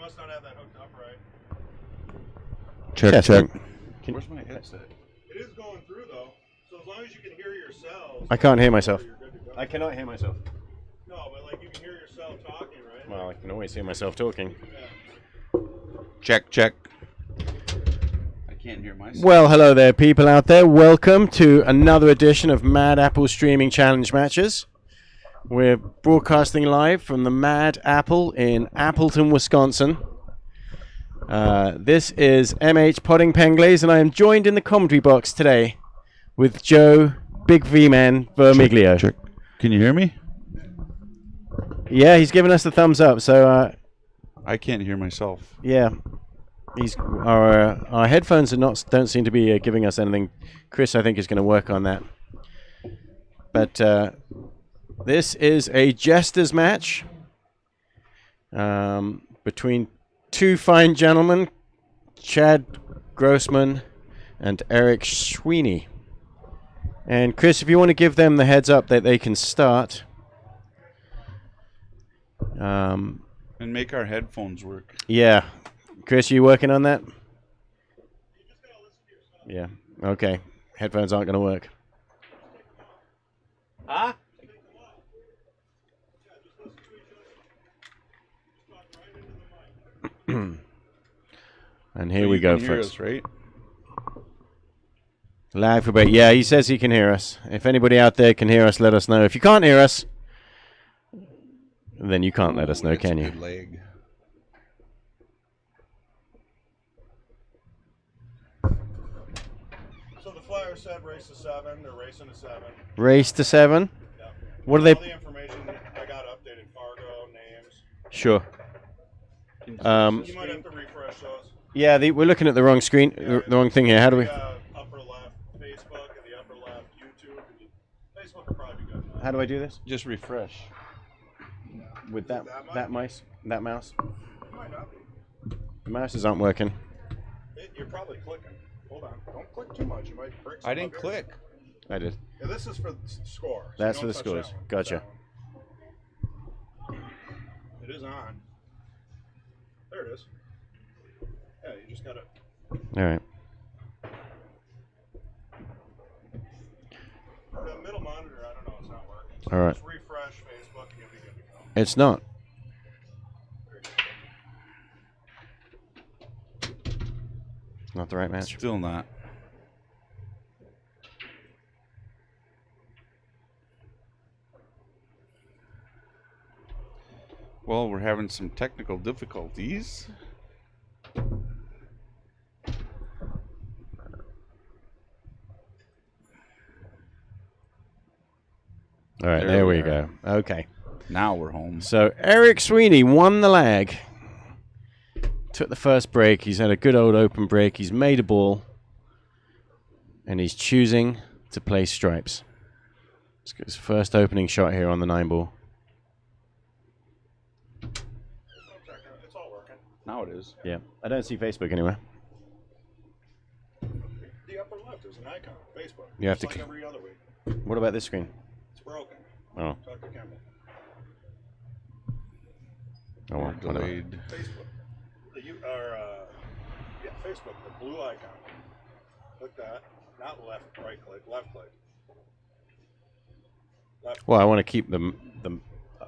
must not have that hooked up right. Check, check. Where's my headset? It is going through though, so as long as you can hear yourselves. I can't hear myself. you're good to go. I cannot hear myself. No, but like you can hear yourself talking, right? Well, I can always hear myself talking. Yeah. Check, check. I can't hear myself. Well, hello there, people out there. Welcome to another edition of Mad Apple Streaming Challenge Matches. We're broadcasting live from the Mad Apple in Appleton, Wisconsin. This is MH Podding Penglaze, and I am joined in the commentary box today with Joe Big V-Man Vermiglio. Check. Can you hear me? Yeah, he's giving us the thumbs up, so I can't hear myself. yeah. Our headphones don't seem to be giving us anything. Chris, I think, is going to work on that. But this is a Jesters match between two fine gentlemen, Chad Grossman and Eric Sweeney. And Chris, if you want to give them the heads up that they can start. And make our headphones work. Yeah. Chris, you working on that? Yeah. Okay. Headphones aren't going to work. Ah? And here we go, You can hear folks. us, right? Live for bait. Yeah, he says he can hear us. If anybody out there can hear us, let us know. If you can't hear us, then you can't let us know, That's can a you? good leg. So the flyer said race to 7. They're racing to 7. Race to 7. Yep. What are All they? the information I got updated. Fargo names. Sure. You might have to refresh those. Yeah, we're looking at the wrong screen, the wrong thing here. How do we? Upper left Facebook and the upper left YouTube. Facebook will probably be good. How do I do this? Just refresh. With that mouse? That mouse? It might not be. The mouses aren't working. You're probably clicking. Hold on. Don't click too much. You might break I something didn't up here. click. I did. Yeah, this is for the score. So That's don't for the touch that scores. one. Gotcha. That one. It is on. There it is. Yeah, you just gotta. All right. The middle monitor, I don't know, it's not working. So All right. just refresh Facebook and you'll be good to go. It's not. Not the right match. Still not. Well, we're having some technical difficulties. All right, There there we we are. go. Okay. Now we're home. So Eric Sweeney won the lag. Took the first break. He's had a good old open break. He's made a ball. And he's choosing to play stripes. Let's get his first opening shot here on the 9-ball. It's all working. Now it is. Yeah. I don't see Facebook anywhere. The upper left is an icon. Facebook. You have Just to like every other week. What about this screen? It's broken. Oh. Talk to Campbell. Oh, well, whatever. Delayed. Facebook. Yeah, Facebook. The blue icon. Click that. Not left, right click. Left click. Left. Well, I want to keep them.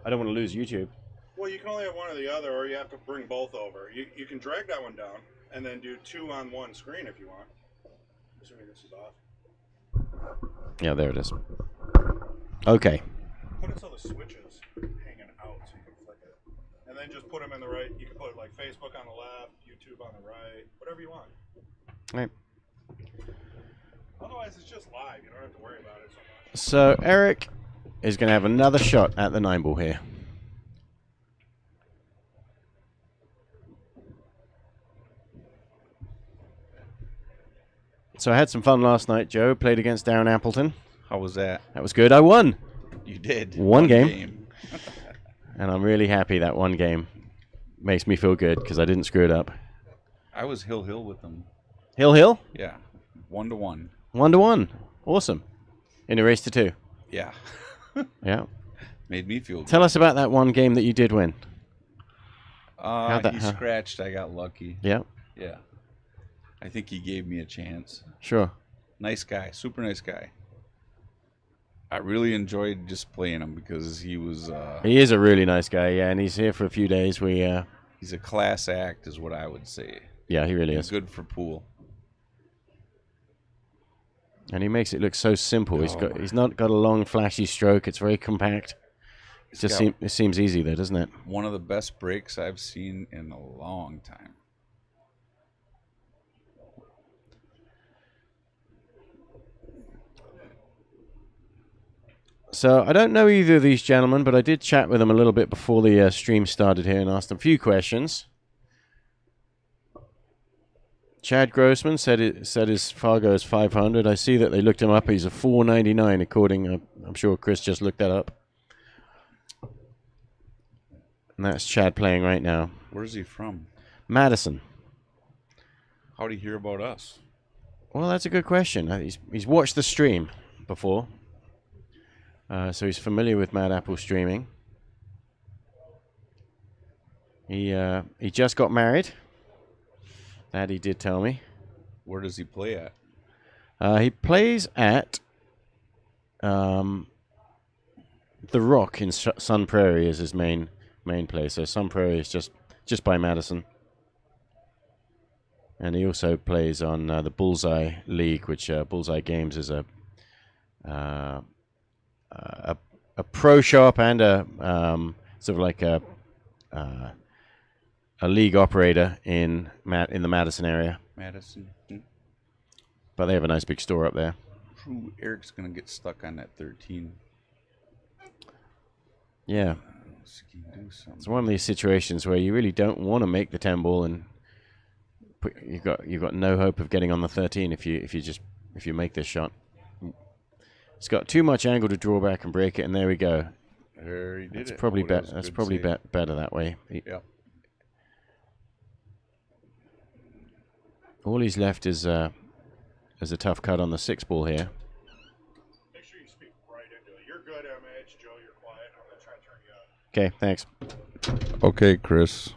I don't want to lose YouTube. Well, you can only have one or the other, or you have to bring both over. You can drag that one down and then do 2 on one screen if you want. Assuming this is off. Yeah, there it is. Okay. Put it so the switch is hanging out so you can flick it. And then just put them in the right. You can put like Facebook on the left, YouTube on the right, whatever you want. All right. Otherwise, it's just live. You don't have to worry about it so much. So Eric is going to have another shot at the 9-ball here. So I had some fun last night, Joe. Played against Darren Appleton. How was that? That was good. I won. You did. One game. And I'm really happy that one game makes me feel good because I didn't screw it up. I was hill with them. Hill? Yeah. 1-1. 1-1. Awesome. In a race to 2. Yeah. Yeah. Made me feel good. Tell us about that one game that you did win. He scratched. I got lucky. Yeah, Yeah. I think he gave me a chance. sure. Nice guy. Super nice guy. I really enjoyed just playing him because he was He is a really nice guy, yeah, and he's here for a few days. he's a class act is what I would say. Yeah, he really He's is. good for pool. And he makes it look so simple. Oh. He's not got a long, flashy stroke. It's very compact. It seems easy, though, doesn't it? One of the best breaks I've seen in a long time. So I don't know either of these gentlemen, but I did chat with them a little bit before the stream started here and asked them a few questions. Chad Grossman said his Fargo is 500. I see that they looked him up. He's a 499 according. I'm sure Chris just looked that up. And that's Chad playing right now. Where's he from? Madison. How'd he hear about us? Well, that's a good question. He's watched the stream before. So he's familiar with Mad Apple streaming. He just got married. That he did tell me. Where does he play at? He plays at The Rock in Sun Prairie is his main place. So Sun Prairie is just by Madison. And he also plays on the Bullseye League, which Bullseye Games is a pro shop and a sort of like a league operator in the Madison area. Madison. But they have a nice big store up there. True, Eric's gonna get stuck on that 13. Yeah. It's one of these situations where you really don't want to make the 10 ball, and you've got no hope of getting on the 13 if you make this shot. It's got too much angle to draw back and break it, and there we go. There he did That's it. probably That was a that's good probably save. better that way. Yep. All he's left is a tough cut on the 6 ball here. Make sure you speak right into it. You're good, MH. Joe, you're quiet. I'm going to try to turn you up. Okay, thanks. Okay, Chris.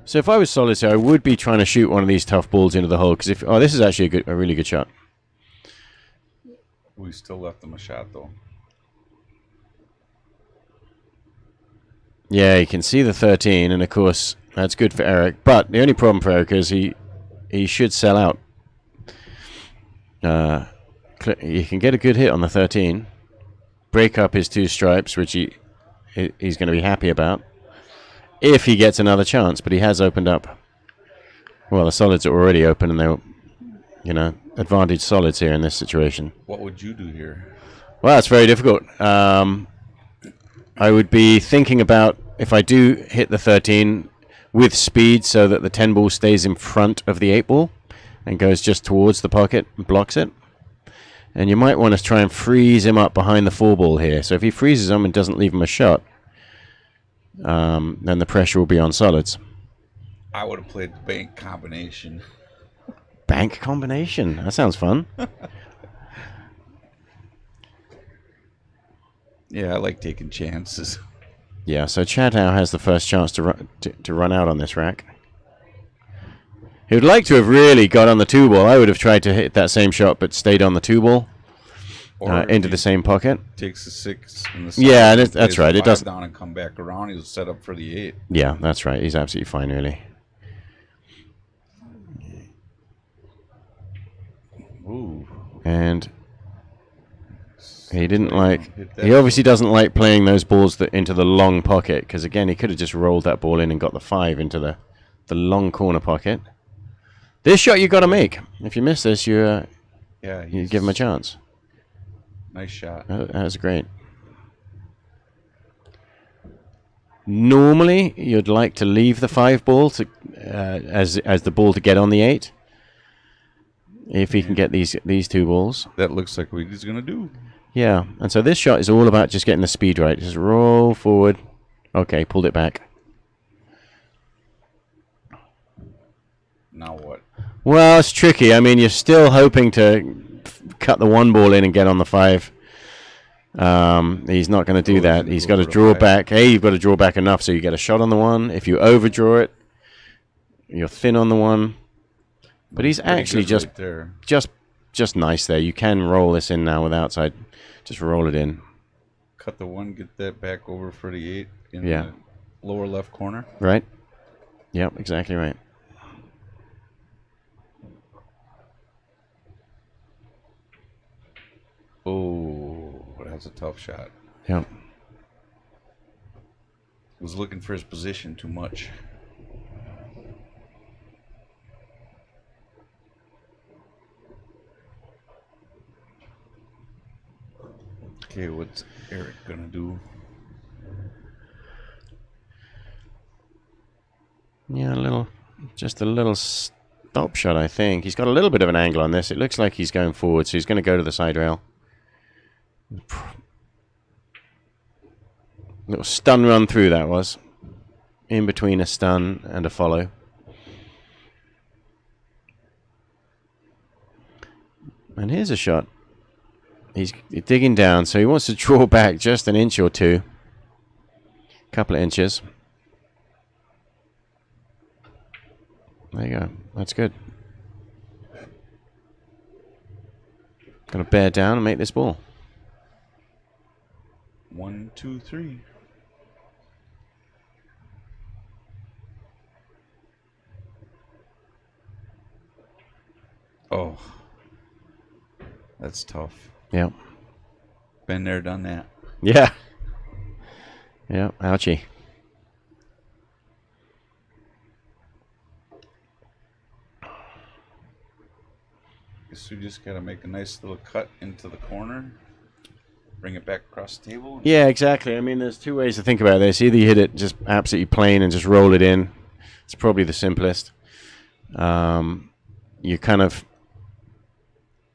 So if I was solitaire, I would be trying to shoot one of these tough balls into the hole, because this is actually a really good shot. We still left him a shot though. Yeah, you can see the 13, and of course that's good for Eric. But the only problem for Eric is he should sell out. You can get a good hit on the 13, break up his 2 stripes, which he's going to be happy about if he gets another chance. But he has opened up. Well, the solids are already open, and they're, advantage solids here in this situation. What would you do here? Well, that's very difficult. I would be thinking about if I do hit the 13 with speed so that the 10 ball stays in front of the 8 ball and goes just towards the pocket and blocks it. And you might want to try and freeze him up behind the 4 ball here. So if he freezes him and doesn't leave him a shot, then the pressure will be on solids. I would have played the bank combination. Bank combination. That sounds fun. Yeah, I like taking chances. Yeah, so Chad now has the first chance to run out on this rack. He would like to have really got on the 2 ball. I would have tried to hit that same shot, but stayed on the 2 ball into the same pocket. Takes the 6 and the 7. Yeah, that's right. It doesn't down and come back around. He's set up for the 8. Yeah, that's right. He's absolutely fine, really. Ooh. And he didn't he obviously doesn't like playing those balls into the long pocket, because again, he could have just rolled that ball in and got the 5 into the long corner pocket. This shot you got to make. If you miss this, you give him a chance. Nice shot. That was great. Normally, you'd like to leave the 5 ball to as the ball to get on the 8. If he can get these 2 balls. That looks like what he's gonna do. Yeah, and so this shot is all about just getting the speed right. Just roll forward. Okay, pulled it back. Now what? Well, it's tricky. I mean, you're still hoping to cut the 1 ball in and get on the 5. He's not going to do Oh, that. he's He's got gonna to go draw over the back. Hey, you've got to draw back enough so you get a shot on the one. If you overdraw it, you're thin on the one. But he's Pretty actually good just right there. just nice there. You can roll this in now with outside. Just roll it in. Cut the one, get that back over for the 8 in Yeah. the lower left corner. Right? Yep, exactly right. Oh, that's a tough shot. Yep. Was looking for his position too much. Okay, what's Eric gonna do? Yeah, just a little stop shot, I think. He's got a little bit of an angle on this. It looks like he's going forward, so he's going to go to the side rail. Little stun run through that was. In between a stun and a follow. And here's a shot. He's digging down, so he wants to draw back just an inch or two. Couple of inches. There you go. That's good. Got to bear down and make this ball. 1, 2, 3. Oh, that's tough. Yep. Been there, done that. Yeah. Yeah. Ouchie. Guess we just gotta make a nice little cut into the corner. Bring it back across the table. Yeah, exactly. I mean, there's two ways to think about this. Either you hit it just absolutely plain and just roll it in. It's probably the simplest. You're kind of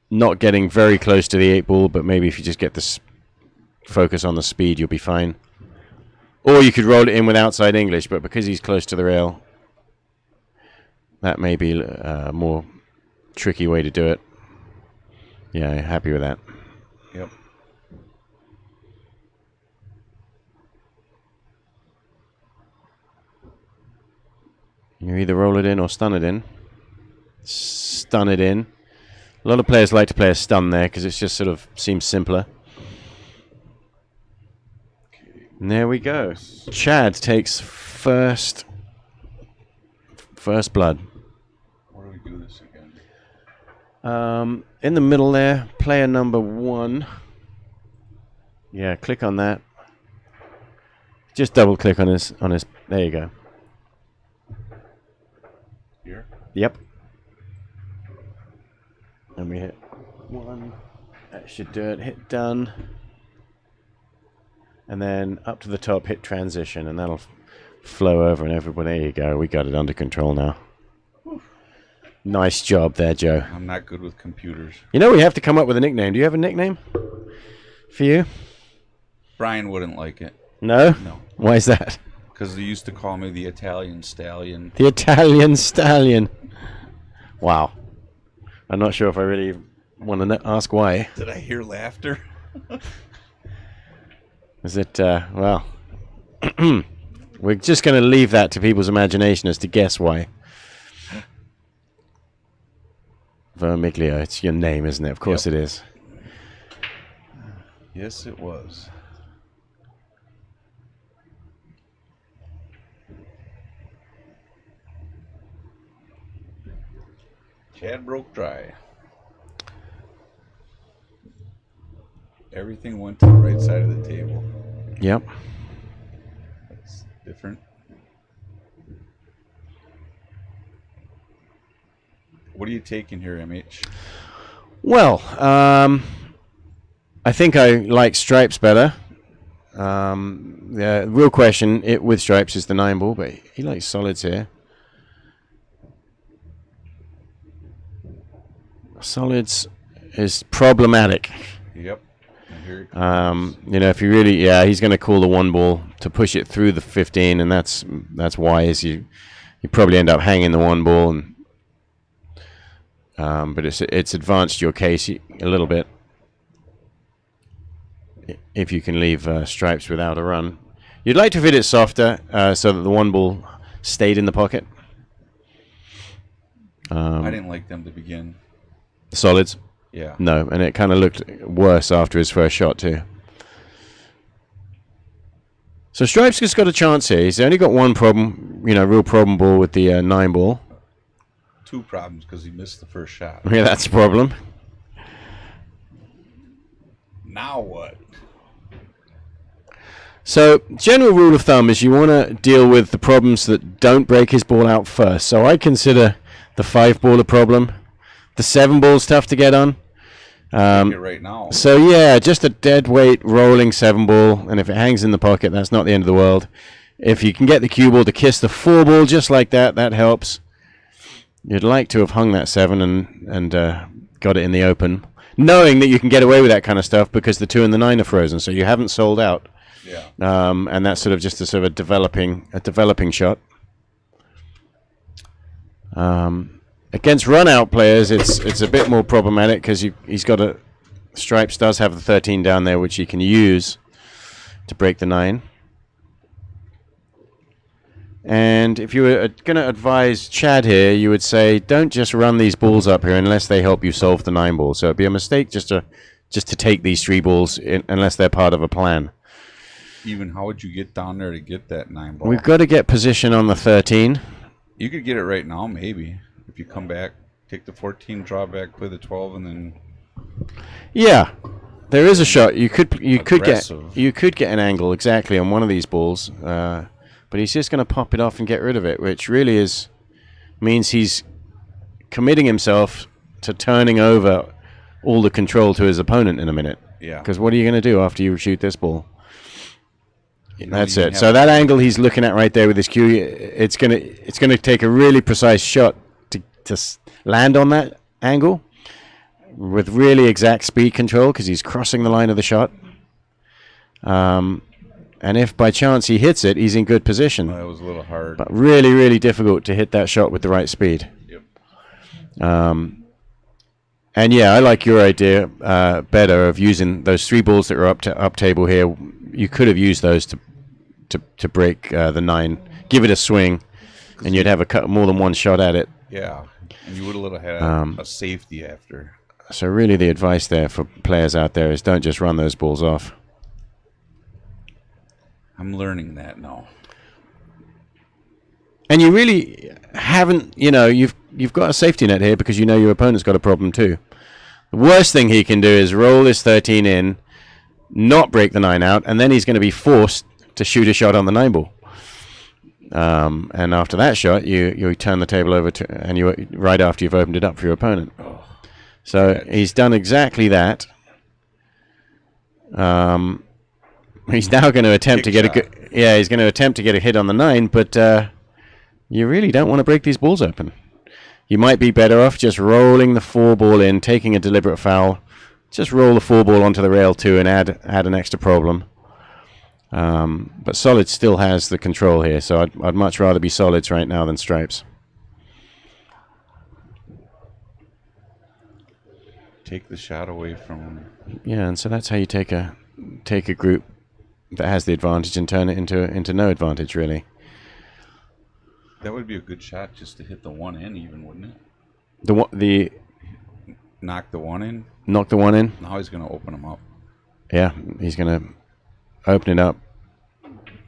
not getting very close to the 8 ball, but maybe if you just get this focus on the speed, you'll be fine. Or you could roll it in with outside English, but because he's close to the rail, that may be a more tricky way to do it. Yeah, happy with that. Yep. You either roll it in or stun it in. Stun it in. A lot of players like to play a stun there because it just sort of seems simpler. And there we go. Chad takes first blood. Where do we do this again? In the middle there, player number 1. Yeah, click on that. Just double click on his. There you go. Here? Yep. And we hit 1. That should do it. Hit done. And then up to the top, hit transition, and that'll flow over and everybody. There you go. We got it under control now. Nice job there, Joe. I'm not good with computers. You know, we have to come up with a nickname. Do you have a nickname for you? Brian wouldn't like it. No? No. Why is that? Because they used to call me the Italian Stallion. The Italian Stallion. Wow. I'm not sure if I really want to ask why. Did I hear laughter? Is it, well, we're just going to leave that to people's imagination as to guess why. Vermiglio, it's your name, isn't it? Of course Yep. it is. Yes, it was. Chad broke dry. Everything went to the right side of the table. Yep. That's different. What are you taking here, MH? Well, I think I like stripes better. The real question with stripes is the 9 ball, but he likes solids here. Solids is problematic. Yep. And here it comes. You know, if you really, he's going to call the 1 ball to push it through the 15, and that's wise. You probably end up hanging the 1 ball, and but it's advanced your case a little bit. if you can leave stripes without a run. You'd like to fit it softer so that the one ball stayed in the pocket. I didn't like them to begin. Solids? Yeah. No, and it kind of looked worse after his first shot too. So Stripes has got a chance here. He's only got one problem, real problem ball with the 9 ball. 2 problems because he missed the first shot. Yeah, that's a problem. Now what? So, general rule of thumb is you want to deal with the problems that don't break his ball out first. So I consider the 5 ball a problem. The 7 ball's tough to get on. Right now. So yeah, just a dead weight rolling 7 ball, and if it hangs in the pocket, that's not the end of the world. If you can get the cue ball to kiss the 4 ball just like that, that helps. You'd like to have hung that 7 and got it in the open, knowing that you can get away with that kind of stuff because the 2 and the 9 are frozen, so you haven't sold out. Yeah. And that's sort of just a sort of developing shot. Against run-out players, it's a bit more problematic because he's got a Stripes does have the 13 down there, which he can use to break the 9. And if you were going to advise Chad here, you would say don't just run these balls up here unless they help you solve the 9 ball. So it'd be a mistake just to take these 3 balls unless they're part of a plan. Even how would you get down there to get that 9 ball? We've got to get position on the 13. You could get it right now, maybe. If you come back, take the 14, draw back, play the 12, and then... Yeah, there is a shot. You could get an angle exactly on one of these balls, but he's just going to pop it off and get rid of it, which really means he's committing himself to turning over all the control to his opponent in a minute. Yeah. Because what are you going to do after you shoot this ball? That's it. So that angle he's looking at right there with his cue, it's gonna take a really precise shot to land on that angle with really exact speed control because he's crossing the line of the shot. And if by chance he hits it, he's in good position. That was a little hard. But really, really difficult to hit that shot with the right speed. Yep. And yeah, I like your idea better of using those 3 balls that are up table here. You could have used those to break the 9, give it a swing, and you'd have more than one shot at it. Yeah, and you would have had a safety after. So really the advice there for players out there is don't just run those balls off. I'm learning that now. And you really haven't, you've got a safety net here because you know your opponent's got a problem too. The worst thing he can do is roll this 13 in, not break the 9 out, and then he's going to be forced to shoot a shot on the 9 ball. And after that shot, you turn the table over right after you've opened it up for your opponent. So he's done exactly that. He's now going to attempt to get he's going to attempt to get a hit on the 9, but you really don't want to break these balls open. You might be better off just rolling the 4 ball in, taking a deliberate foul. Just roll the 4 ball onto the rail too and add an extra problem. But Solids still has the control here, so I'd much rather be Solids right now than Stripes. Take the shot away from him. Yeah, and so that's how you take a group that has the advantage and turn it into no advantage, really. That would be a good shot just to hit the 1 in even, wouldn't it? The knock the 1 in? Knock the 1 in? Now he's going to open him up. Yeah, he's going to open it up,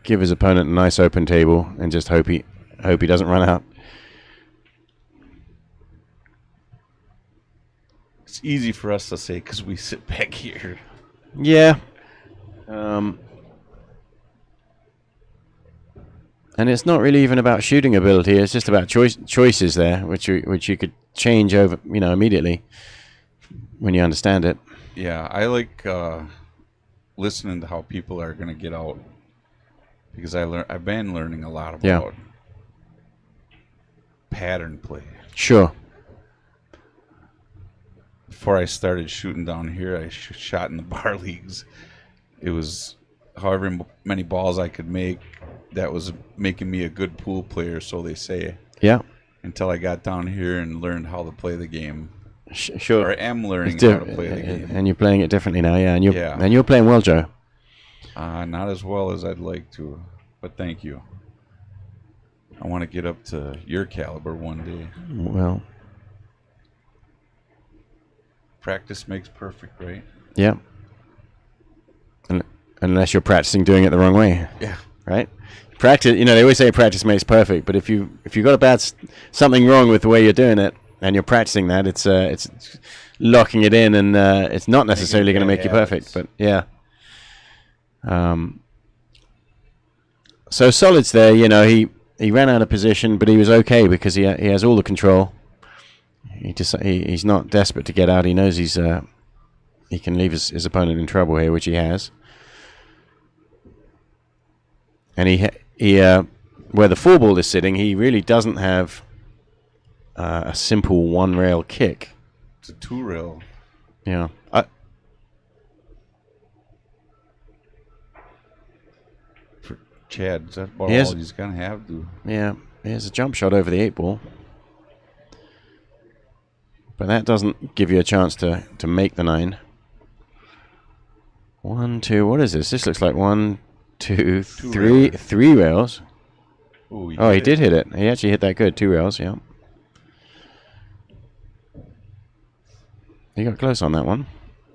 give his opponent a nice open table, and just hope he doesn't run out. It's easy for us to say because we sit back here. Yeah. And it's not really even about shooting ability. It's just about choices there, which you could change over, immediately when you understand it. Yeah, I like listening to how people are going to get out because I've been learning a lot about pattern play. Sure. Before I started shooting down here, I shot in the bar leagues. It was however many balls I could make. That was making me a good pool player, so they say. Yeah. Until I got down here and learned how to play the game. Sure. Or am learning how to play the game. And you're playing it differently now, yeah. And you're playing well, Joe. Not as well as I'd like to, but thank you. I want to get up to your caliber one day. Well, Practice makes perfect, right? yeah. Unless you're practicing doing it the wrong way, Yeah. right? Practice. They always say practice makes perfect, but if you've got something wrong with the way you're doing it, and you're practicing that, it's locking it in, and it's not necessarily going to make you perfect. But yeah. So Solid's there. He ran out of position, but he was okay because he has all the control. He's not desperate to get out. He knows he can leave his opponent in trouble here, which he has. And he where the 4-ball is sitting, he really doesn't have a simple 1-rail kick. It's a 2-rail. Yeah. For Chad, is that about all he's going to have to? Yeah. Here's a jump shot over the 8-ball. But that doesn't give you a chance to make the 9. 1, 2. What is this? This looks like 1, 2, 3. 3 rails. Ooh, he did hit it. He actually hit that good. 2 rails, yeah. He got close on that one.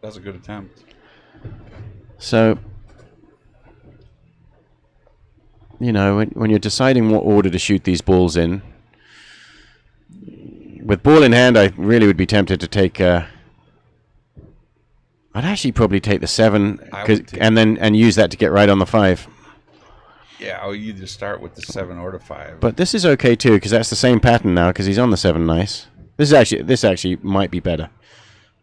That's a good attempt. So, when you're deciding what order to shoot these balls in, with ball in hand, I really would be tempted to take. I'd actually probably take the 7, and use that to get right on the 5. Yeah, I'll either start with the 7 or the 5. But this is okay too, because that's the same pattern now. Because he's on the 7, nice. This actually might be better.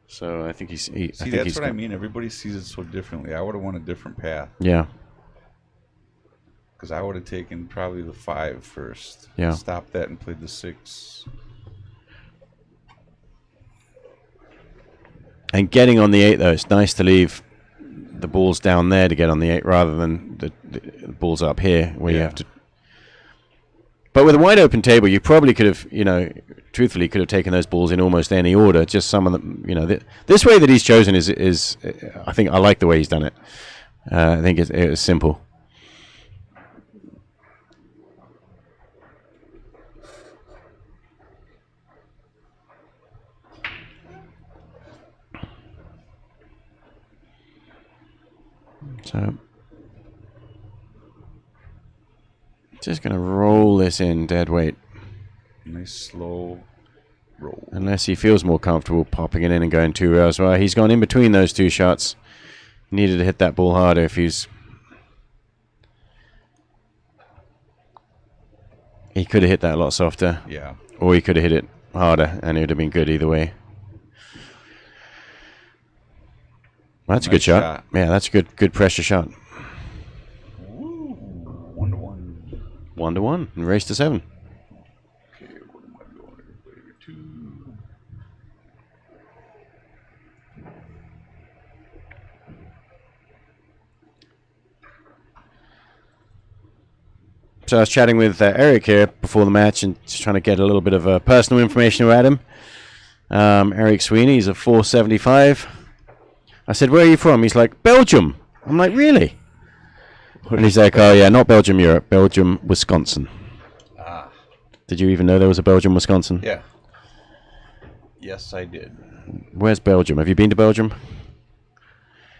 So I think he's. That's what I mean. Everybody sees it so differently. I would have won a different path. Yeah. Because I would have taken probably the 5 first. Yeah. Stopped that and played the 6. And getting on the 8, though, it's nice to leave the balls down there to get on the 8 rather than the balls up here where you have to. But with a wide open table, you probably could have, truthfully could have taken those balls in almost any order. Just some of them, this way that he's chosen is I think I like the way he's done it. I think it was simple. So, just going to roll this in dead weight. Nice slow roll. Unless he feels more comfortable popping it in and going 2 rails. Well, he's gone in between those 2 shots. Needed to hit that ball harder if he's... He could have hit that a lot softer. Yeah. Or he could have hit it harder, and it would have been good either way. That's a good shot. Yeah, that's a good pressure shot. Woo. 1-1. 1-1 and race to 7. Okay, what am I going to play? 2. So I was chatting with Eric here before the match and just trying to get a little bit of personal information about him. Eric Sweeney, he's a 475. I said, where are you from? He's like, Belgium. I'm like, really? And he's like, oh yeah, not Belgium, Europe. Belgium, Wisconsin. Ah. Did you even know there was a Belgium, Wisconsin? Yeah. Yes, I did. Where's Belgium? Have you been to Belgium?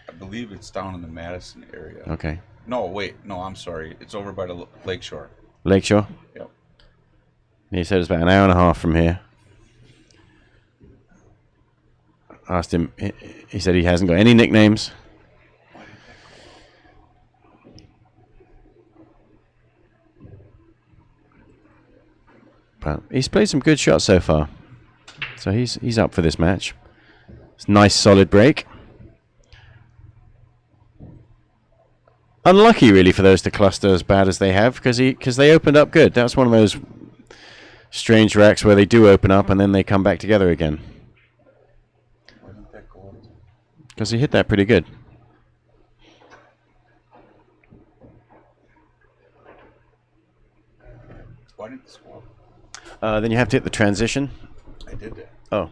I believe it's down in the Madison area. Okay. No, wait. No, I'm sorry. It's over by the lakeshore. Lakeshore? Yep. He said it's about an hour and a half from here. Asked him, he said he hasn't got any nicknames. But he's played some good shots so far. So he's up for this match. It's a nice solid break. Unlucky really for those to cluster as bad as they have because they opened up good. That's one of those strange racks where they do open up and then they come back together again. Because he hit that pretty good. Why didn't it score? Then you have to hit the transition. I did that. Oh.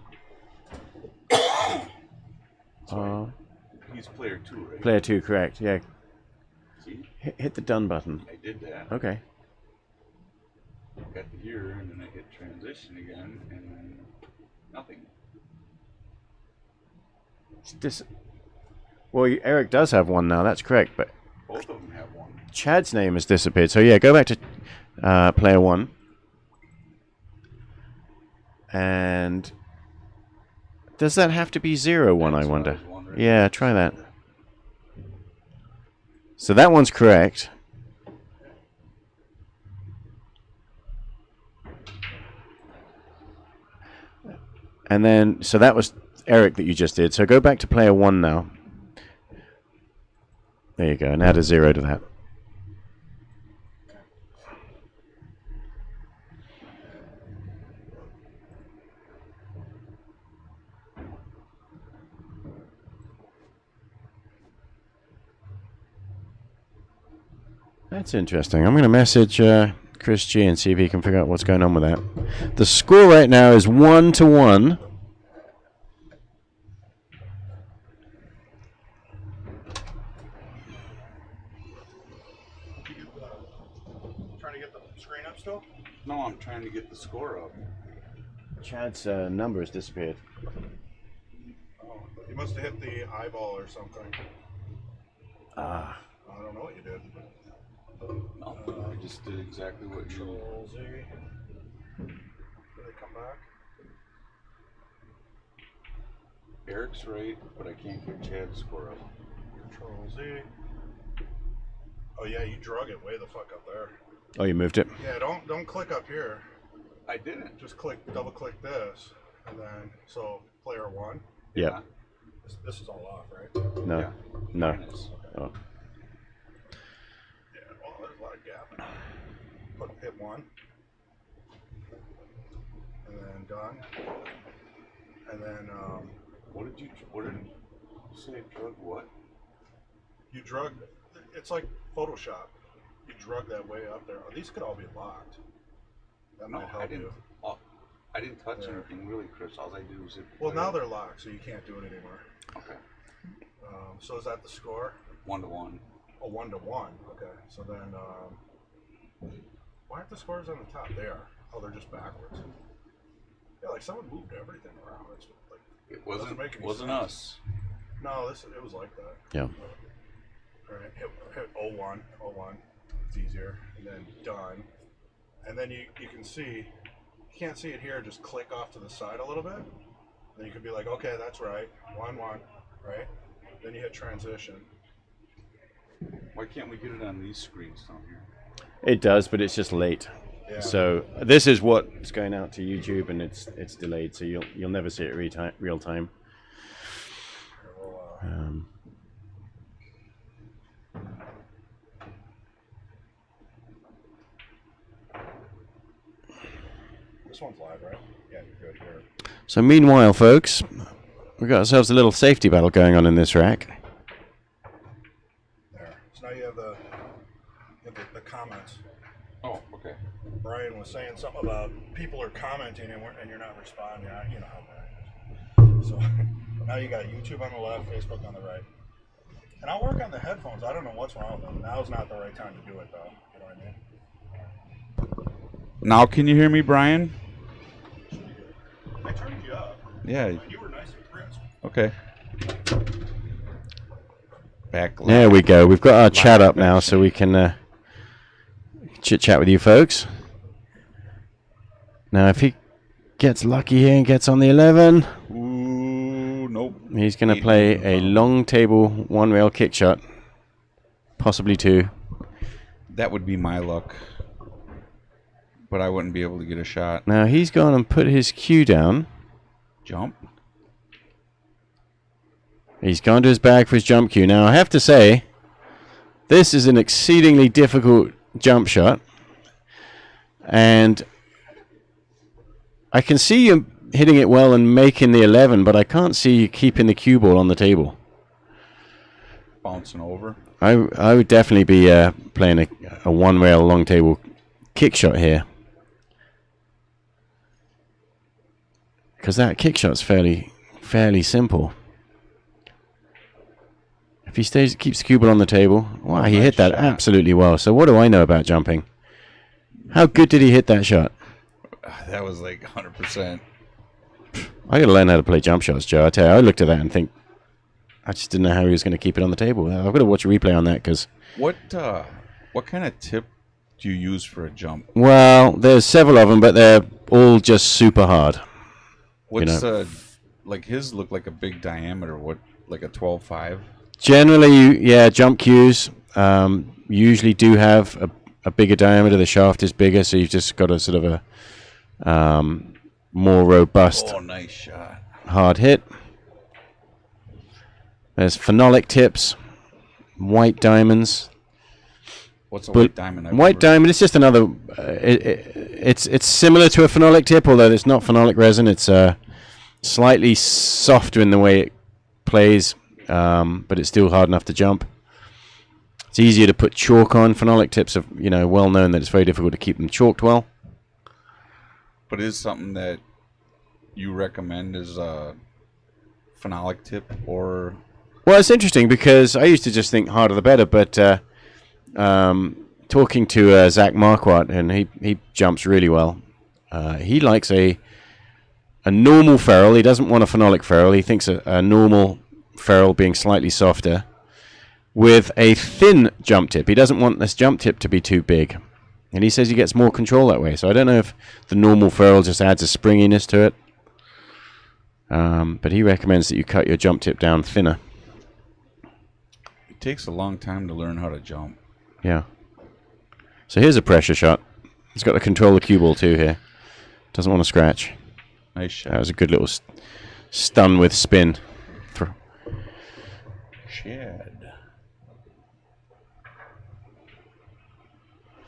He's player 2, right? Player 2, correct, yeah. Hit the done button. I did that. Okay. Got to here, and then I hit transition again, and then nothing. Well, Eric does have one now. That's correct, but Both of them have one. Chad's name has disappeared. So yeah, go back to player 1. And does that have to be 0-1, I That's what wonder? was wondering. Yeah, try that. So that one's correct. And then, so that was Eric that you just did. So go back to player 1 now. There you go, and add a 0 to that. That's interesting. I'm going to message Chris G and see if he can figure out what's going on with that. The score right now is 1-1. Trying to get the screen up still? No, I'm trying to get the score up. Chad's number has disappeared. Oh, you must have hit the eyeball or something. Ah. I don't know what you did. No, I just did exactly what you. Control Z. Did they come back? Eric's right, but I can't get Chad's score up. Control Z. Oh yeah, you drug it way the fuck up there. Oh, you moved it. Yeah, don't click up here. I didn't. Just double click this, and then so player 1. Yep. This is all off, right? No. Yeah. No. Minus. Oh. Yeah. Well, there's a lot of gap. Hit 1, and then done, and then What did you say? Drug what? you drug. It's like Photoshop. You drug that way up there. Oh, these could all be locked. That No, might help I didn't. you. Oh, I didn't touch Yeah. anything really, Chris. All I do is hit. Well, now they're locked, so you can't do it anymore. Okay. So is that the score? 1-1. Oh, 1-1. Okay. So then, why aren't the scores on the top? They are. Oh, they're just backwards. Yeah, like someone moved everything around. It's like It doesn't make any wasn't sense. us. No, it was like that. Yeah. All right, hit 01. It's easier, and then done, and then you can see. You can't see it here. Just click off to the side a little bit. Then you could be like, okay, that's right. 1-1, right? Then you hit transition. Why can't we get it on these screens down here? It does, but it's just late. Yeah. So this is what's going out to YouTube, and it's delayed, so you'll never see it real time. Here, we'll, this one's live, right? Yeah, you're good here. So meanwhile, folks, we've got ourselves a little safety battle going on in this rack. There. So now you have the comments. Oh, okay. Brian was saying something about people are commenting and you're not responding. You know how that is. So now you got YouTube on the left, Facebook on the right. And I'll work on the headphones. I don't know what's wrong with them. Now's not the right time to do it, though. You know what I mean? Now can you hear me, Brian? I turned you up. Yeah. You were nice and crisp. Okay. Back. There we go. We've got our chat up now, so we can chit chat with you folks. Now, if he gets lucky here and gets on the 11, Ooh, nope. he's going to play a long table one rail kick shot, possibly 2. That would be my luck. But I wouldn't be able to get a shot. Now he's gone and put his cue down. Jump. He's gone to his bag for his jump cue. Now I have to say, this is an exceedingly difficult jump shot. And I can see you hitting it well and making the 11, but I can't see you keeping the cue ball on the table. Bouncing over. I would definitely be playing a one rail long table kick shot here. Because that kick shot's fairly simple. If If he keeps the cue ball on the table. Wow, he hit that absolutely well. So what do I know about jumping? How good did he hit that shot? That was like 100%. I got to learn how to play jump shots, Joe. I tell you, I looked at that and think, I just didn't know how he was going to keep it on the table. I've got to watch a replay on that because. What kind of tip do you use for a jump? Well, there's several of them, but they're all just super hard. What's like his looked like a big diameter? What, like a 12.5? Generally, yeah, jump cues usually do have a bigger diameter. The shaft is bigger, so you've just got a sort of a more robust. Oh, nice shot. Hard hit. There's phenolic tips, white diamonds. What's a white diamond? White diamond. It's just another. It's similar to a phenolic tip, although it's not phenolic resin. It's slightly softer in the way it plays, but it's still hard enough to jump. It's easier to put chalk on. Phenolic tips are, well known that it's very difficult to keep them chalked well. But it is something that you recommend as a phenolic tip, or? Well, it's interesting because I used to just think harder the better, but talking to Zach Marquardt, and he jumps really well. He likes a normal ferrule. He doesn't want a phenolic ferrule. He thinks a normal ferrule being slightly softer with a thin jump tip. He doesn't want this jump tip to be too big. And he says he gets more control that way. So I don't know if the normal ferrule just adds a springiness to it. But he recommends that you cut your jump tip down thinner. It takes a long time to learn how to jump. Yeah. So here's a pressure shot. He's got to control the cue ball too here. Doesn't want to scratch. Nice shot. That was a good little stun with spin. Chad.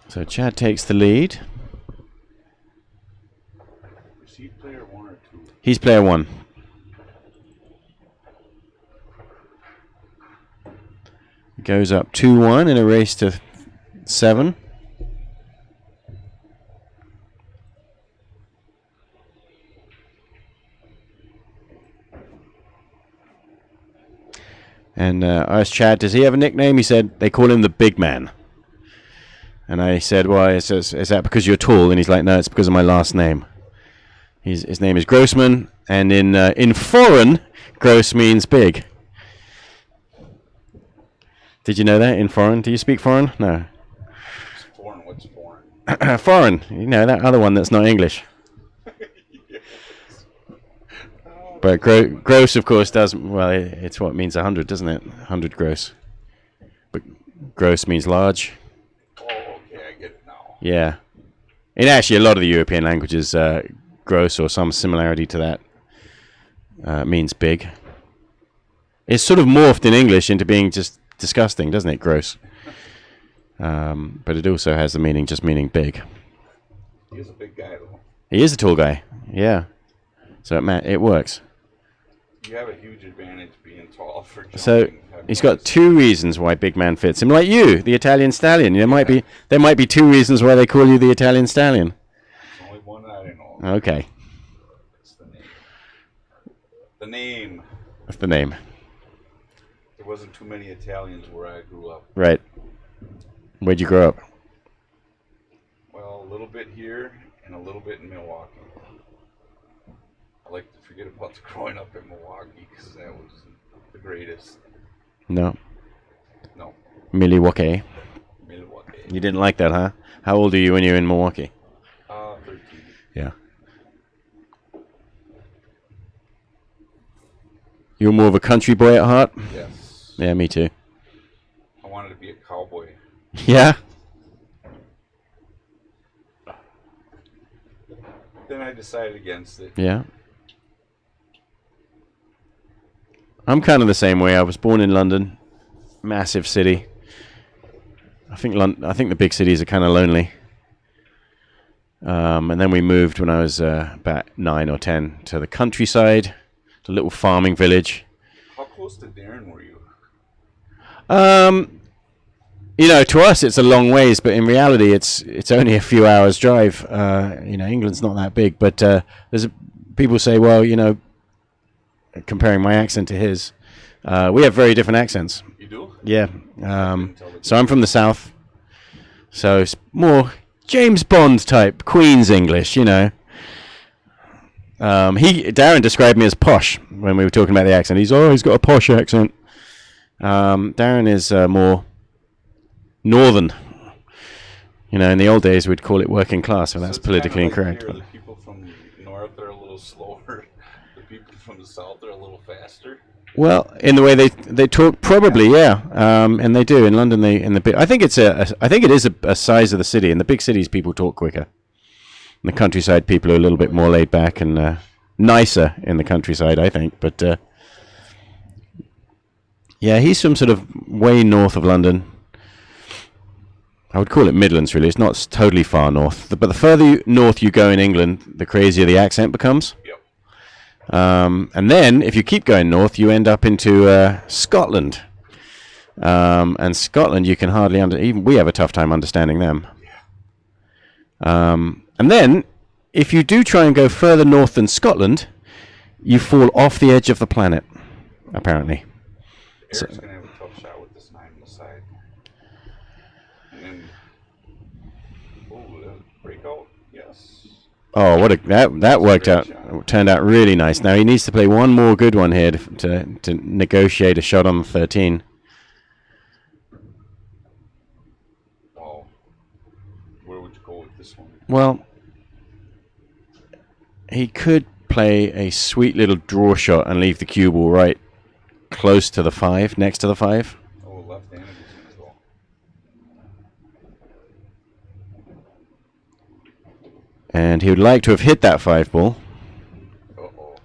So Chad takes the lead. Is he player 1 or 2? He's player 1. Goes up 2-1 in a race to 7. And I asked Chad, does he have a nickname? He said, they call him the Big Man. And I said, well, is that because you're tall? And he's like, no, it's because of my last name. His name is Grossman, and in foreign, gross means big. Did you know that? In foreign? Do you speak foreign? No. Foreign? What's foreign? Foreign. That other one that's not English. But gross, of course, doesn't. Well, it's what means 100, doesn't it? 100 gross. But gross means large. Oh, okay, I get it now. Yeah. In actually a lot of the European languages, gross or some similarity to that means big. It's sort of morphed in English into being just disgusting, doesn't it? Gross. But it also has the meaning big. He is a big guy, though. He is a tall guy. Yeah. So it works. You have a huge advantage being tall for jumping. So he's got 2 reasons why big man fits him. Like you, the Italian Stallion. There might be 2 reasons why they call you the Italian Stallion. There's only one that I know. Okay. It's the name. The name. That's the name. There wasn't too many Italians where I grew up. Right. Where'd you grow up? Well, a little bit here and a little bit in Milwaukee. I like to forget about the growing up in Milwaukee because that was the greatest. No. No. Milwaukee. Milwaukee. You didn't like that, huh? How old are you when you were in Milwaukee? 13. Yeah. You were more of a country boy at heart? Yes. Yeah, me too. I wanted to be a cowboy. Yeah? Then I decided against it. Yeah. I'm kind of the same way. I was born in London, massive city. I think the big cities are kind of lonely. And then we moved when I was about 9 or 10 to the countryside, to a little farming village. How close to Darren were you? To us it's a long ways, but in reality it's only a few hours drive. England's not that big, but people say, well, comparing my accent to his, We have very different accents. You do? Yeah. So I'm from the south. So it's more James Bond type Queen's English, you know. Darren described me as posh when we were talking about the accent. He's got a posh accent. Darren is more northern. You know, in the old days we'd call it working class, so that's politically incorrect. The people from the north are a little slower. The people from the south are a little faster. Well, in the way they talk, probably, yeah, and they do in London. I think it is a size of the city. In the big cities, people talk quicker. In the countryside, people are a little bit more laid back and nicer in the countryside, I think. But yeah, he's from sort of way north of London. I would call it Midlands, really. It's not totally far north, but the further north you go in England, the crazier the accent becomes. Yep. And then, if you keep going north, you end up into Scotland. And Scotland, you can hardly even we have a tough time understanding them. And then, if you do try and go further north than Scotland, you fall off the edge of the planet, apparently. Eric's going to have a tough shot with this 9 on the side. And then, breakout, yes. Oh, that worked out. Turned out really nice. Now he needs to play one more good one here to negotiate a shot on the 13. Wow. Where would you go with this one? Well, he could play a sweet little draw shot and leave the cue ball right close to the 5, next to the 5. Oh, left-handed is as well. And he would like to have hit that 5 ball. Uh-oh.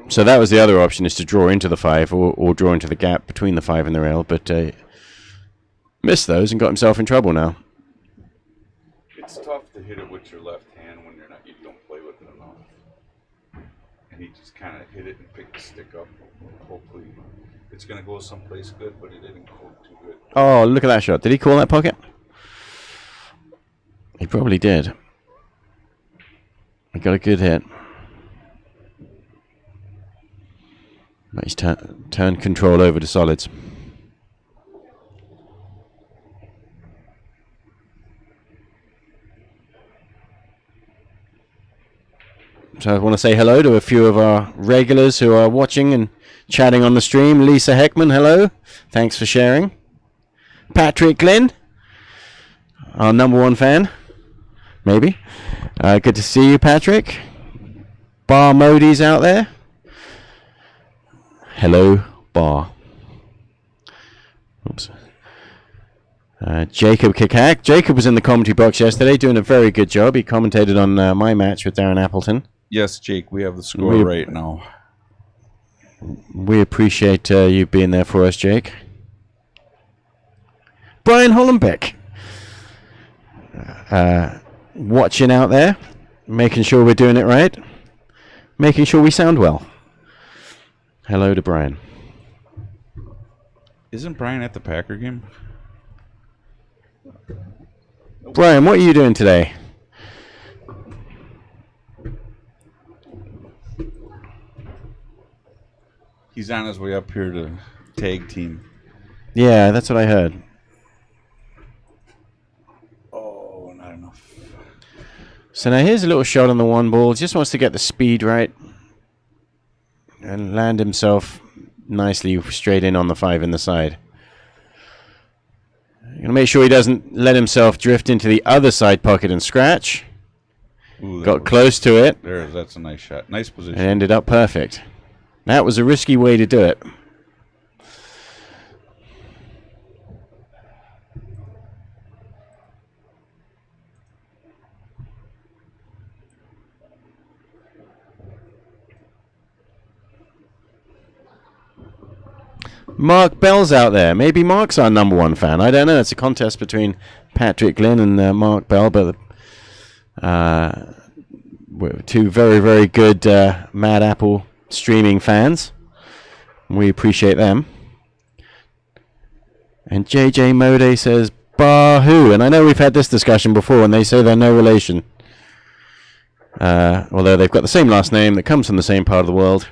So that was the other option, is to draw into the 5 or draw into the gap between the 5 and the rail, but missed those and got himself in trouble now. It's tough to hit it with your left hand when you don't play with it enough. And he just kind of hit it and picked the stick up. Hopefully it's going to go someplace good, but it didn't go too good. Oh, look at that shot. Did he call that pocket? He probably did. He got a good hit. But he's turned control over to solids. So I want to say hello to a few of our regulars who are watching and chatting on the stream. Lisa Heckman, hello. Thanks for sharing. Patrick Glynn, our #1 fan. Maybe. Good to see you, Patrick. Bar Modi's out there. Hello, Bar. Oops. Jacob Kikak. Jacob was in the commentary box yesterday doing a very good job. He commentated on my match with Darren Appleton. Yes, Jake, we have the score right now. We appreciate you being there for us, Jake. Brian Hollenbeck. Watching out there. Making sure we're doing it right. Making sure we sound well. Hello to Brian. Isn't Brian at the Packer game? Brian, what are you doing today? He's on his way up here to tag team. Yeah, that's what I heard. Oh, not enough. So now here's a little shot on the 1 ball. Just wants to get the speed right and land himself nicely straight in on the 5 in the side. Going to make sure he doesn't let himself drift into the other side pocket and scratch. Ooh, Got close to it. That's a nice shot. Nice position. And ended up perfect. That was a risky way to do it. Mark Bell's out there. Maybe Mark's our #1 fan. I don't know. It's a contest between Patrick Glynn and Mark Bell, but we're 2 very, very good Mad Apple streaming fans. We appreciate them. And JJ Mode says, "Bahoo." And I know we've had this discussion before, and they say they're no relation. Although they've got the same last name that comes from the same part of the world.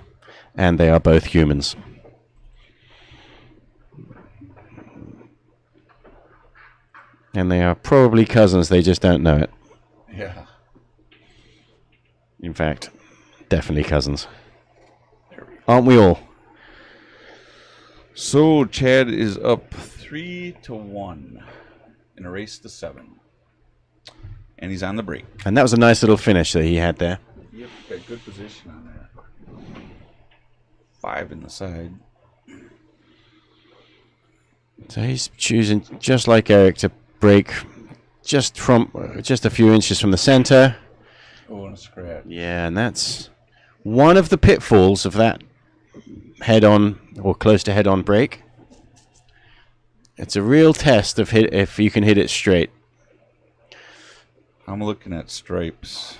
and they are both humans. And they are probably cousins, they just don't know it. Yeah. In fact, definitely cousins. Aren't we all? So Chad is up 3-1 in a race to 7. And he's on the break. And that was a nice little finish that he had there. Yep, got good position on there. 5 in the side. So he's choosing, just like Eric, to break just a few inches from the center. Oh, and a scratch. Yeah, and that's one of the pitfalls of that head-on or close to head-on break. It's a real test of if you can hit it straight. I'm looking at stripes.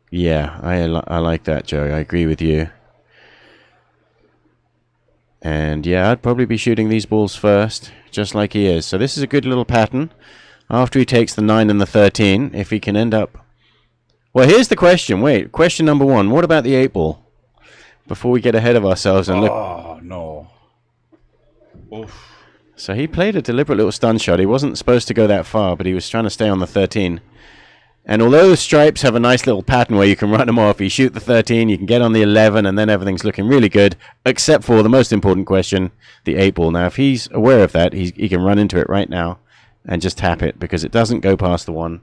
Yeah, I like that, Joe. I agree with you. And yeah, I'd probably be shooting these balls first, just like he is. So this is a good little pattern. After he takes the 9 and the 13, if he can end up... Well, here's the question. Wait, question number 1. What about the 8 ball? Before we get ahead of ourselves and look... Oh, no. Oof. So he played a deliberate little stun shot. He wasn't supposed to go that far, but he was trying to stay on the 13. And although the stripes have a nice little pattern where you can run them off, you shoot the 13, you can get on the 11, and then everything's looking really good, except for the most important question, the 8 ball. Now, if he's aware of that, he can run into it right now and just tap it, because it doesn't go past the 1.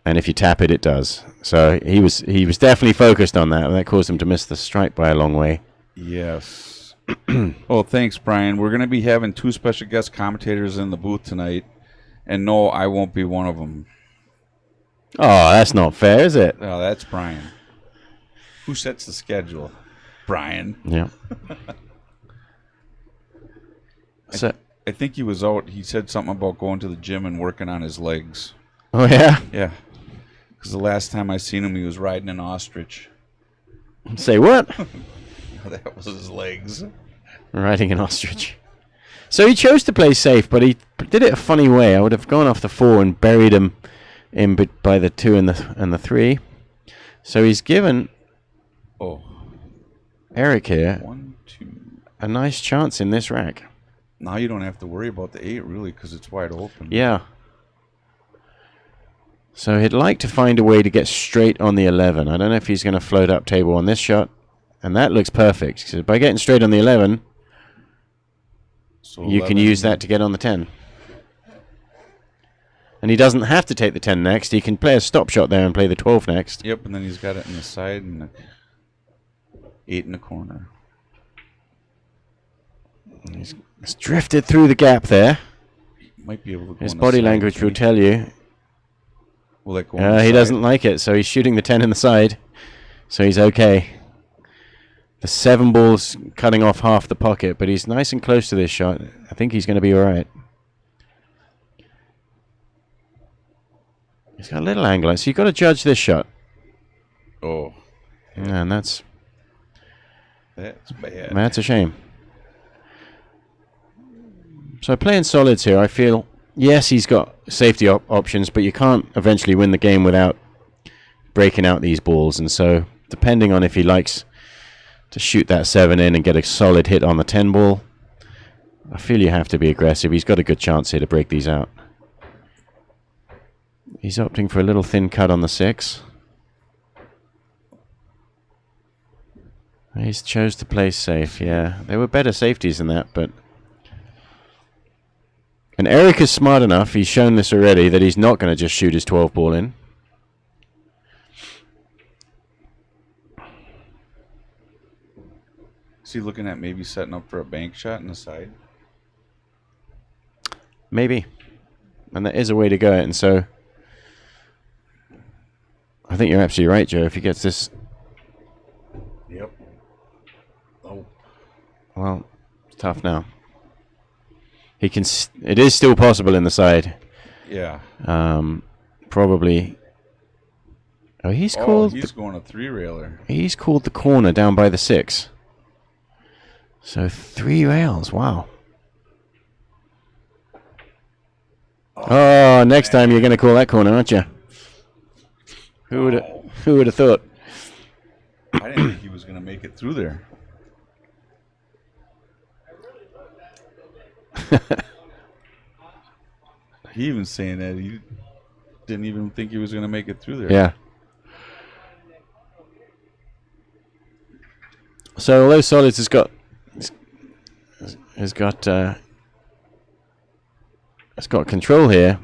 And if you tap it, it does. So he was definitely focused on that, and that caused him to miss the stripe by a long way. Yes. Well, thanks, Brian. We're going to be having 2 special guest commentators in the booth tonight, and no, I won't be one of them. Oh, that's not fair, is it? Oh, that's Brian. Who sets the schedule? Brian. Yeah. So, I think he was out. He said something about going to the gym and working on his legs. oh, yeah? Yeah. Because the last time I seen him, he was riding an ostrich. Say what? That was his legs. Riding an ostrich. So he chose to play safe, but he did it a funny way. I would have gone off the 4 and buried him in by the 2 and the 3. So he's given Eric here 1, 2. a nice chance in this rack. Now you don't have to worry about the 8, really, because it's wide open. Yeah. So he'd like to find a way to get straight on the 11. I don't know if he's going to float up table on this shot. And that looks perfect. So by getting straight on the 11, So you 11, can use that to get on the 10. And he doesn't have to take the 10 next. He can play a stop shot there and play the 12 next. Yep, and then he's got it in the side and the 8 in the corner. He's drifted through the gap there. Might be able to go His on the body side, language will maybe. tell you. Will that go on the He side? doesn't like it, so he's shooting the 10 in the side. So he's okay. The 7 ball's cutting off half the pocket, but he's nice and close to this shot. I think he's going to be all right. He's got a little angle, so you've got to judge this shot. Oh, And that's bad. a shame. So playing solids here, I feel, yes, he's got safety options, but you can't eventually win the game without breaking out these balls. And so depending on if he likes to shoot that 7 in and get a solid hit on the 10 ball, I feel you have to be aggressive. He's got a good chance here to break these out. He's opting for a little thin cut on the 6. He's chose to play safe, yeah. There were better safeties than that, but... And Eric is smart enough, he's shown this already, that he's not going to just shoot his 12 ball in. Is he looking at maybe setting up for a bank shot in the side? Maybe. And that is a way to go. And so I think you're absolutely right, Joe. If he gets this... Yep. Oh. Well, it's tough now. He can... It is still possible in the side. Yeah. Probably... Oh, he's Oh, called... he's going a 3-railer. He's called the corner down by the 6. So 3 rails. Wow. Oh, next time you're going to call that corner, aren't you? Who would have thought? I didn't think he was going to make it through there. He even saying that he didn't even think he was going to make it through there. Yeah. So although Solids has got control here.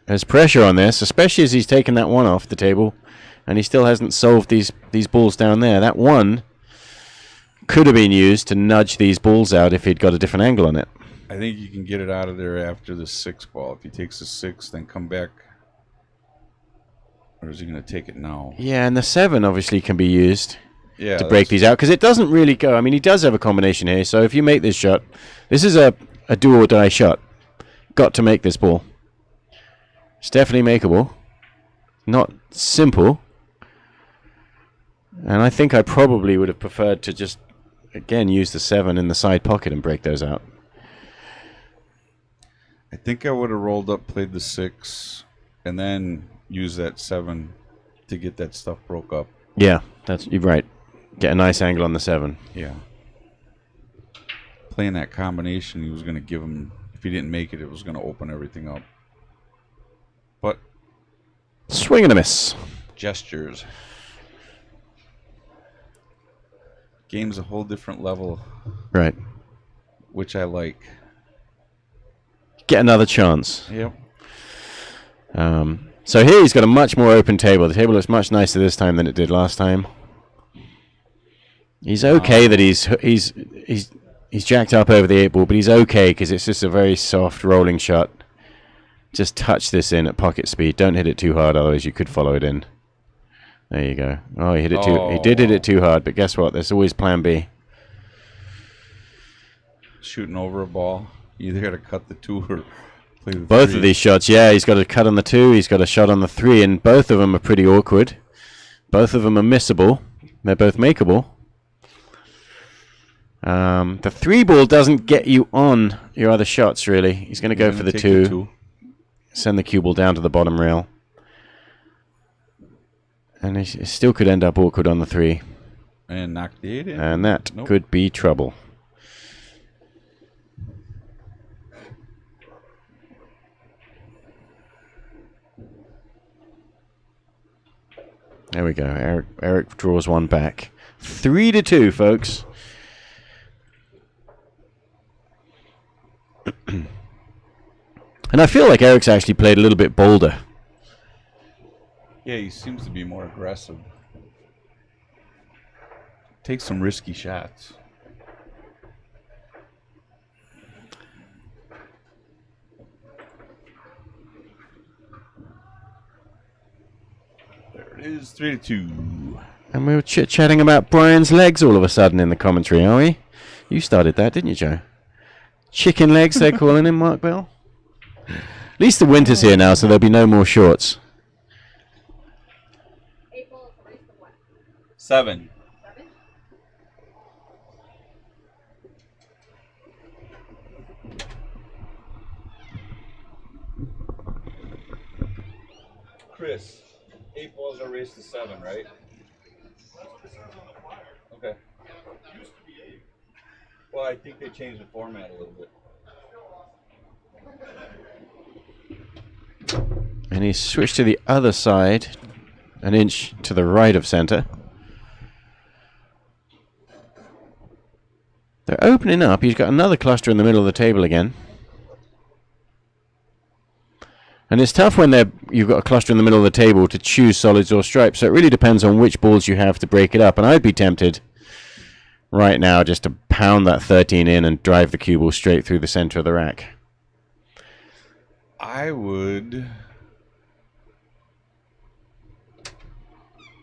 There's pressure on this, especially as he's taken that one off the table, and he still hasn't solved these balls down there. That one could have been used to nudge these balls out if he'd got a different angle on it. I think you can get it out of there after the 6 ball. If he takes the 6, then come back. Or is he going to take it now? Yeah, and the 7 obviously can be used Yeah, to break these out, because it doesn't really go. I mean, he does have a combination here, so if you make this shot, this is a do or die shot. Got to make this ball. It's definitely makeable. Not simple. And I think I probably would have preferred to just, again, use the 7 in the side pocket and break those out. I think I would have rolled up, played the 6, and then used that 7 to get that stuff broke up. Yeah, you're right. Get a nice angle on the 7. Yeah. Playing that combination, he was going to give him, if he didn't make it, it was going to open everything up. But Swing and a miss. gestures. Game's a whole different level, Right. which I like. Get another chance. Yep. So here he's got a much more open table. The table looks much nicer this time than it did last time. He's okay that he's jacked up over the 8 ball, but he's okay because it's just a very soft rolling shot. Just touch this in at pocket speed. Don't hit it too hard, otherwise you could follow it in. There you go. Oh, he hit it too. He did hit it too hard, but guess what? There's always plan B. Shooting over a ball. You either got to cut the 2 or play the Both 3. of these shots, yeah, he's got a cut on the 2, he's got a shot on the 3, and both of them are pretty awkward. Both of them are missable. They're both makeable. The 3 ball doesn't get you on your other shots, really. He's going to go for the 2. Send the cue ball down to the bottom rail. And it still could end up awkward on the 3. And knock the 8 in. And that could be trouble. There we go. Eric draws one back. 3-2, folks. And I feel like Eric's actually played a little bit bolder. Yeah, he seems to be more aggressive. Take some risky shots. There it is, 3-2. And we were chit-chatting about Brian's legs all of a sudden in the commentary, are we? You started that, didn't you, Joe? Chicken legs, they're calling him, Mark Bell. At least the winter's here now, so there'll be no more shorts. 7. Chris, 8 balls are raised to 7, right? Okay. Well, I think they changed the format a little bit. And he's switched to the other side, an inch to the right of center. They're opening up. He's got another cluster in the middle of the table again. And it's tough when you've got a cluster in the middle of the table to choose solids or stripes. So it really depends on which balls you have to break it up. And I'd be tempted right now just to pound that 13 in and drive the cue ball straight through the center of the rack. I would.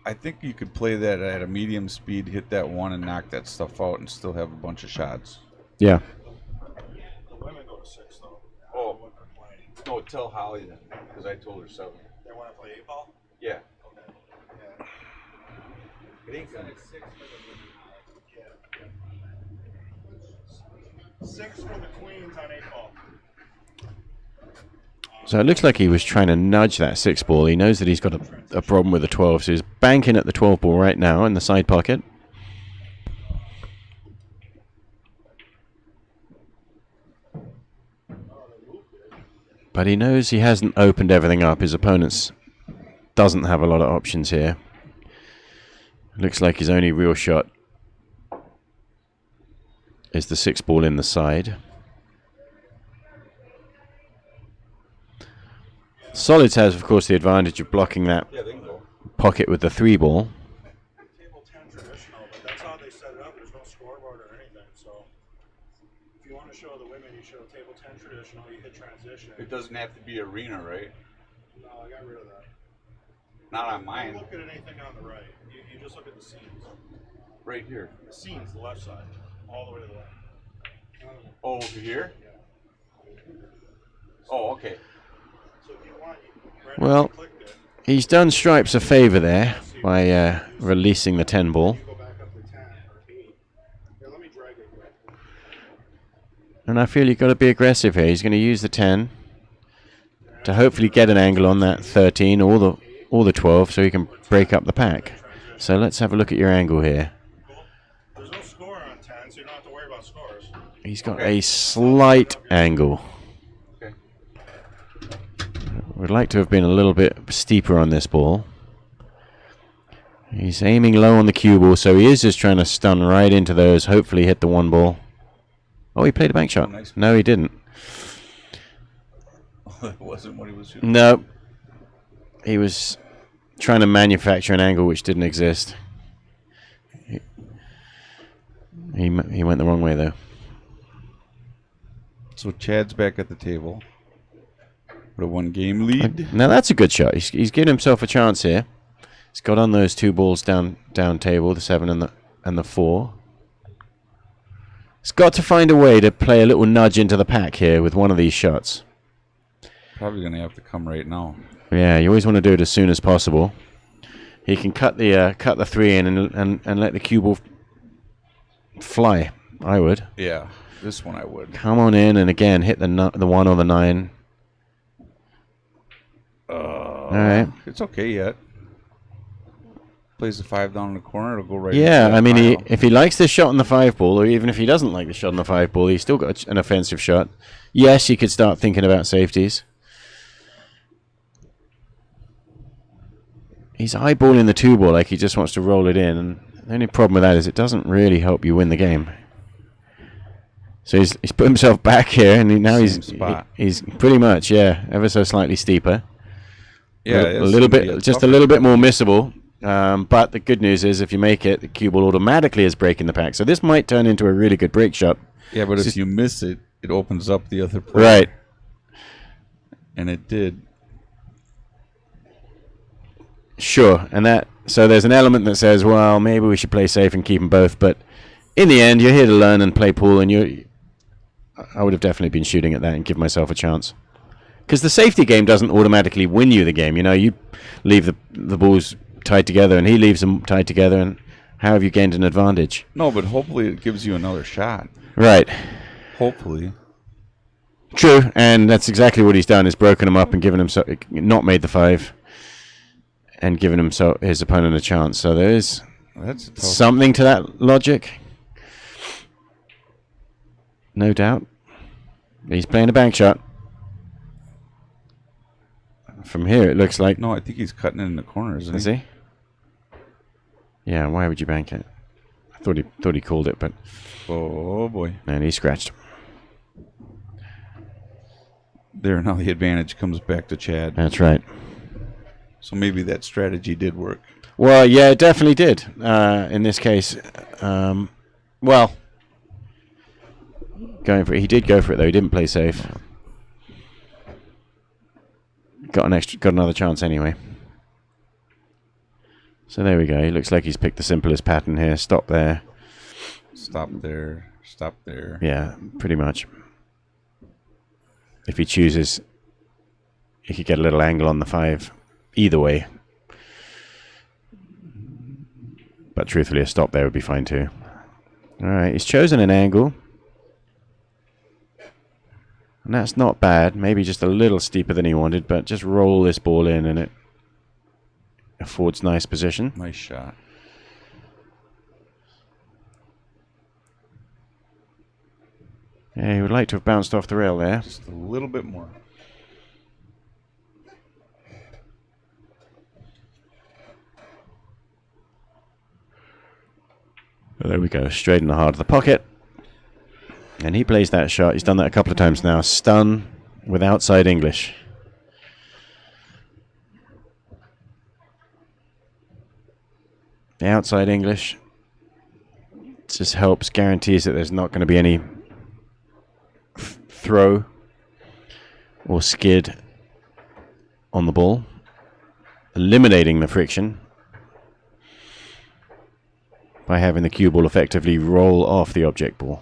I think you could play that at a medium speed, hit that 1 and knock that stuff out and still have a bunch of shots. Yeah. The women go to 6, though. Oh, no, tell Holly then, because I told her 7. They want to play 8 ball? Yeah. Okay. Yeah. It ain't gonna. 6 for the queens on 8 ball. So it looks like he was trying to nudge that 6 ball. He knows that he's got a problem with the 12, so he's banking at the 12 ball right now in the side pocket. But he knows he hasn't opened everything up. His opponent doesn't have a lot of options here. Looks like his only real shot is the 6 ball in the side. Solids has, of course, the advantage of blocking that pocket with the 3 ball. Table 10 traditional, but that's how they set it up. There's no scoreboard or anything. So if you want to show the women, you show table 10 traditional, you hit transition. It doesn't have to be arena, right? No, I got rid of that. Not on Don't mine. look at anything on the right. You just look at the scenes. Right here. The scenes, the left side, all the way to the left. Oh, over here? Oh, okay. So if you want, Well, he's done Stripes a favor there by releasing the 10 ball. go back up to 10 or 8. Here, let me drag it quick. And I feel you've got to be aggressive here. He's going to use the 10 to hopefully get an angle on that 13 or the 12 so he can break up the pack. So let's have a look at your angle here. There's no score on 10, so you don't have to worry about scores. He's got a slight angle. Okay. Would like to have been a little bit steeper on this ball. He's aiming low on the cue ball, so he is just trying to stun right into those, hopefully hit the 1 ball. Oh, he played a bank shot. Nice. No, he didn't. That wasn't what he was shooting. No. He was trying to manufacture an angle which didn't exist. He went the wrong way, though. So Chad's back at the table. With a 1-game lead. Now that's a good shot. He's giving himself a chance here. He's got on those 2 balls down table, the 7 and the 4. He's got to find a way to play a little nudge into the pack here with one of these shots. Probably going to have to come right now. Yeah, you always want to do it as soon as possible. He can cut the 3 in and let the cue ball fly. I would. Yeah, this one I would. Come on in and again hit the 1 or the 9. All right. It's okay yet. Plays the 5 down in the corner. It'll go right. Yeah, into that I mean, pile. if he likes this shot on the 5 ball, or even if he doesn't like the shot on the 5 ball, he's still got an offensive shot. Yes, he could start thinking about safeties. He's eyeballing the 2 ball like he just wants to roll it in, and the only problem with that is it doesn't really help you win the game. So he's put himself back here, and now Same spot. he's pretty much, yeah, ever so slightly steeper. Yeah, a little bit, just a little bit more missable. But the good news is, if you make it, the cue ball automatically is breaking the pack. So this might turn into a really good break shot. Yeah, but if you miss it, it opens up the other play. Right. And it did. Sure, and so there's an element that says, well, maybe we should play safe and keep them both. But in the end, you're here to learn and play pool, and I would have definitely been shooting at that and give myself a chance. Because the safety game doesn't automatically win you the game. You know, you leave the balls tied together, and he leaves them tied together, and how have you gained an advantage? No, but hopefully it gives you another shot. Right. Hopefully. True, and that's exactly what he's done, is broken him up and given him not made the 5, and given his opponent a chance. So there is That's a tough. something to that logic. No doubt. He's playing a bank shot. From here, it looks like... No, I think he's cutting it in the corner, isn't Is he? he? Yeah, why would you bank it? I thought he called it, but... Oh, boy. And he scratched. There, now the advantage comes back to Chad. That's right. So maybe that strategy did work. Well, yeah, it definitely did. In this case, well, going for it. He did go for it though. He didn't play safe. Got another chance anyway. So there we go. He looks like he's picked the simplest pattern here. Stop there. Stop there. Stop there. Yeah, pretty much. If he chooses, he could get a little angle on the 5 either way. But truthfully, a stop there would be fine too. All right, he's chosen an angle. And that's not bad. Maybe just a little steeper than he wanted, but just roll this ball in and it affords nice position. Nice shot. Yeah, he would like to have bounced off the rail there. Just a little bit more. There we go, straight in the heart of the pocket. And he plays that shot. He's done that a couple of times now. Stun with outside English. The outside English just helps, guarantees that there's not going to be any throw or skid on the ball, eliminating the friction by having the cue ball effectively roll off the object ball.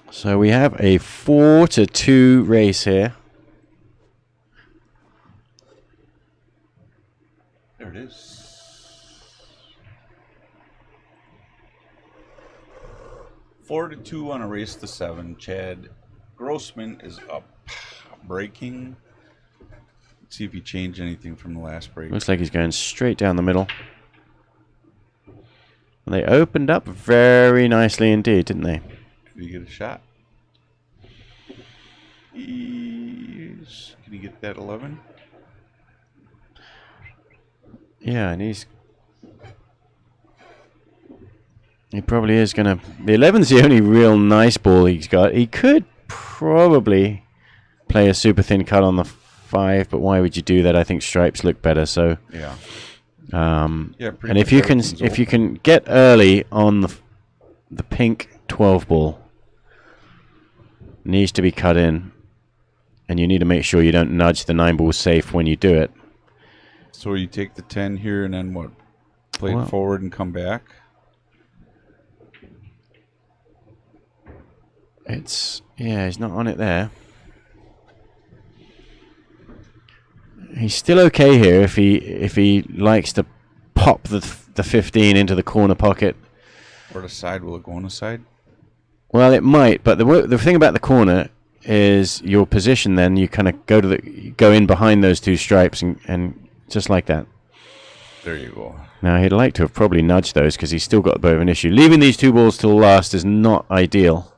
So we have a 4-2 race here. There it is. 4-2 on a race to 7. Chad Grossman is up. Breaking. Let's see if he changed anything from the last break. Looks like he's going straight down the middle. And they opened up very nicely indeed, didn't they? Did he get a shot? Can he get that 11? Yeah, and he probably is going to... The 11's the only real nice ball he's got. He could probably play a super thin cut on the 5, but why would you do that? I think stripes look better, so... Yeah. Yeah, and if you can get early on the pink 12 ball, needs to be cut in, and you need to make sure you don't nudge the 9 ball safe when you do it. So you take the 10 here and then what? Play it forward and come back? He's not on it there. He's still okay here if he likes to pop the 15 into the corner pocket. Or the side, will it go on the side? Well, it might, but the thing about the corner is your position. Then you kind of go in behind those 2 stripes and just like that. There you go. Now he'd like to have probably nudged those because he's still got a bit of an issue. Leaving these 2 balls till last is not ideal.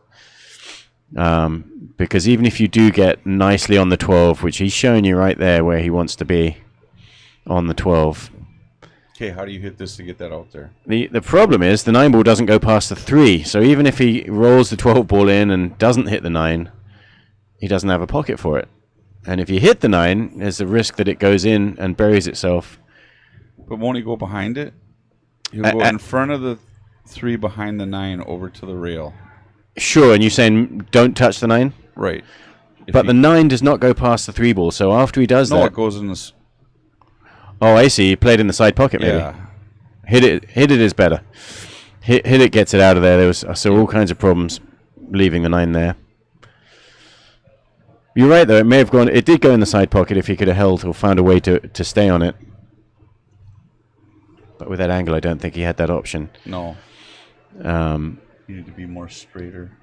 Because even if you do get nicely on the 12, which he's showing you right there where he wants to be on the 12. Okay, how do you hit this to get that out there? The problem is the 9 ball doesn't go past the 3. So even if he rolls the 12 ball in and doesn't hit the 9, he doesn't have a pocket for it. And if you hit the 9, there's a risk that it goes in and buries itself. But won't he go behind it? He'll go in front of the 3 behind the 9 over to the rail. Sure, and you're saying don't touch the 9? Right. But the 9 does not go past the 3 ball, so after he does that... No, it goes in this... Oh, I see. He played in the side pocket, maybe. Yeah. Hit it is better. Hit it gets it out of there. There was all kinds of problems leaving the 9 there. You're right, though. It may have gone... It did go in the side pocket if he could have held or found a way to stay on it. But with that angle, I don't think he had that option. No. You need to be more straighter.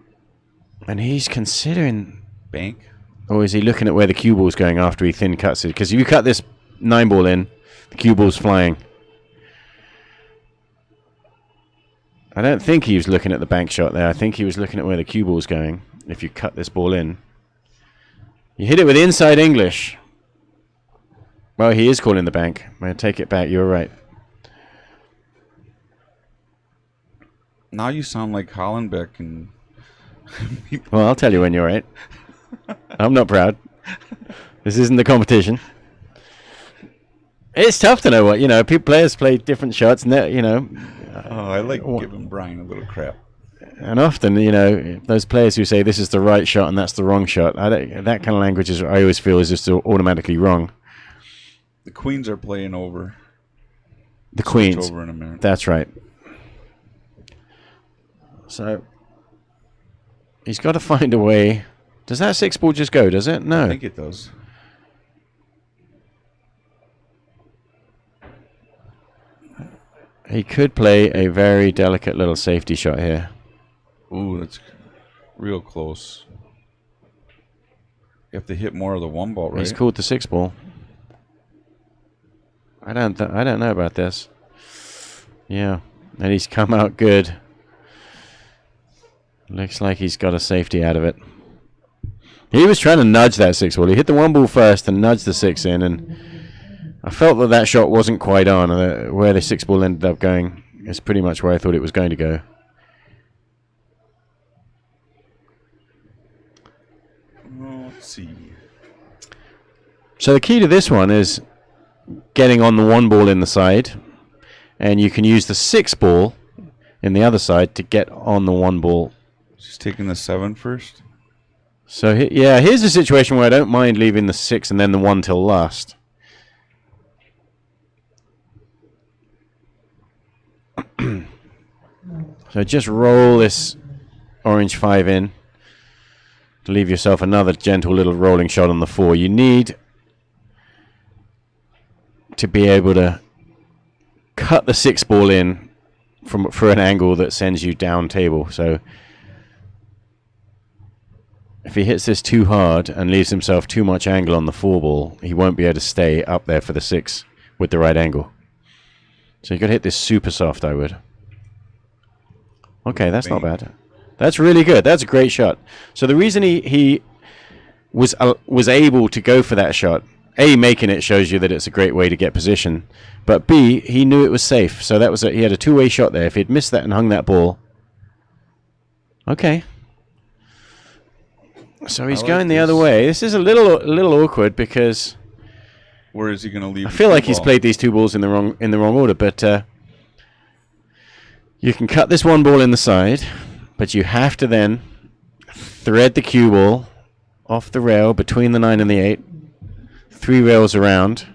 And he's considering... Bank? Or is he looking at where the cue ball's going after he thin cuts it? Because if you cut this 9 ball in, the cue ball's flying. I don't think he was looking at the bank shot there. I think he was looking at where the cue ball's going if you cut this ball in. You hit it with inside English. Well, he is calling the bank. I'm going to take it back. You're right. Now you sound like Hollenbeck and... Well, I'll tell you when you're right. I'm not proud. This isn't the competition. It's tough to know what, players play different shots and Oh, I like giving Brian a little crap. And often, those players who say this is the right shot and that's the wrong shot, that kind of language I always feel is just automatically wrong. The Queens are playing over. The Queens. Over in a minute. That's right. So, He's got to find a way. Does that 6 ball just go, does it? I No. think it does. He could play a very delicate little safety shot here. Ooh, that's real close. You have to hit more of the 1 ball, right? He's called the 6 ball. I don't know about this. Yeah, and he's come out good. Looks like he's got a safety out of it. He was trying to nudge that 6 ball. He hit the 1 ball first and nudged the 6 in, and I felt that that shot wasn't quite on. Where the 6 ball ended up going is pretty much where I thought it was going to go. Let's see. So the key to this one is getting on the 1 ball in the side, and you can use the 6 ball in the other side to get on the 1 ball. Just taking the 7 first. So yeah, here's a situation where I don't mind leaving the 6 and then the 1 till last. So just roll this orange 5 in to leave yourself another gentle little rolling shot on the 4. You need to be able to cut the 6 ball in for an angle that sends you down table. So if he hits this too hard and leaves himself too much angle on the 4 ball, he won't be able to stay up there for the 6 with the right angle. So you got to hit this super soft, I would. Okay, that's not bad. That's really good. That's a great shot. So the reason he was able to go for that shot, A, making it shows you that it's a great way to get position, but B, he knew it was safe. So that was he had a two-way shot there. If he'd missed that and hung that ball, okay. So he's like going the this. other way. This is a little awkward because Where is he going to leave? I the feel 2 like he's ball? played these 2 balls in the wrong order, but you can cut this 1 ball in the side, but you have to then thread the cue ball off the rail between the 9 and the 8, 3 rails around.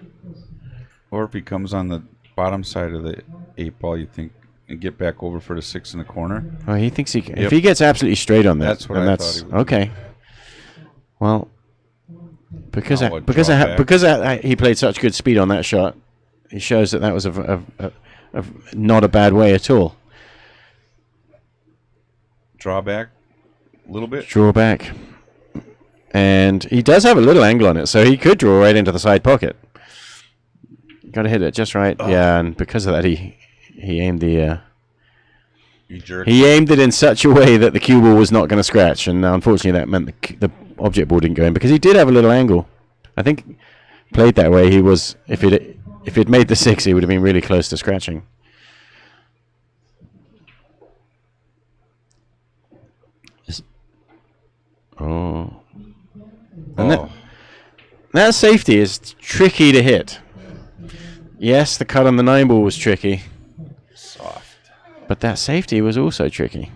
Or if he comes on the bottom side of the 8 ball, you think, and get back over for the 6 in the corner. Oh, he thinks he can. If Yep. he gets absolutely straight on that, That's what then I that's thought he would do. okay. Well, because Now what, draw back? he played such good speed on that shot, it shows that was a not a bad way at all. Draw back a little bit. Draw back. And he does have a little angle on it, so he could draw right into the side pocket. Got to hit it just right. Yeah, and because of that, he aimed You jerk. he aimed it in such a way that the cue ball was not going to scratch, and unfortunately that meant the object ball didn't go in because he did have a little angle. I think played that way, he was if he'd made the 6, he would have been really close to scratching. Oh. And that safety is tricky to hit. Yes, the cut on the 9 ball was tricky, Soft. but that safety was also tricky.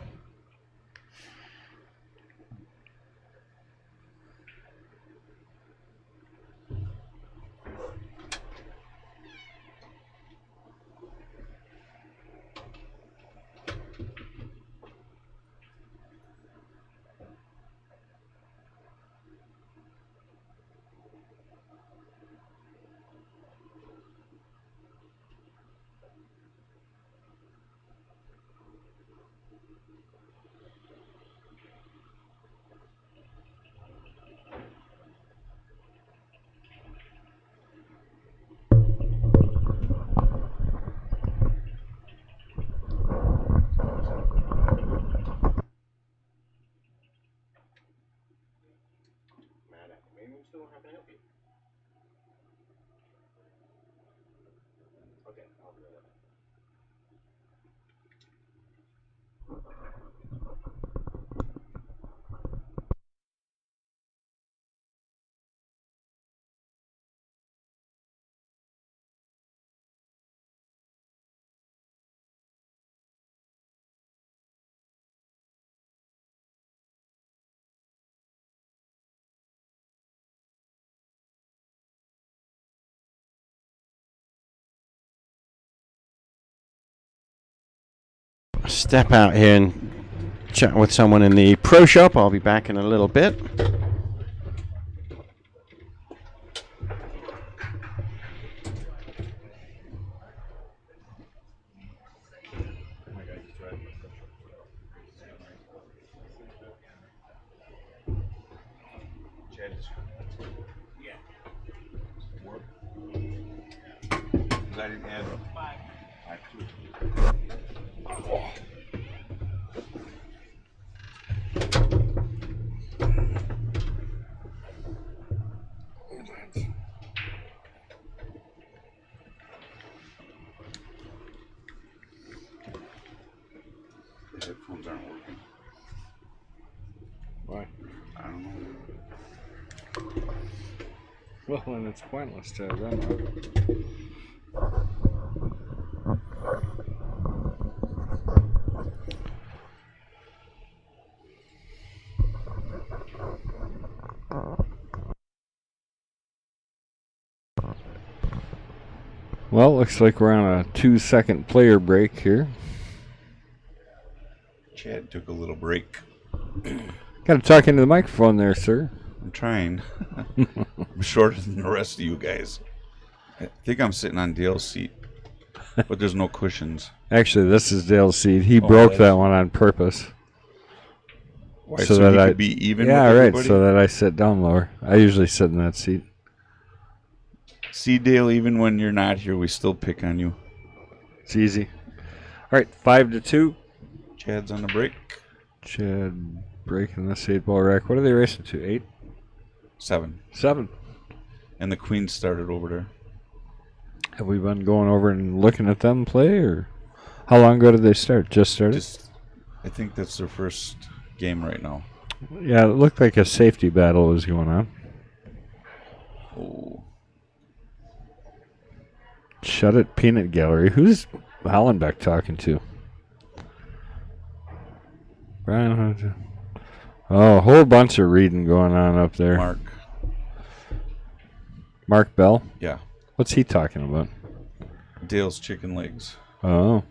Step out here and chat with someone in the pro shop. I'll be back in a little bit. I didn't add five too. The headphones aren't working. Why? I don't know. Well, then it's pointless to have them on. Well, looks like we're on a 2-second player break here. Chad took a little break. Got to talk into the microphone there, sir. I'm trying. I'm shorter than the rest of you guys. I think I'm sitting on Dale's seat, but there's no cushions. Actually, this is Dale's seat. He Oh, broke that's- that one on purpose. Why, So so that he I- could be even Yeah, with right, everybody? so that I sit down lower. I usually sit in that seat. See, Dale, even when you're not here, we still pick on you. It's easy. All right, 5-2. Chad's on the break. Chad breaking this 8-ball rack. What are they racing to? 8? 7. 7. And the Queen started over there. Have we been going over and looking at them play, or how long ago did they start? Just started? I think that's their first game right now. Yeah, it looked like a safety battle was going on. Oh. Shut it, Peanut Gallery. Who's Hollenbeck talking to? Brian Hunter. Oh, a whole bunch of reading going on up there. Mark Bell? Yeah. What's he talking about? Dale's chicken legs. Oh.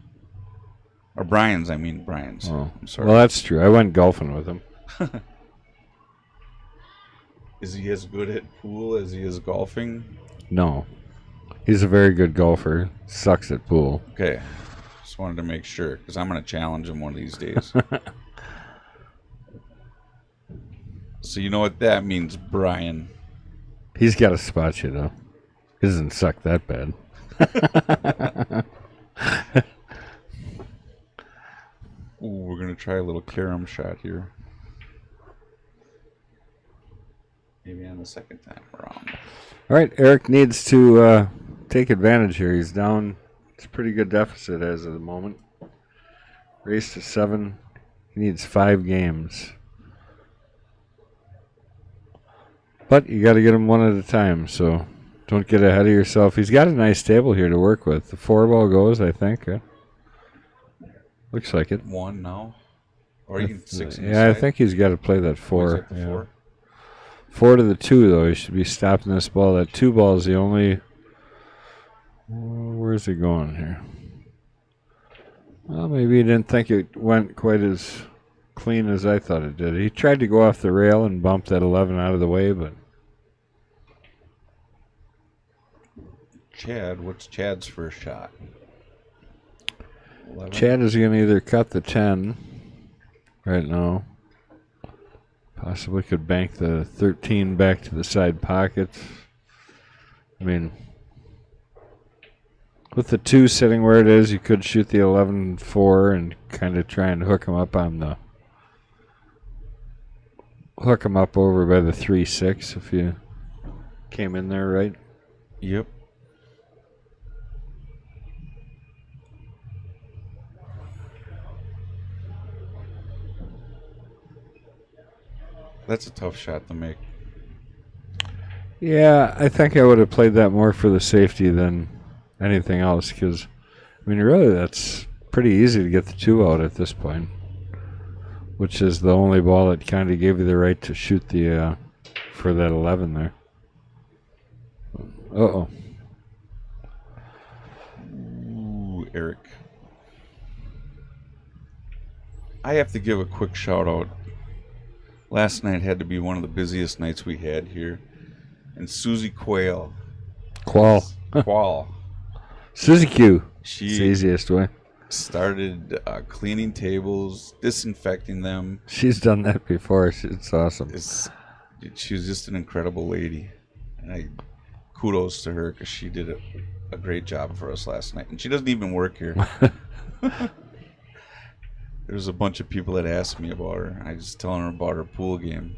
Or Brian's, Brian's. Oh. I'm sorry. Well, that's true. I went golfing with him. Is he as good at pool as he is golfing? No. He's a very good golfer. Sucks at pool. Okay. Just wanted to make sure, because I'm going to challenge him one of these days. So you know what that means, Brian. He's got to spot you, though. He doesn't suck that bad. Ooh, we're going to try a little carom shot here. Maybe on the second time around. All right, Eric needs to take advantage here. He's down. It's a pretty good deficit as of the moment. Race to 7. He needs 5 games. But you got to get him one at a time, so don't get ahead of yourself. He's got a nice table here to work with. The 4-ball goes, I think. Looks like it. 1 now? Or you can 6 on the Yeah, I side? think he's got to play that Oh, he's 4. at the Yeah. 4? 4 to the 2, though. He should be stopping this ball. That 2 ball is the only... Where's he going here? Well, maybe he didn't think it went quite as clean as I thought it did. He tried to go off the rail and bump that 11 out of the way, but... Chad, what's Chad's first shot? 11? Chad is going to either cut the 10 right now. Possibly could bank the 13 back to the side pockets. I mean, with the 2 sitting where it is, you could shoot the 11-4 and kind of try and hook him up on the... Hook him up over by the 3-6 if you came in there right. Yep. That's a tough shot to make. Yeah, I think I would have played that more for the safety than anything else because, I mean, really, that's pretty easy to get the 2 out at this point, which is the only ball that kind of gave you the right to shoot the for that 11 there. Uh-oh. Ooh, Eric. I have to give a quick shout out. Last night had to be one of the busiest nights we had here. And Susie Quail. Qual. Suzy Q. It's the She easiest way. started cleaning tables, disinfecting them. She's done that before. It's awesome. She was just an incredible lady. And kudos to her because she did a great job for us last night. And she doesn't even work here. There's a bunch of people that asked me about her. I was telling her about her pool game.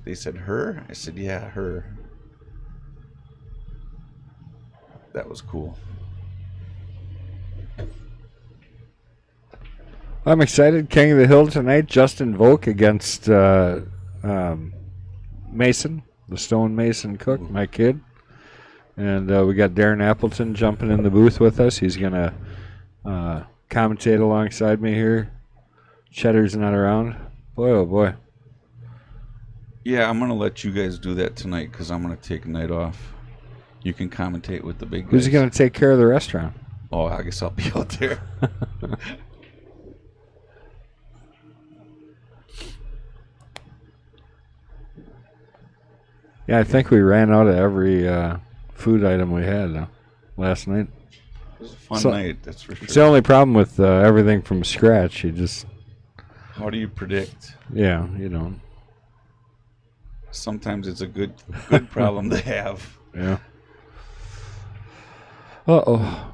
They said, her? I said, yeah, her. That was cool. I'm excited. King of the Hill tonight. Justin Volk against Mason, the Stone Mason cook, my kid. And we got Darren Appleton jumping in the booth with us. He's going to commentate alongside me here. Cheddar's not around. Boy, oh boy. Yeah, I'm going to let you guys do that tonight because I'm going to take a night off. You can commentate with the big guys. Who's going to take care of the restaurant? Oh, I guess I'll be out there. Yeah, I think we ran out of every food item we had last night. It was a fun So- night, that's for sure. It's the only problem with everything from scratch. You just, How do you predict? yeah, you know. Sometimes it's a good problem to have. Yeah. Uh-oh.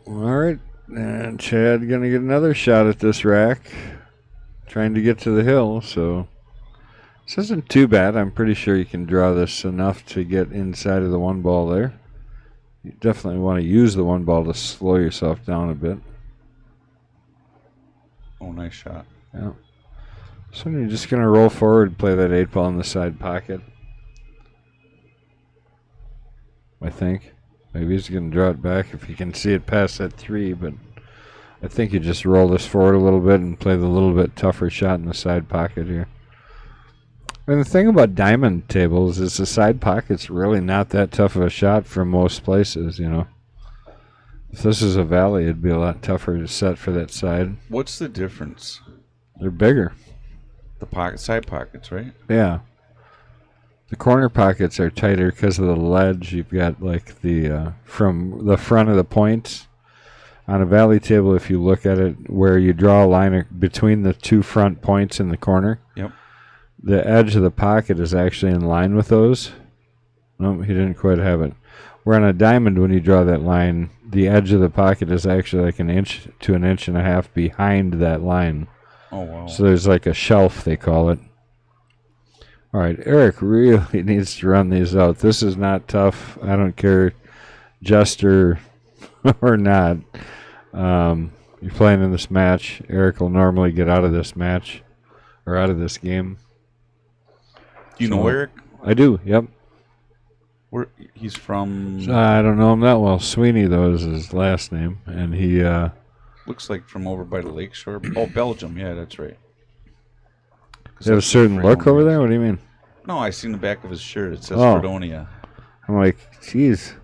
All right. And Chad going to get another shot at this rack. Trying to get to the hill, so this isn't too bad. I'm pretty sure you can draw this enough to get inside of the one ball there. You definitely want to use the one ball to slow yourself down a bit. Oh, nice shot. Yeah. So you're just going to roll forward and play that 8 ball in the side pocket. I think. Maybe he's going to draw it back if he can see it past that 3, but I think you just roll this forward a little bit and play the little bit tougher shot in the side pocket here. And the thing about diamond tables is the side pocket's really not that tough of a shot from most places, you know. If this is a valley, it'd be a lot tougher to set for that side. What's the difference? They're bigger. The side pockets, right? Yeah. The corner pockets are tighter because of the ledge. You've got like the from the front of the points on a valley table. If you look at it, where you draw a line between the 2 front points in the corner, Yep. the edge of the pocket is actually in line with those. Nope, he didn't quite have it. Where on a diamond, when you draw that line, the edge of the pocket is actually like 1 inch to 1.5 inches behind that line. Oh, wow. So there's like a shelf, they call it. All right, Eric really needs to run these out. This is not tough. I don't care, Jester or not. You're playing in this match. Eric will normally get out of this match or out of this game. Do you know Eric? I do, yep. Where he's from? I don't know him that well. Sweeney, though, is his last name. And he, Looks like from over by the lakeshore. Oh, Belgium. Yeah, that's right. does he have a certain look over there? What do you mean? No, I seen the back of his shirt. It says Oh. Fredonia. I'm like, geez.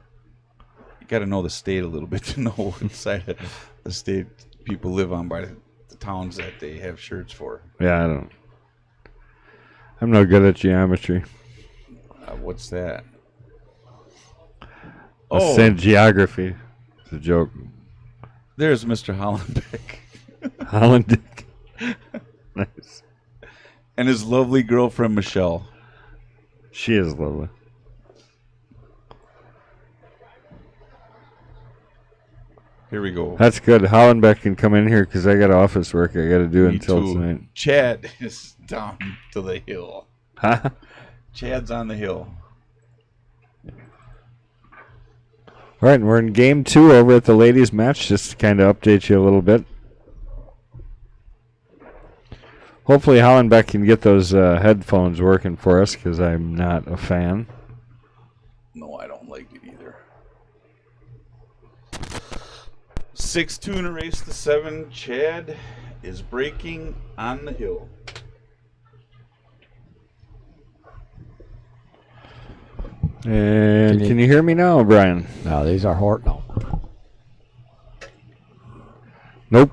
You got to know the state a little bit to know what side of the state people live on by the towns that they have shirts for. Yeah, I'm no good at geometry. What's that? I was saying geography. It's a joke. There's Mr. Hollenbeck. Holland. Nice. And his lovely girlfriend, Michelle. She is lovely. Here we go. That's good. Hollenbeck can come in here because I got office work I got to do Me until too. tonight. Chad is down to the hill. Huh? Chad's on the hill. All right, and we're in game 2 over at the ladies' match, just to kind of update you a little bit. Hopefully Hollenbeck can get those headphones working for us because I'm not a fan. No, I don't like it either. 6-2 in a race to 7. Chad is breaking on the hill. And can you hear me now, Brian? No, these are hard. No. Nope.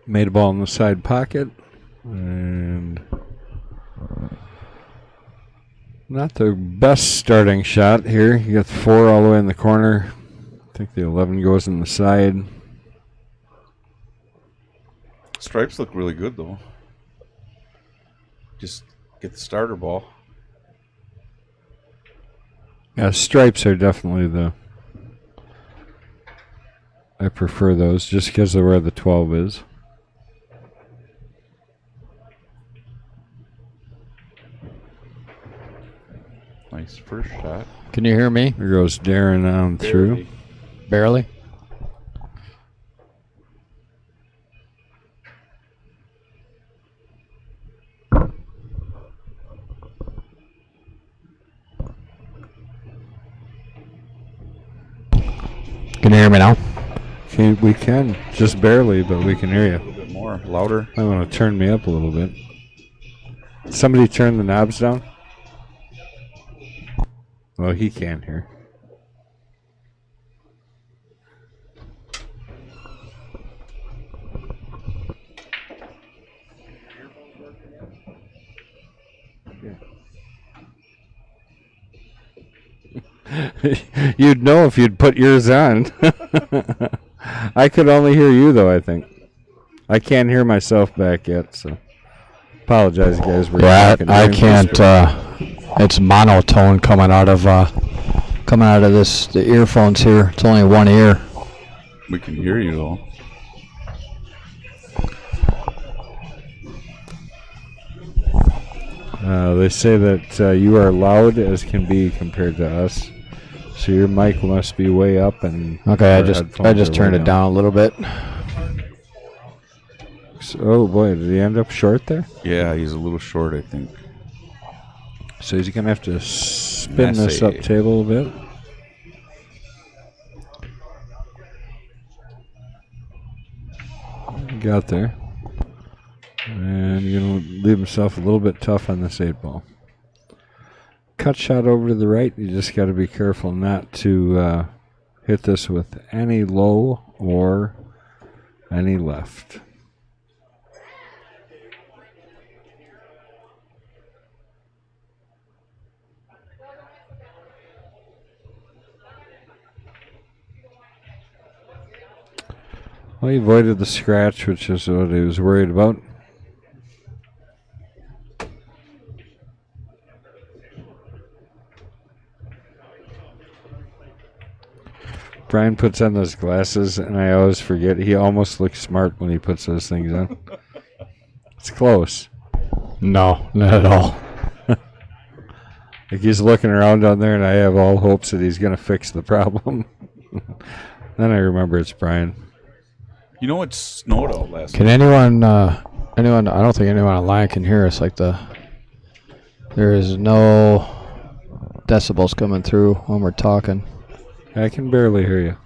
Made a ball in the side pocket. And not the best starting shot here. You got the 4 all the way in the corner. I think the 11 goes in the side. Stripes look really good though. Just get the starter ball. Yeah, stripes are definitely the... I prefer those just because of where the 12 is. Nice first shot. Can you hear me? There goes Darren on through. Barely. Can you hear me now? Okay, we can. Just barely, but we can hear A you. little bit more, louder. I want to turn me up a little bit. Somebody turn the knobs down? Well, he can't hear. You'd know if you'd put yours on. I could only hear you, though, I think. I can't hear myself back yet, so apologize, guys. We're Yeah, talking I during can't. this- It's monotone coming out of this the earphones here. It's only one ear. We can hear you though. They say that you are loud as can be compared to us, so your mic must be way up. And Okay, I our just headphones are turned way it down a little bit. So, oh boy, did he end up short there? Yeah, he's a little short, I think. So he's gonna have to spin this Messy. up table a bit. Got there. And you're going to leave himself a little bit tough on this 8-ball. Cut shot over to the right. You just got to be careful not to hit this with any low or any left. Well, he avoided the scratch, which is what he was worried about. Brian puts on those glasses, and I always forget. He almost looks smart when he puts those things on. It's close. No, not at all. Like he's looking around down there, and I have all hopes that he's going to fix the problem. Then I remember it's Brian. You know it snowed out last Can night. anyone? I don't think anyone online can hear us. There is no decibels coming through when we're talking. I can barely hear you.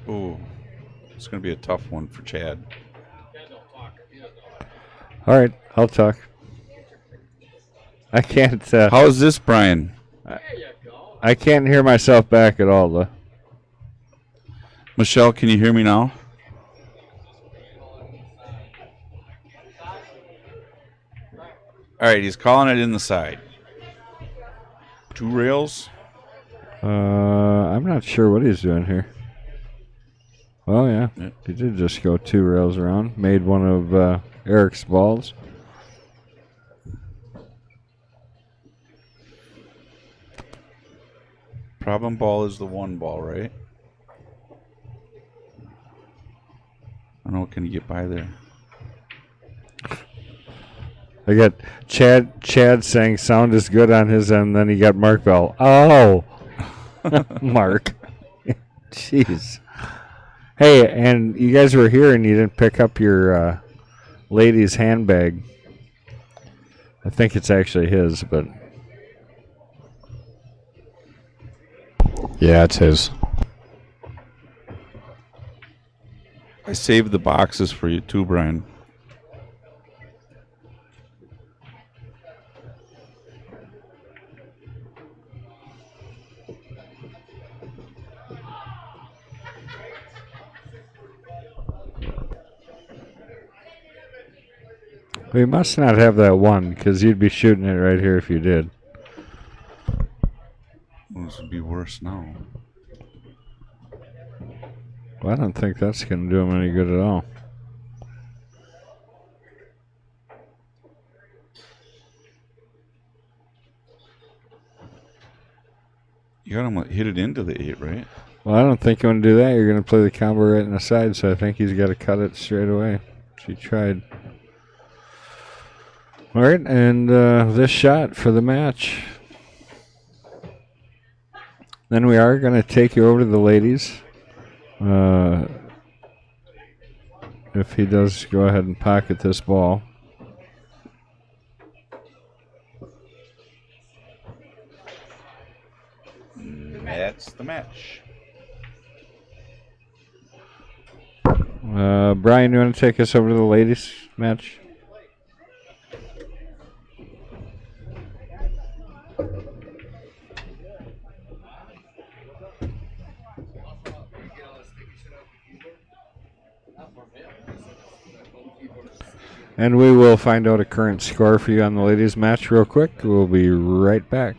Oh, it's going to be a tough one for Chad. All right, I'll talk. I can't. How's this, Brian? I can't hear myself back at all, though. Michelle, can you hear me now? All right, he's calling it in the side. 2 rails. I'm not sure what he's doing here. Oh yeah, Yep. he did just go 2 rails around. Made one of Eric's balls. Problem ball is the 1 ball, right? I don't know. Can you get by there? I got Chad saying sound is good on his end. Then he got Mark Bell. Oh, Mark. Jeez. Hey, and you guys were here and you didn't pick up your lady's handbag. I think it's actually his, but Yeah, it's his. I saved the boxes for you too, Brian. we must not have that one because you'd be shooting it right here if you did. This would be worse now. Well, I don't think that's going to do him any good at all. You got him hit it into the 8, right? Well, I don't think you want to do that. You're going to play the combo right in the side, so I think he's got to cut it straight away. She tried. All right, and this shot for the match. Then we are going to take you over to the ladies. If he does go ahead and pocket this ball. That's the match. Brian, you want to take us over to the ladies match? And we will find out a current score for you on the ladies match real quick. We'll be right back.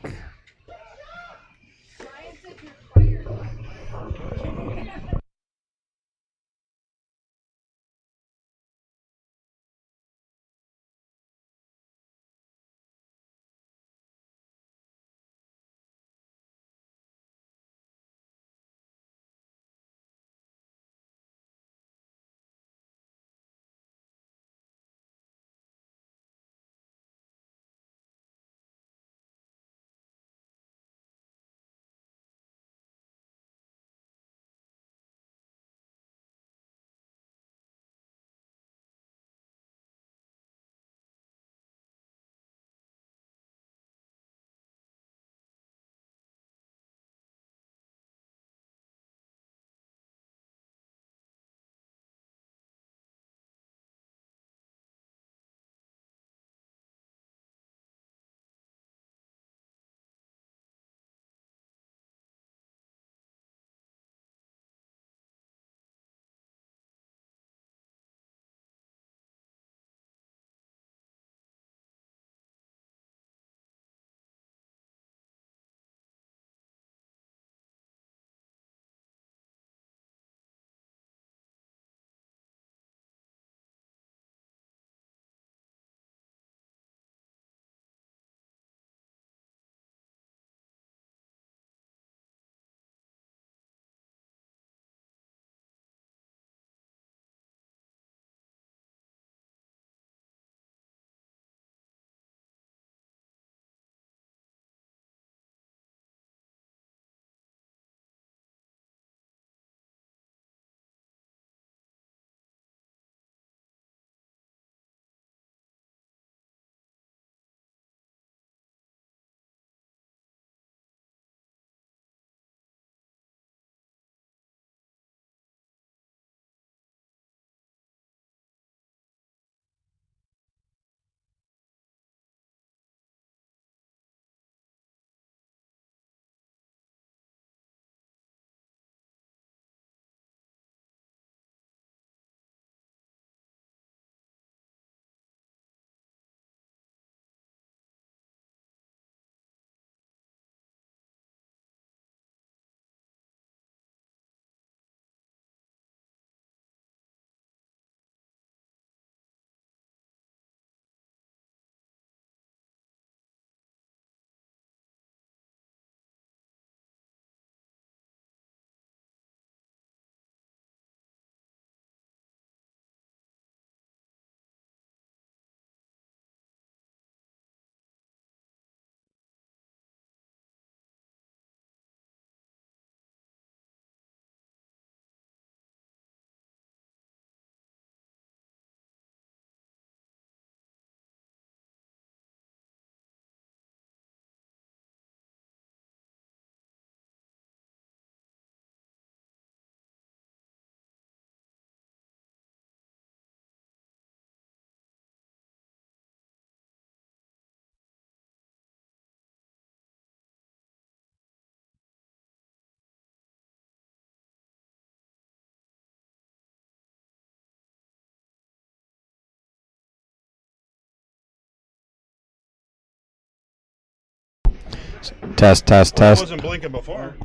Test, test, Well, I test. wasn't blinking before.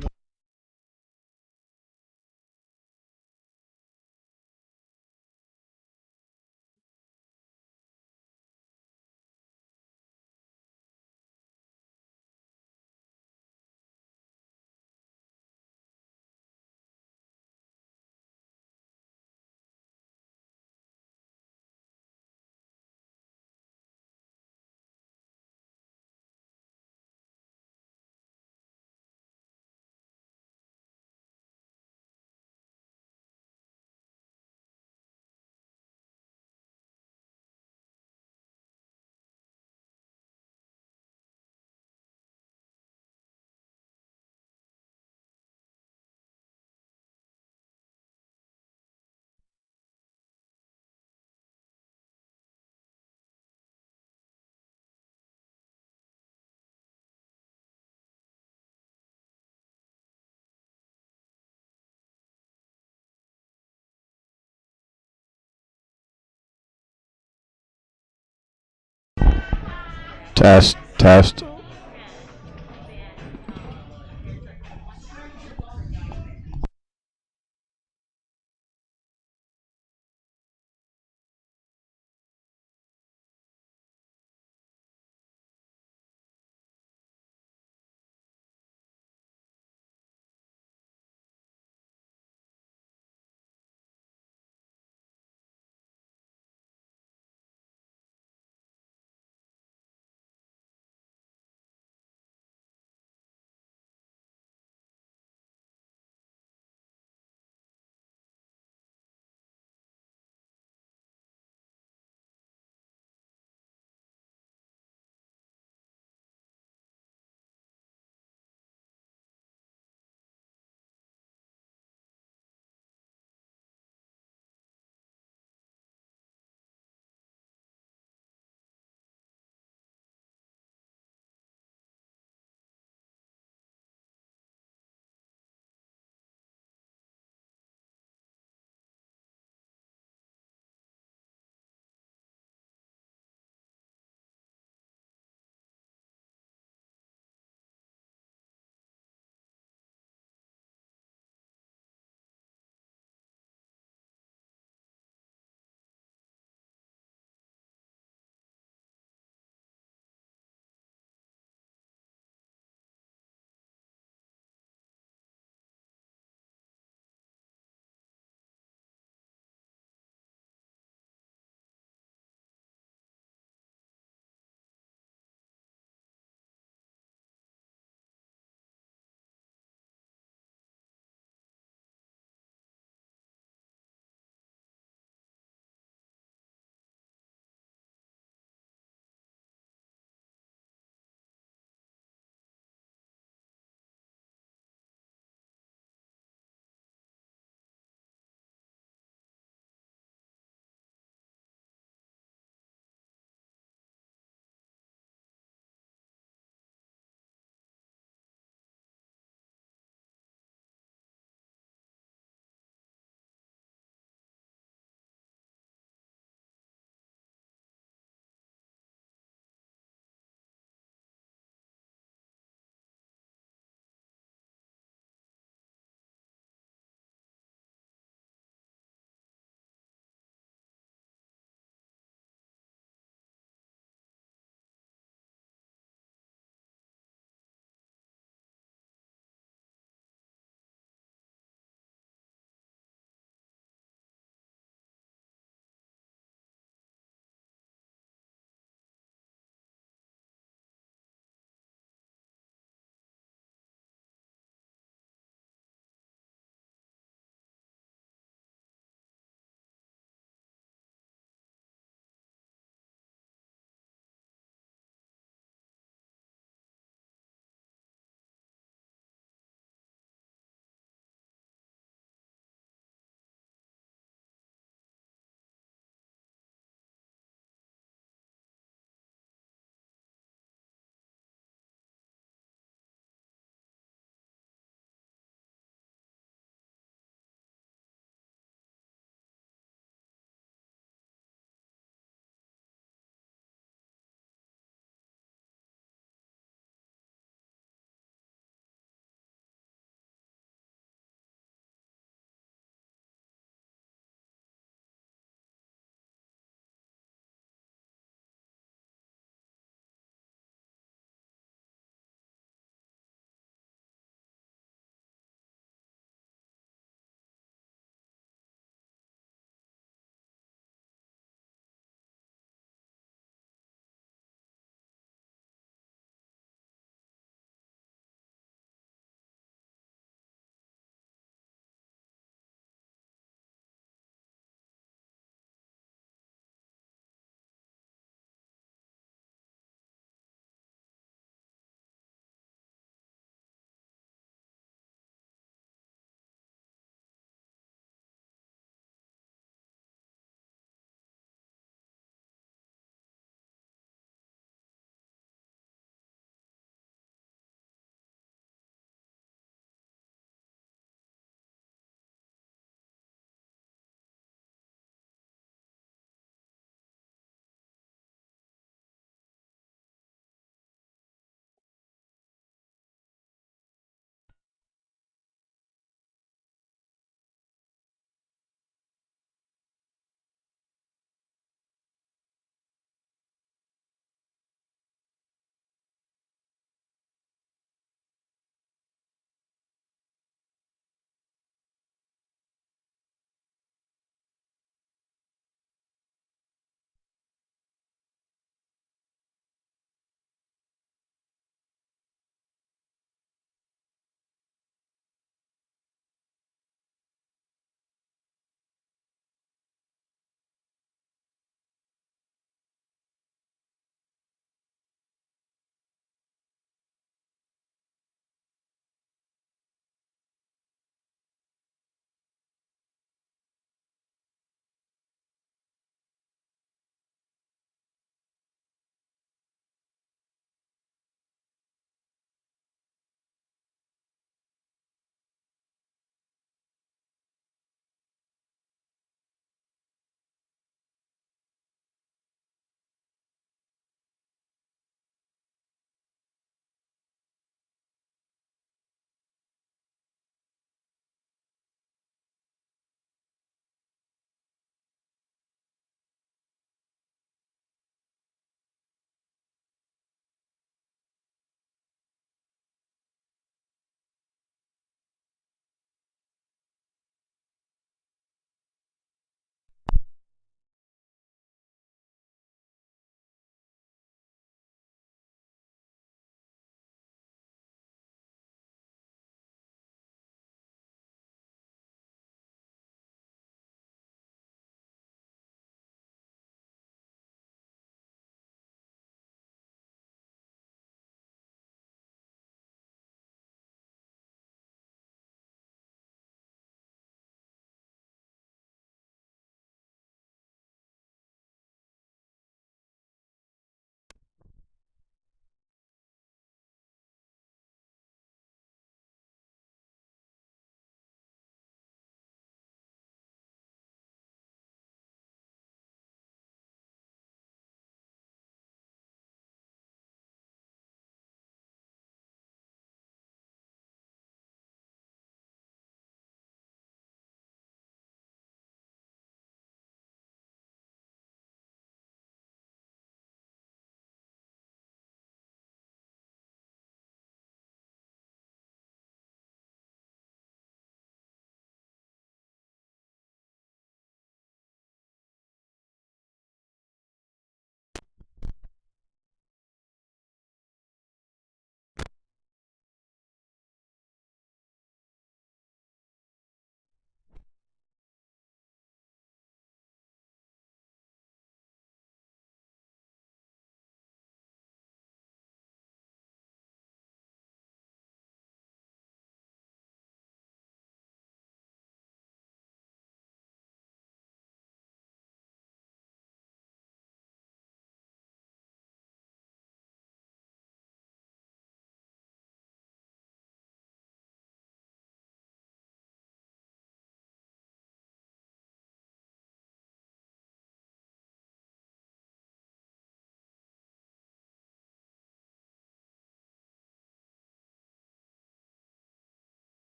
Test, test.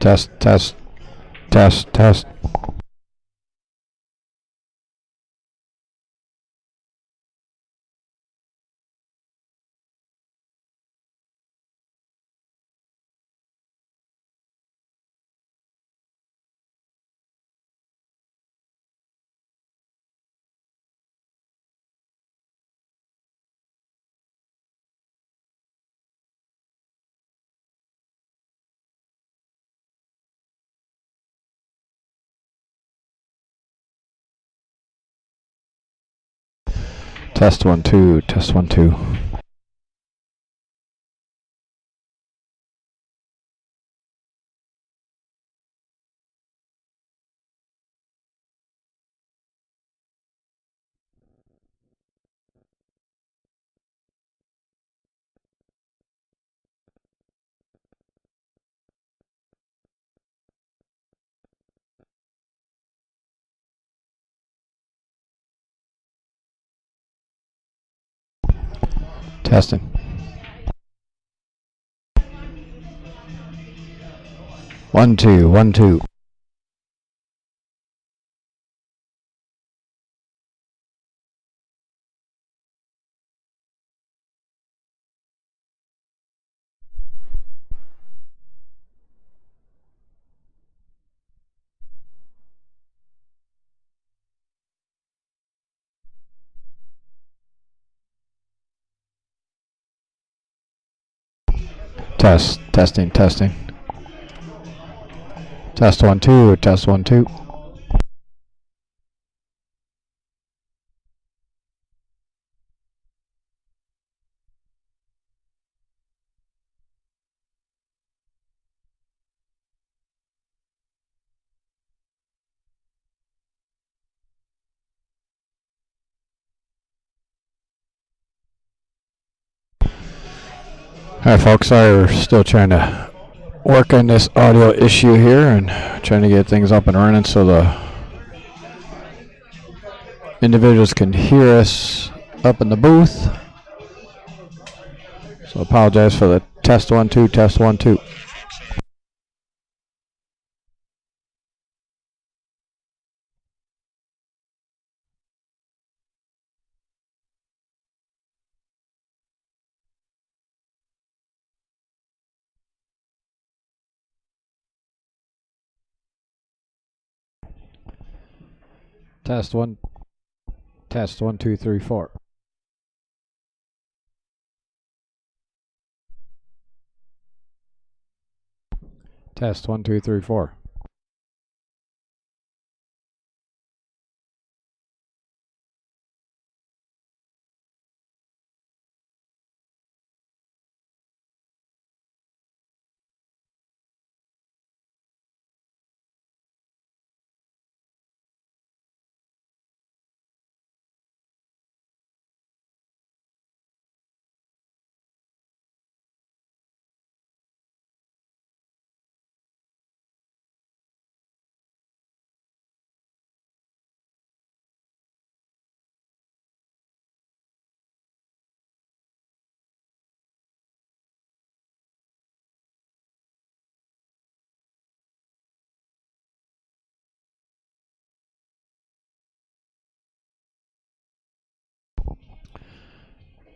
Test, test, test, test. Test 1 2, test 1 2. Testing. One, two, 1 2. Testing, testing. Test 1 2, test 1 2. Alright folks, sorry we're still trying to work on this audio issue here and trying to get things up and running so the individuals can hear us up in the booth. So apologize for the test 1 2, test 1 2. Test 1 2 3 4. Test 1 2 3 4.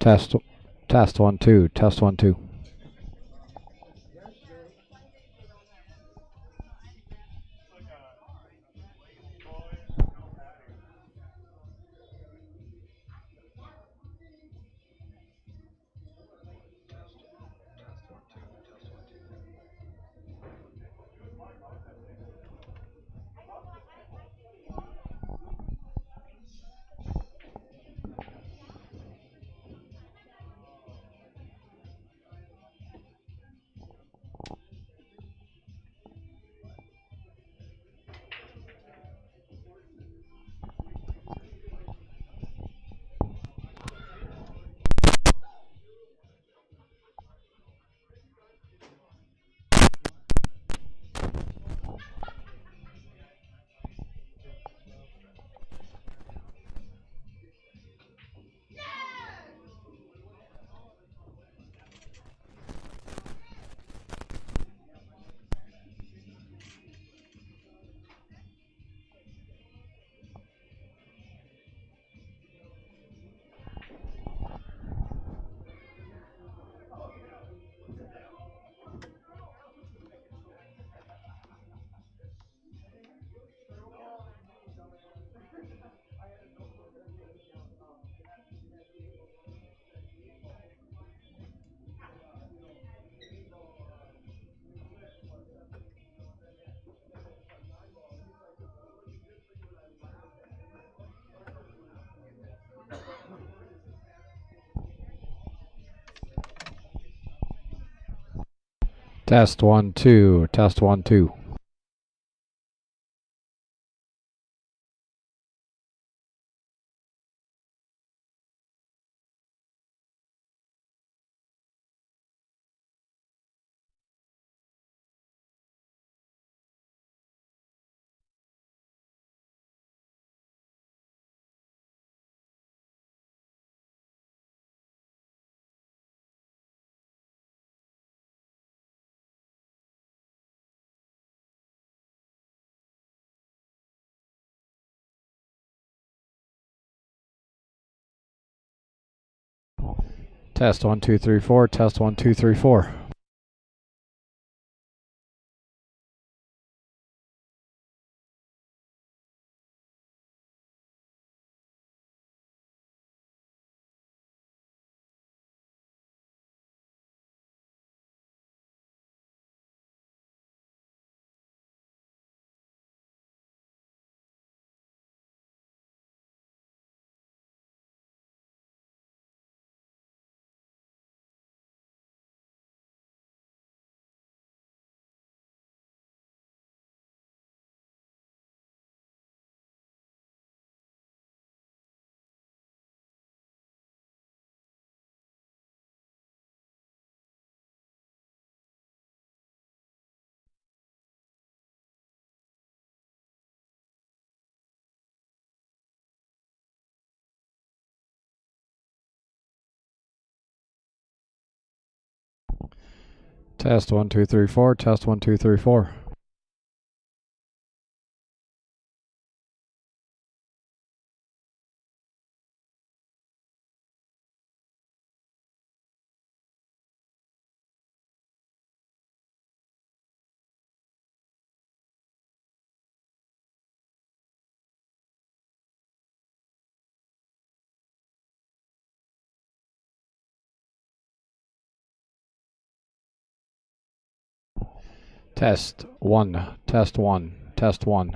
Test 1 2, test 1 2. Test 1 2. Test 1 2. Test 1 2 3 4. Test 1 2 3 4. Test 1 2 3 4. Test 1 2 3 4. Test 1. Test 1. Test 1.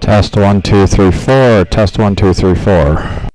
Test 1 2 3 4. Test 1 2 3 4.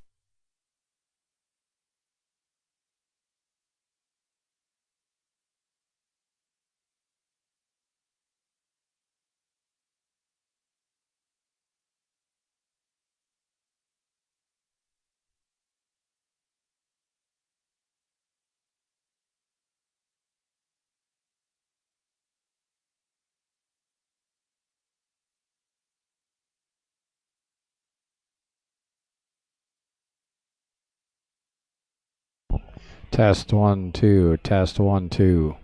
Test 1 2. Test 1 2.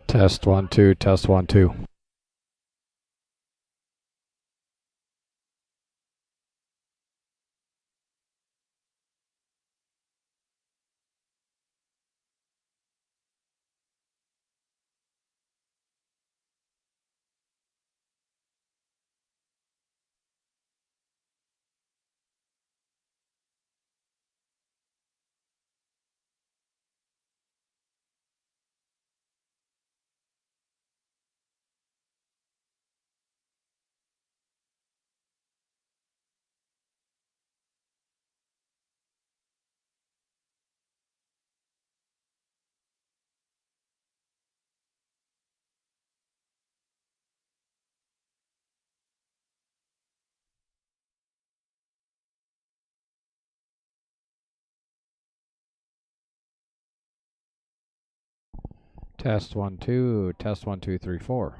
Test 1 2. Test 1 2. Test 1 2. Test 1 2 3 4.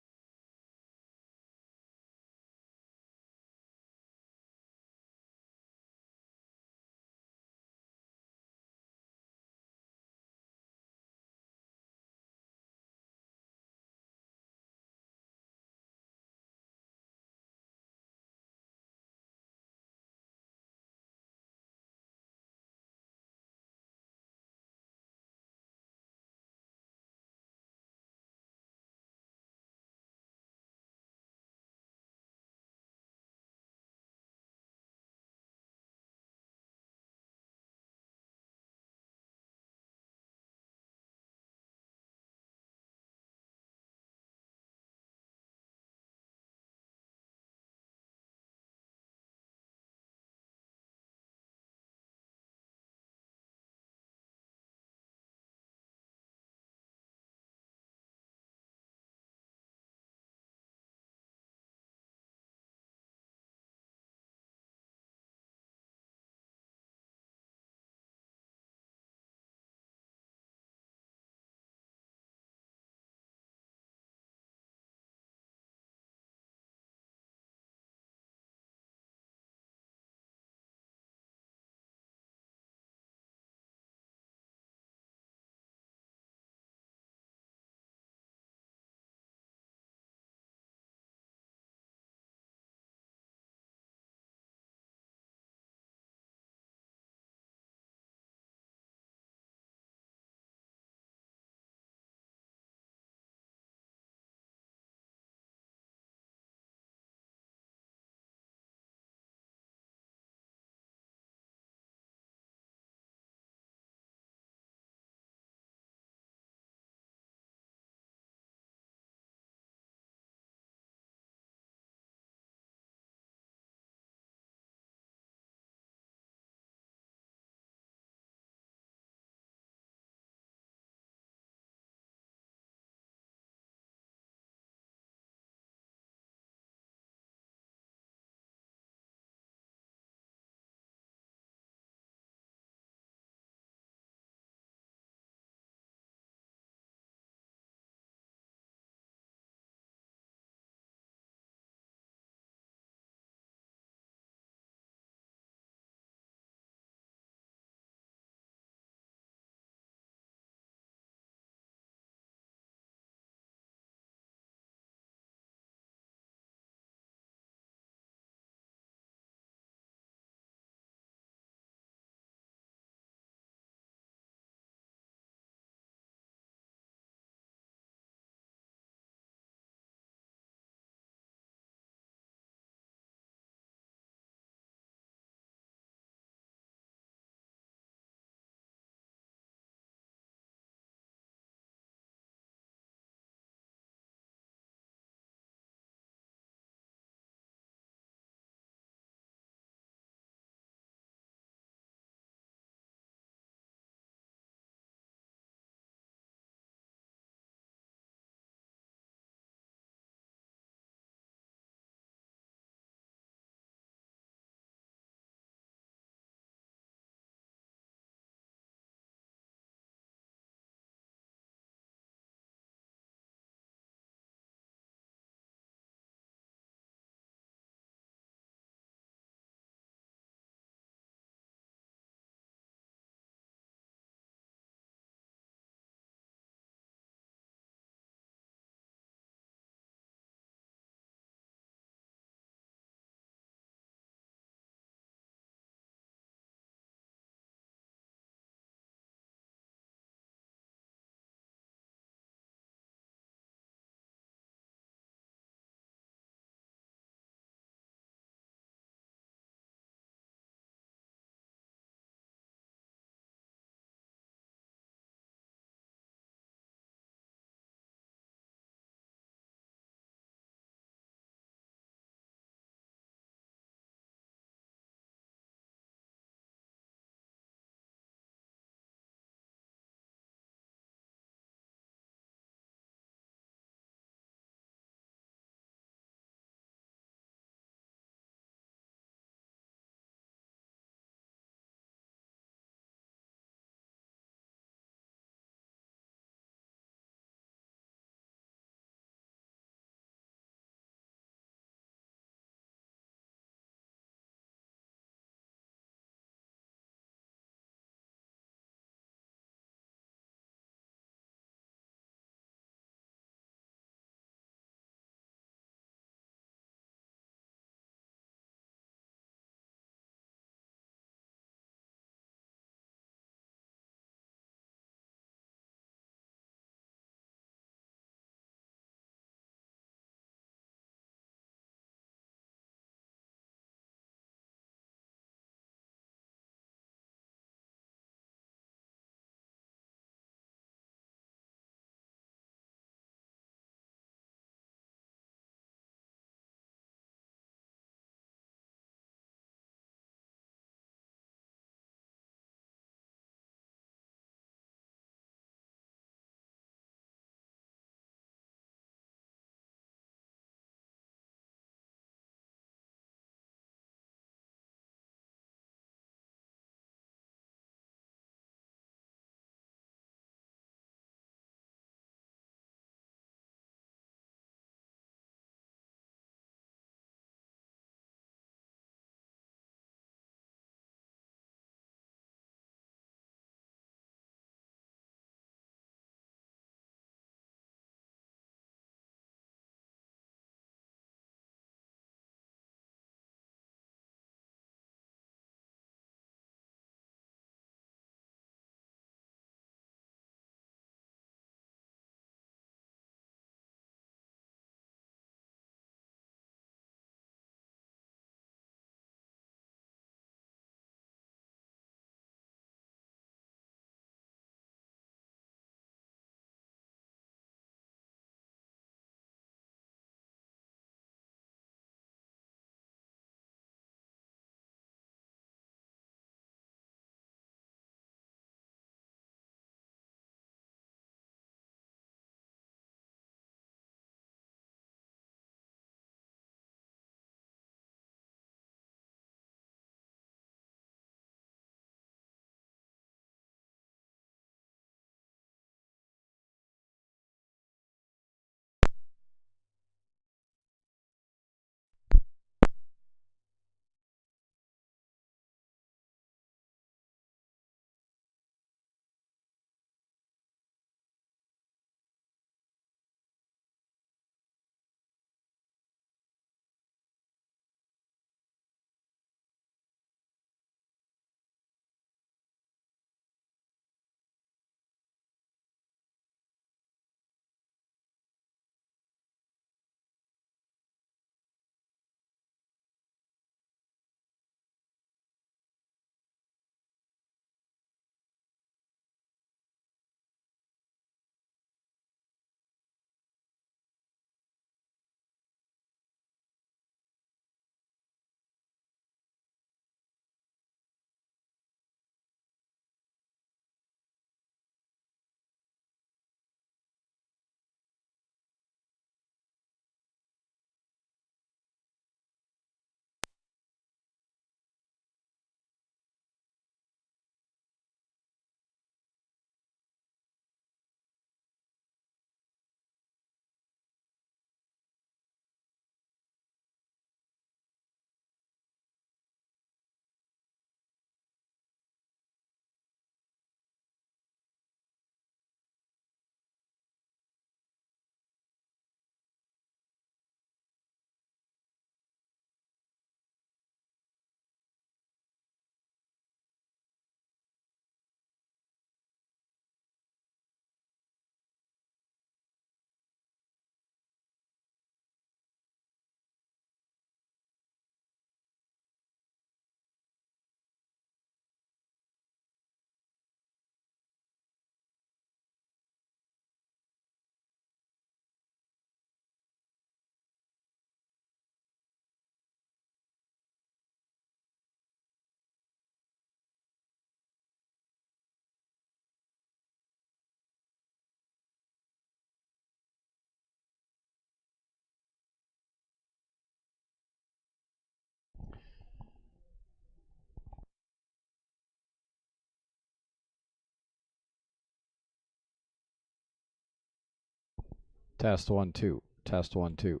Test 1 2. Test 1 2.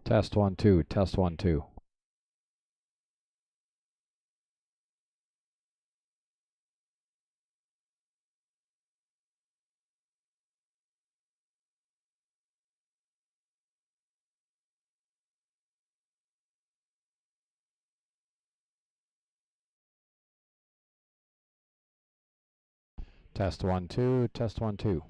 Test 1 2. Test 1 2. Test 1 2. Test 1 2.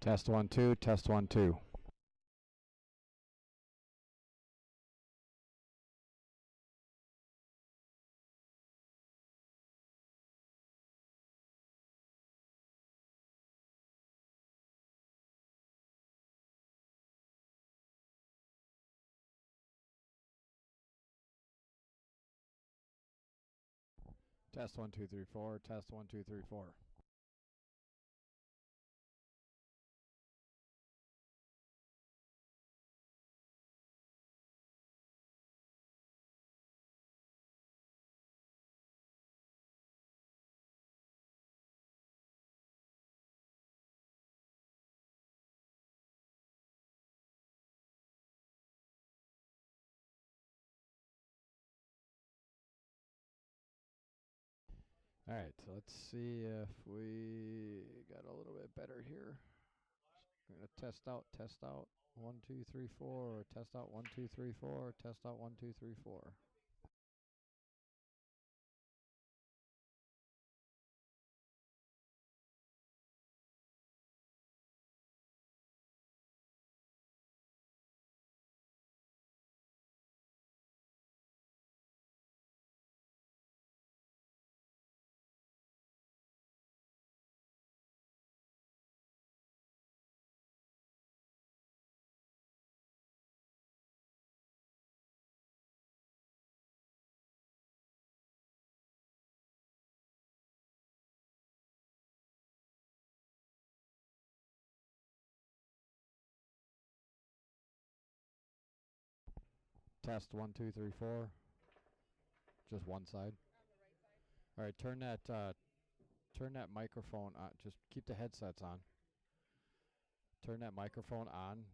Test 1 2. Test 1 2. Test 1 2 3 4. Test 1 2 3 4. All right, so let's see if we got a little bit better here. We're gonna test out, 1 2 3 4, test out 1 2 3 4, test out 1 2 3 4. Test 1 2 3 4. Just one side. All right, turn that microphone on. Just keep the headsets on. Turn that microphone on.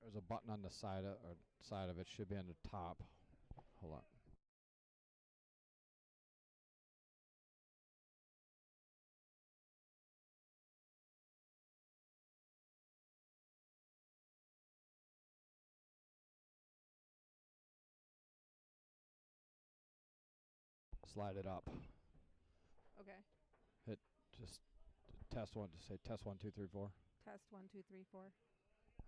There's a button on the side of it. Should be on the top. Hold on. Slide it up. Okay. Hit just test one. Just say test 1 2 3 4. Test 1 2 3 4. All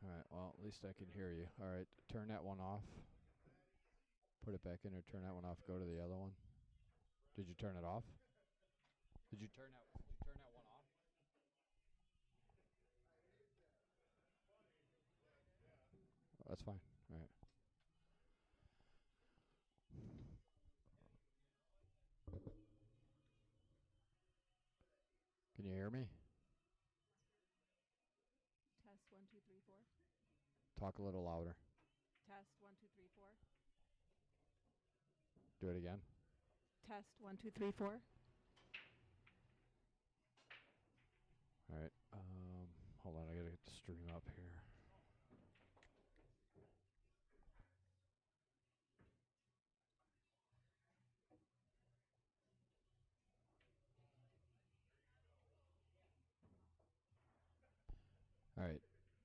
right. Well, at least I can hear you. All right. Turn that one off. Put it back in there. Turn that one off. Go to the other one. Did you turn it off? Did you turn that one off? Oh, that's fine. All right. Can you hear me? 1 2 3 4. Talk a little louder. Test 1 2 3 4. Do it again. Test 1 2 3 4. All right. Hold on. I gotta get the stream up here. All right.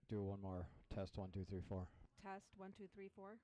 Do one more. Test 1 2 3 4. Test 1 2 3 4.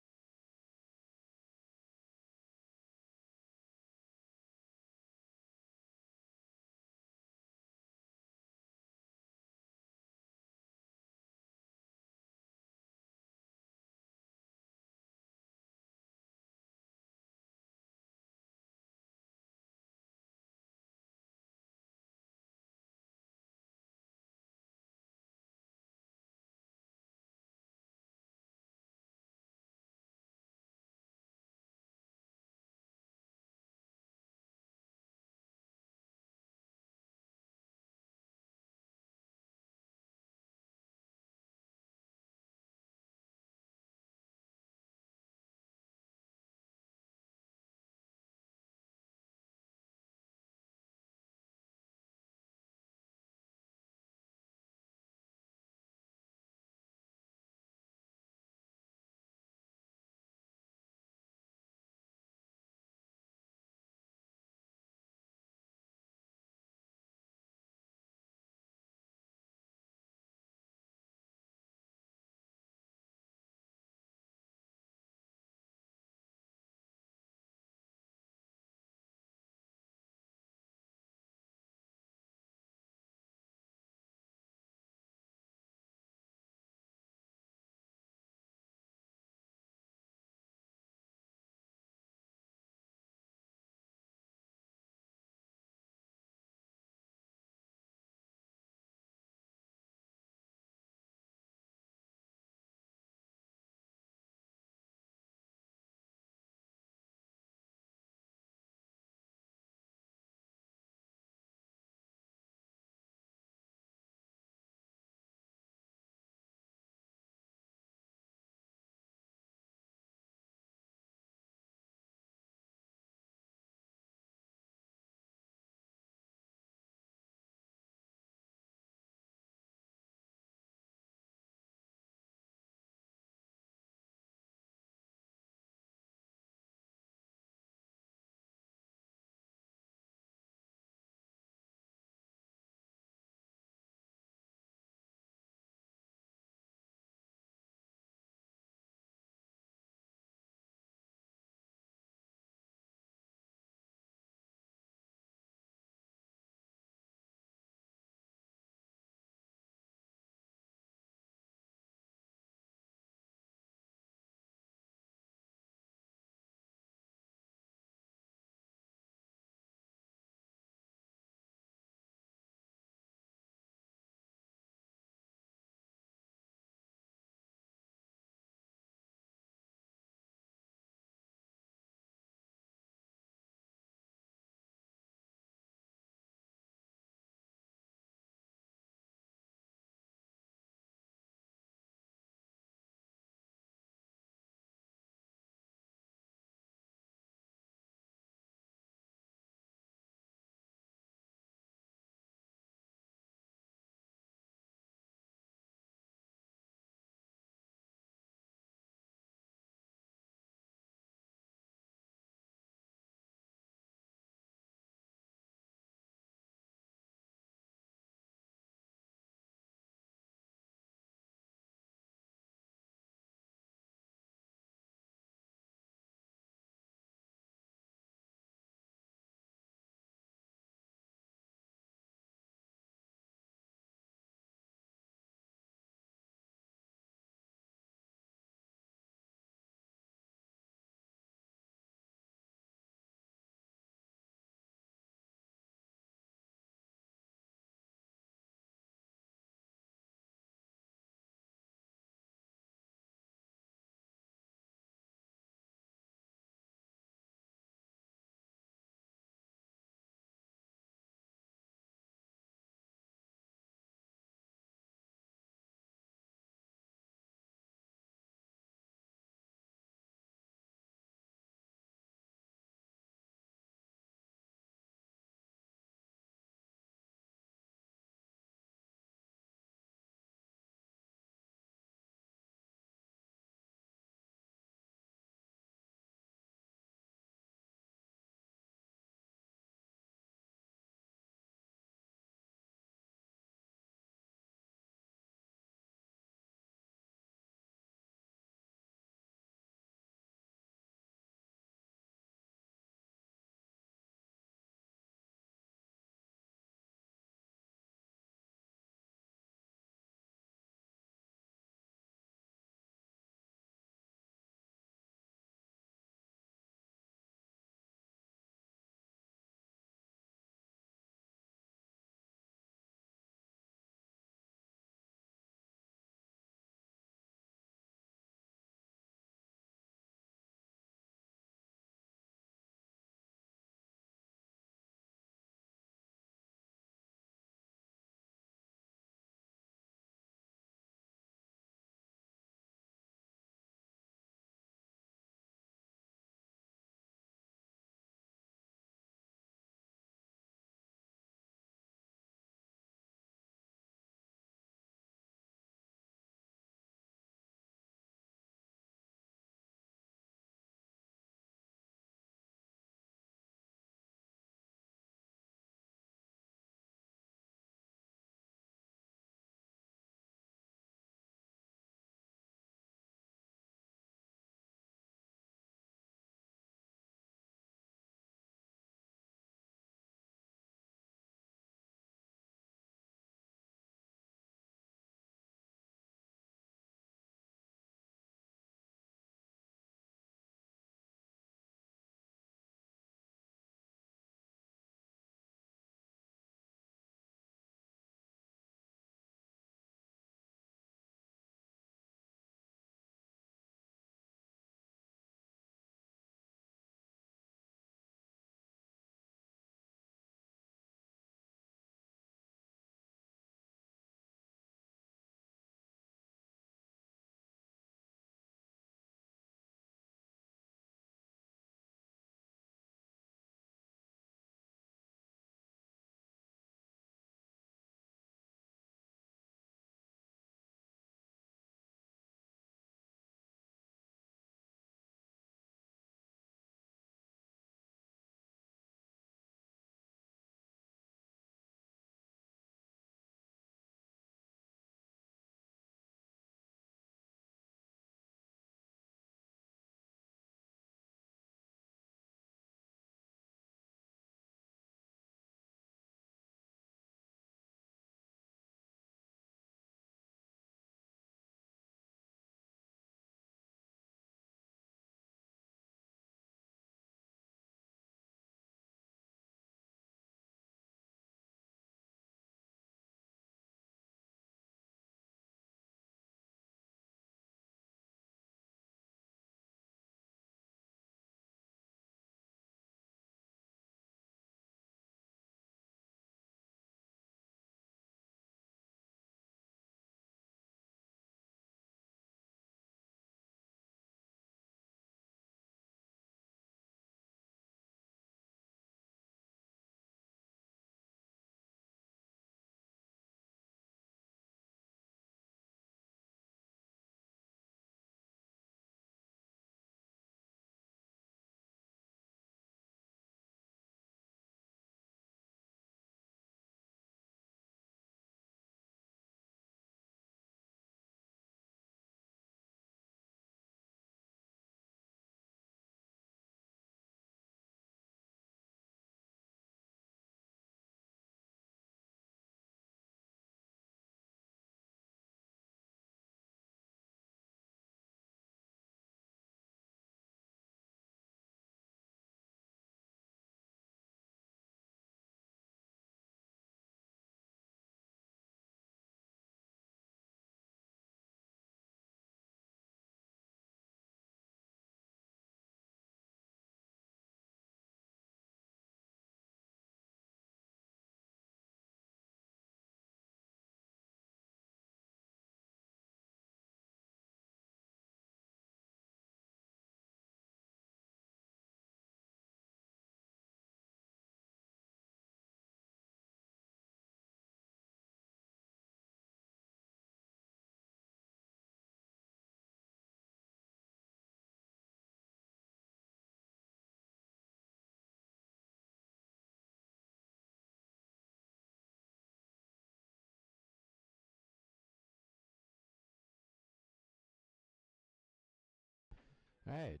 All right.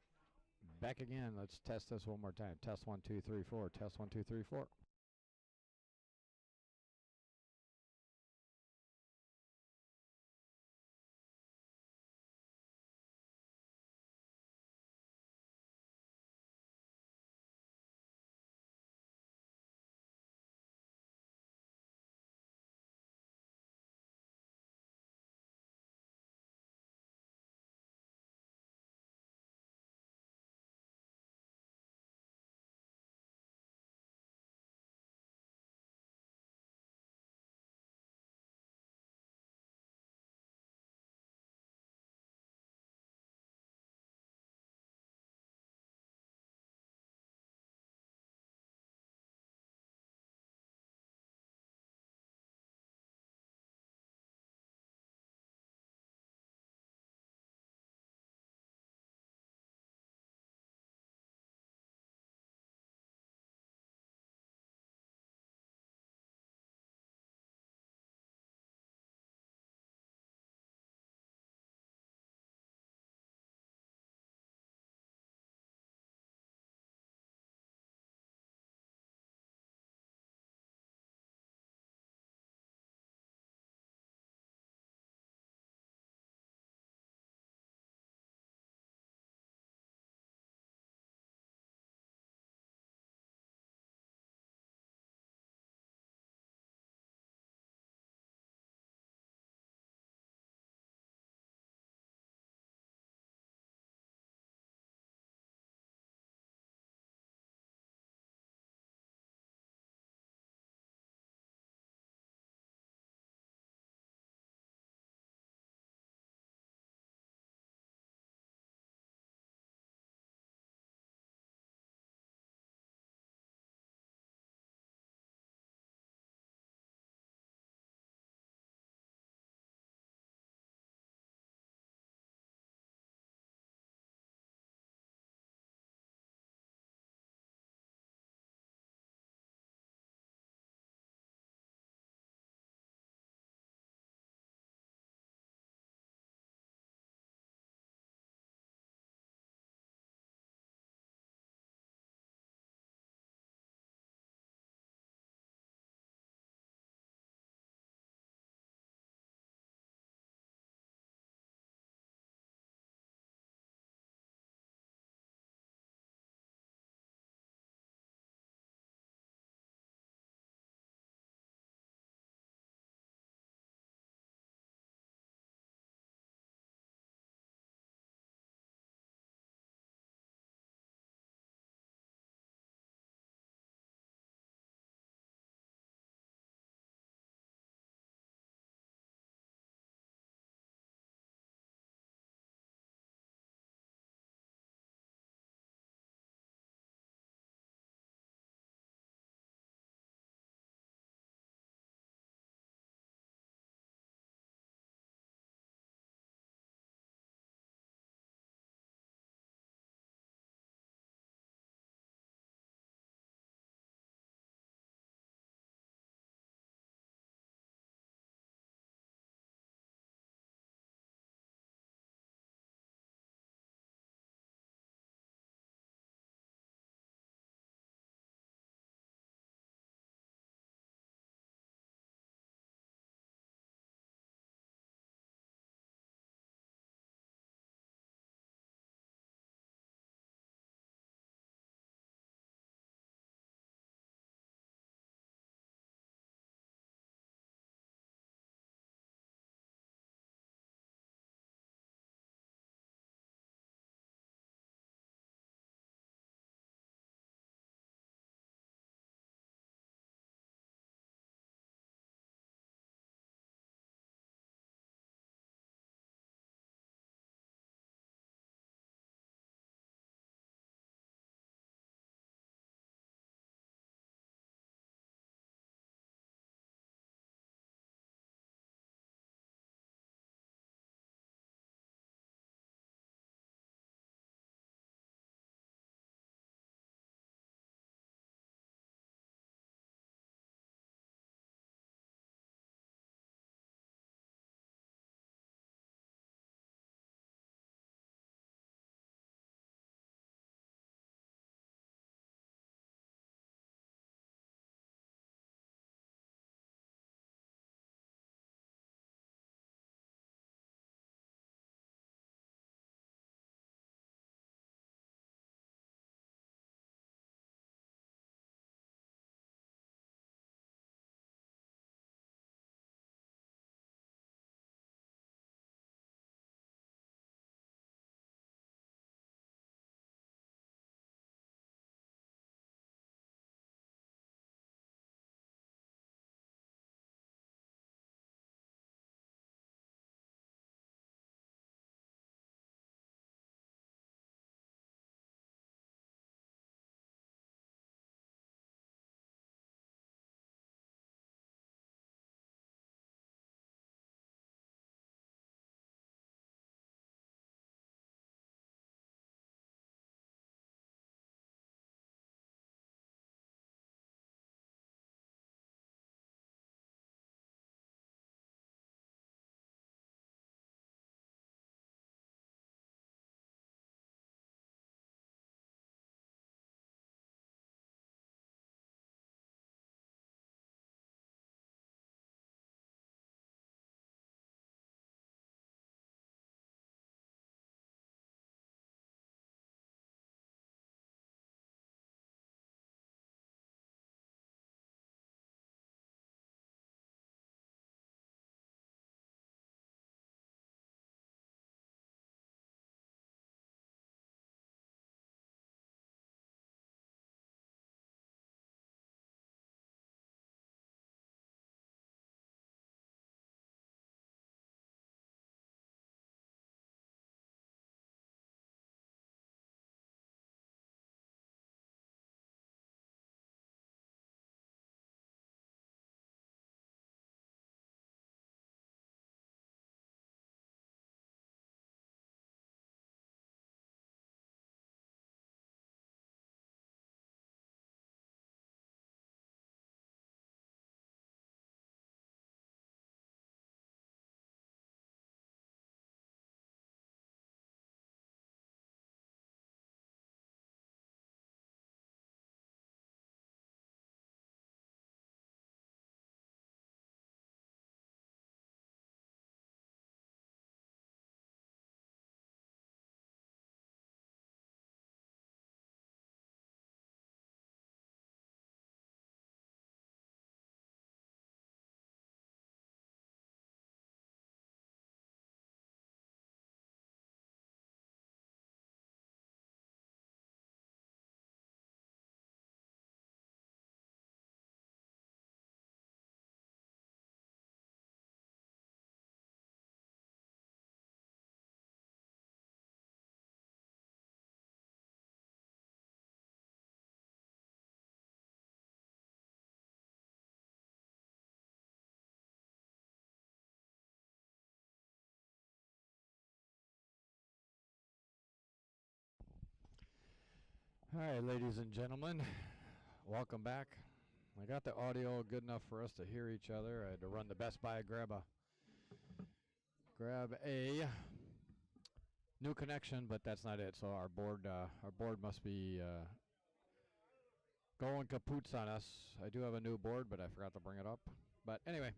Back again. Let's test this one more time. Test 1, 2, 3, 4. Test 1, 2, 3, 4. All right, ladies and gentlemen, welcome back. I got the audio good enough for us to hear each other. I had to run to Best Buy, grab a new connection, but that's not it. So our board must be going kapoots on us. I do have a new board, but I forgot to bring it up. But anyway,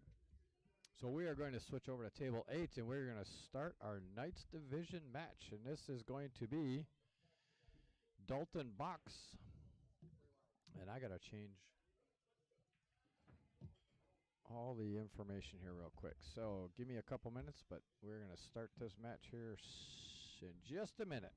so we are going to switch over to table 8, and we're going to start our Knights Division match, and this is going to be Dalton Box. And I gotta change all the information here real quick. So give me a couple minutes, but we're gonna start this match here in just a minute.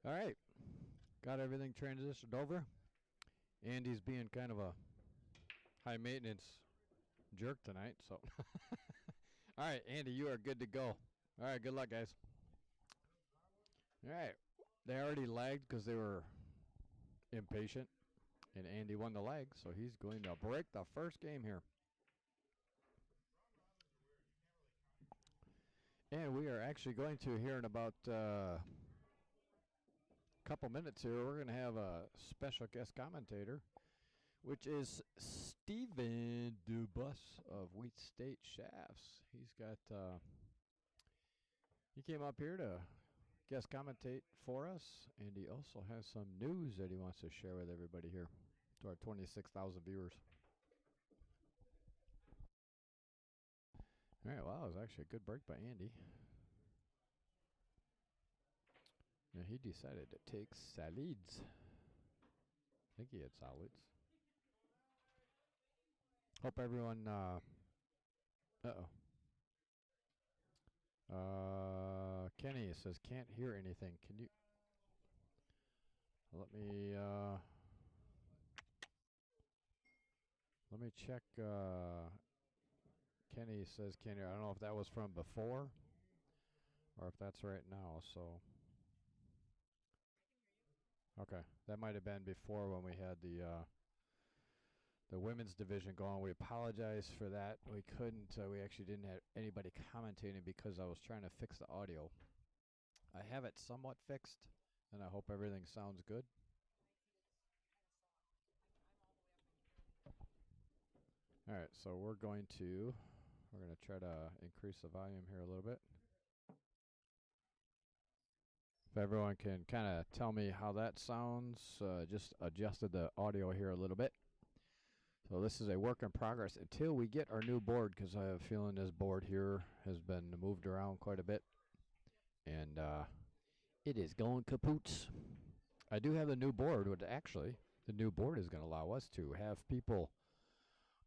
All right, got everything transitioned over. Andy's being kind of a high maintenance jerk tonight, so. All right, Andy, you are good to go. All right, good luck, guys. All right, they already lagged because they were impatient, and Andy won the lag, so he's going to break the first game here. And we are actually going to, here in about couple minutes here, we're going to have a special guest commentator, which is Steven Dubus of Wheat State Shafts. He's got, he came up here to guest commentate for us, and he also has some news that he wants to share with everybody here, to our 26,000 viewers. All right, wow, it was actually a good break by Andy. Now he decided to take solids. I think he had solids. Hope everyone, Kenny says can't hear anything. Can you, let me check, Kenny says can't hear. I don't know if that was from before or if that's right now, so. Okay, that might have been before when we had the women's division going. We apologize for that. We couldn't, we actually didn't have anybody commentating because I was trying to fix the audio. I have it somewhat fixed, and I hope everything sounds good. All right, so we're going to try to increase the volume here a little bit. If everyone can kind of tell me how that sounds, just adjusted the audio here a little bit. So this is a work in progress until we get our new board, because I have a feeling this board here has been moved around quite a bit. And it is going kapoots. I do have the new board, but actually the new board is going to allow us to have people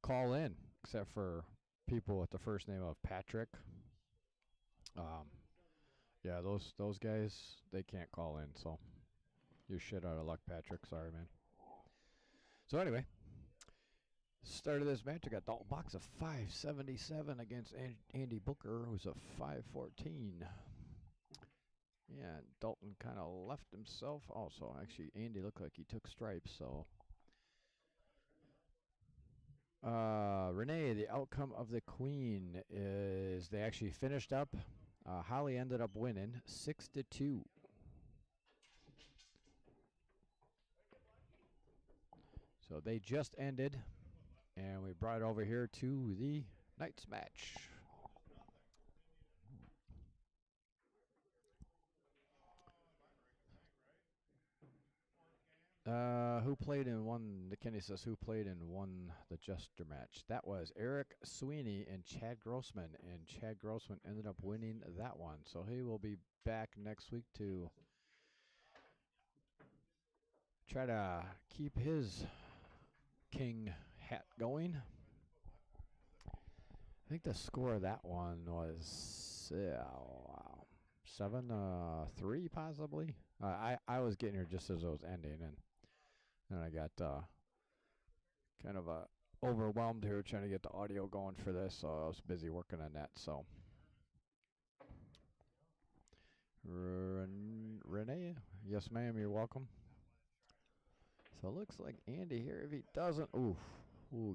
call in, except for people with the first name of Patrick. Yeah, those guys, they can't call in, so you're shit out of luck, Patrick. Sorry, man. So anyway, start of this match, I got Dalton Box of 577 against Andy Booker, who's a 514. Yeah, Dalton kind of left himself. Also, actually, Andy looked like he took stripes, so. Renee, the outcome of the Queen is they actually finished up. Holly ended up winning 6-2. So they just ended, and we brought it over here to the night's match. Who played and won? Kenny says who played and won the Jester match. That was Eric Sweeney and Chad Grossman, and Chad Grossman ended up winning that one. So he will be back next week to try to keep his king hat going. I think the score of that one was 7-3 possibly. I was getting here just as it was ending, and I got kind of overwhelmed here trying to get the audio going for this, so I was busy working on that. So Renee, yes ma'am, you're welcome. So it looks like Andy here, if he doesn't,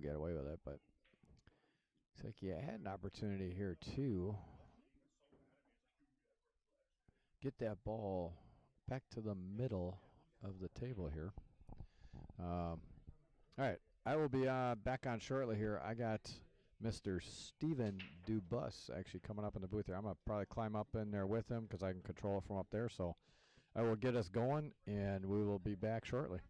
get away with it, but looks like he had an opportunity here too. Get that ball back to the middle of the table here. All right, I will be back on shortly here. I got Mr. Steven Dubus actually coming up in the booth here. I'm going to probably climb up in there with him because I can control it from up there. So I will get us going, and we will be back shortly.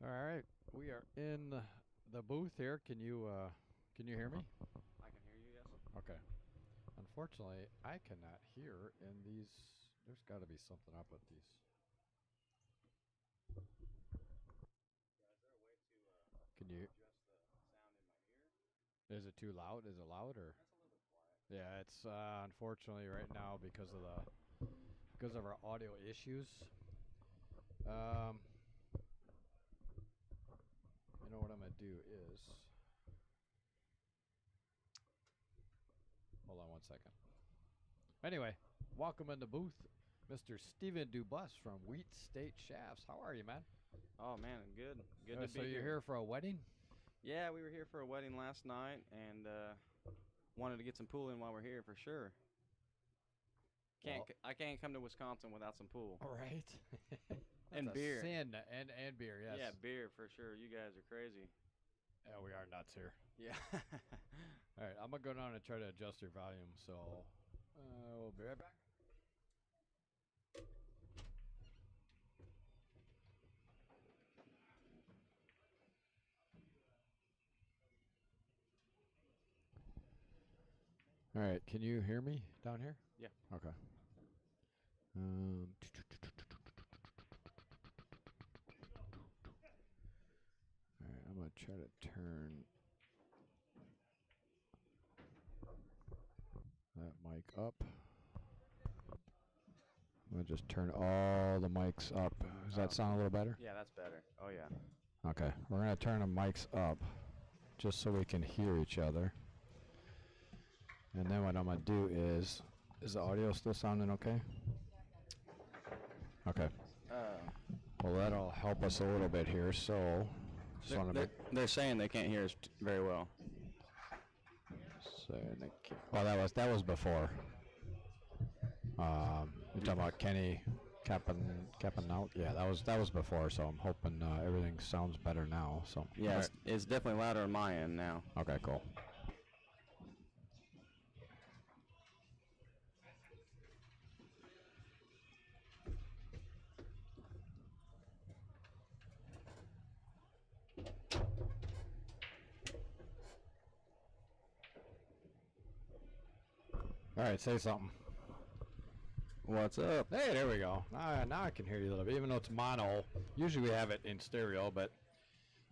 All right, we are in the booth here. Can you hear me? I can hear you, yes. Okay. Unfortunately, I cannot hear in these. There's got to be something up with these. Can you? Adjust the sound in my ear. Is it too loud? Is it loud or? That's a little bit quiet. Yeah, it's unfortunately right now because of our audio issues. You know what I'm gonna do is. Hold on 1 second. Anyway, welcome in the booth, Mr. Steven Dubus from Wheat State Shafts. How are you, man? Oh man, good. Good to be So you're here for a wedding? Yeah, we were here for a wedding last night and wanted to get some pool in while we're here for sure. I can't come to Wisconsin without some pool. All right. And beer. Sin and beer, yes. Yeah, beer for sure. You guys are crazy. Yeah, we are nuts here. Yeah. All right, I'm gonna go down and try to adjust your volume. So we'll be right back. All right, can you hear me down here? Yeah. Okay. All right, I'm gonna try to turn mic up. I'm gonna just turn all the mics up. Does that sound a little better? Yeah, that's better. Oh yeah. Okay, we're gonna turn the mics up just so we can hear each other. And then what I'm gonna do is the audio still sounding okay? Okay. Well, that'll help us a little bit here. So, just want to They're saying they can't hear us very well. well, that was before. You're talking about Kenny capping out. Yeah, that was before. So I'm hoping everything sounds better now. So Yeah, it's definitely louder on my end now. okay, cool. All right, say something. What's up? Hey, there we go. Now I can hear you a little bit, even though it's mono. Usually we have it in stereo, but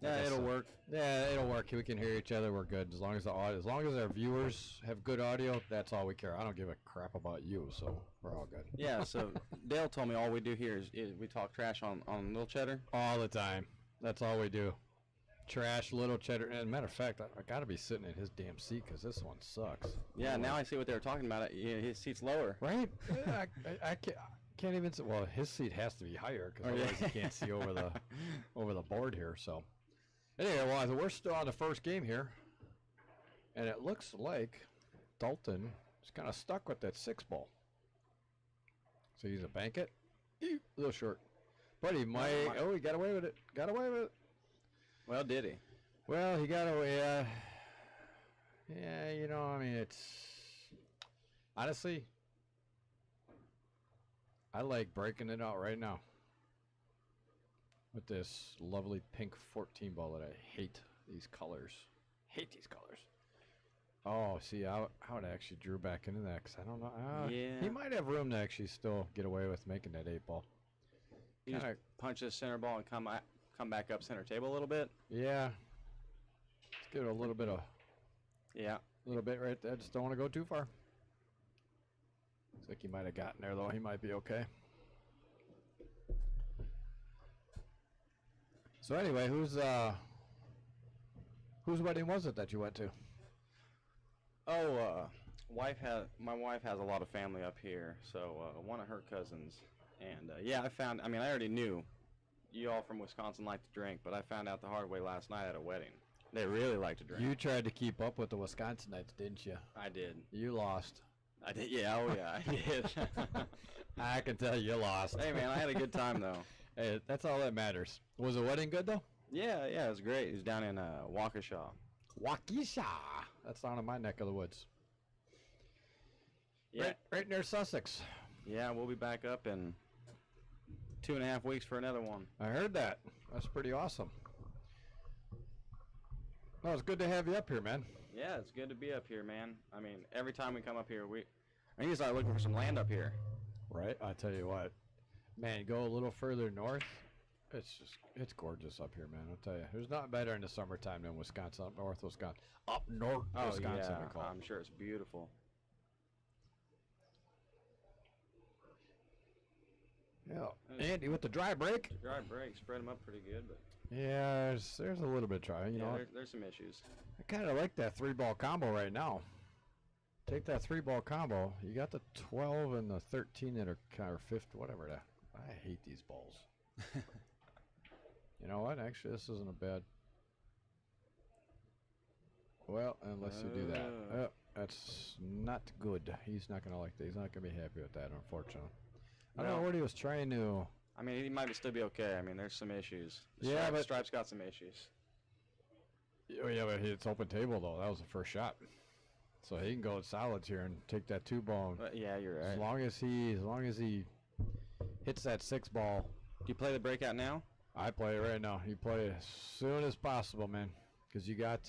Yeah, it'll work. Yeah, it'll work. We can hear each other. We're good as long as as long as our viewers have good audio. That's all we care. I don't give a crap about you, so we're all good. Yeah, so Dale told me all we do here is we talk trash on Little Cheddar. All the time. That's all we do. Trash, Little Cheddar. And matter of fact, I got to be sitting in his damn seat because this one sucks. Yeah, now I see what they were talking about. His seat's lower. Right? I can't even. Well, his seat has to be higher because otherwise you can't see over the board here. So. Anyway, well, we're still on the first game here, and it looks like Dalton is kind of stuck with that 6-ball. So he's a bank it. A little short. But he might. Oh, he got away with it. Got away with it. Well, did he? Well, he got away. Yeah, you know, I mean, it's. Honestly, I like breaking it out right now. With this lovely pink 14 ball that I hate these colors. Hate these colors. Oh, see, I would actually drew back into that because I don't know. Yeah. He might have room to actually still get away with making that 8-ball. You just punch this center ball and come back up center table a little bit. Yeah. Let's give it a little bit of. Yeah. A little bit right there. Just don't want to go too far. Looks like he might have gotten there though. He might be okay. So anyway, whose wedding was it that you went to? Oh, my wife has a lot of family up here, so one of her cousins, and yeah, I already knew you all from Wisconsin like to drink, but I found out the hard way last night at a wedding. They really like to drink. You tried to keep up with the Wisconsinites, didn't you? I did. You lost. I did. Yeah. Oh yeah, I did. I can tell you lost. Hey man, I had a good time though. Hey, that's all that matters. Was the wedding good though? Yeah, it was great. It was down in Waukesha. Waukesha. That's down in my neck of the woods. Yeah. Right near Sussex. Yeah, we'll be back up in 2.5 weeks for another one. I heard that. That's pretty awesome. No, it's good to have you up here, man. Yeah, it's good to be up here, man. I mean, every time we come up here, I need to start looking for some land up here. Right? I tell you what. Man, go a little further north. It's gorgeous up here, man. I'll tell you. There's nothing better in the summertime than Wisconsin, up north Wisconsin. Up north Wisconsin, yeah, we call it. I'm sure it's beautiful. Yeah. Andy, with the dry break? Dry break, spread them up pretty good, but Yeah, there's a little bit of dry. You know, there's some issues. I kind of like that 3-ball combo right now. Take that 3-ball combo. You got the 12 and the 13 that are kind of 5th, whatever that. I hate these balls. You know what? Actually, this isn't a bad. Well, unless you do that. Oh, that's not good. He's not going to like that. He's not going to be happy with that, unfortunately. I don't know what he was trying to. I mean, he might still be okay. I mean, there's some issues. Stripe's got some issues. Oh, yeah, but it's open table, though. That was the first shot. So he can go with solids here and take that 2-ball. Yeah, you're right. As long as he hits that 6-ball. Do you play the breakout now? I play it right now. You play it as soon as possible, man, because you got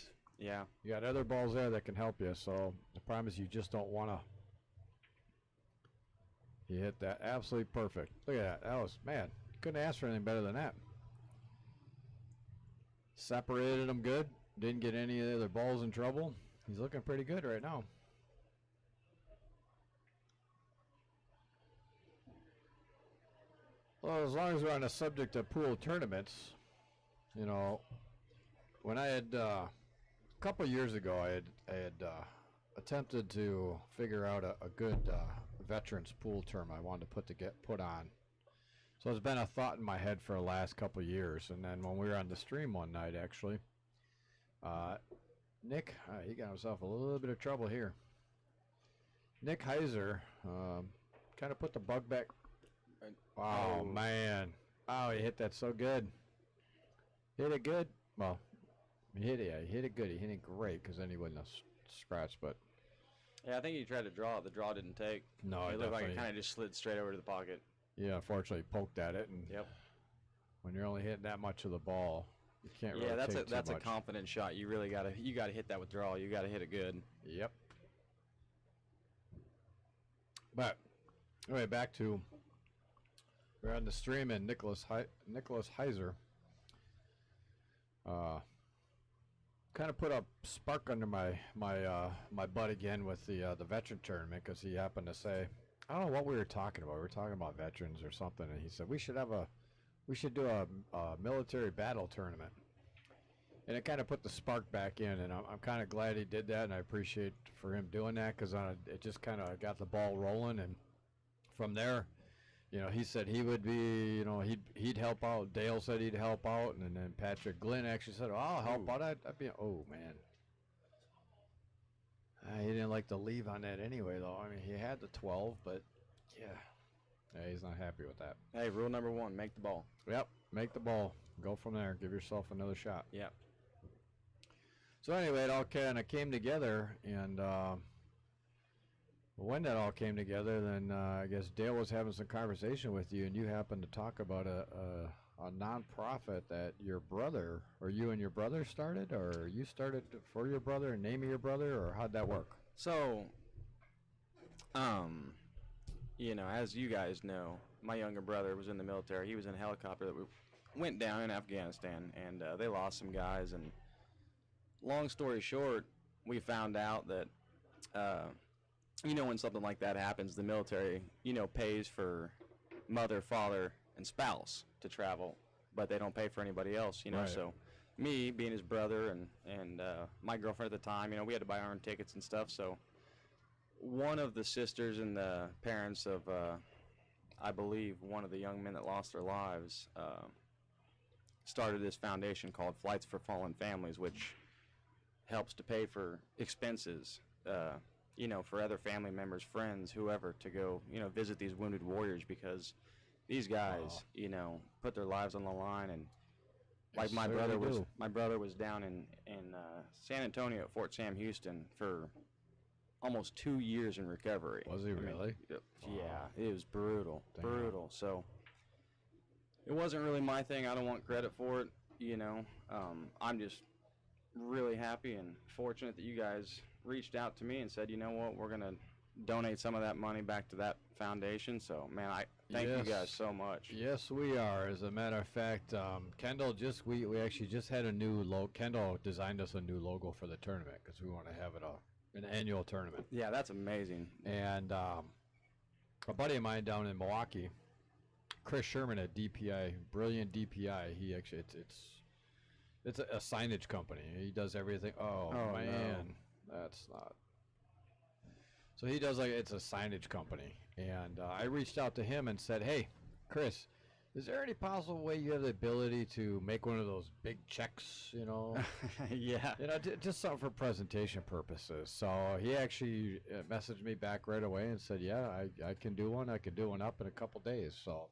other balls there that can help you. So the problem is you just don't want to. You hit that absolutely perfect. Look at that. That was, man, couldn't ask for anything better than that. Separated them good. Didn't get any of the other balls in trouble. He's looking pretty good right now. Well, as long as we're on the subject of pool tournaments, you know, when I had a couple years ago, I had attempted to figure out a good veterans pool tournament I wanted to put on. So it's been a thought in my head for the last couple of years, and then when we were on the stream one night, actually, Nick, he got himself a little bit of trouble here. Nick Heiser kind of put the bug back. Oh, man. Oh, he hit that so good. Hit it good. Well, he hit it good. He hit it great because then he wouldn't have scratched, but. Yeah, I think he tried to draw it. The draw didn't take. No, it looked like definitely. it kind of just slid straight over to the pocket. Yeah, unfortunately, poked at it, and Yep. when you're only hitting that much of the ball, you can't really Yeah, take too that's a much. confident shot. You really gotta hit that with draw. You gotta hit it good. Yep. But anyway, back to we're on the stream, and Nicholas Heiser kind of put a spark under my butt again with the veteran tournament because he happened to say, I don't know what we were talking about. We were talking about veterans or something, and he said we should do a military battle tournament. And it kind of put the spark back in, and I'm kind of glad he did that, and I appreciate for him doing that because it just kind of got the ball rolling. And from there, you know, he said he would be, you know, he'd help out. Dale said he'd help out, and then Patrick Glenn actually said, "Oh, I'll help out." I'd be, oh man, he didn't like to leave on that anyway, though. I mean, he had the 12, but yeah, he's not happy with that. Hey, rule number 1: make the ball. Yep, make the ball. Go from there. Give yourself another shot. Yep. So anyway, it all kind of came together, and when that all came together, then I guess Dale was having some conversation with you, and you happened to talk about a nonprofit that your brother, or you and your brother started, or you started for your brother and name of your brother, or how'd that work? So, you know, as you guys know, my younger brother was in the military. He was in a helicopter that went down in Afghanistan, and they lost some guys. And long story short, we found out that, you know, when something like that happens, the military, you know, pays for mother, father, and spouse to travel, but they don't pay for anybody else, you know. Right. So me being his brother and my girlfriend at the time, you know, we had to buy our own tickets and stuff. So one of the sisters and the parents of, I believe, one of the young men that lost their lives started this foundation called Flights for Fallen Families, which helps to pay for expenses, you know, for other family members, friends, whoever, to go, you know, visit these wounded warriors, because these guys, you know, put their lives on the line. And like Yes, my sir, brother they was, do. my brother was down in San Antonio at Fort Sam Houston for almost 2 years in recovery. Was he I mean, really? yeah, it was brutal, Damn. brutal. So it wasn't really my thing. I don't want credit for it, you know. I'm just really happy and fortunate that you guys reached out to me and said, you know what, we're gonna donate some of that money back to that foundation. So man, I thank you Yes. guys so much. Yes, we are. As a matter of fact, Kendall we actually just had a new logo. Kendall designed us a new logo for the tournament because we want to have it an annual tournament. Yeah, that's amazing. And a buddy of mine down in Milwaukee, Chris Sherman at DPI, brilliant DPI. He actually it's a signage company. He does everything. Oh Oh, man, that's not. So he does it's a signage company, and I reached out to him and said, "Hey, Chris, is there any possible way you have the ability to make one of those big checks? You know, Yeah. you know, just something for presentation purposes." So he actually messaged me back right away and said, "Yeah, I can do one. I can do one up in a couple days." So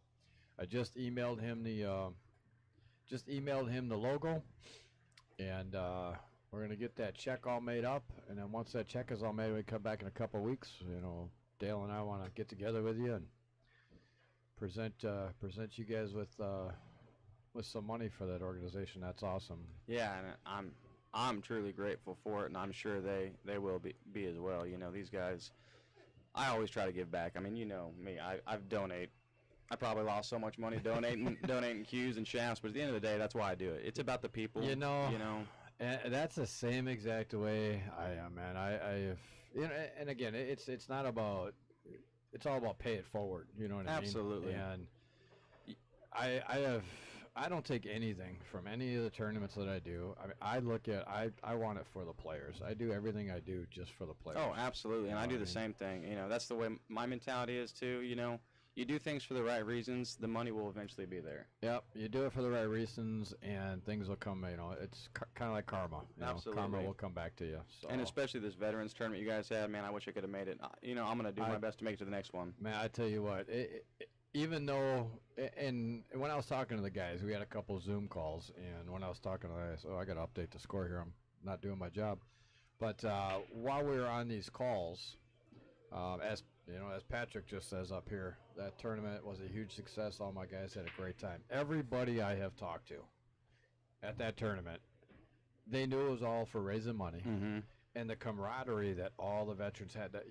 I just emailed him the logo, and we're gonna get that check all made up. And then once that check is all made, we come back in a couple weeks. You know, Dale and I want to get together with you and present you guys with some money for that organization. That's awesome. Yeah, and I'm truly grateful for it, and I'm sure they will be as well. You know, these guys, I always try to give back. I mean, you know me, I've donate. I probably lost so much money donating cues and shafts, but at the end of the day, that's why I do it. It's about the people. You know. And That's the same exact way I am, man. I you know, and again, it's not about. It's all about pay it forward. You know what I mean? Absolutely. And I don't take anything from any of the tournaments that I do. I mean, I want it for the players. I do everything I do just for the players. Oh, absolutely, and I know do what the I mean? same thing. You know, that's the way my mentality is too. You know, you do things for the right reasons, the money will eventually be there. Yep, you do it for the right reasons, and things will come. You know, it's kind of like karma. You know, karma Absolutely. will come back to you. So. And especially this veterans tournament you guys had, man. I wish I could have made it. You know, I'm gonna do my best to make it to the next one. Man, I tell you what, even though, and when I was talking to the guys, we had a couple Zoom calls, and when I was talking to the guys, I got to update the score here. I'm not doing my job. But while we were on these calls, as you know, as Patrick just says up here, that tournament was a huge success. All my guys had a great time. Everybody I have talked to at that tournament, they knew it was all for raising money, and the camaraderie that all the veterans had. That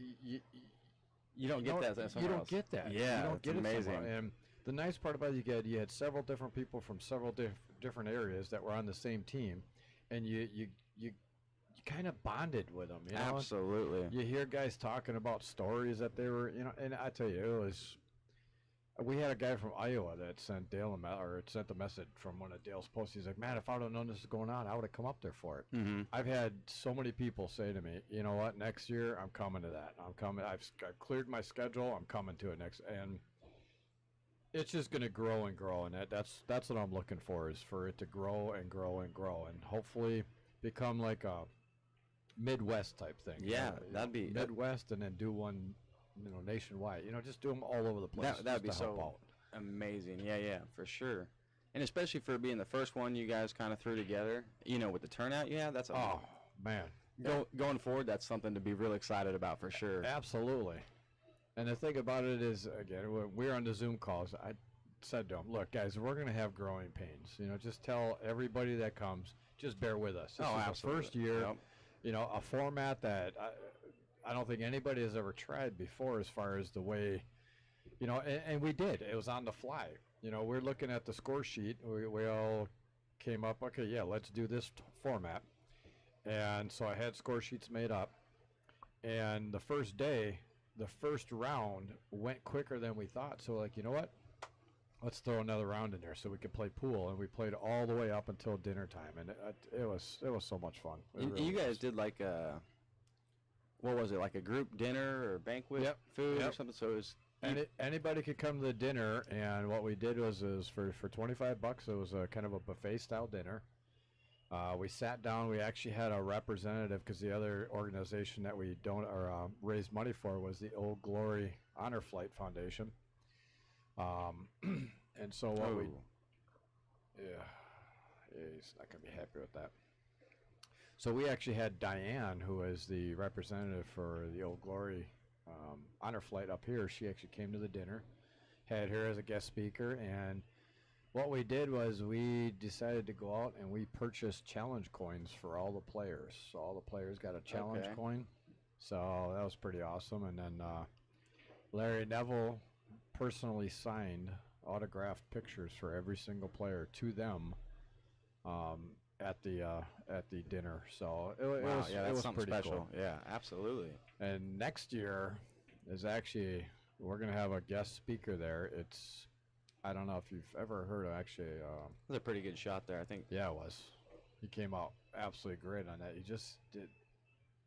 You don't get that. You don't get that. Yeah, you don't it's get it amazing. somewhere. And the nice part about it, you had several different people from several different areas that were on the same team, and you kind of bonded with them. You know? Absolutely. You hear guys talking about stories that they were, you know, and I tell you, it was. We had a guy from Iowa that sent Dale sent a message from one of Dale's posts. He's like, "Man, if I'd have known this was going on, I would have come up there for it." Mm-hmm. I've had so many people say to me, "You know what? Next year, I'm coming to that. I'm coming. I've cleared my schedule. I'm coming to it next." And it's just going to grow and grow, and that's what I'm looking for, is for it to grow and grow and grow, and hopefully become like a Midwest type thing. Yeah, that'd be Midwest, and then do one, you know, nationwide. You know, just do them all over the place. That'd be just to help so out. amazing. Yeah, for sure. And especially for being the first one you guys kind of threw together. You know, with the turnout you had, that's Oh man, going forward, that's something to be real excited about for sure. absolutely. And the thing about it is, again, when we're on the Zoom calls, I said to them, "Look, guys, we're going to have growing pains. You know, just tell everybody that comes, just bear with us. This is the absolutely. first year. Yep. You know, a format that I don't think anybody has ever tried before, as far as the way, you know, and we did. It was on the fly. You know, we're looking at the score sheet. We all came up, okay, yeah, let's do this format. And so I had score sheets made up. And the first day, the first round went quicker than we thought. So, like, you know what? Let's throw another round in there so we could play pool. And we played all the way up until dinner time. And it was so much fun. You guys did like a, what was it, like a group dinner or banquet food or something? So it was anybody could come to the dinner, and what we did was for $25, it was a kind of a buffet style dinner. We sat down. We actually had a representative, because the other organization that we raised money for was the Old Glory Honor Flight Foundation. And so what he's not gonna be happy with that. So we actually had Diane, who is the representative for the Old Glory Honor Flight up here. She actually came to the dinner, had her as a guest speaker, and what we did was we decided to go out and we purchased challenge coins for all the players. So all the players got a challenge coin. So that was pretty awesome. And then Larry Neville personally signed autographed pictures for every single player to them at the dinner. So it was something pretty special. cool. Yeah, absolutely. And next year is actually, we're gonna have a guest speaker there. It's, I don't know if you've ever heard of, actually. It was a pretty good shot there, I think. Yeah, it was. He came out absolutely great on that. He just did.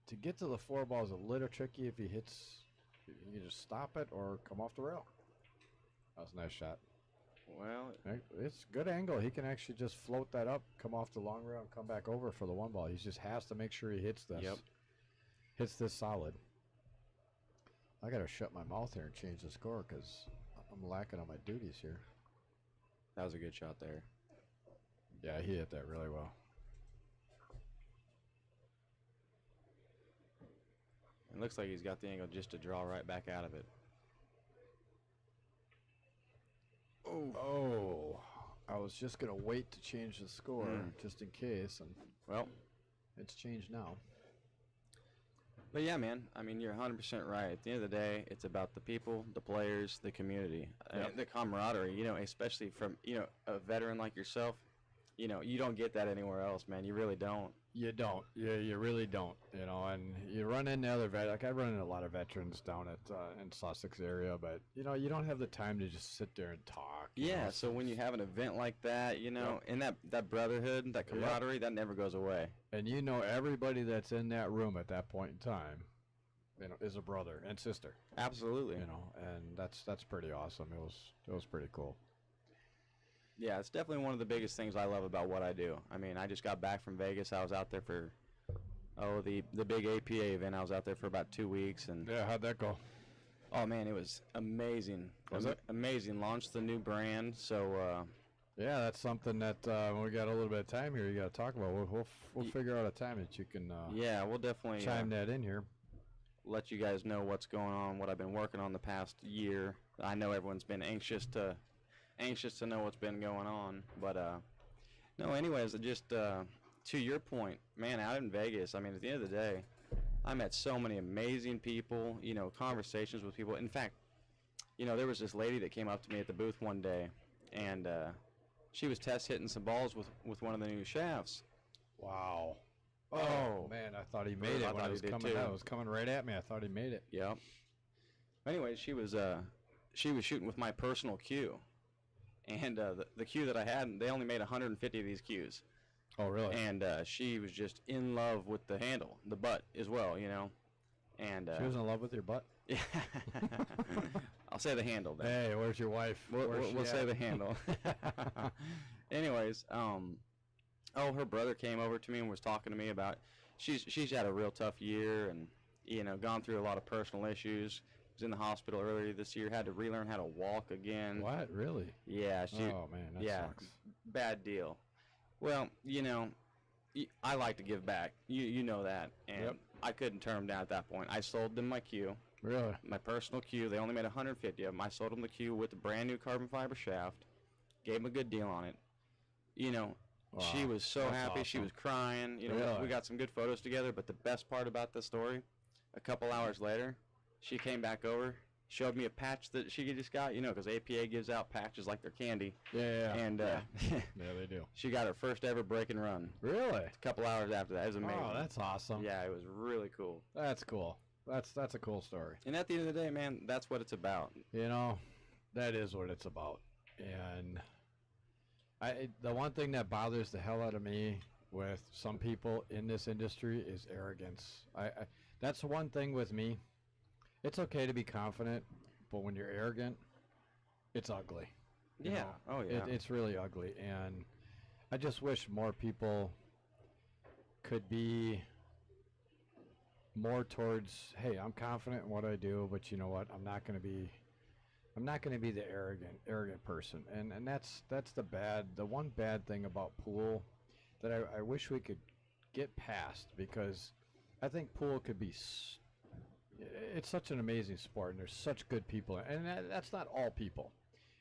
To get to the four ball is a little tricky. If he hits, you can just stop it or come off the rail. That was a nice shot. Well, It's a good angle. He can actually just float that up, come off the long rail, and come back over for the one ball. He just has to make sure he hits this. Yep. Hits this solid. I got to shut my mouth here and change the score because I'm lacking on my duties here. that was a good shot there. Yeah, he hit that really well. It looks like he's got the angle just to draw right back out of it. Oh, I was just going to wait to change the score just in case, and Well, it's changed now. but yeah, man. I mean, you're 100% right. At the end of the day, it's about the people, the players, the community, the camaraderie. You know, especially from a veteran like yourself. You know, you don't get that anywhere else, man. You really don't. You don't. You really don't. You know, and you run into other like I run into a lot of veterans down at in Sussex area, but you know, you don't have the time to just sit there and talk. you Yeah, know, so when you have an event like that, you know, and that brotherhood, that camaraderie, that never goes away. and you know everybody that's in that room at that point in time, you know, is a brother and sister. Absolutely. You know, and that's pretty awesome. It was pretty cool. Yeah, it's definitely one of the biggest things I love about what I do. I mean, I just got back from Vegas. I was out there for the big APA event. I was out there for about 2 weeks, and Yeah, how'd that go? oh man, it was amazing. Was it? Amazing? Launched the new brand, so Yeah, that's something that when we got a little bit of time here, you got to talk about. We'll figure out a time that you can yeah, we'll definitely chime that in here. let you guys know what's going on, what I've been working on the past year. I know everyone's been anxious to know what's been going on, but no. Anyways, just to your point, man, out in Vegas. I mean, at the end of the day, I met so many amazing people. You know, conversations with people. In fact, you know, there was this lady that came up to me at the booth one day, and she was test hitting some balls with one of the new shafts. Wow. Oh. Oh man, I thought he made I it when thought it he was did coming too. out. It was coming right at me. I thought he made it. Yep. Anyway, she was shooting with my personal cue, and the cue that I had, they only made 150 of these cues, Oh really? and she was just in love with the handle, the butt as well, you know, and She was in love with your butt. yeah. I'll say the handle then. Hey, where's your wife? We'll say the handle. Anyways, her brother came over to me and was talking to me about she's had a real tough year and you know gone through a lot of personal issues. Was in the hospital earlier this year. Had to relearn how to walk again. What? Really? Yeah. Oh man, that yeah. sucks. Bad deal. Well, you know, I like to give back. You know that, and Yep. I couldn't turn them down at that point. I sold them my cue. Really? My personal cue. They only made 150 of them. I sold them the cue with the brand new carbon fiber shaft. Gave them a good deal on it. You know, she Wow, was so that's happy. She awesome. was crying. You know, Really? we got some good photos together. But the best part about the story, a couple hours later, she came back over, showed me a patch that she just got. You know, because APA gives out patches like they're candy. Yeah. And yeah, they do. she got her first ever break and run. Really? A couple hours after that, it was amazing. Oh, that's awesome. Yeah, it was really cool. That's cool. That's a cool story. And at the end of the day, man, that's what it's about. You know, that is what it's about. And the one thing that bothers the hell out of me with some people in this industry is arrogance. That's the one thing with me. It's okay to be confident, but when you're arrogant, it's ugly. You Yeah. know? Oh, yeah. It's really ugly. And I just wish more people could be more towards, hey, I'm confident in what I do, but you know what? I'm not going to be the arrogant person. And that's the one bad thing about pool that I wish we could get past, because I think pool could be it's such an amazing sport, and there's such good people, and that's not all people.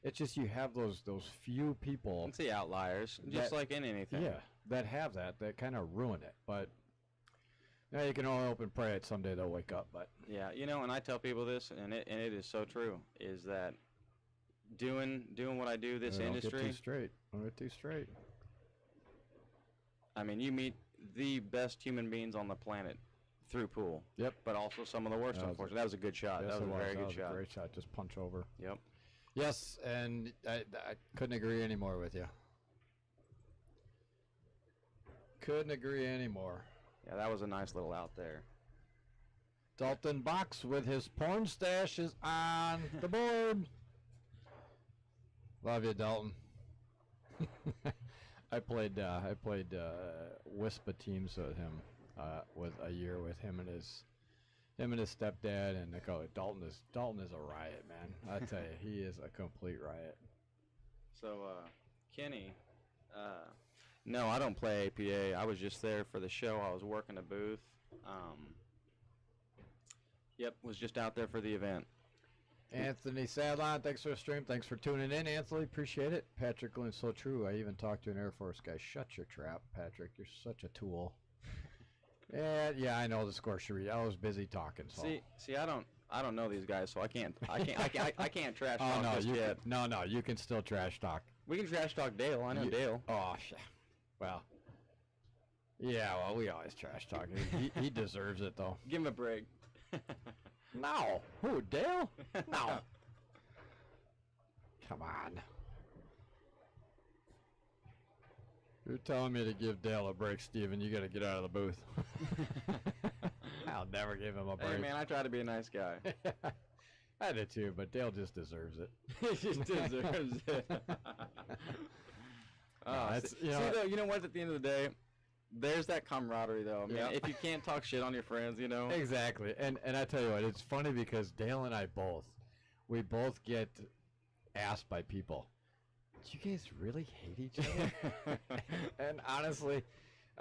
It's just you have those few people, It's the outliers, just That- like in anything. yeah, that have that kind of ruin it. But yeah, you can only hope and pray that someday they'll wake up. But Yeah, you know, and I tell people this, and it is so true, is that doing what I do, this don't get industry, too straight. Don't get too straight. I mean, you meet the best human beings on the planet through pool. Yep. But also some of the worst, That was a- unfortunately. That was a good shot. Yes, That was it a very That good was shot. a great shot. Just punch over. Yep. Yes, and I couldn't agree anymore with you. Couldn't agree anymore. Yeah, that was a nice little out there. Dalton Box with his porn stash is on the board. Love you, Dalton. I played WISPA teams with him, with a year with him and his stepdad, and they call it Dalton is a riot, man. I tell you, he is a complete riot. So, Kenny, no, I don't play APA. I was just there for the show. I was working a booth. Yep, was just out there for the event. Anthony Sadlon, thanks for the stream. Thanks for tuning in, Anthony. Appreciate it. Patrick Lynn, so true. I even talked to an Air Force guy. Shut your trap, Patrick. You're such a tool. Yeah, I know the score should read. I was busy talking. So. See, I don't know these guys, so I can't trash Oh talk no, just yet. you can still trash talk. We can trash talk Dale. I know Dale. Oh, well, Yeah, well, we always trash talk. He deserves it though. Give him a break. No, who, Dale? No. Come on. You're telling me to give Dale a break, Steven. You got to get out of the booth. I'll never give him a break. Hey, man, I try to be a nice guy. I did too, but Dale just deserves it. He just deserves it. It's, see, though, you know what? At the end of the day, there's that camaraderie, though. I mean, if you can't talk shit on your friends, you know. Exactly. And I tell you what, it's funny because Dale and I we both get asked by people, do you guys really hate each other? And honestly,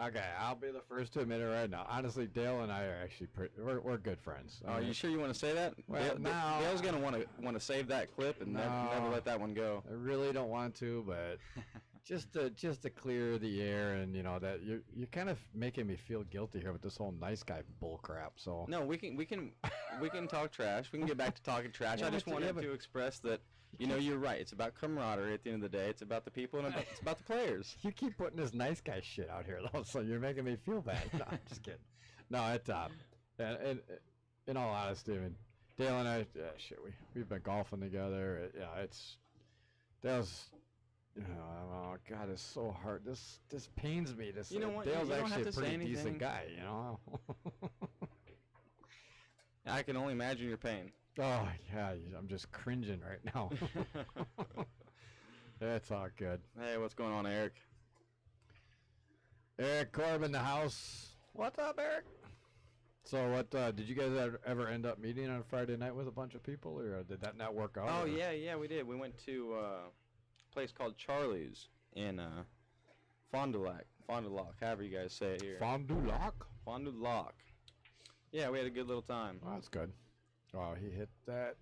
okay, I'll be the first to admit it right now. Honestly, Dale and I are actually we're good friends. Oh, you sure you want to say that? Well, no. Dale's gonna want to save that clip and never let that one go. I really don't want to, but just to clear the air, and you know that you're kind of making me feel guilty here with this whole nice guy bull crap. So no, we can talk trash. We can get back to talking trash. Yeah, I just but- wanted yeah, to express that, you know, you're right. It's about camaraderie at the end of the day. It's about the people and it's about the players. you keep putting this nice guy shit out here, though, so you're making me feel bad. No, I'm just kidding. No, it's and in all honesty, I mean, Dale and I, we've been golfing together. Dale's. Oh God, it's so hard. This pains me. This, You know what? Dale's You don't actually have a to say pretty anything. decent guy, you know. I can only imagine your pain. Oh yeah, I'm just cringing right now. It's all good. Hey, what's going on, Eric? Eric Corbin, the house. What's up, Eric? So what? Did you guys ever end up meeting on Friday night with a bunch of people, or did that not work out? Oh or? yeah, we did. We went to a place called Charlie's in Fond du Lac, however you guys say it here. Fond du Lac. Fond du Lac. Yeah, we had a good little time. Oh, that's good. Oh, he hit that.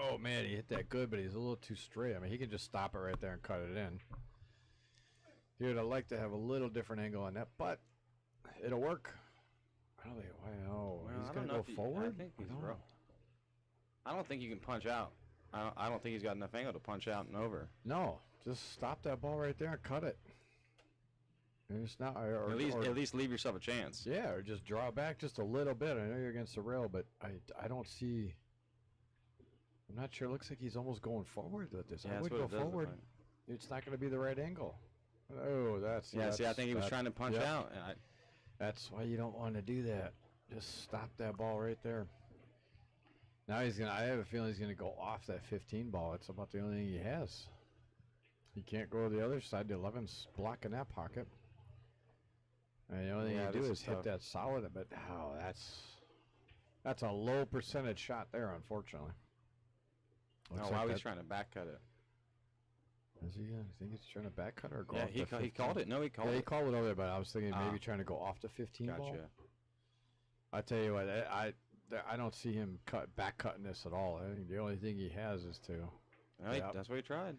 Oh man, he hit that good, but he's a little too straight. I mean, he can just stop it right there and cut it in. He would have liked to have a little different angle on that, but it'll work. I don't think. Wow, Well, he's I gonna don't know go if he- forward. I think he's don't rough. know. I don't think you can punch out. I don't think he's got enough angle to punch out and over. No, just stop that ball right there and cut it. And it's not, or, At least leave yourself a chance. yeah, or just draw back just a little bit. I know you're against the rail, but I don't see. I'm not sure. It looks like he's almost going forward with this. Yeah, I that's would what go it does look forward. like. It's not going to be the right angle. Oh, that's Yeah, see, I think he was trying to punch yep. out. And That's why you don't want to do that. Just stop that ball right there. Now he's gonna. I have a feeling he's gonna go off that 15 ball. It's about the only thing he has. He can't go to the other side. The 11's blocking that pocket. And the only thing Yeah, you do this is is hit tough. that solid. But that's a low percentage shot there, unfortunately. no, Looks why like was that- he trying to back cut it? Is he? I think he's trying to back cut or go Yeah, off he the called 15? it. No, he called Yeah, he it. called it over there, but I was thinking Ah. maybe trying to go off the 15 ball. Gotcha. I tell you what, I don't see him back cutting this at all. I think the only thing he has is to. Well, Yep. That's what he tried.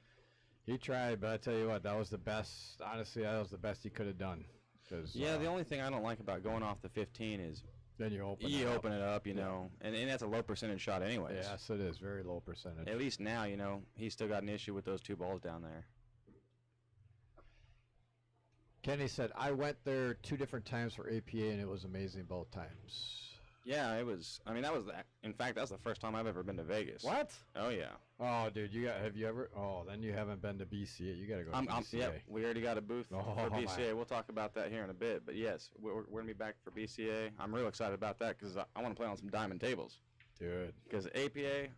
He tried, but I tell you what, that was the best. Honestly, that was the best he could have done. 'Cause, Yeah, the only thing I don't like about going off the 15 is then you open. you it up. open it up, you know, and that's a low percentage shot anyways. Yes, it is very low percentage. At least now, you know, he's still got an issue with those two balls down there. Kenny said I went there 2 different times for APA, and it was amazing both times. Yeah, it was. I mean, that was that. In fact, that's the first time I've ever been to Vegas. What? Oh yeah. Oh, dude, have you ever? Oh, then you haven't been to BCA. You got to go to BCA. Yep, we already got a booth Oh, for my. BCA. We'll talk about that here in a bit. But yes, we're going to be back for BCA. I'm real excited about that because I want to play on some diamond tables. Dude, Because APA,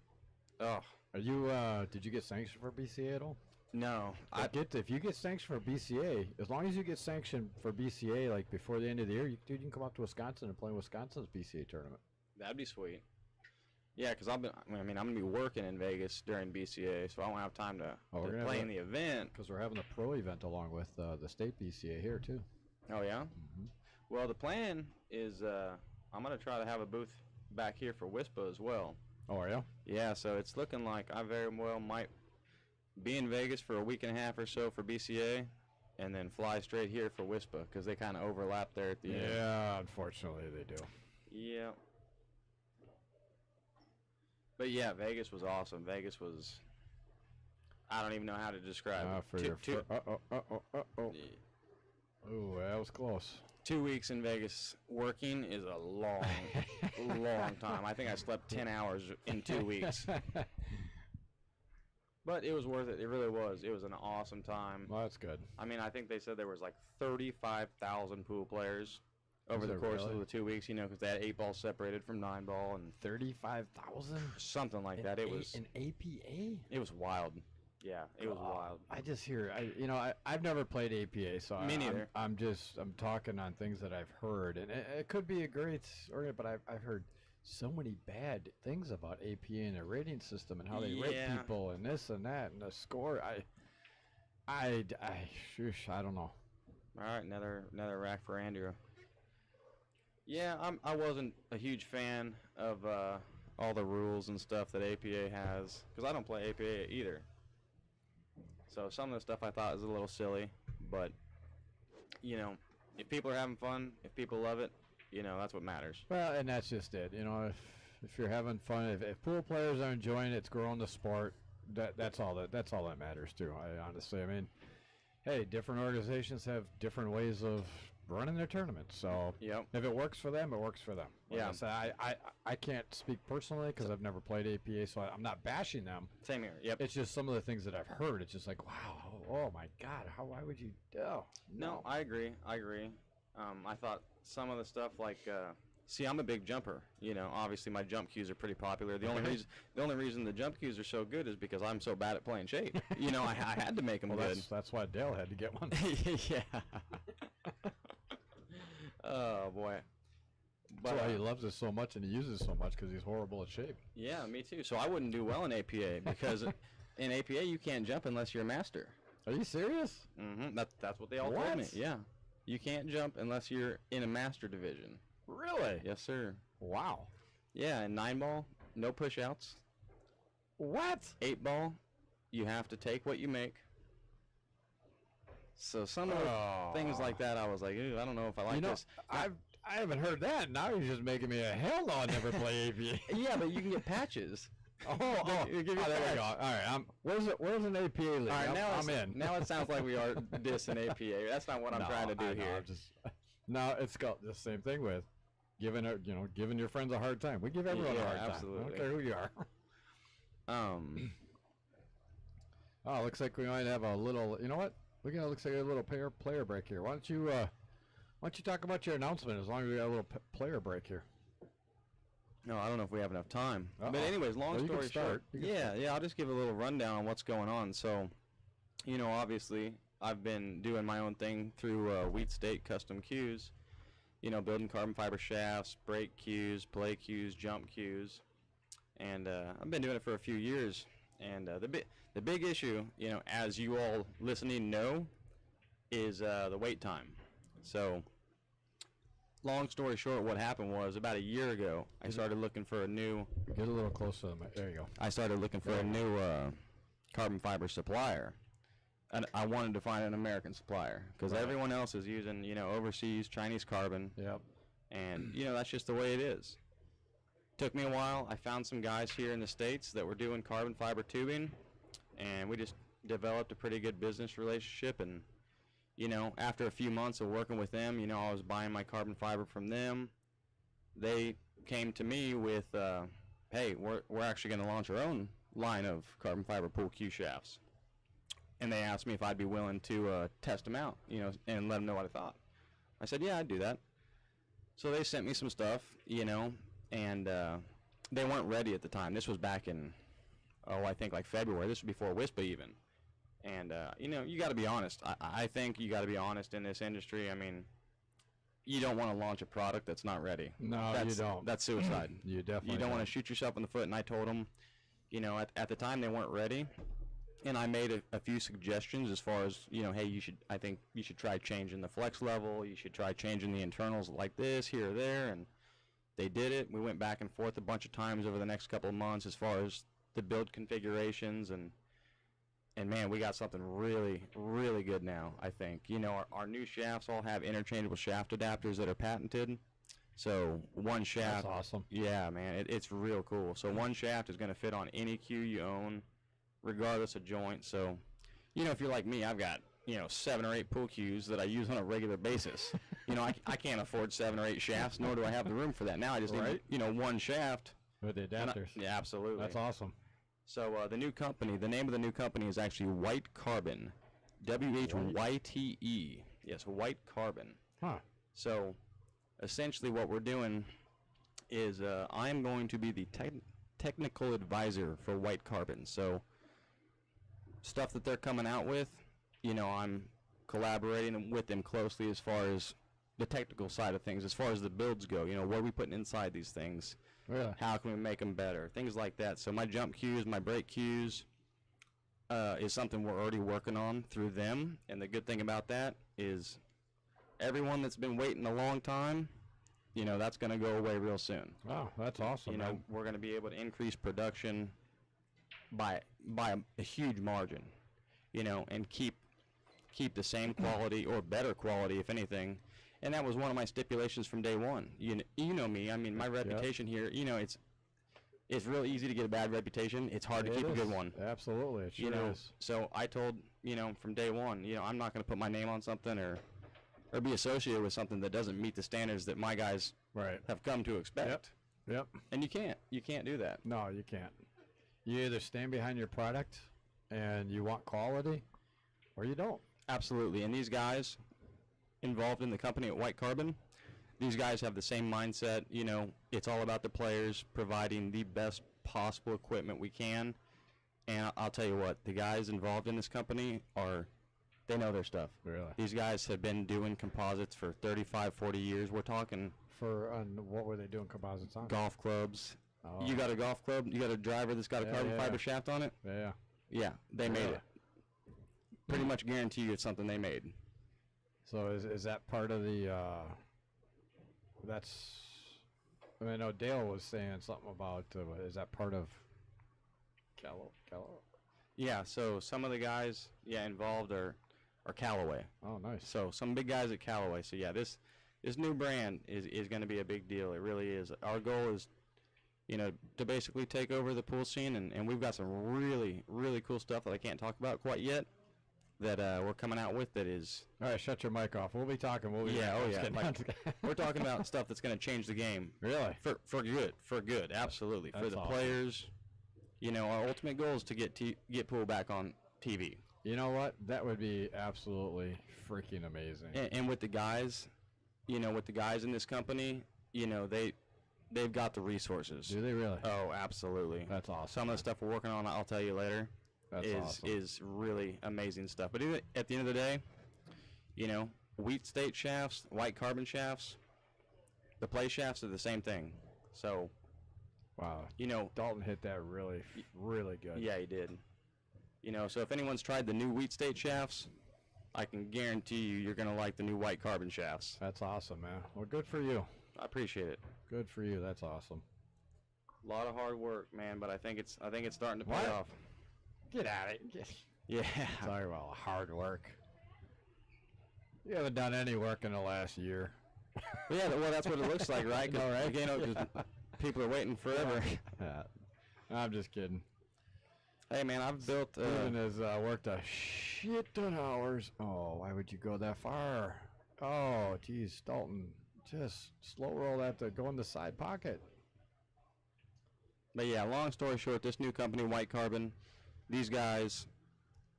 oh, are you? Did you get sanctioned for BCA at all? no. If you get sanctioned for BCA, as long as you get sanctioned for BCA, like before the end of the year, you can come up to Wisconsin and play in Wisconsin's BCA tournament. That'd be sweet. Yeah, because I'm going to be working in Vegas during BCA, so I won't have time to we're gonna play have in the event. Because we're having a pro event along with the state BCA here too. Oh, yeah? Mm-hmm. Well, the plan is I'm going to try to have a booth back here for WISPA as well. Oh, are you? Yeah, so it's looking like I very well might be in Vegas for a week and a half or so for BCA, and then fly straight here for WISPA because they kind of overlap there at the end. Yeah, unfortunately they do. Yeah. But yeah, Vegas was awesome. Vegas was. I don't even know how to describe it. For your. Oh. Ooh, that was close. 2 weeks in Vegas working is a long, long time. I think I slept 10 hours in 2 weeks. But it was worth it. It really was. It was an awesome time. Well, that's good. I mean, I think they said there was like 35,000 pool players over the there course really? of the 2 weeks, you know, because they had 8 balls separated from 9 ball and 35,000? something like that. It was an APA? it was wild. Yeah, it was wild. I just hear, I've never played APA, so Me neither. I'm talking on things that I've heard, and it could be a great organ, but I've heard so many bad things about APA and the rating system and how they rate Yeah. people and this and that and the score. I don't know. All right, another rack for Andrew. Yeah, I wasn't a huge fan of all the rules and stuff that APA has because I don't play APA either. So some of the stuff I thought was a little silly, but you know, if people are having fun, if people love it, you know, that's what matters. Well, and that's just it. You know, if you're having fun, if pool players are enjoying it, it's growing the sport. That's all that matters too. I mean, hey, different organizations have different ways of running their tournaments. So Yep. if it works for them, it works for them. Like Yeah. I say, I can't speak personally because I've never played APA, so I'm not bashing them. Same here. Yep. It's just some of the things that I've heard. It's just like, wow, oh my God, why would you? Oh, No, I agree. I thought some of the stuff like, see, I'm a big jumper. You know, obviously my jump cues are pretty popular. The only reason the jump cues are so good is because I'm so bad at playing shape. You know, I had to make them well, good. that's why Dale had to get one. Yeah. Oh boy. That's But why he loves it so much and he uses it so much because he's horrible at shape. yeah, me too. So I wouldn't do well in APA because in APA you can't jump unless you're a master. Are you serious? That's what they all told me. What? Yeah. You can't jump unless you're in a master division. Really? Yes, sir. Wow. Yeah, and 9 ball, no push outs. What? 8 ball, you have to take what you make. So some of the things like that, I was like, "Ew, I don't know if I like You know, this." I haven't heard that. Now you're just making me a hell no. I never play APA. Yeah, but you can get patches. There we go. All right, where's an APA league? All right, now I'm in. Now it sounds like we are dissing APA. That's not what I'm trying to do I know, here. I'm just, no, it's got the same thing with giving your friends a hard time. We give everyone a Yeah, hard time. I absolutely. don't care who you are. Oh, looks like we might have a little. You know what? Looks like a little player break here. Why don't you talk about your announcement? As long as we got a little player break here. No, I don't know if we have enough time. Uh-oh. But anyways, long Well, you can story start. short. You can Yeah, I'll just give a little rundown on what's going on. So, you know, obviously, I've been doing my own thing through Wheat State Custom Cues. You know, building carbon fiber shafts, brake cues, play cues, jump cues. And I've been doing it for a few years. And the big issue, you know, as you all listening know, is the wait time. So, long story short, what happened was about a year ago, I started looking for a new. Get a little closer to the mic. There you go. I started looking for a new carbon fiber supplier, and I wanted to find an American supplier because everyone else is using, you know, overseas Chinese carbon, Yep. and you know that's just the way it is. Took me a while. I found some guys here in the States that were doing carbon fiber tubing, and we just developed a pretty good business relationship. And you know, after a few months of working with them, you know, I was buying my carbon fiber from them. They came to me with, hey, we're actually going to launch our own line of carbon fiber pool cue shafts. And they asked me if I'd be willing to test them out, you know, and let them know what I thought. I said, yeah, I'd do that. So they sent me some stuff, you know, and they weren't ready at the time. This was back in, I think like February. This was before WISPA even. And, you know, you got to be honest. I think you got to be honest in this industry. I mean, you don't want to launch a product that's not ready. No, you don't. That's suicide. You definitely You don't want to shoot yourself in the foot. And I told them, you know, at the time they weren't ready. And I made a few suggestions as far as, you know, hey, I think you should try changing the flex level. You should try changing the internals like this, here or there. And they did it. We went back and forth a bunch of times over the next couple of months as far as the build configurations. And man, we got something really, really good now, I think. You know, our new shafts all have interchangeable shaft adapters that are patented. So one shaft. That's awesome. Yeah, man, it's real cool. So one shaft is going to fit on any cue you own, regardless of joint. So, you know, if you're like me, I've got 7 or 8 pool cues that I use on a regular basis. I can't afford 7 or 8 shafts, nor do I have the room for that. Now I just Right. need, one shaft. With the and adapters. yeah, absolutely. That's awesome. So the name of the new company is actually White Carbon. WHYTE. Yes, White Carbon. Huh. So essentially what we're doing is I'm going to be the technical advisor for White Carbon. So stuff that they're coming out with, I'm collaborating with them closely as far as the technical side of things, as far as the builds go. What are we putting inside these things? Really? How can we make them better? Things like that. So my jump cues, my brake cues is something we're already working on through them. And the good thing about that is everyone that's been waiting a long time, that's going to go away real soon. Wow, that's awesome. Man. We're going to be able to increase production by a huge margin, and keep the same quality or better quality, if anything. And that was one of my stipulations from day one. You know me. I mean, my reputation here. It's real easy to get a bad reputation. It's hard to keep a good one. Absolutely, it sure is. So I told from day one, I'm not going to put my name on something or be associated with something that doesn't meet the standards that my guys have come to expect. Yep. And you can't do that. No, you can't. You either stand behind your product and you want quality, or you don't. Absolutely. And these guys involved in the company at White Carbon, these guys have the same mindset. It's all about the players providing the best possible equipment we can. And I'll tell you what, the guys involved in this company they know their stuff. Really? These guys have been doing composites for 35, 40 years. We're talking what were they doing composites on? golf clubs. Oh. You got a golf club, you got a driver that's got a carbon fiber shaft on it? Yeah. Yeah, they made it. Pretty much guarantee you it's something they made. So is that part of the, I know Dale was saying something about, is that part of Callow? Yeah, so some of the guys, involved are Callaway. Oh, nice. So some big guys at Callaway. So yeah, this new brand is going to be a big deal. It really is. Our goal is, to basically take over the pool scene, and we've got some really, really cool stuff that I can't talk about quite yet that we're coming out with that is... All right, shut your mic off. We'll be talking. We're talking about stuff that's going to change the game. Really? For good, absolutely. That's for the awesome. Players, our ultimate goal is to get pool back on TV. You know what? That would be absolutely freaking amazing. And with the guys, with the guys in this company, they've got the resources. Do they really? Oh, absolutely. That's awesome. Some of the stuff we're working on, I'll tell you later, That's awesome. is really amazing stuff. But at the end of the day, Wheat State shafts, White Carbon shafts, the play shafts are the same thing. So, wow. Dalton hit that really, really good. Yeah, he did. So if anyone's tried the new Wheat State shafts, I can guarantee you're going to like the new White Carbon shafts. That's awesome, man. Well, good for you. I appreciate it. Good for you. That's awesome. A lot of hard work, man, but I think it's starting to pay off. Get at it. Yeah. Talk about hard work. You haven't done any work in the last year. Yeah, well, that's what it looks like, right? No, right? 'Cause people are waiting forever. Yeah. I'm just kidding. Hey, man, I've built... Steven has worked a shit ton of hours. Oh, why would you go that far? Oh, geez, Dalton. Just slow roll that to go in the side pocket. But yeah, long story short, this new company, White Carbon, these guys,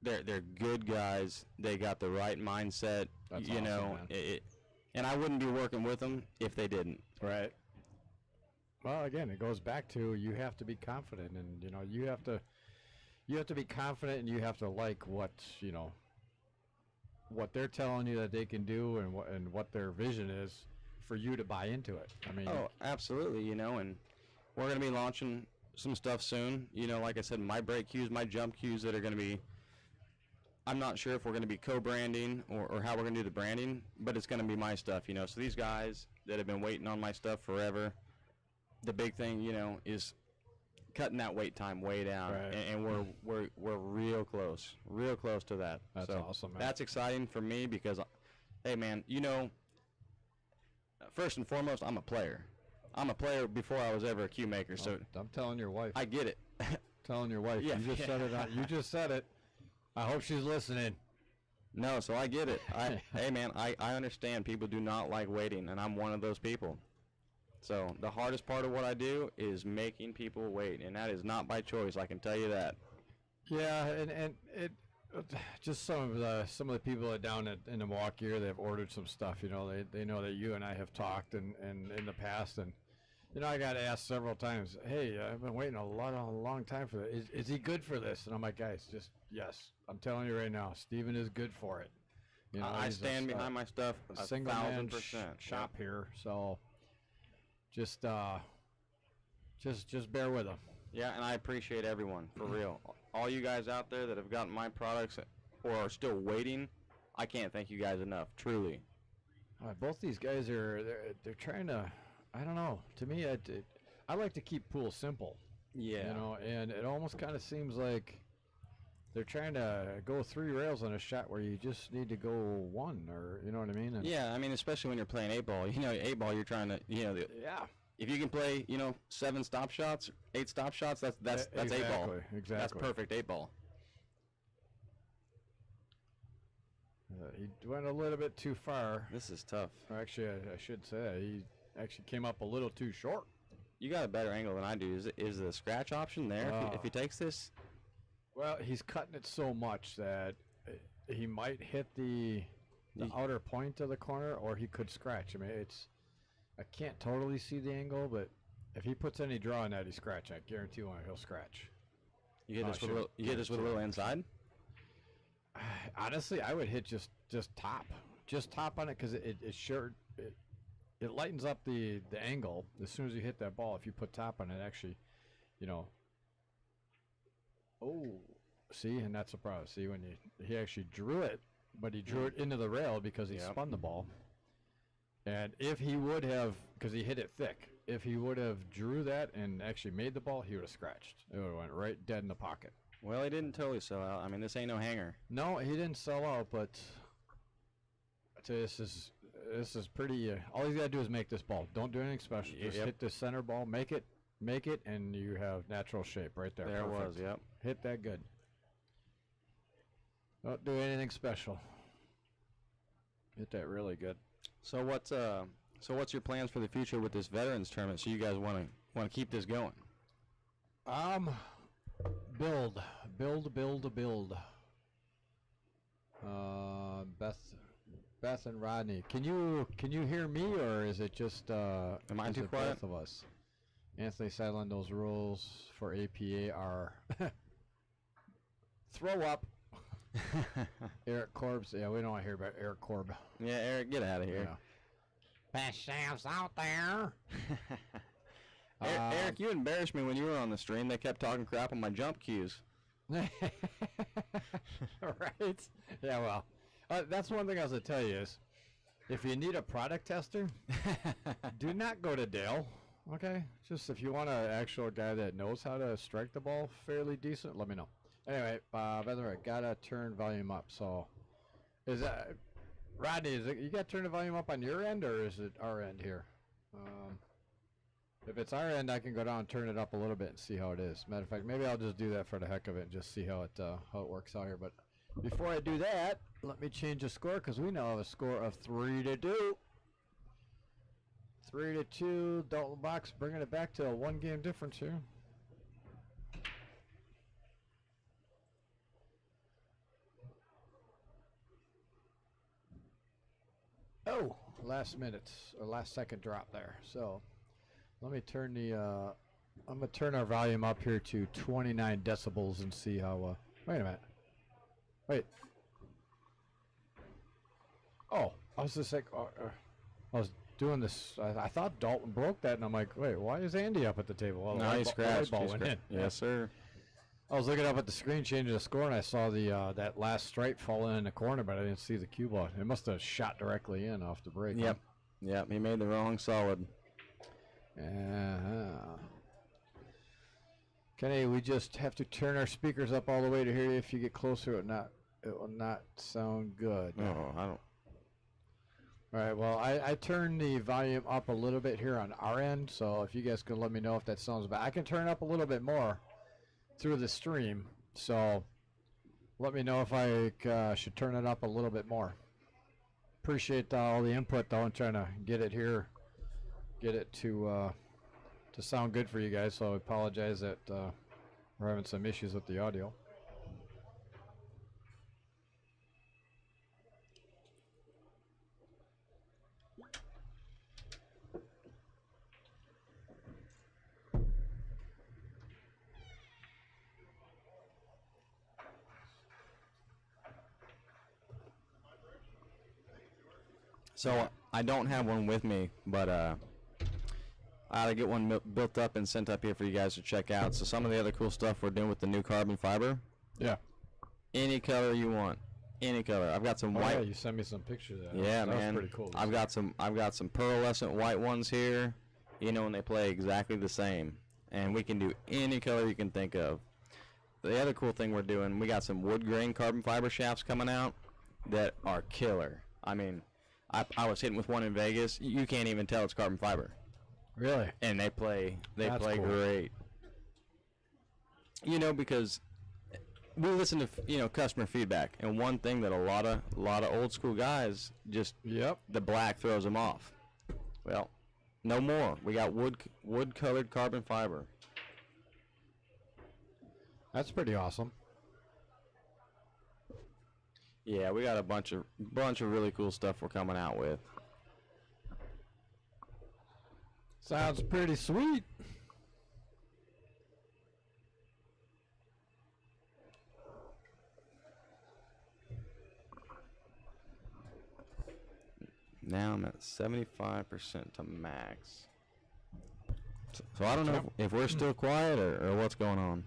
they're good guys. They got the right mindset. That's you awesome, know, man. And I wouldn't be working with them if they didn't. Right. Well, again, it goes back to you have to be confident, and you have to be confident, and you have to like what what they're telling you that they can do, and what their vision is for you to buy into it. I mean, Oh, absolutely. And we're going to be launching some stuff soon. Like I said, my brake cues, my jump cues that are going to be. I'm not sure if we're going to be co-branding or how we're going to do the branding, but it's going to be my stuff. So these guys that have been waiting on my stuff forever. The big thing, is cutting that wait time way down, Right. and we're real close to that. That's So awesome, man. That's exciting for me because, hey, man, first and foremost, I'm a player. I'm a player before I was ever a cue maker. So I'm telling your wife. I get it. telling your wife. Yeah, You just said it. You just said it. I hope she's listening. No, so I get it. Hey man, I understand people do not like waiting, and I'm one of those people. So the hardest part of what I do is making people wait, and that is not by choice. I can tell you that. Yeah, and it just some of the people that down in the Milwaukee area, they've ordered some stuff. You know, they know that you and I have talked and in the past, and you know, I got asked several times, hey, I've been waiting a long time for this. Is he good for this? And I'm like, guys, just yes. I'm telling you right now, Steven is good for it. You know, I he's stand behind my stuff a single man 1,000%. shop here, so just bear with him. Yeah, and I appreciate everyone, for real. All you guys out there that have gotten my products or are still waiting, I can't thank you guys enough, truly. Both these guys they're trying to, I don't know. To me, I like to keep pools simple. Yeah. You know, and it almost kind of seems like they're trying to go 3 rails on a shot where you just need to go 1, or you know what I mean? And Yeah, I mean, especially when you're playing 8-ball. You know, 8-ball, you're trying to, you know, yeah. if you can play, you know, 7 stop shots, 8 stop shots, that's Exactly, 8-ball. exactly. That's perfect 8-ball. He went a little bit too far. This is tough. Or actually, I should say he actually came up a little too short. You got a better angle than I do. Is the scratch option there if he takes this? Well, he's cutting it so much that he might hit the outer point of the corner, or he could scratch. I mean, I can't totally see the angle, but if he puts any draw on that, he scratch. I guarantee you he'll scratch. You hit this with a little, with a little inside? Honestly, I would hit just top on it, because it lightens up the angle as soon as you hit that ball. If you put top on it, actually, you know. Oh, see, and that's a problem. See, when he actually drew it, but he drew it into the rail because he spun the ball. And if he would have, because he hit it thick, if he would have drew that and actually made the ball, he would have scratched. It would have went right dead in the pocket. Well, he didn't totally sell out. I mean, this ain't no hanger. No, he didn't sell out, but I tell you, this is pretty. All he's got to do is make this ball. Don't do anything special. Just hit the center ball, make it, and you have natural shape right there. There Perfect. it was. Yep. Hit that good. Don't do anything special. Hit that really good. So what's your plans for the future with this veterans tournament? So you guys want to keep this going? Build. Beth and Rodney, can you hear me, or is it just Am I too quiet? both of us? Anthony Sadlin, those rules for APA are throw up. Eric Corb's, yeah, we don't want to hear about Eric Corb. Yeah, Eric, get out of here. Yeah. Best shafts out there. Eric, you embarrassed me when you were on the stream. They kept talking crap on my jump cues. Right? Yeah, well, that's one thing I was going to tell you is, if you need a product tester, do not go to Dale, okay? Just if you want an actual guy that knows how to strike the ball fairly decent, let me know. Anyway, by the way, gotta turn volume up. So, is that Rodney? You gotta turn the volume up on your end, or is it our end here? If it's our end, I can go down and turn it up a little bit and see how it is. Matter of fact, maybe I'll just do that for the heck of it and just see how it works out here. But before I do that, let me change the score, because we now have a score of 3-2. 3-2. Dalton Box bringing it back to a 1-game difference here. Oh, last second drop there. So let me turn I'm gonna turn our volume up here to 29 decibels and see how. Wait a minute. Wait. Oh, I was just like, I was doing this. I thought Dalton broke that, and I'm like, wait, why is Andy up at the table? Well, No, he scratched. ball went in. Yes, sir. I was looking up at the screen, changing the score, and I saw the that last stripe falling in the corner, but I didn't see the cue ball. It must have shot directly in off the break. Yep. Yep. He made the wrong solid. Kenny, we just have to turn our speakers up all the way to hear you. If you get closer, it will not sound good. Oh, I don't. All right, well, I turned the volume up a little bit here on our end, so if you guys can let me know if that sounds bad. I can turn it up a little bit more through the stream, so let me know if I should turn it up a little bit more. Appreciate all the input though, and trying to get it here, get it to sound good for you guys. So I apologize that we're having some issues with the audio. So I don't have one with me, but I ought to get one built up and sent up here for you guys to check out. So some of the other cool stuff we're doing with the new carbon fiber. Yeah. Any color you want, any color. I've got some white. Yeah, you sent me some pictures of that. Yeah, that man. was pretty cool. I've got some pearlescent white ones here. You know, and they play exactly the same. And we can do any color you can think of. The other cool thing we're doing, we got some wood grain carbon fiber shafts coming out that are killer. I mean, I was hitting with one in Vegas. You can't even tell it's carbon fiber. Really? And they play That's cool. great. You know, because we listen to customer feedback, and one thing that a lot of old school guys just the black throws them off. Well, no more. We got wood colored carbon fiber. That's pretty awesome. Yeah, we got a bunch of really cool stuff we're coming out with. Sounds pretty sweet. Now I'm at 75% to max. So I don't know if we're still quiet or what's going on.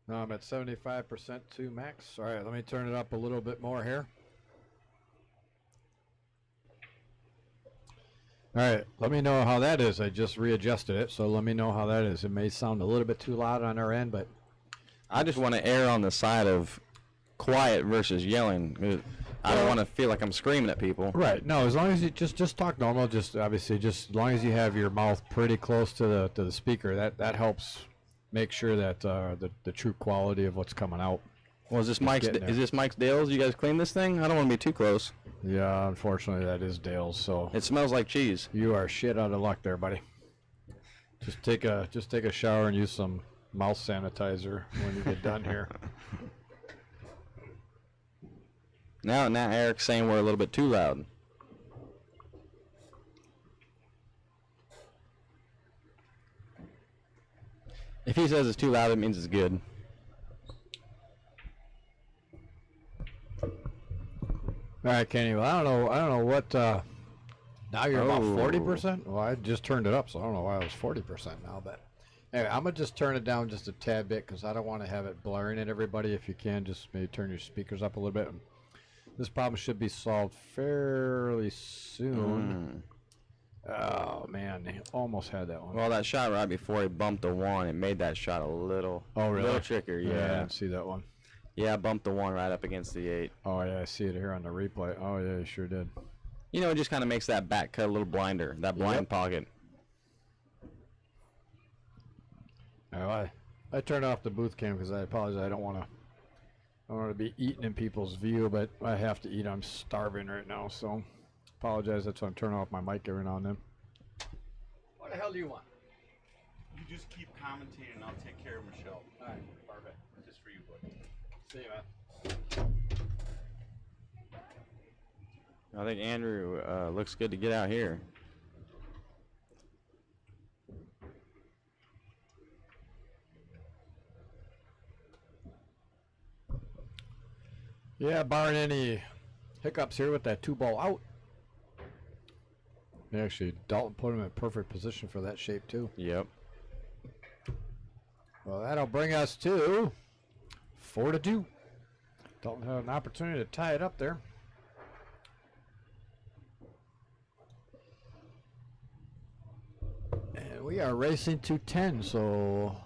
No, I'm at 75% to max. All right, let me turn it up a little bit more here. All right, let me know how that is. I just readjusted it, so let me know how that is. It may sound a little bit too loud on our end, but I just want to err on the side of quiet versus yelling. I don't want to feel like I'm screaming at people. right. No, as long as you just talk normal, just obviously just as long as you have your mouth pretty close to the speaker, that helps make sure that the true quality of what's coming out. Well, is this Mike's Dale's? You guys clean this thing? I don't want to be too close. Yeah, unfortunately that is Dale's, so It smells like cheese. you are shit out of luck there, buddy. Just take a shower and use some mouth sanitizer when you get done here. Now Eric's saying we're a little bit too loud. If he says it's too loud, it means it's good. All right, Kenny. Well, I don't know what. Now you're about 40%. Well, I just turned it up, so I don't know why I was 40% now. But anyway, I'm gonna just turn it down just a tad bit because I don't want to have it blaring at everybody. If you can, just maybe turn your speakers up a little bit. This problem should be solved fairly soon. Oh man, they almost had that one. Well, that shot right before he bumped the one, it made that shot a little, little trickier. I Yeah, didn't see that one. yeah, bumped the one right up against the 8. Oh yeah, I see it here on the replay. Oh yeah, you sure did. You know, it just kind of makes that back cut a little blinder, that blind pocket. Oh, I turned off the booth cam because I apologize. I don't want to be eating in people's view, but I have to eat. I'm starving right now, so apologize. That's why I'm turning off my mic every now and then. What the hell do you want? You just keep commentating and I'll take care of Michelle. All right, perfect. Just for you, buddy. See you, man. I think Andrew looks good to get out here. Yeah, barring any hiccups here with that 2-ball out. Actually, Dalton put him in perfect position for that shape too. Yep. Well, that'll bring us to 4-2. Dalton had an opportunity to tie it up there. And we are racing to 10, so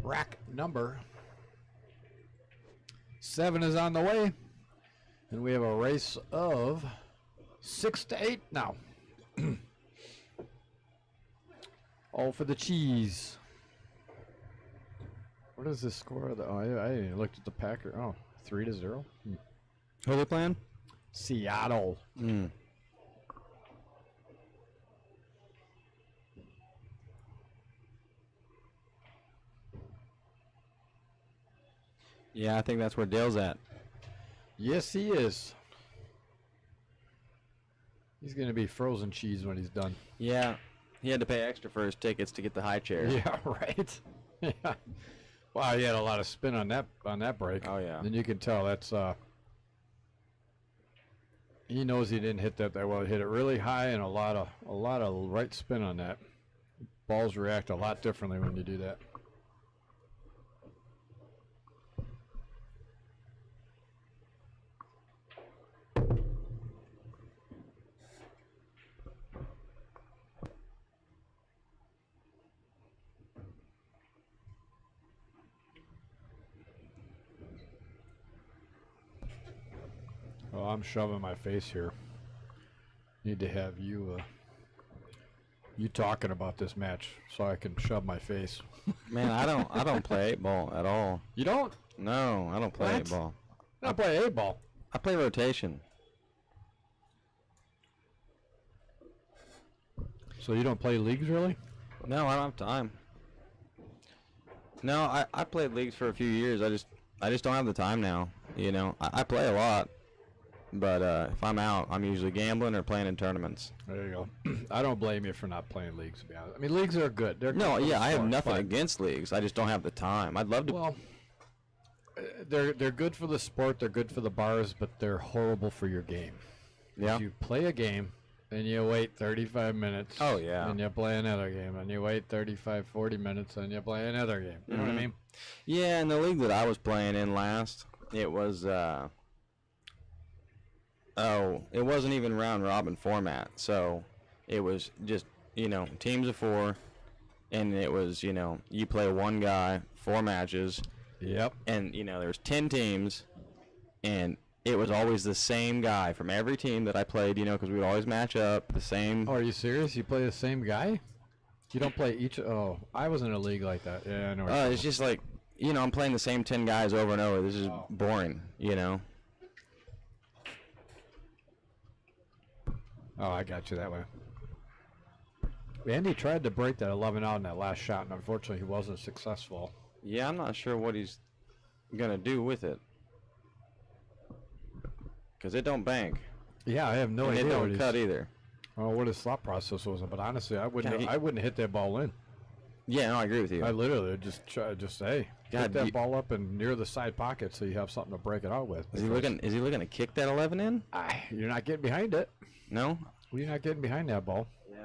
rack number 7 is on the way. And we have a race of 6 to 8 now. All for the cheese. What is the score of the? Oh, I didn't even looked at the Packer. Oh, 3-0. Who are they playing? Seattle. Yeah, I think that's where Dale's at. Yes, he is. He's gonna be frozen cheese when he's done. Yeah, he had to pay extra for his tickets to get the high chair. Yeah, right. Yeah. Wow, he had a lot of spin on that break. Oh yeah. And you can tell that's he knows he didn't hit that well. He hit it really high and a lot of right spin on that. Balls react a lot differently when you do that. Well, I'm shoving my face here. Need to have you talking about this match so I can shove my face. Man, I don't play 8-ball at all. You don't? No, I don't play What? 8-ball. I play 8-ball. I play rotation. So you don't play leagues really? No, I don't have time. No, I played leagues for a few years. I just don't have the time now. You know, I play a lot, but if I'm out, I'm usually gambling or playing in tournaments. There you go. I don't blame you for not playing leagues, to be honest. I mean, leagues are good. They're No, good for yeah, the I have sport, nothing but- against leagues. I just don't have the time. I'd love to. Well, they're good for the sport. They're good for the bars, but they're horrible for your game. Yeah. You play a game, and you wait 35 minutes. Oh, yeah. And you play another game, and you wait 35, 40 minutes, and you play another game. You know what I Mhm. mean? Yeah, in the league that I was playing in last, it was it wasn't even round robin format. So it was just, teams of 4, and it was, you play one guy, 4 matches, Yep. and there was 10 teams, and it was always the same guy from every team that I played, because we would always match up the same. Oh, are you serious? You play the same guy? You don't play each. Oh, I was in a league like that. Yeah, I know. what you're It's just like, I'm playing the same 10 guys over and over. This is boring, Oh, I got you that way. Andy tried to break that 11 out in that last shot, and unfortunately he wasn't successful. Yeah, I'm not sure what he's going to do with it. Because it don't bank. Yeah, I have no and idea. it what don't he's- cut either. Oh, what his thought process was, but honestly, I wouldn't. Yeah, I wouldn't hit that ball in. Yeah, no, I agree with you. I literally would just say, God, hit that you- ball up and near the side pocket so you have something to break it out with. Is he looking to kick that 11 in? You're not getting behind it. No? You're not getting behind that ball. Yeah.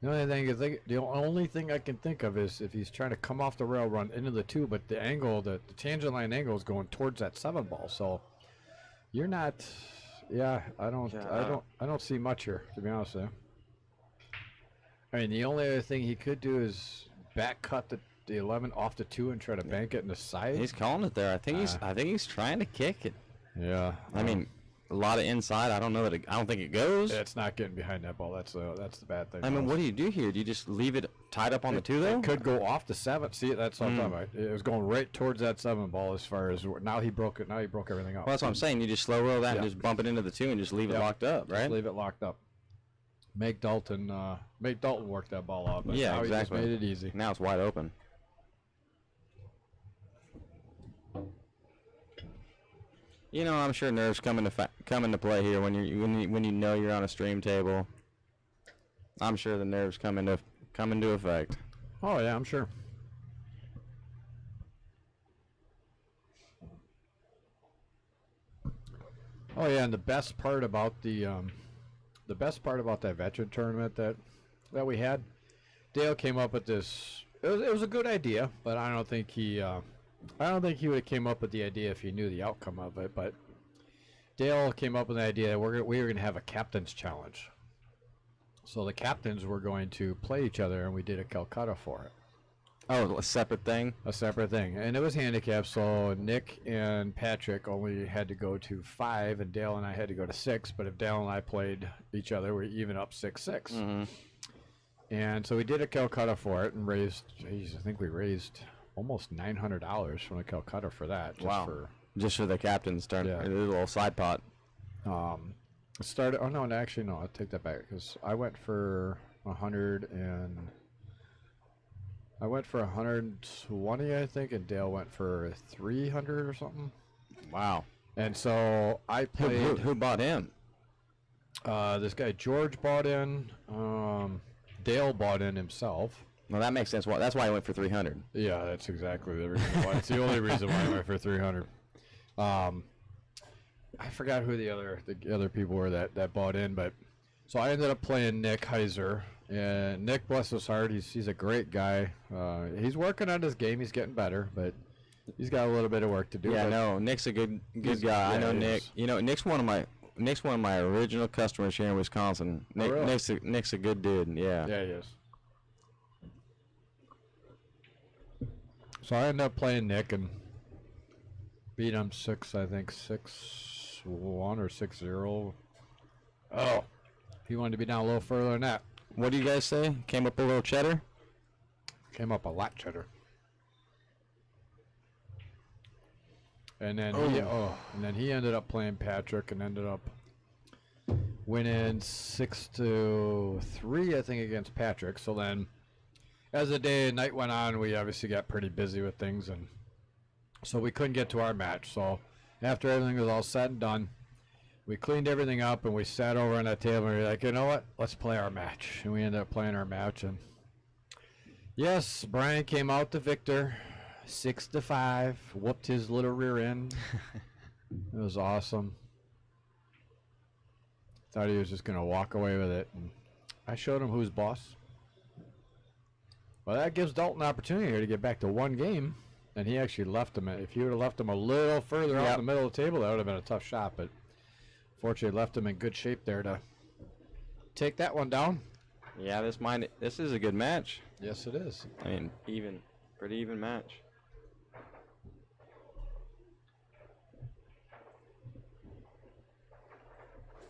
The only thing I can think of is if he's trying to come off the rail, run into the 2, but the angle, the tangent line angle is going towards that 7 ball. So you're not. Yeah, I don't see much here, to be honest with you. I mean, the only other thing he could do is back cut the 11 off the 2 and try to bank it in the side. He's calling it there. I think he's trying to kick it. Yeah. I mean, a lot of inside. I don't know that. I don't think it goes. It's not getting behind that ball. That's the bad thing. I mean, what do you do here? Do you just leave it tied up on the 2 though? It could go off the 7. See, that's what I'm talking about. It was going right towards that 7 ball as far as now he broke it. Now he broke everything up. Well, that's what I'm saying. You just slow roll that and Yeah. just bump it into the 2 and just leave it Yep. locked up, right? Just leave it locked up. Make Dalton work that ball out. But Yeah, now exactly. He just made it easy. Now it's wide open. I'm sure nerves come into play here when you know you're on a stream table. I'm sure the nerves come into effect. Oh yeah, I'm sure. Oh yeah, and the best part about that veteran tournament that we had, Dale came up with this. It was a good idea, but I don't think he would have came up with the idea if he knew the outcome of it. But Dale came up with the idea that we were going to have a captain's challenge. So the captains were going to play each other, and we did a Calcutta for it. Oh, a separate thing? A separate thing. And it was handicapped, so Nick and Patrick only had to go to 5, and Dale and I had to go to 6. But if Dale and I played each other, we're even up 6-6. Mm-hmm. And so we did a Calcutta for it and raised, I think we raised almost $900 from the Calcutta for that. Just Wow. For, Just for the captain's turn, Yeah. a little side pot. it started. Oh no, actually no. I'll take that back because I went for 120, I think, and Dale went for 300 or something. Wow. And so I Who, played. who bought him? This guy George bought in. Dale bought in himself. Well, that makes sense. That's why he went for 300. Yeah, that's exactly the reason why. It's the only reason why I went for 300. I forgot who the other people were that bought in, but so I ended up playing Nick Heiser, and Nick, bless his heart, he's a great guy. He's working on his game. He's getting better, but he's got a little bit of work to do. Yeah, but no, Nick's a good He's- guy. I yeah, know he Nick. is. You know, Nick's one of my original customers here in Wisconsin. Oh, really? Nick's a good dude. Yeah. Yeah, he is. So I ended up playing Nick and beat him 6-1 or 6-0. Oh, he wanted to be down a little further than that. What do you guys say? Came up a little cheddar? Came up a lot cheddar. And then he ended up playing Patrick and ended up winning 6-3, I think, against Patrick. So then, as the day and night went on, we obviously got pretty busy with things, and so we couldn't get to our match. So after everything was all said and done, we cleaned everything up and we sat over on that table and we were like, you know what? Let's play our match. And we ended up playing our match, and yes, Brian came out the victor, 6-5, whooped his little rear end. It was awesome. Thought he was just gonna walk away with it, and I showed him who's boss. Well, that gives Dalton an opportunity here to get back to one game, and he actually left him. If you would have left him a little further out in the middle of the table, that would have been a tough shot, but fortunately left him in good shape there to take that one down. Yeah, this is a good match. Yes, it is. I mean, pretty even match.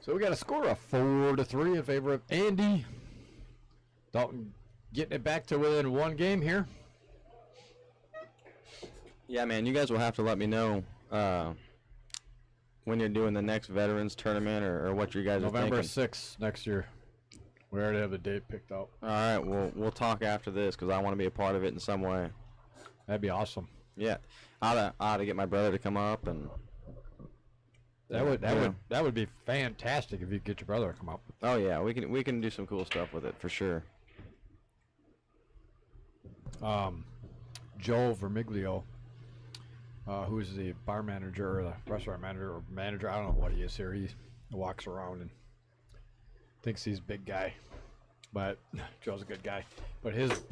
So we got a score of 4-3 in favor of Andy. Dalton getting it back to within one game here. Yeah, man, you guys will have to let me know when you're doing the next Veterans Tournament or what you guys November are thinking. 6th next year. We already have the date picked out. All right, we'll talk after this because I want to be a part of it in some way. That'd be awesome. Yeah, I ought to get my brother to come up and. That would be fantastic if you could get your brother to come up. Oh yeah, we can do some cool stuff with it for sure. Joe Vermiglio, who's the bar manager or the restaurant manager, I don't know what he is here. He walks around and thinks he's a big guy, but Joe's a good guy. But I think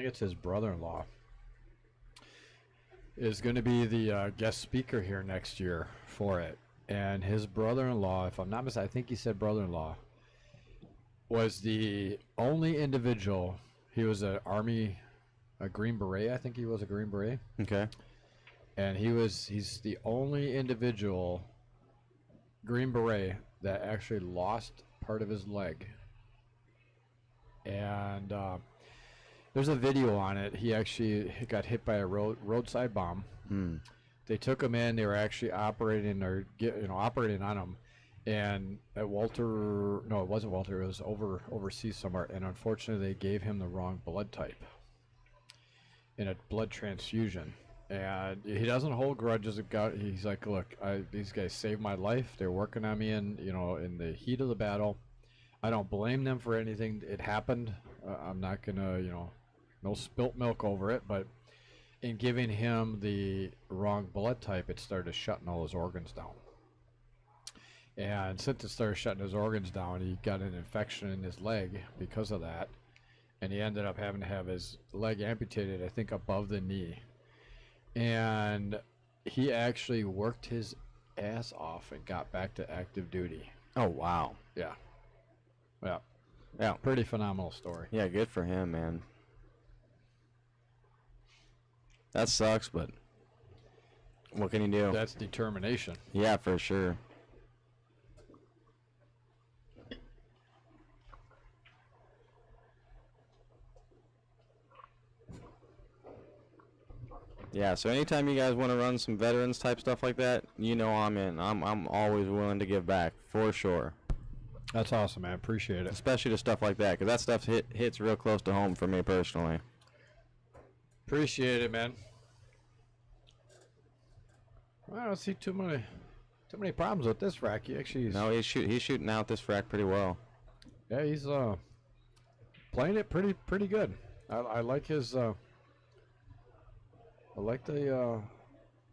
it's his brother-in-law, is going to be the guest speaker here next year for it. And his brother-in-law, if I'm not mistaken, I think he said brother-in-law, was the only individual. He was a Green Beret. I think he was a Green Beret. Okay. And he's the only individual Green Beret that actually lost part of his leg. And there's a video on it. He actually got hit by a roadside bomb. They took him in. They were actually operating on him. And at Walter, no, it wasn't Walter. It was overseas somewhere. And unfortunately, they gave him the wrong blood type in a blood transfusion. And he doesn't hold grudges. He's like, look, these guys saved my life. They're working on me in the heat of the battle. I don't blame them for anything. It happened. I'm not gonna, no spilt milk over it. But in giving him the wrong blood type, it started shutting all his organs down. And since it started shutting his organs down, he got an infection in his leg because of that. And he ended up having to have his leg amputated, I think, above the knee. And he actually worked his ass off and got back to active duty. Oh wow. Yeah. Yeah. Yeah. Pretty phenomenal story. Yeah, good for him, man. That sucks, but what can you do? That's determination. Yeah, for sure. Yeah, so anytime you guys want to run some veterans type stuff like that, you know I'm in. I'm always willing to give back, for sure. That's awesome, man. Appreciate it. Especially to stuff like that, because that stuff hits real close to home for me personally. Appreciate it, man. Well, I don't see too many problems with this rack. He actually No, he's shooting out this frac pretty well. yeah, he's playing it pretty good. I like his I like the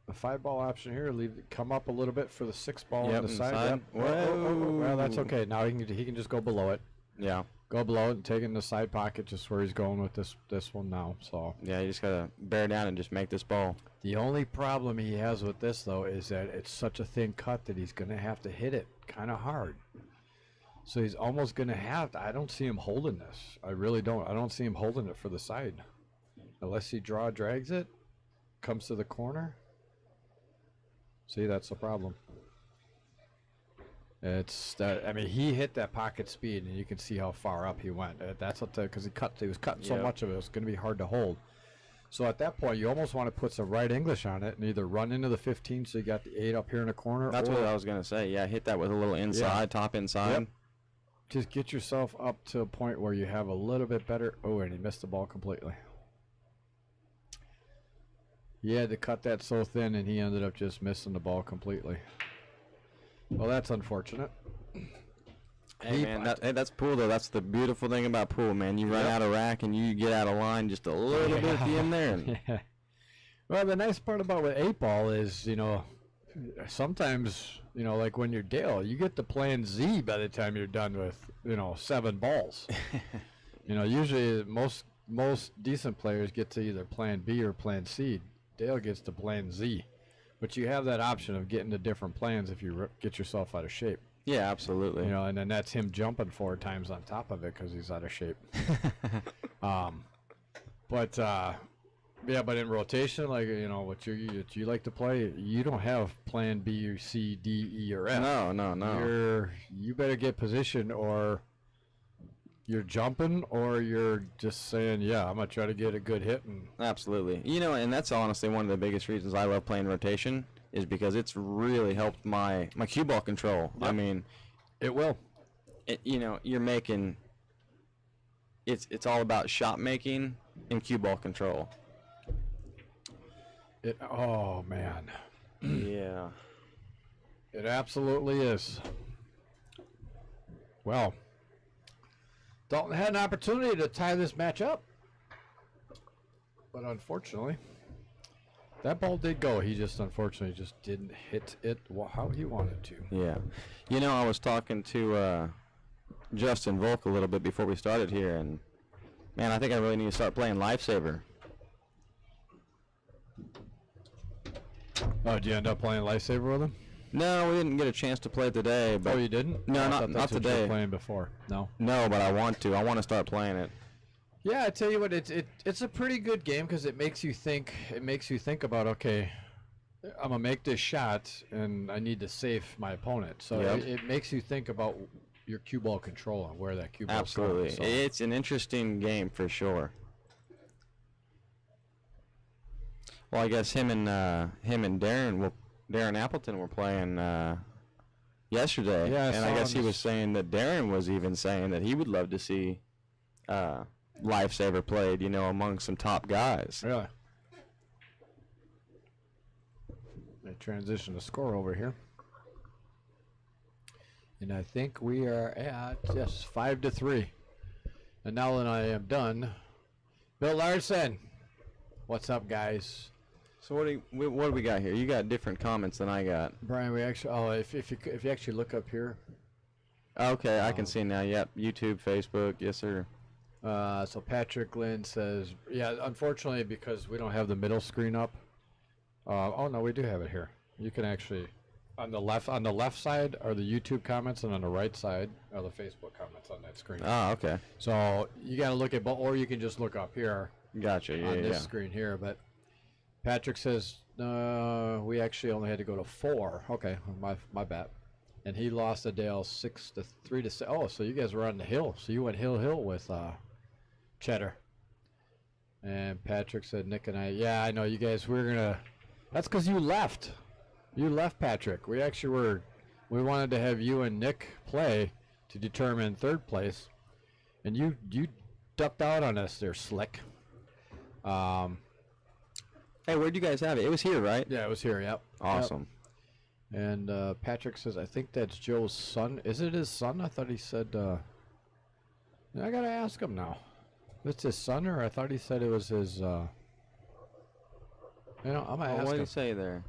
5-ball option here. Come up a little bit for the 6-ball on Yep, the side. inside. Yep. Well, that's okay. Now he can just go below it. Yeah. Go below it and take it in the side pocket, just where he's going with this one now. So Yeah, you just gotta bear down and just make this ball. the only problem he has with this though is that it's such a thin cut that he's gonna have to hit it kind of hard. So he's almost gonna have to. I don't see him holding this. I really don't. I don't see him holding it for the side, unless he drags it, comes to the corner. See, that's the problem. It's that. I mean, he hit that pocket speed, and you can see how far up he went. That's what because he was cutting so Yep. much of it. It's going to be hard to hold. So at that point, you almost want to put some right English on it and either run into the 15, so you got the 8 up here in the corner. That's or what I was gonna say. Yeah, hit that with a little inside, top inside. Yep. Just get yourself up to a point where you have a little bit better. Oh, and he missed the ball completely. He had to cut that so thin, and he ended up just missing the ball completely. Well, that's unfortunate. Hey man, that's pool though. That's the beautiful thing about pool, man. You run out of rack and you get out of line just a little bit at the end there. And Yeah. Well, the nice part about with 8-ball is, sometimes, like when you're Dale, you get to plan Z by the time you're done with, 7 balls. Usually most decent players get to either plan B or plan C. Dale gets to plan Z. But you have that option of getting to different plans if you get yourself out of shape. yeah, absolutely. And then that's him jumping 4 times on top of it because he's out of shape. But in rotation, like what you like to play, you don't have plan B or C, D, E, or F. No. You better get positioned, or you're jumping, or you're just saying, yeah, I'm gonna try to get a good hit. And Absolutely. And that's honestly one of the biggest reasons I love playing rotation is because it's really helped my cue ball control. Yep. I mean, it will. You're making. It's all about shot making and cue ball control. Oh man, Yeah. it absolutely is. Well, Dalton had an opportunity to tie this match up, but unfortunately, that ball did go. He just unfortunately just didn't hit it how he wanted to. Yeah. I was talking to Justin Volk a little bit before we started here, and man, I think I really need to start playing Lifesaver. Oh, did you end up playing Lifesaver with him? No, we didn't get a chance to play today. But Oh, you didn't? No, I not- thought not that's what you were today. playing before. No. No, but I want to. I want to start playing it. Yeah, I tell you what, it's a pretty good game because it makes you think. It makes you think about, okay, I'm gonna make this shot and I need to save my opponent. So Yep. it makes you think about your cue ball control and where that cue ball Absolutely. So. It's an interesting game for sure. Well, I guess him and Darren Appleton were playing yesterday. Yeah, I and saw I guess him he was saying that Darren was even saying that he would love to see Lifesaver played, among some top guys. Really. I transition to score over here. And I think we are at 5-3. And now that I am done, Bill Larson, what's up, guys? So what do we got here? You got different comments than I got. Brian, we actually if you actually look up here, Okay, I can see now. Yep, YouTube, Facebook, yes sir. so Patrick Lynn says, yeah, unfortunately because we don't have the middle screen up. Oh no, we do have it here. You can actually on the left side are the YouTube comments, and on the right side are the Facebook comments on that screen. Oh, okay. So you got to look at both, or you can just look up here Gotcha. Yeah, on this yeah. screen here. But Patrick says we actually only had to go to 4. Okay, my bad. And he lost to Dale 6-3 to 6. Oh, so you guys were on the hill. So you went hill with Cheddar. And Patrick said, Nick and I, yeah, I know you guys, we're going to, that's because you left. You left, Patrick. We actually we wanted to have you and Nick play to determine third place. And you ducked out on us there, Slick. Hey, where'd you guys have it? It was here, right? Yeah, it was here, yep. Awesome. Yep. And Patrick says, I think that's Joe's son. Is it his son? I thought he said, I got to ask him now. It's his son, or I thought he said it was his, I'm going to ask What did him. he say there?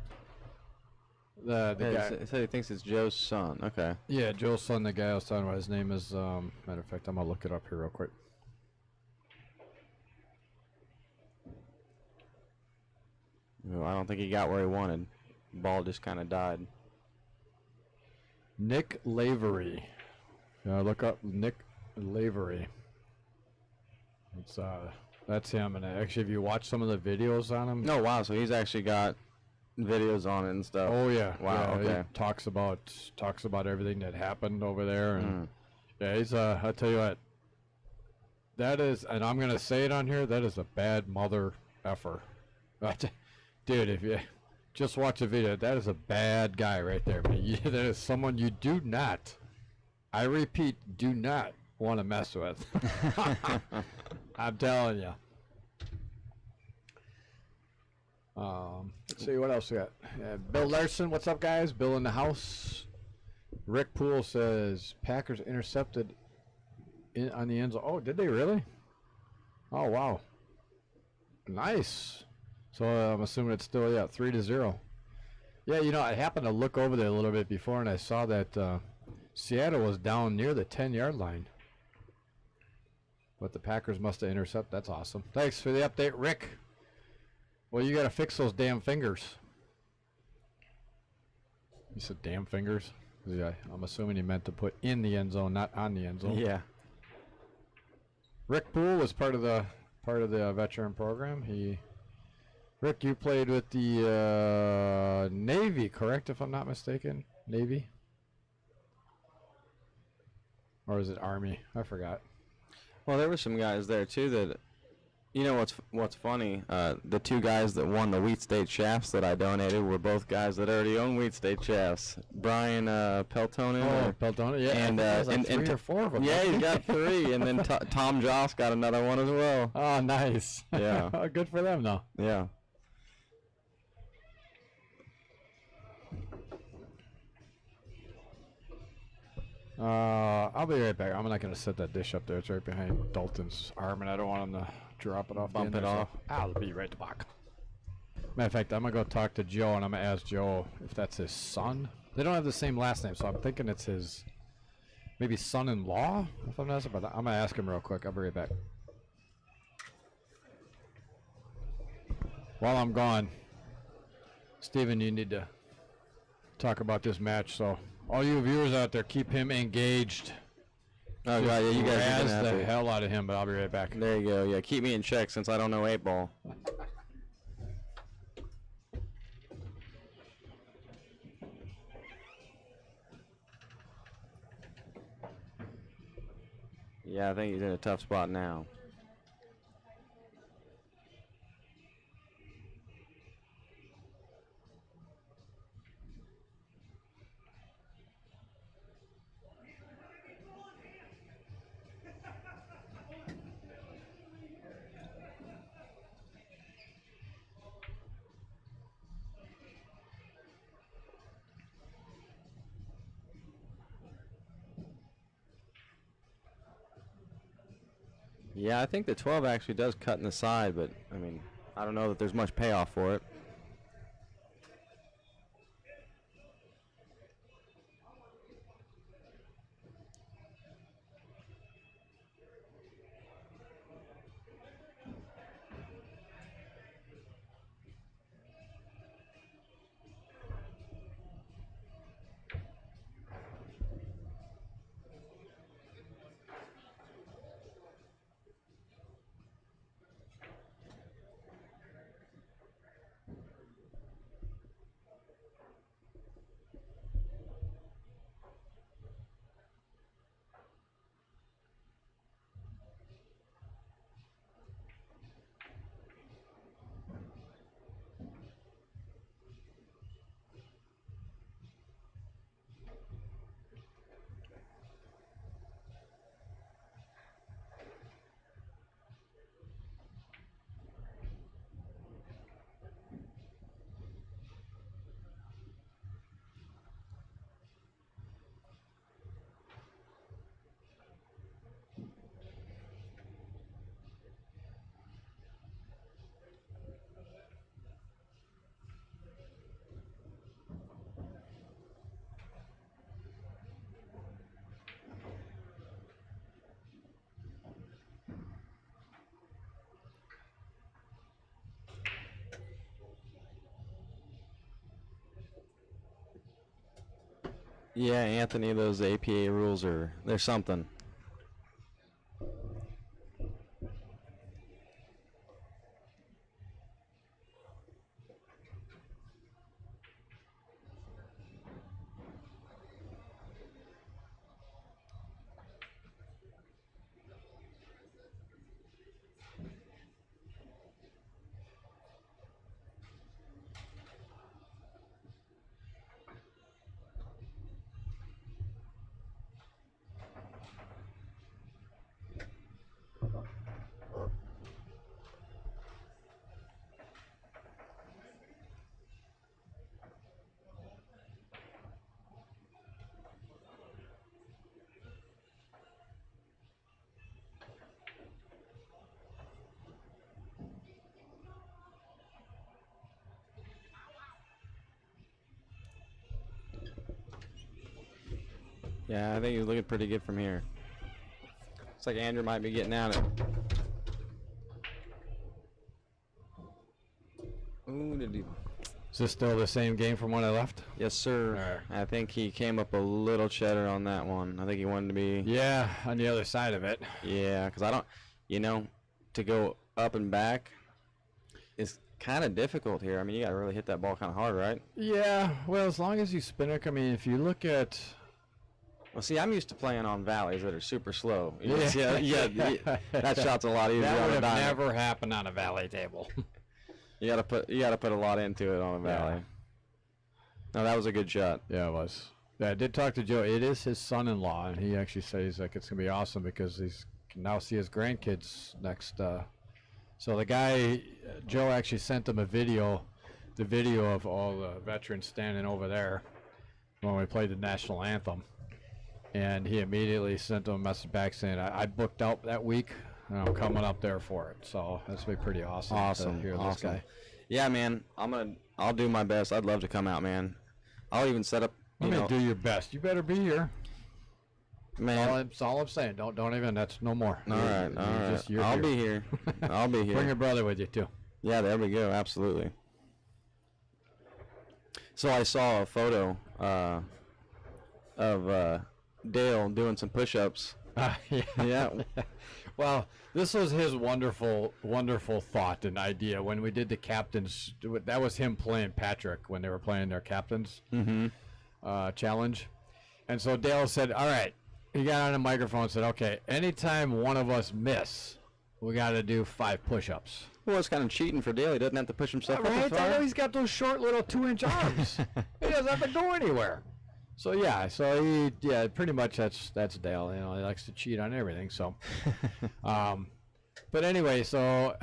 The guy. He said he thinks it's Joe's son. Okay. Yeah, Joe's son, the guy I was talking about. His name is, matter of fact, I'm going to look it up here real quick. Well, I don't think he got where he wanted. Ball just kind of died. Nick Lavery. Look up Nick Lavery. It's that's him. And actually, if you watch some of the videos on him, Oh, wow. So he's actually got videos on it and stuff. oh yeah, Wow, yeah, okay. he talks about everything that happened over there, and yeah, he's I'll tell you what, that is, and I'm gonna say it on here, that is a bad mother effer. Dude, if you just watch the video, that is a bad guy right there. But that is someone you do not, I repeat, do not want to mess with. I'm telling you. Let's see what else we got. Bill Larson, what's up, guys? Bill in the house. Rick Poole says Packers intercepted on the end zone. Oh, did they really? Oh, wow. Nice. So I'm assuming it's still 3-0. Yeah, I happened to look over there a little bit before, and I saw that Seattle was down near the 10-yard line. But the Packers must have intercepted. That's awesome. Thanks for the update, Rick. Well, you got to fix those damn fingers. You said damn fingers? Yeah, I'm assuming he meant to put in the end zone, not on the end zone. Yeah. Rick Poole was part of the veteran program. Rick, you played with the Navy, correct? If I'm not mistaken, Navy, or is it Army? I forgot. Well, there were some guys there too that, what's funny? The two guys that won the Wheat State shafts that I donated were both guys that already own Wheat State shafts. Brian Peltonen. Oh, Peltonen, yeah. And like three or four of them. Yeah, he's got 3, and then Tom Joss got another one as well. Oh, nice. Yeah. Good for them, though. Yeah. I'll be right back. I'm not going to set that dish up there. It's right behind Dalton's arm, and I don't want him to drop it off. Bump it off. I'll be right back. Matter of fact, I'm going to go talk to Joe, and I'm going to ask Joe if that's his son. They don't have the same last name, so I'm thinking it's his maybe son-in-law, if I'm not about that. I'm going to ask him real quick. I'll be right back. While I'm gone, Steven, you need to talk about this match, so all you viewers out there, keep him engaged. Oh, God, yeah, you guys are razz gonna have the to. hell out of him, but I'll be right back. There you go. Yeah, keep me in check since I don't know 8-ball. Yeah, I think he's in a tough spot now. Yeah, I think the 12 actually does cut in the side, but, I mean, I don't know that there's much payoff for it. Yeah, Anthony, those APA rules they're something. Yeah, I think he's looking pretty good from here. Looks like Andrew might be getting at it. Ooh, did he? Is this still the same game from when I left? Yes, sir. I think he came up a little cheddar on that one. I think he wanted to be. Yeah, on the other side of it. Yeah, because I don't, to go up and back is kind of difficult here. I mean, you got to really hit that ball kind of hard, right? Yeah, well, as long as you spin it, I mean, if you look at. Well, see, I'm used to playing on valleys that are super slow. Yeah. That shot's a lot easier. That on would a have diamond. never happened on a valley table. You gotta put a lot into it on a valley. Yeah. No, that was a good shot. Yeah, it was. Yeah, I did talk to Joe. It is his son-in-law, and he actually says like it's gonna be awesome because he's can now see his grandkids next. So the guy, Joe, actually sent him the video of all the veterans standing over there when we played the national anthem, and he immediately sent him a message back saying, "I booked out that week, and I'm coming up there for it." So that's gonna be pretty awesome. Awesome. To hear this Awesome. guy. Yeah, man. I'll do my best. I'd love to come out, man. I'll even set up. I mean, do your best. You better be here. Man. That's all I'm saying. Don't even. That's no more. All right. I'll be here. I'll be here. Bring your brother with you too. Yeah, there we go. Absolutely. So I saw a photo of Dale doing some push-ups. Yeah. Yeah. Well, this was his wonderful thought and idea when we did the captains. That was him playing Patrick when they were playing their captains challenge. And so Dale said, "All right." He got on the microphone and said, "Okay, anytime one of us miss, we got to do 5 push-ups." Well, it's kind of cheating for Dale. He doesn't have to push himself up Right? as I far. know he's got those short little 2-inch arms. He doesn't have to go anywhere. So yeah, pretty much that's Dale. You know, he likes to cheat on everything. So, but anyway, so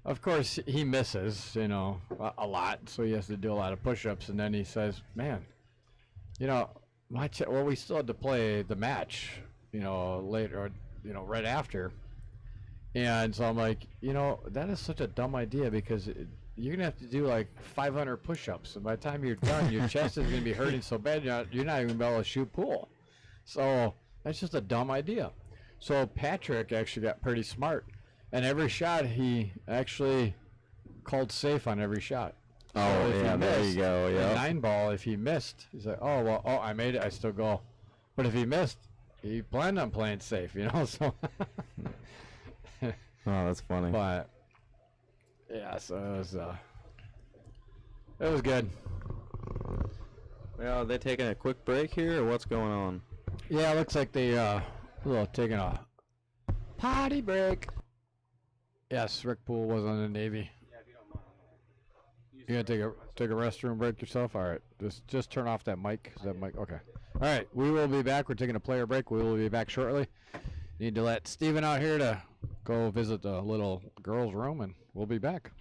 of course he misses, a lot. So he has to do a lot of push-ups, and then he says, "Man, we still had to play the match, later, right after." And so I'm like, that is such a dumb idea because you're going to have to do like 500 push-ups. And by the time you're done, your chest is going to be hurting so bad, you're not even going to be able to shoot pool. So that's just a dumb idea. So Patrick actually got pretty smart. And every shot, he actually called safe on every shot. Oh, So if yeah, he there you missed, go. the Yeah. 9-ball, if he missed, he's like, I made it, I still go. But if he missed, he planned on playing safe, so. Oh, that's funny. But yeah, so it was good. Well, are they taking a quick break here, or what's going on? Yeah, it looks like they taking a potty break. Yes, Rick Poole was on the Navy. Yeah, if you don't mind. You gonna take a restroom break yourself? All right, just turn off that mic. Is that mic okay? All right, we will be back. We're taking a player break. We will be back shortly. Need to let Steven out here to go visit the little girl's room, and we'll be back.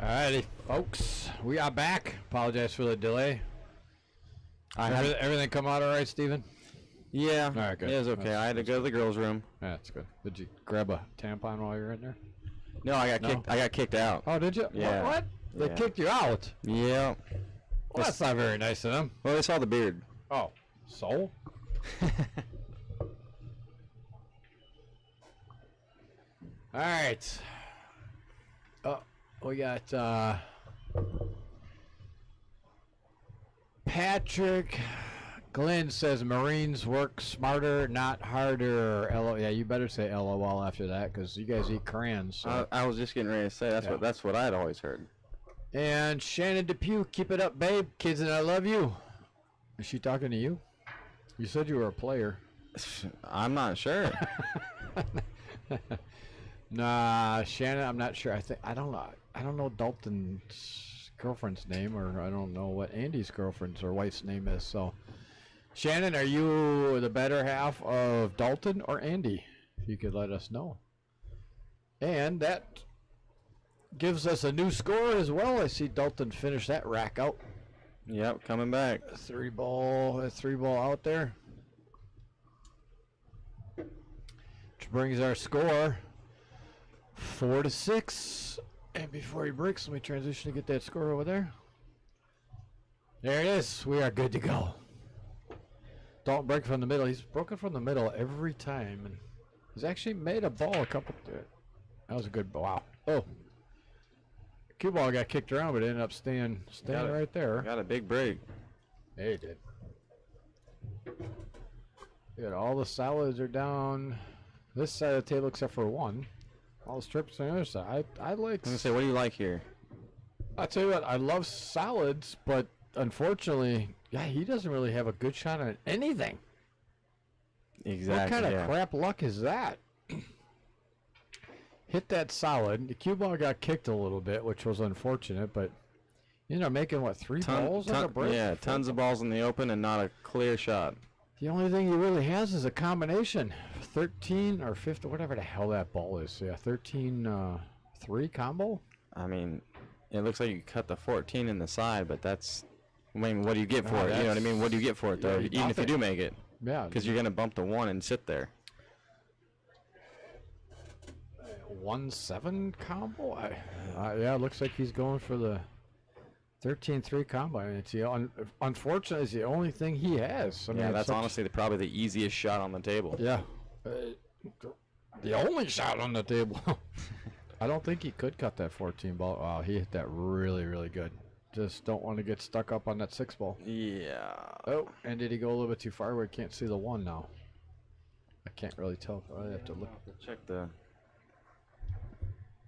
Alrighty, folks, we are back. Apologize for the delay. Everything come out all right, Steven? Yeah, All right, good. it was okay. I had to go to the girls' room. Yeah, that's good. Did you grab a tampon while you were in there? No, I got No? kicked. I got kicked out. Oh, did you? Yeah. What? They Yeah. kicked you out? Yeah. Well, that's not very nice of them. Well, they saw the beard. Oh, so? All right. Oh, we got Patrick Glenn says Marines work smarter, not harder. Yeah, you better say LOL after that because you guys eat crayons. So. I was just getting ready to say that's what I'd always heard. And Shannon Depew, keep it up, babe. Kids and I love you. Is she talking to you? You said you were a player. I'm not sure. Nah, Shannon, I'm not sure. I don't know. I don't know Dalton's girlfriend's name, or I don't know what Andy's girlfriend's or wife's name is. So, Shannon, are you the better half of Dalton or Andy? If you could let us know. And that gives us a new score as well. I see Dalton finish that rack out. Yep, coming back. Three ball out there. Which brings our score 4-6. And before he breaks, let me transition to get that score over there. There it is. We are good to go. Don't break from the middle. He's broken from the middle every time. And he's actually made a ball a couple. That was a good ball. Wow. Oh. Cue ball got kicked around, but it ended up staying right there. Got a big break. Yeah, he did. Good. All the salads are down this side of the table except for one. All the strips on the other side. I like. I'm gonna say, what do you like here? I'll tell you what. I love salads, but unfortunately, yeah, he doesn't really have a good shot at anything. Exactly. What kind of crap luck is that? Hit that solid. The cue ball got kicked a little bit, which was unfortunate, but you know, making what, three balls on a break? Yeah, tons of balls in the open and not a clear shot. The only thing he really has is a combination. 13 or 15, whatever the hell that ball is. Yeah, 13-3 combo. I mean, it looks like you cut the 14 in the side, but that's, I mean, what do you get for No, it? You know what I mean? What do you get for it, though? Yeah, Even if you do make it. Yeah. Because you're going to bump the 1 and sit there. 1-7 combo? Yeah, it looks like he's going for the 13-3 combo. I mean, it's unfortunately, it's the only thing he has. I mean, Yeah, that's such- honestly probably the easiest shot on the table. Yeah. The only shot on the table. I don't think he could cut that 14 ball. Wow, he hit that really, really good. Just don't want to get stuck up on that 6 ball. Yeah. Oh, and did he go a little bit too far where I can't see the 1 now? I can't really tell. I have to look. Check the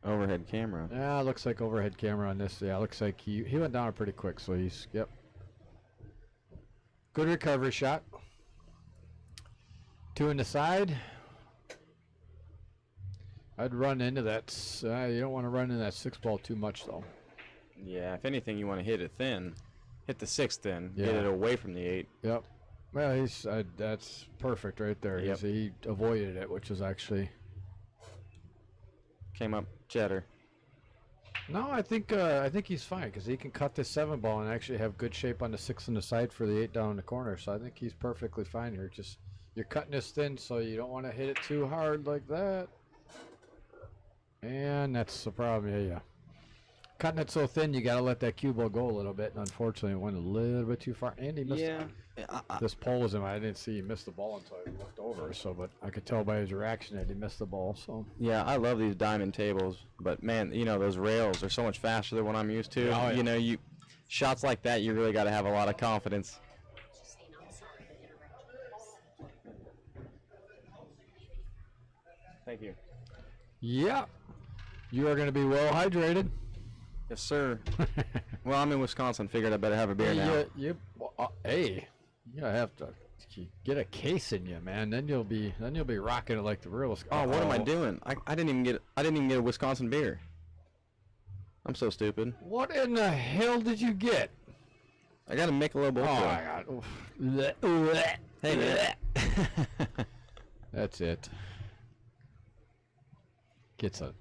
overhead camera. Yeah, looks like overhead camera on this. Yeah, looks like he went down pretty quick, so he's, yep. Good recovery shot. 2 in the side. I'd run into that. You don't want to run into that 6 ball too much, though. Yeah, if anything, you want to hit it thin. Hit the 6 thin. Yeah. Get it away from the 8. Yep. Well, that's perfect right there. Yep. He avoided it, which is actually. Came up cheddar. No, I think he's fine because he can cut this 7 ball and actually have good shape on the 6 on the side for the 8 down in the corner. So I think he's perfectly fine here. Just you're cutting this thin, so you don't want to hit it too hard like that. And that's the problem. Yeah. Cutting it so thin, you got to let that cue ball go a little bit. And unfortunately, it went a little bit too far. And he missed. Yeah. This pole was him. I didn't see he missed the ball until I looked over. So, but I could tell by his reaction that he missed the ball. So. Yeah, I love these diamond tables, but man, you know those rails are so much faster than what I'm used to. Oh, yeah. You know, shots like that, you really got to have a lot of confidence. Thank you. Yeah. You are going to be well hydrated. Yes, sir. Well, I'm in Wisconsin. Figured I better have a beer now. Hey, you gotta have to get a case in you, man. Then you'll be rocking it like the real. Oh, what am I doing? I didn't even get a Wisconsin beer. I'm so stupid. What in the hell did you get? I got a Michelob Ultra. Oh my God. Hey, man. That's it. Gets a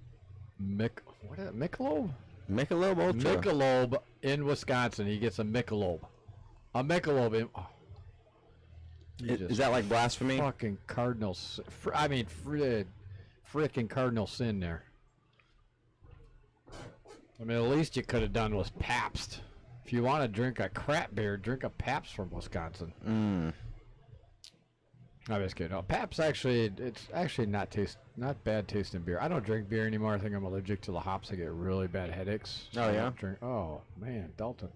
what is it, Michelob? Michelob Ultra. Michelob in Wisconsin. He gets a Michelob. A Michelob in. Oh. Is that like blasphemy? Fucking Cardinals. Frickin' Cardinal sin there. I mean, at least you could have done was Pabst. If you want to drink a crap beer, drink a Pabst from Wisconsin. I'm just kidding. No, Pabst it's actually not bad tasting beer. I don't drink beer anymore. I think I'm allergic to the hops. I get really bad headaches. Oh, yeah? Oh man, Dalton.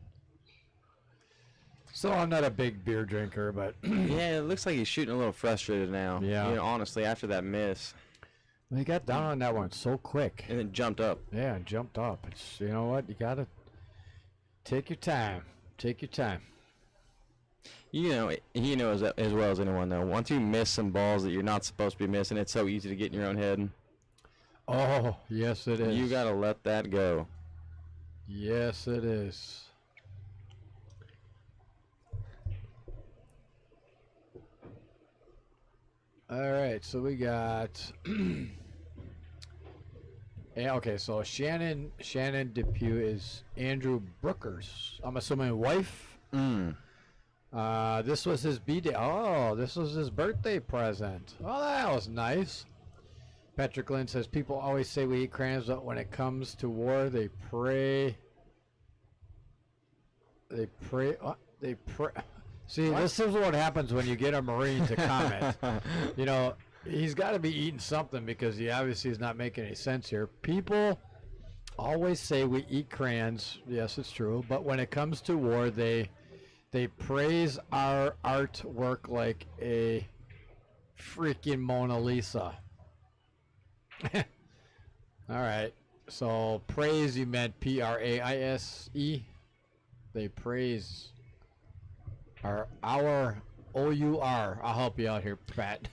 So I'm not a big beer drinker, but Yeah, it looks like he's shooting a little frustrated now. Yeah. You know, honestly, after that miss, he got down on that one so quick. and then jumped up. Yeah, and jumped up. It's, you know what? You gotta take your time. Take your time. You know, he knows that as well as anyone, though. Once you miss some balls that you're not supposed to be missing, it's so easy to get in your own head. Oh, yes it is. You gotta let that go. Yes it is. All right, so we got. Yeah, okay, so Shannon Depew is Andrew Brooker's, I'm assuming, wife. This was his B-day. Oh, this was his birthday present. Oh, that was nice. Patrick Lynn says people always say we eat crayons, but when it comes to war, they pray. They pray. They pray. See, this is what happens when you get a Marine to comment. You know, he's got to be eating something because he obviously is not making any sense here. People always say we eat crayons. Yes, it's true. But when it comes to war, they praise our artwork like a freaking Mona Lisa. All right. So praise, you meant Praise. They praise our OUR. I'll help you out here, Pat.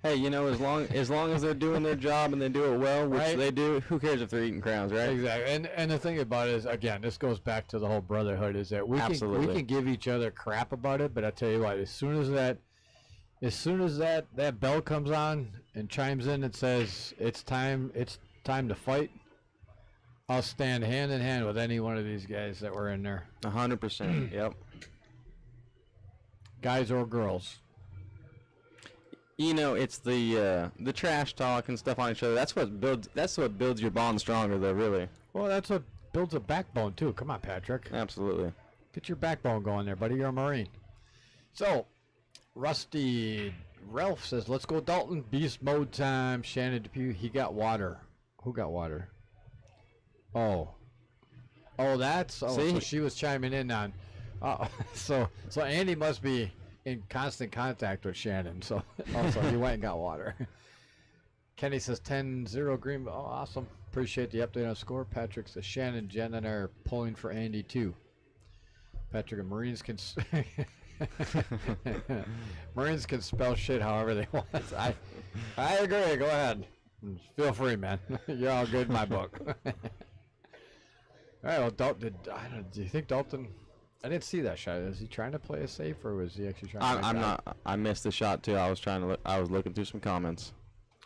Hey, you know, as long as they're doing their job and they do it well, which Right. they do, who cares if they're eating crowns, right? Exactly. And the thing about it is, again, this goes back to the whole brotherhood, is that we Absolutely. can give each other crap about it, but I tell you what, as soon as that bell comes on and chimes in and says it's time to fight, I'll stand hand in hand with any one of these guys that were in there, 100%. Yep. guys or girls. You know, it's the trash talk and stuff on each other. That's what builds your bond stronger, though. Really. Well, that's what builds a backbone too. Come on, Patrick. Absolutely. Get your backbone going there, buddy. You're a Marine. So, Rusty Ralph says, let's go Dalton. Beast mode time. Shannon Depew, he got water. Who got water? Oh, that's... Oh, See? so she was chiming in on... so Andy must be in constant contact with Shannon. So also he went and got water. Kenny says 10-0 Green. Oh, awesome. Appreciate the update on score. Patrick says Shannon, Jen, and I are pulling for Andy too. Patrick and Marines can Marines can spell shit however they want. I agree. Go ahead. Feel free, man. You're all good in my book. All right. Well, Dalton. Do you think Dalton? I didn't see that shot. Is he trying to play it safe, or was he actually trying? I'm not. I missed the shot too. I was trying to look. I was looking through some comments.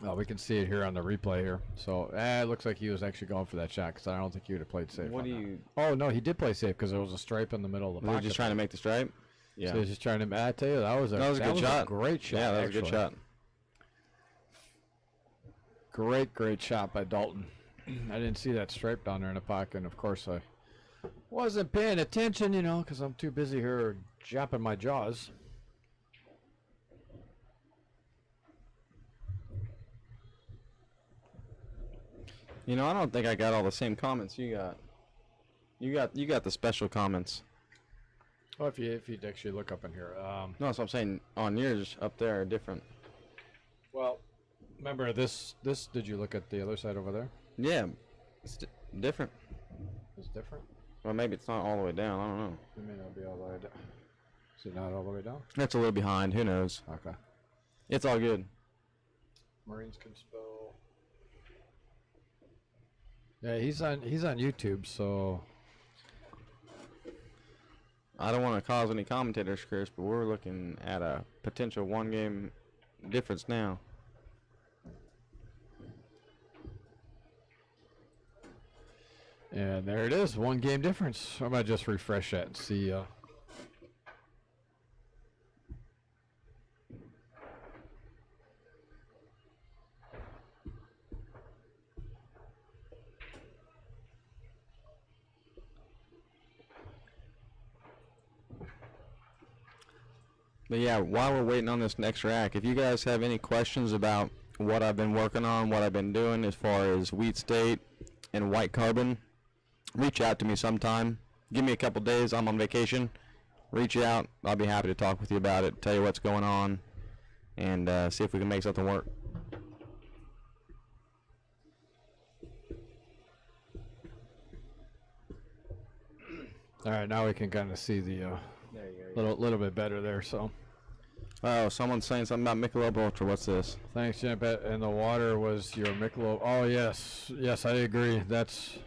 Oh, we can see it here on the replay here. So it looks like he was actually going for that shot because I don't think he would have played safe. What on do that. you? Oh no, he did play safe because there was a stripe in the middle of the Was pocket. he just trying to make the stripe? Yeah. So he was just trying to. I tell you, that was a good shot. A great shot. Yeah, that was a good actually. shot. Great shot by Dalton. I didn't see that stripe down there in the pocket, and of course I wasn't paying attention, you know, because I'm too busy here japping my jaws. You know, I don't think I got all the same comments you got. You got the special comments. Well, if you'd actually look up in here. No, that's what I'm saying. On yours up there are different. Well, remember this. Did you look at the other side over there? Yeah, it's different. It's different. Well, maybe it's not all the way down. I don't know. It may not be all the way down. Is it not all the way down? That's a little behind. Who knows? Okay. It's all good. Marines can spell. Yeah, he's on YouTube, so. I don't want to cause any commentators curse, but we're looking at a potential one-game difference now. And there it is, 1 game difference. I might just refresh that and see. But yeah, while we're waiting on this next rack, if you guys have any questions about what I've been working on, what I've been doing as far as Wheat State and white carbon, reach out to me sometime. Give me a couple days. I'm on vacation. Reach out. I'll be happy to talk with you about it, tell you what's going on, and see if we can make something work. All right, now we can kind of see the little bit better there. So Oh, someone's saying something about Michelob Ultra. What's this? thanks, Jim. And the water was your Michelob. Oh yes, I agree. That's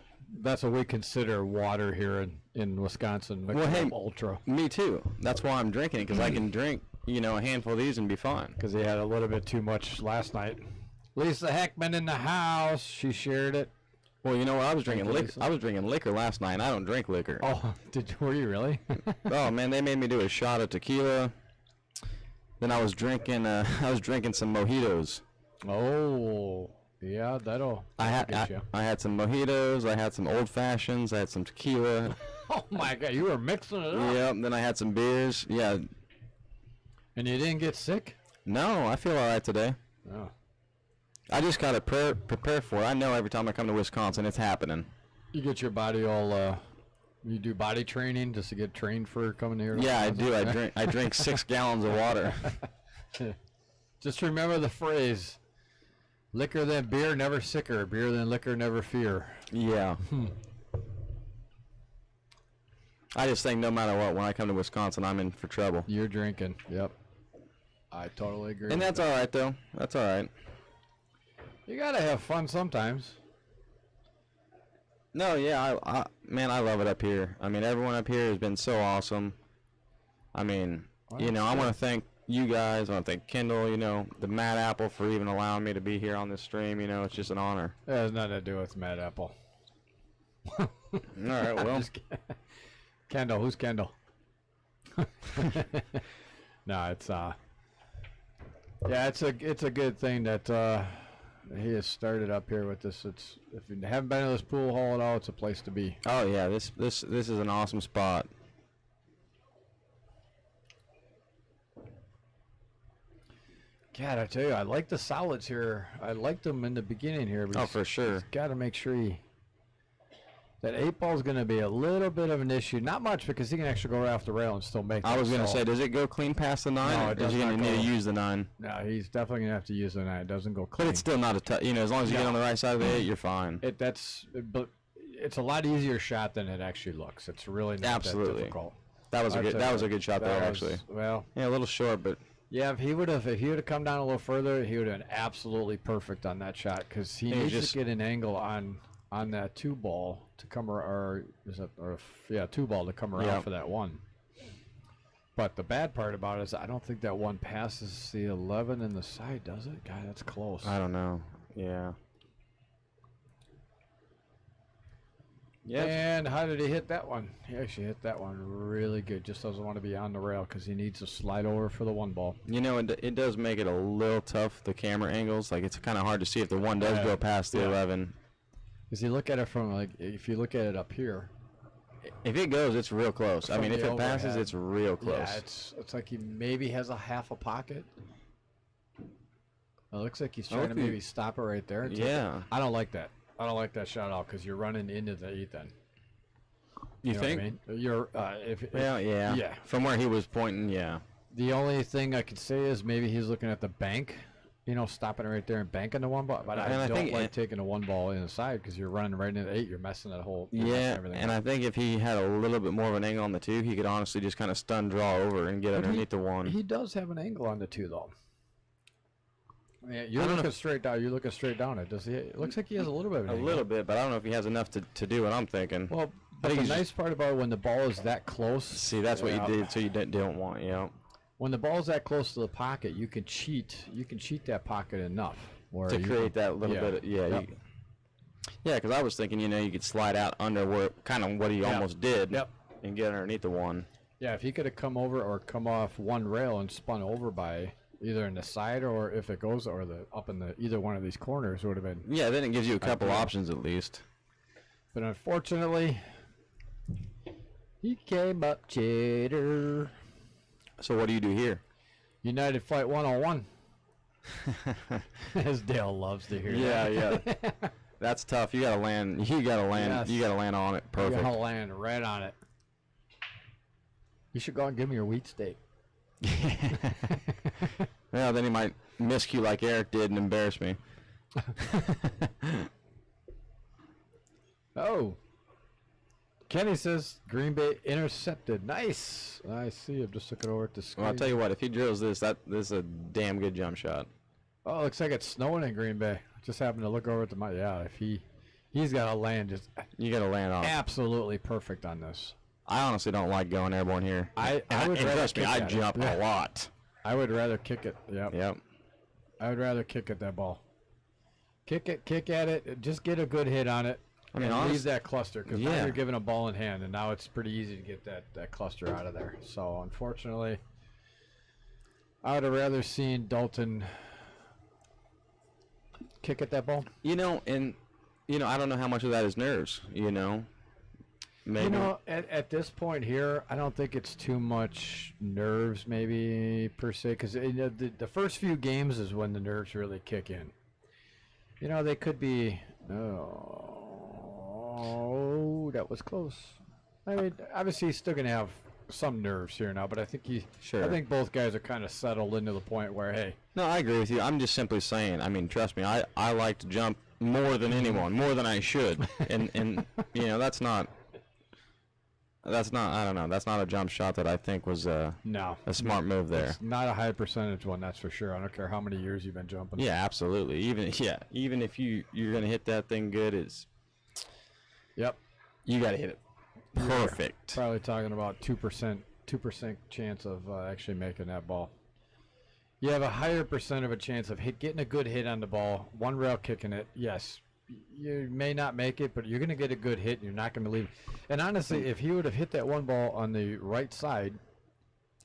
what we consider water here in Wisconsin. Michelob Well, hey, Ultra. Me too. That's why I'm drinking it, because I can drink, a handful of these and be fine. Because he had a little bit too much last night. Lisa Heckman in the house. She shared it. Well, you know what? I was drinking Thank you, liquor. Lisa. I was drinking liquor last night. And I don't drink liquor. Oh, were you really? Oh man, they made me do a shot of tequila. Then I was drinking some mojitos. Oh, yeah, that'll get you. I had some mojitos. I had some old fashions. I had some tequila. Oh my God, you were mixing it up. Yep. Then I had some beers. Yeah. And you didn't get sick? No, I feel all right today. Oh. I just gotta prepare for it. I know every time I come to Wisconsin, it's happening. You get your body all. You do body training just to get trained for coming here. to Yeah, I do. Wisconsin? I drink 6 gallons of water. Just remember the phrase: "Liquor than beer, never sicker. Beer than liquor, never fear." Yeah. I just think no matter what, when I come to Wisconsin, I'm in for trouble. You're drinking. Yep. I totally agree. And with that's that. all right, though. That's all right. You gotta have fun sometimes. No, yeah, man, I love it up here. I mean, everyone up here has been so awesome. I mean, Well, I want to thank you guys. I want to thank Kendall, the Mad Apple for even allowing me to be here on this stream. It's just an honor. It has nothing to do with Mad Apple. All right, well. Just kidding. Kendall, who's Kendall? No, it's yeah, it's a good thing that he has started up here with this. It's if you haven't been to this pool hall at all, it's a place to be. Oh yeah, this is an awesome spot. God, I tell you, I like the solids here. I liked them in the beginning here. But Oh, for sure. Got to make sure that 8 ball is going to be a little bit of an issue. Not much, because he can actually go right off the rail and still make. I was going gonna say, does it go clean past the 9? No, or it is does he gonna not need go. to use the 9? No, he's definitely going to have to use the 9. It doesn't go But clean. it's still not a tough. As long as you get No. on the right side of the 8, you're fine. But it's a lot easier shot than it actually looks. It's really not Absolutely. that difficult. That was a I'll good. tell That you was a good shot there, that was- actually. Well, Yeah, a little short, but yeah, if he would have come down a little further, he would have been absolutely perfect on that shot, because he He needs just- to get an angle on that 2 ball to come around, or 2 ball to come around Yeah. for that 1. But the bad part about it is I don't think that 1 passes the 11 in the side, does it? God, that's close. I don't know. Yeah. Yep. And how did he hit that one? He actually hit that one really good. Just doesn't want to be on the rail because he needs to slide over for the 1 ball. It does make it a little tough, the camera angles. Like, it's kind of hard to see if the 1 does Yeah. go past the Yeah. 11. Because you look at it from, if you look at it up here. If it goes, it's real close. I From mean, if the it passes, overhead. it's real close. Yeah, it's like he maybe has a half a pocket. It looks like he's trying to maybe stop it right there. and take it. Yeah. I don't like that. I don't like that shot at all, because you're running into the 8 then. You know think? what I mean? You're if Well, yeah. Yeah. From where he was pointing, yeah. The only thing I could say is maybe he's looking at the bank, stopping right there and banking the 1 ball. But And I I don't think like taking the 1 ball inside, because you're running right into the 8. You're messing that whole you're messing Yeah, everything and up. I think if he had a little bit more of an angle on the 2, he could honestly just kind of stun draw over and get But underneath the 1. He does have an angle on the 2 though. I mean, you're I don't looking know. straight down. You're looking straight down it. Does he? It looks like he has a little bit of an A angle. little bit, but I don't know if he has enough to do what I'm thinking. Well, but think the he's nice part about when the ball is that close. See, that's what Yeah. you did, so you don't want, When the ball's that close to the pocket, you can cheat. You can cheat that pocket enough where to you create can- that little yeah. bit of, yeah. Yep. Yeah, because I was thinking, you could slide out under where kind of what he almost did. Yep. And get underneath the one. Yeah, if he could have come over or come off one rail and spun over by either in the side or if it goes or the up in the either one of these corners would have been. Yeah, then it gives you a couple options at least. But unfortunately, he came up cheater. So what do you do here? United Flight 101. As Dale loves to hear. Yeah. That's tough. You gotta land. You gotta land. Yes. You gotta land on it. You're Perfect. gonna land right on it. You should go and give me your wheat steak. Yeah, then he might miscue like Eric did and embarrass me. Oh. Kenny says Green Bay intercepted. Nice. I see. I'm just looking over at the screen. Well, I'll tell you what. If he drills this, this is a damn good jump shot. Oh, looks like it's snowing in Green Bay. Just happened to look over at the yeah. If he's got to land just You gotta land on it. absolutely perfect on this. I honestly don't like going airborne here. I would and rather trust me, kick I at it. jump Yeah. a lot. I would rather kick it. Yep. Yep. I would rather kick at that ball. Kick at it. Just get a good hit on it. I mean, and leave honest- that cluster because now Yeah. you're giving a ball in hand, and now it's pretty easy to get that cluster out of there. So unfortunately, I would have rather seen Dalton kick at that ball. I don't know how much of that is nerves. Maybe. At this point here, I don't think it's too much nerves, maybe per se, because the first few games is when the nerves really kick in. They could be. Oh, that was close. I mean, obviously he's still gonna have some nerves here now, but I think Sure. I think both guys are kind of settled into the point where, hey, No, I agree with you. I'm just simply saying. I mean, trust me. I like to jump more than anyone, more than I should, and that's not. I don't know. That's not a jump shot that I think was a no, smart move there. it's not a high percentage one, that's for sure. I don't care how many years you've been jumping. Yeah, absolutely. Even if you're gonna hit that thing good, Yep. you gotta hit it perfect. Probably talking about 2% chance of actually making that ball. You have a higher percent of a chance of getting a good hit on the ball, one rail kicking it. Yes, you may not make it, but you're going to get a good hit, and you're not going to leave. And honestly, if he would have hit that one ball on the right side,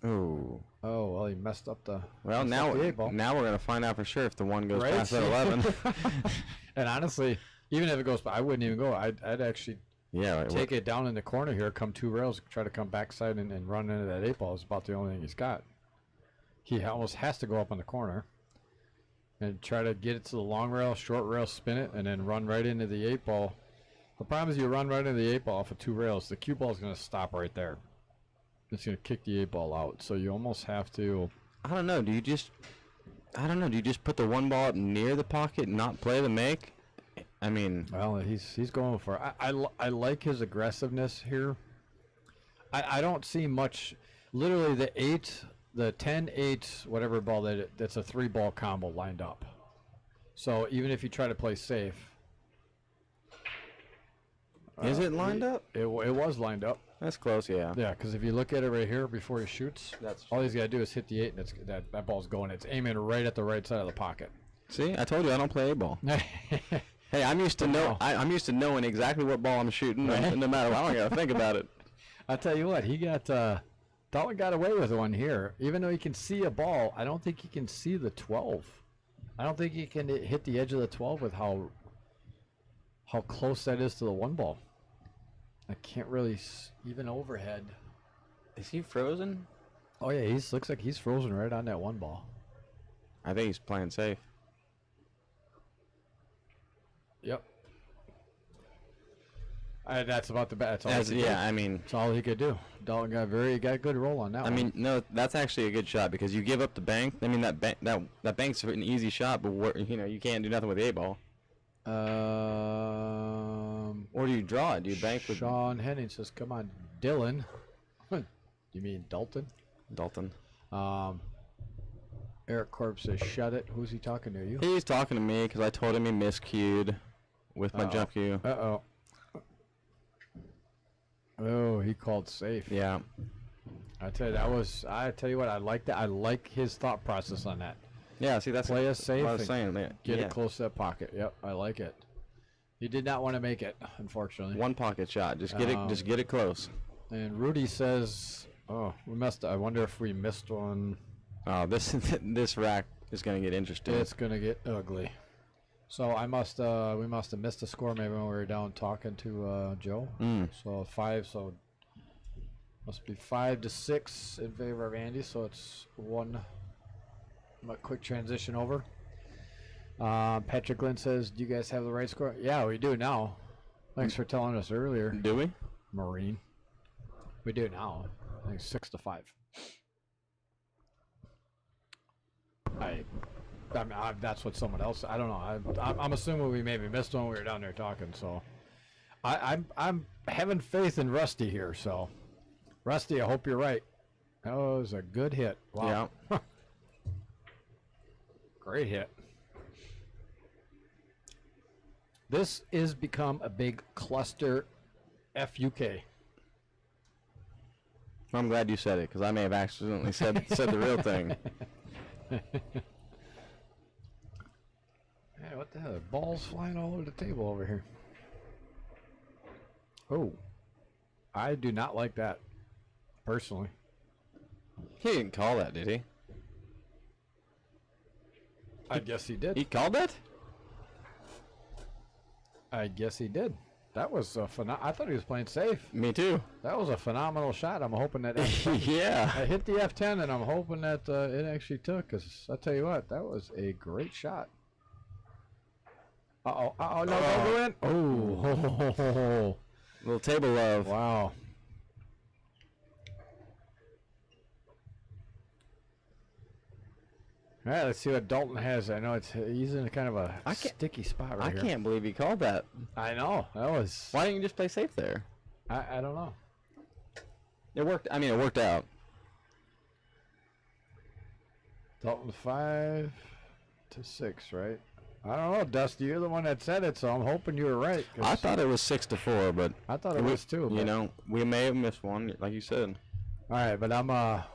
Ooh. oh well, he messed up the. Well, messed up the eight ball. now we're gonna find out for sure if the one goes Right? past that 11. And honestly, even if it goes, I wouldn't even go. I'd actually Yeah. take it down in the corner here, come 2 rails, try to come backside and run into that 8 ball. Is about the only thing he's got. He almost has to go up on the corner and try to get it to the long rail, short rail, spin it, and then run right into the 8 ball. The problem is you run right into the 8 ball for 2 rails. The cue ball is going to stop right there. It's going to kick the 8 ball out. So you almost have to. I don't know. Do you just put the one ball up near the pocket and not play the make? I mean, Well, he's going for. I like his aggressiveness here. I don't see much. Literally the 10-8, whatever ball that's a 3-ball combo lined up. So even if you try to play safe, is it lined up? it was lined up. That's close. Yeah. Yeah, because if you look at it right here before he shoots, That's all he's got to do is hit the 8, and that ball's going. It's aiming right at the right side of the pocket. See, I told you I don't play A-ball. Hey, I'm used to No. I'm used to knowing exactly what ball I'm shooting, Right. no matter what. I don't gotta think about it. I'll tell you what, he got Dalton got away with one here. Even though he can see a ball, I don't think he can see the 12. I don't think he can hit the edge of the 12 with how close that is to the 1 ball. I can't really even overhead. Is he frozen? Oh yeah, looks like he's frozen right on that 1 ball. I think he's playing safe. Yep. That's about the best. That's all. I mean, That's all he could do. Dalton got a good roll on that one. I mean, no, that's actually a good shot because you give up the bank. I mean, that bank's an easy shot, but you can't do nothing with the A-ball. Or do you draw it? Do you bank with Sean Henning says, "Come on, Dylan." You mean Dalton? Dalton? Eric Korb says, "Shut it." Who's he talking to? You? He's talking to me because I told him he miscued with my jump cue. Uh-oh. Oh, he called safe. Yeah. I tell you what, I like that. I like his thought process on that. Yeah, see, that's Play us safe what I was and saying. Man. Get yeah. it close to that pocket. Yep, I like it. He did not want to make it, unfortunately. One pocket shot. Just get it. Just get it close. And Rudy says, "Oh, we must. I wonder if we missed one. Oh, this rack is gonna get interesting. It's gonna get ugly." So I must. We must have missed a score maybe when we were down talking to Joe. So 5. So must be 5-6 in favor of Andy. So it's one. A quick transition over. Patrick Lynn says, "Do you guys have the right score?" Yeah, we do now. Thanks for telling us earlier, Do we? Marine. We do now. I think 6-5. That's what someone else. I don't know. I'm assuming we maybe missed one. We were down there talking. So, I'm having faith in Rusty here. So, Rusty, I hope you're right. That was a good hit. Wow. Yeah. Great hit. This is become a big cluster FUK. I'm glad you said it because I may have accidentally said the real thing. Hey, what the hell? Balls flying all over the table over here. Oh, I do not like that, personally. He didn't call that, did he? I guess he did. He called that? I guess he did. That was a I thought he was playing safe. Me too. That was a phenomenal shot. I'm hoping that Yeah. I hit the F10, and I'm hoping that it actually took. Cause I tell you what, that was a great shot. No, don't go in. Oh, Little table love. wow. All right, let's see what Dalton has. I know he's in kind of a sticky spot right here. I can't believe he called that. I know. That was. Why didn't you just play safe there? I don't know. It worked. I mean, it worked out. Dalton 5-6, right? I don't know, Dusty. You're the one that said it, so I'm hoping you were right. I thought it was 6-4, but I thought it was too. You but- know, we may have missed one, like you said. All right, but I'm gonna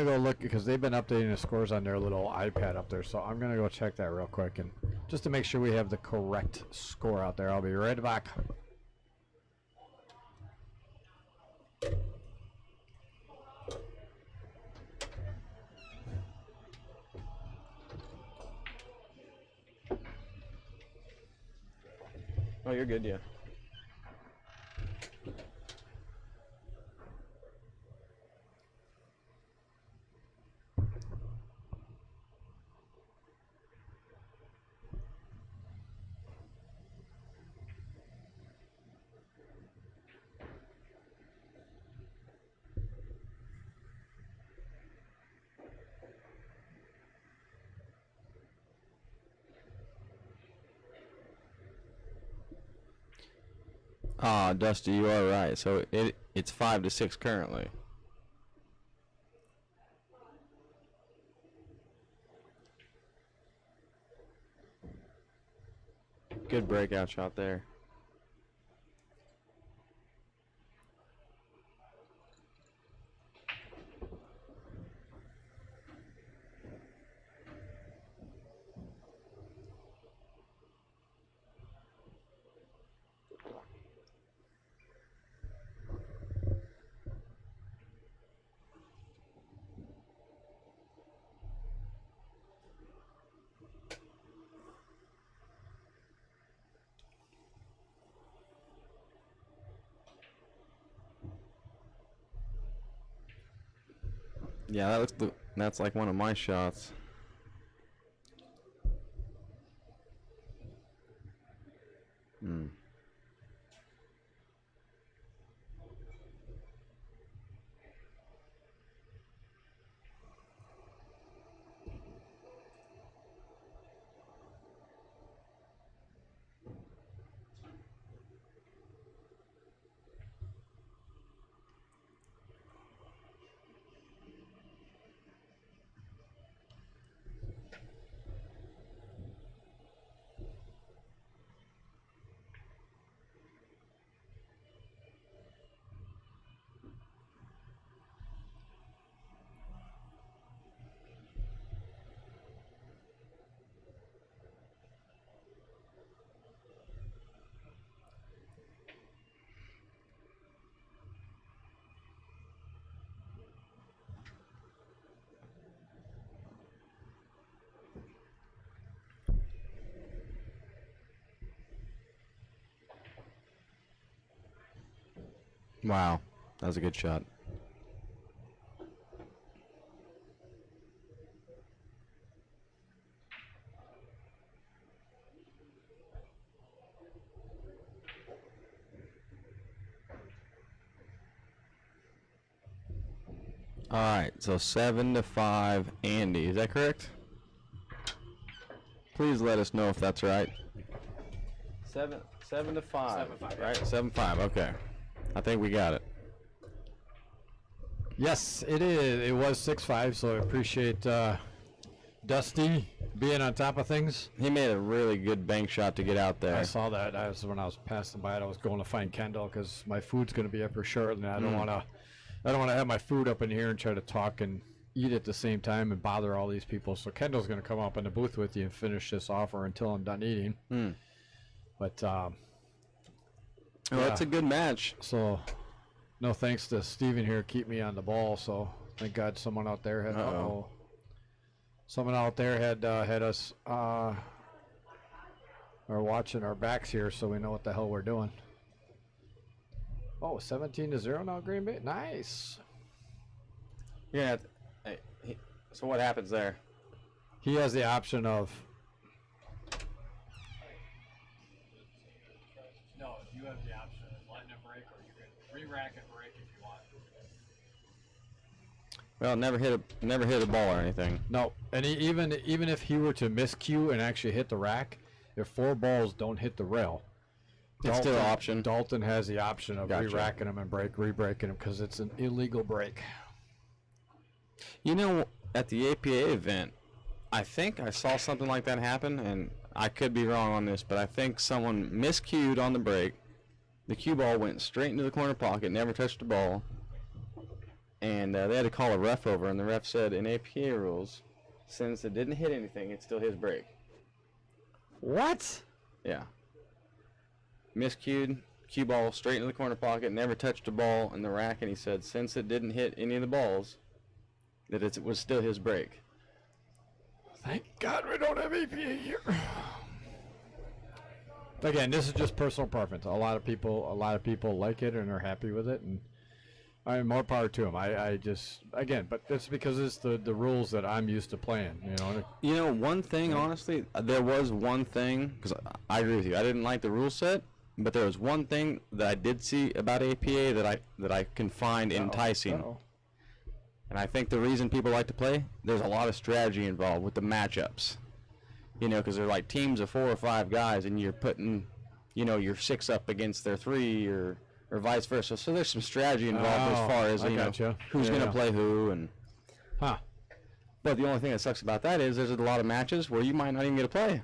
go look because they've been updating the scores on their little iPad up there, so I'm gonna go check that real quick and just to make sure we have the correct score out there. I'll be right back. Oh, you're good, yeah. Ah, Dusty, you are right. So it's 5-6 currently. Good breakout shot there. Yeah, that's like one of my shots. Wow, that was a good shot. All right, so 7-5, Andy. Is that correct? Please let us know if that's right. 7 to 5. 7-5, right? 7-5. Okay, I think we got it. Yes, it is. It was 6-5, so I appreciate Dusty being on top of things. He made a really good bank shot to get out there. I saw that. When I was passing by it, I was going to find Kendall because my food's going to be up here shortly, and I don't want to have my food up in here and try to talk and eat at the same time and bother all these people. So Kendall's going to come up in the booth with you and finish this offer until I'm done eating. But That's a good match. So no thanks to Steven here, keep me on the ball. So thank God someone out there had someone out there had us are watching our backs here, so we know what the hell we're doing. Oh, 17-0 now, Green Bay. Nice. Yeah. So what happens there? He has the option of. No, you have the option of letting it break, or you can re-rack and break if you want. Well, never hit a ball or anything. No, and even if he were to miscue and actually hit the rack, if 4 balls don't hit the rail, It's still an option. Dalton has the option of Gotcha. re-racking them and re-breaking them because it's an illegal break. You know, at the APA event, I think I saw something like that happen, and I could be wrong on this, but I think someone miscued on the break. The cue ball went straight into the corner pocket, never touched the ball, and they had to call a ref over, and the ref said, in APA rules, since it didn't hit anything, it's still his break. What? Yeah. Miscued, cue ball straight into the corner pocket, never touched the ball in the rack, and he said since it didn't hit any of the balls, that it was still his break. Thank God we don't have APA here. Again, this is just personal preference. A lot of people like it and are happy with it, and I mean, more power to them. I just, again, but that's because it's the rules that I'm used to playing. You know, one thing, honestly, there was one thing, because I agree with you. I didn't like the rule set, but there was one thing that I did see about APA that I can find enticing. And I think the reason people like to play, there's a lot of strategy involved with the matchups. You know, because they're like teams of 4 or 5 guys, and you're putting, you know, your 6 up against their 3 or vice versa. So there's some strategy involved as far as, you know, who's going to play who. And But the only thing that sucks about that is there's a lot of matches where you might not even get a play.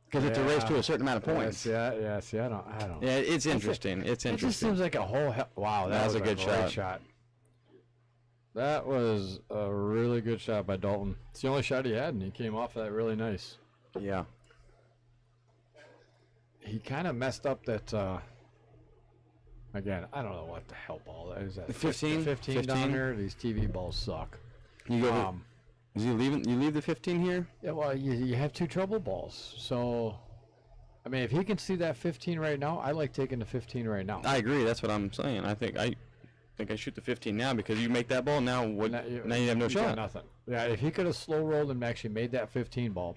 Because it's a race to a certain amount of points. I don't. Yeah, it's interesting. It's interesting. It just seems like a whole. Wow, that was a good shot. That was a really good shot by Dalton. It's the only shot he had, and he came off that really nice. Yeah. He kind of messed up that. Again, I don't know what the hell ball that is. That 15? 15 down there. These TV balls suck. You go. Is you leave the 15 here? Yeah, well, you have 2 trouble balls. So, I mean, if he can see that 15 right now, I like taking the 15 right now. I agree. That's what I'm saying. I think I shoot the 15 now because you make that ball now. Now you have no shot. Nothing. Yeah, if he could have slow rolled and actually made that 15 ball,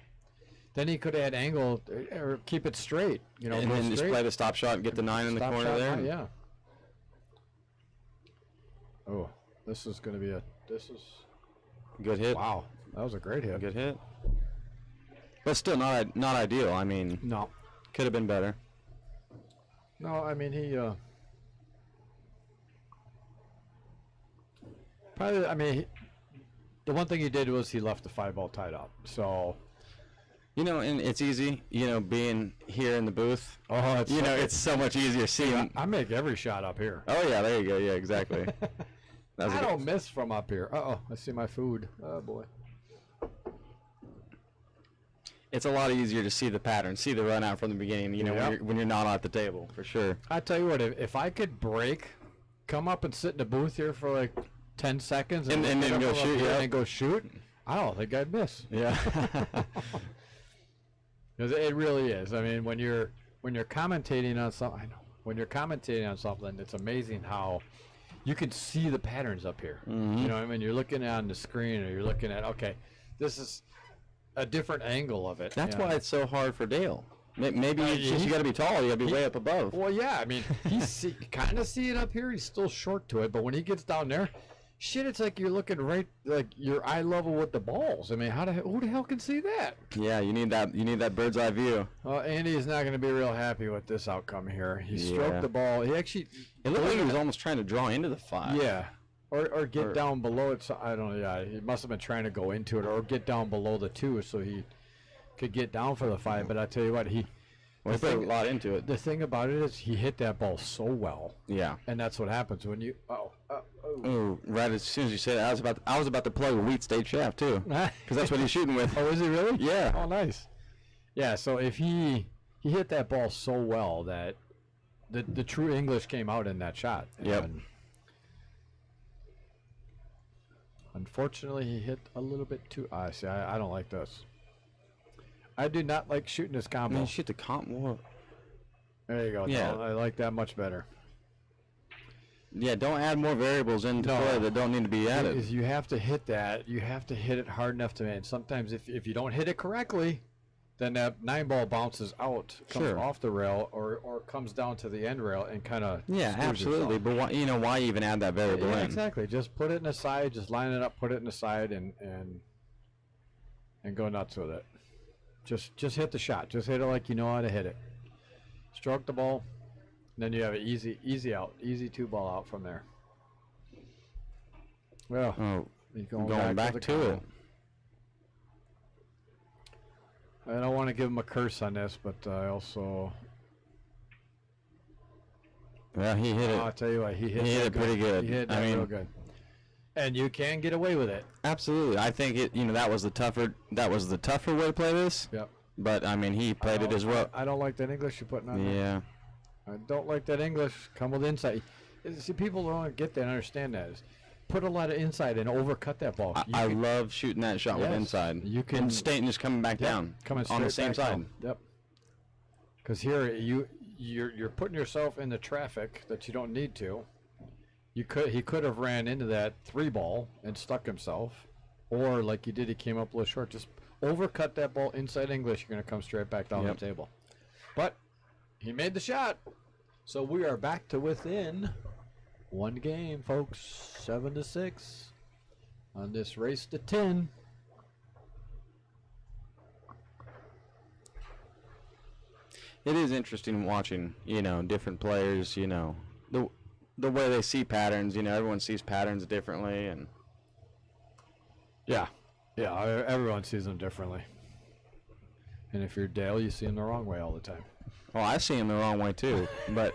then he could have had angle or keep it straight. You know, and then just play the stop shot and get the 9 in the corner there. Yeah. Oh, this is going to be good hit. Wow, that was a great hit. Good hit. But still not ideal. I mean, no, could have been better. No, I mean he probably. I mean, the one thing he did was he left the 5 ball tied up. So, you know, and it's easy. You know, being here in the booth. Oh, it's so much easier seeing. I make every shot up here. Oh yeah, there you go. Yeah, exactly. I don't miss from up here. Uh-oh, I see my food. Oh, boy. It's a lot easier to see the pattern, see the run out from the beginning, you know, when you're not at the table, for sure. I tell you what, if I could break, come up and sit in the booth here for like 10 seconds and then go shoot, and go shoot, I don't think I'd miss. Yeah. Because it really is. I mean, when you're commentating on something, I know. when you're commentating on something, it's amazing how you can see the patterns up here. You know what I mean? You're looking on the screen, or you're looking at, okay, this is a different angle of it. That's you know? why it's so hard for Dale. Maybe it's just he- you got to be tall. You got to be way up above. Well, yeah, I mean, he's kind of see it up here. He's still short to it, but when he gets down there, shit, it's like you're looking right, like your eye level with the balls. I mean, who the hell can see that? Yeah, you need that. You need that bird's eye view. Well, Andy is not going to be real happy with this outcome here. He stroked Yeah. the ball. He actually, It looked like he was almost trying to draw into the 5. yeah, or get down below it. So I don't know. Yeah, he must have been trying to go into it, or get down below the 2 so he could get down for the 5. But I tell you what, Well, he put a lot into it. the thing about it is he hit that ball so well, Yeah. and that's what happens when you. Oh, right as soon as you said it, I was about to plug a wheat state shaft too, because that's what he's shooting with. Oh, is he really? Yeah. Oh, nice. Yeah. So if he hit that ball so well that the true English came out in that shot. Yep. And unfortunately, he hit a little bit too. See, I don't like this. I do not like shooting this I combo. mean, shoot the comp. Well, There you go. Yeah. I like that much better. yeah, don't add more variables into No. play that don't need to be added. Is you have to hit that. You have to hit it hard enough to man. Sometimes if you don't hit it correctly, then that 9 ball bounces out, comes Sure. off the rail, or comes down to the end rail and kind of Yeah, absolutely. But why even add that variable Yeah, in? exactly. Just put it in the side. Just line it up. Put it in the side and go nuts with it. Just hit the shot. Just hit it like you know how to hit it. Stroke the ball. Then you have an easy out, easy 2 ball out from there. Well, Oh, he's going back the to combo. it. I don't want to give him a curse on this, but I also. Well, he hit I'll it. tell you what, he hit hit that it pretty good. He hit I that real mean- good. And you can get away with it. Absolutely. I think it. That was the tougher. That was the tougher way to play this. Yep. But I mean, he played it as well. I don't like that English you're putting on there. Yeah. I don't like that English. Come with insight. See, people don't get that and understand that. Put a lot of inside and overcut that ball. I love shooting that shot with Yes. inside. You can- and staying just coming back Yep, down coming on the straight same back side. down. Yep. Because here you're putting yourself in the traffic that you don't need to. He could have ran into that 3 ball and stuck himself, or like you did, he came up a little short. Just overcut that ball inside English. You're gonna come straight back down Yep. the table. But he made the shot, so we are back to within 1 game, folks. 7-6 on this race to 10. It is interesting watching, different players, the way they see patterns. Everyone sees patterns differently, and Yeah, everyone sees them differently. And if you're Dale, you see them the wrong way all the time. well, I see them the wrong way too. But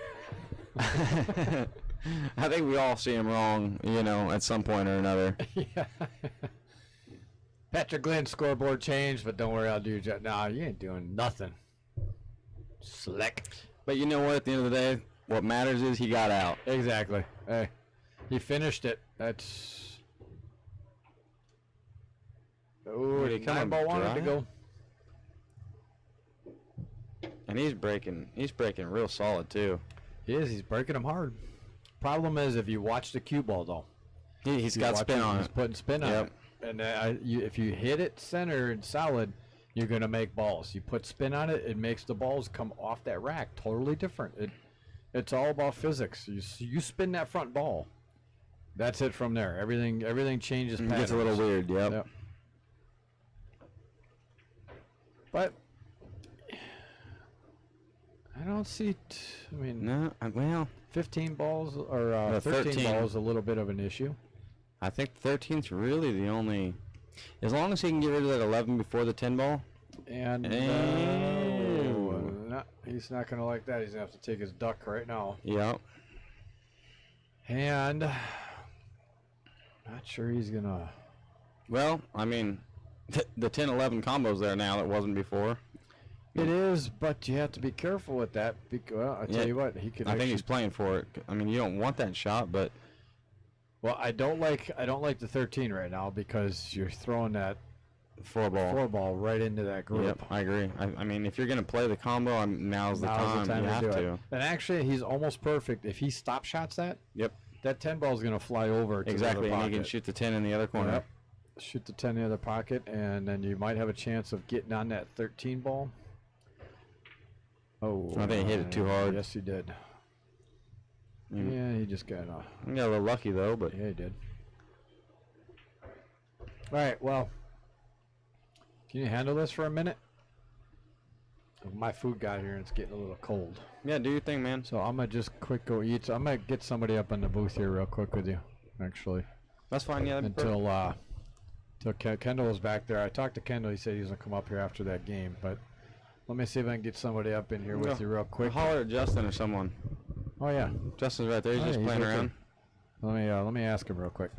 I think we all see them wrong, at some point or another. Yeah. Patrick Glenn scoreboard changed, but don't worry, I'll do your job. Nah, you ain't doing nothing. Slick. But you know what? At the end of the day, what matters is he got out. Exactly. Hey, he finished it. That's. Oh, Did he the come 9 ball wanted to dry? go. And he's breaking real solid too. He is. He's breaking them hard. Problem is, if you watch the cue ball, though. He's You got watch spin on He's it. putting spin on Yep. it. And if you hit it centered solid, you're going to make balls. You put spin on it, it makes the balls come off that rack. Totally different. It's all about physics. You spin that front ball. That's it from there. Everything changes It patterns. gets a little weird. Yep. Yep. But I don't see. I mean, No, well, 15 balls or 13 13. balls a little bit of an issue. I think 13's really the only. As long as he can get rid of that 11 before the 10 ball. And Oh. he's not going to like that. He's going to have to take his duck right now. Yep. And not sure he's going to. Well, I mean, the 10-11 combo's there now that wasn't before. It is, but you have to be careful with that. Well, I tell Yeah, you what, he could. I think actually- he's playing for it. I mean, you don't want that shot, but Well, I don't like the 13 right now because you're throwing that Four ball. 4-ball right into that group. Yep, I agree. I mean, if you're gonna play the combo, now's the time. You have do to. it. And actually, he's almost perfect. If he stop shots that, Yep. that 10 ball is gonna fly over to Exactly, the and other you can pocket. shoot the 10 in the other corner. Yep. Shoot the 10 in the other pocket, and then you might have a chance of getting on that 13 ball. Oh, I think he hit it too hard. Yes, he did. Mm. Yeah, he just got He got a little lucky though, but yeah, he did. All right, well, can you handle this for a minute? My food got here and it's getting a little cold. yeah, do your thing, man. So I'm gonna just quick go eat. So I'm gonna get somebody up in the booth here real quick with you, actually, That's fine. Yeah, that'd be perfect. until Kendall was back there. I talked to Kendall. He said he was gonna come up here after that game, but let me see if I can get somebody up in here with you real quick. Holler at Justin or someone. Oh yeah, Justin's right there. He's Oh, just yeah, he's playing right around. let me ask him real quick.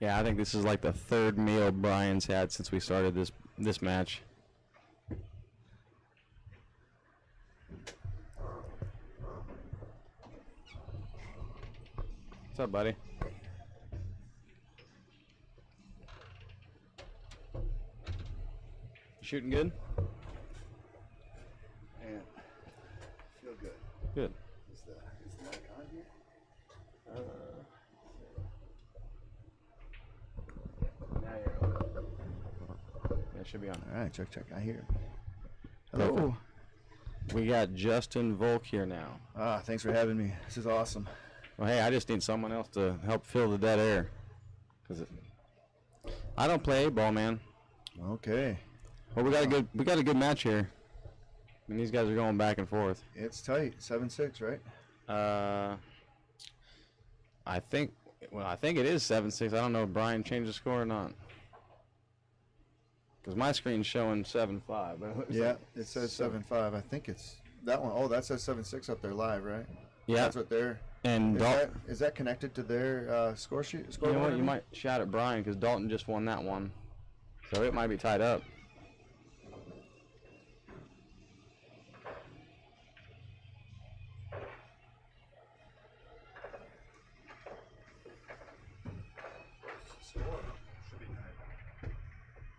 Yeah, I think this is like the third meal Brian's had since we started this match. What's up, buddy? Shooting good? And feel good. Good. Is the mic on here? Now you're on. Yeah, it should be on. All right, check. I hear. Hello. We got Justin Volk here now. Thanks for having me. This is awesome. Well, hey, I just need someone else to help fill the dead air. I don't play A-ball, man. Okay. Well, we got a good match here. I mean, these guys are going back and forth. It's tight. 7-6, right? I think it is 7-6. I don't know if Brian changed the score or not. Because my screen's showing 7-5. But it looks Yeah, like it says 7-5. I think it's that one. Oh, that says 7-6 up there live, right? Yeah. That's what they're. And Dalton. Is that connected to their score sheet? You know what? You might shout at Brian because Dalton just won that one. So it might be tied up.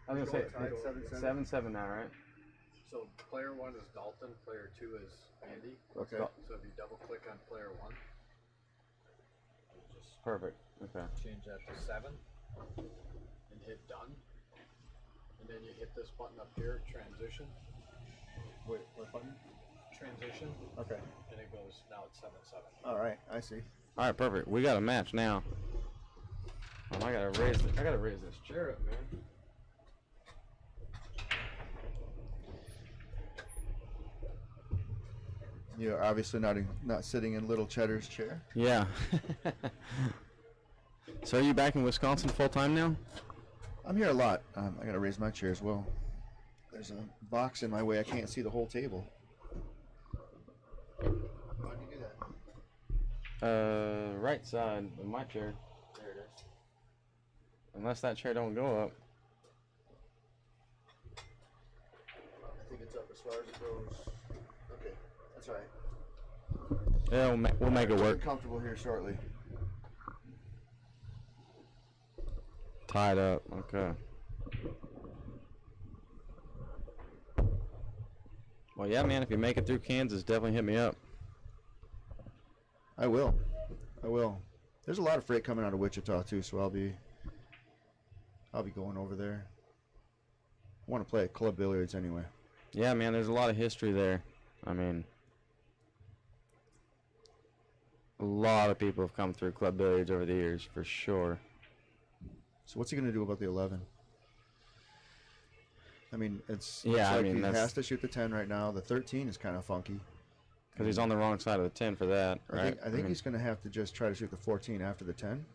I was gonna say 7-7 now, right? So player 1 is Dalton, player 2 is Andy. Okay. So if you double click on player 1, Perfect. Okay. change that to 7 and hit done. And then you hit this button up here, transition. Wait, what button? Transition. Okay. And it goes, now it's 7-7. All right, I see. All right, perfect. We got a match now. I gotta raise this chair up, man. You're obviously not sitting in Little Cheddar's chair. Yeah. So are you back in Wisconsin full time now? I'm here a lot. I gotta raise my chair as well. There's a box in my way. I can't see the whole table. How do you do that? Right side of my chair. There it is. Unless that chair don't go up. I think it's up as far as it goes. Okay, that's all right. Yeah, we'll make it I'll work. get comfortable here shortly. Tied up. Okay. Well, yeah, man. If you make it through Kansas, definitely hit me up. I will. There's a lot of freight coming out of Wichita too, so I'll be going over there. I want to play at Club Billiards anyway. Yeah, man. There's a lot of history there. I mean, A lot of people have come through club billiards over the years, for sure. So what's he going to do about the 11? I mean, it's Yeah, I like mean, he that's- has to shoot the 10 right now. The 13 is kind of funky. Because he's on the wrong side of the 10 for that, right? I think he's going to have to just try to shoot the 14 after the 10,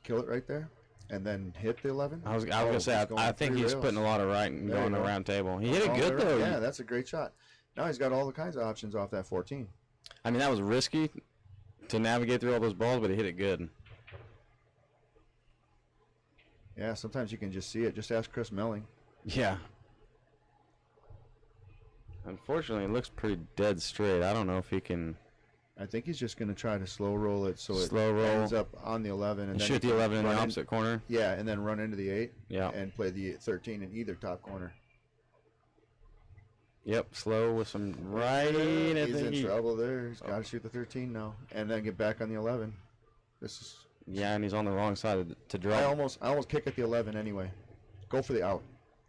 kill it right there, and then hit the 11. I was gonna say, I think he's putting a lot of right and There you going the go. round table. He hit it All good the though. Yeah, that's a great shot. Now he's got all the kinds of options off that 14. I mean, that was risky to navigate through all those balls, but he hit it good. Yeah, sometimes you can just see it. Just ask Chris Melling. Yeah. Unfortunately, it looks pretty dead straight. I don't know if he can I think he's just going to try to slow roll it so Slow it roll. ends up on the 11 and then shoot he the can 11 in the run opposite corner. Yeah, and then run into the 8 Yeah. and play the 13 in either top corner. Yep, slow with some right. I He's think in he- trouble there. He's got to shoot the 13 now and then get back on the 11. This is Yeah, and he's on the wrong side to I draw. almost kick at the 11 anyway. Go for the out.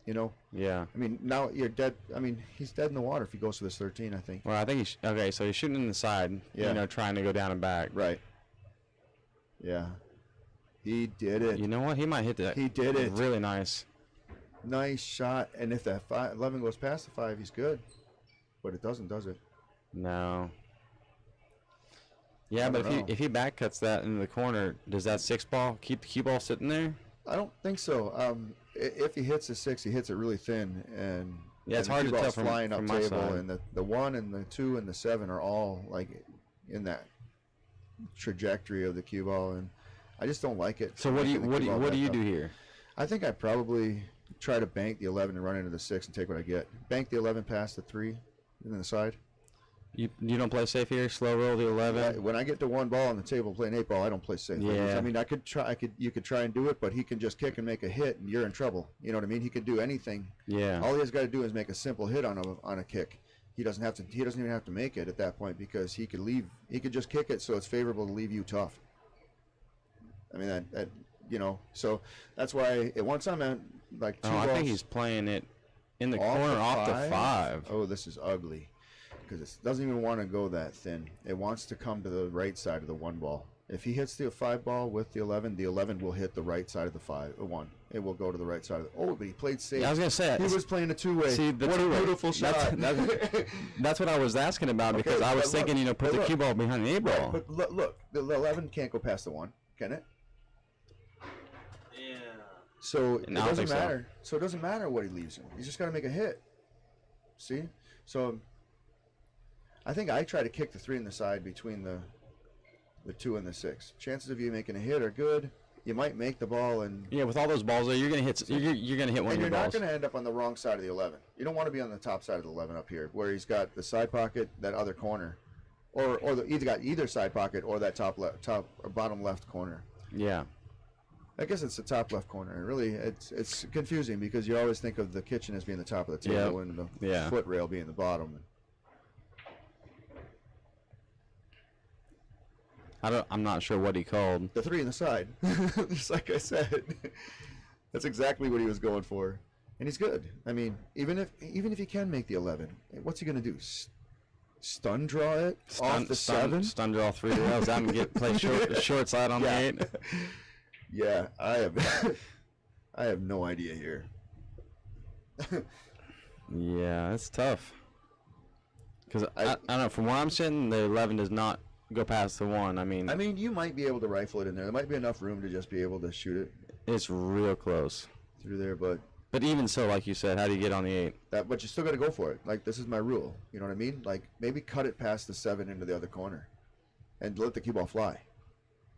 You know, Yeah. I mean, now you're dead. I mean, he's dead in the water if he goes to this 13, I think. Well, I think he's okay. So he's shooting in the side. Yeah. You know, trying to go down and back. Right. Yeah. He did it. You know what? He might hit that. He did it. Really nice. Nice shot. And if that 11 goes past the 5, he's good. But it doesn't, does it? No. Yeah, I but don't know. if he back cuts that into the corner, does that 6 ball keep the cue ball sitting there? I don't think so. If he hits the 6, he hits it really thin, and Yeah, it's and hard the to cue tell ball's from- flying up from my table, side. and the 1 and the 2 and the 7 are all like in that trajectory of the cue ball, and I just don't like it. So what do you making the cue ball what do back you up. do here? I think I'd probably try to bank the 11 and run into the 6 and take what I get. Bank the 11 past the 3 and then the side. You don't play safe here. Slow roll the 11. When I get to 1 ball on the table playing 8 ball, I don't play safe. Yeah. I mean, you could try and do it, but he can just kick and make a hit, and you're in trouble. You know what I mean? He could do anything. Yeah. All he has got to do is make a simple hit on a kick. He doesn't have to. He doesn't even have to make it at that point because he could leave. He could just kick it, so it's favorable to leave you tough. I mean that you know. So that's why once I'm at like 2 Oh, balls I think he's playing it in the off corner the off the 5. 5. Oh, this is ugly because it doesn't even want to go that thin. It wants to come to the right side of the 1 ball. If he hits the 5 ball with the 11 will hit the right side of the 1. It will go to the right side of the. Oh, but he played safe. Yeah, I was gonna say He was playing a 2-way. See, the what a two-way. beautiful shot. That's what I was asking about because Okay, I was but thinking, look, you know, put but the look. cue ball behind the 8 ball. Right, but look, the 11 can't go past the 1, can it? Yeah. So it No, I don't doesn't think so. matter. So it doesn't matter what he leaves him. He's just got to make a hit. See? So I think I try to kick the 3 in the side between the 2 and the 6. Chances of you making a hit are good. You might make the ball, and Yeah, with all those balls there, you're gonna hit. You're gonna hit one and of you're your not balls. going to end up on the wrong side of the 11. You don't want to be on the top side of the 11 up here, where he's got the side pocket, that other corner, or either side pocket or that top or bottom left corner. Yeah. I guess it's the top left corner. Really, it's confusing because you always think of the kitchen as being the top of the table and the Yeah. foot rail being the bottom. I'm not sure what he called. The 3 in the side, just like I said. That's exactly what he was going for, and he's good. I mean, even if he can make the 11, what's he going to do? Stun draw it off the 7? Stun draw 3 rails out and play short side on Yeah. the 8. Yeah, I have no idea here. Yeah, it's tough. Because I I- don't know. From where I'm sitting, the 11 does not go past the 1. I mean, You might be able to rifle it in there. There might be enough room to just be able to shoot it it's real close. through there, but Even so, like you said, how do you get on the 8? but you still got to go for it. Like, this is my rule. You know what I mean? Like, maybe cut it past the 7 into the other corner, and let the cue ball fly.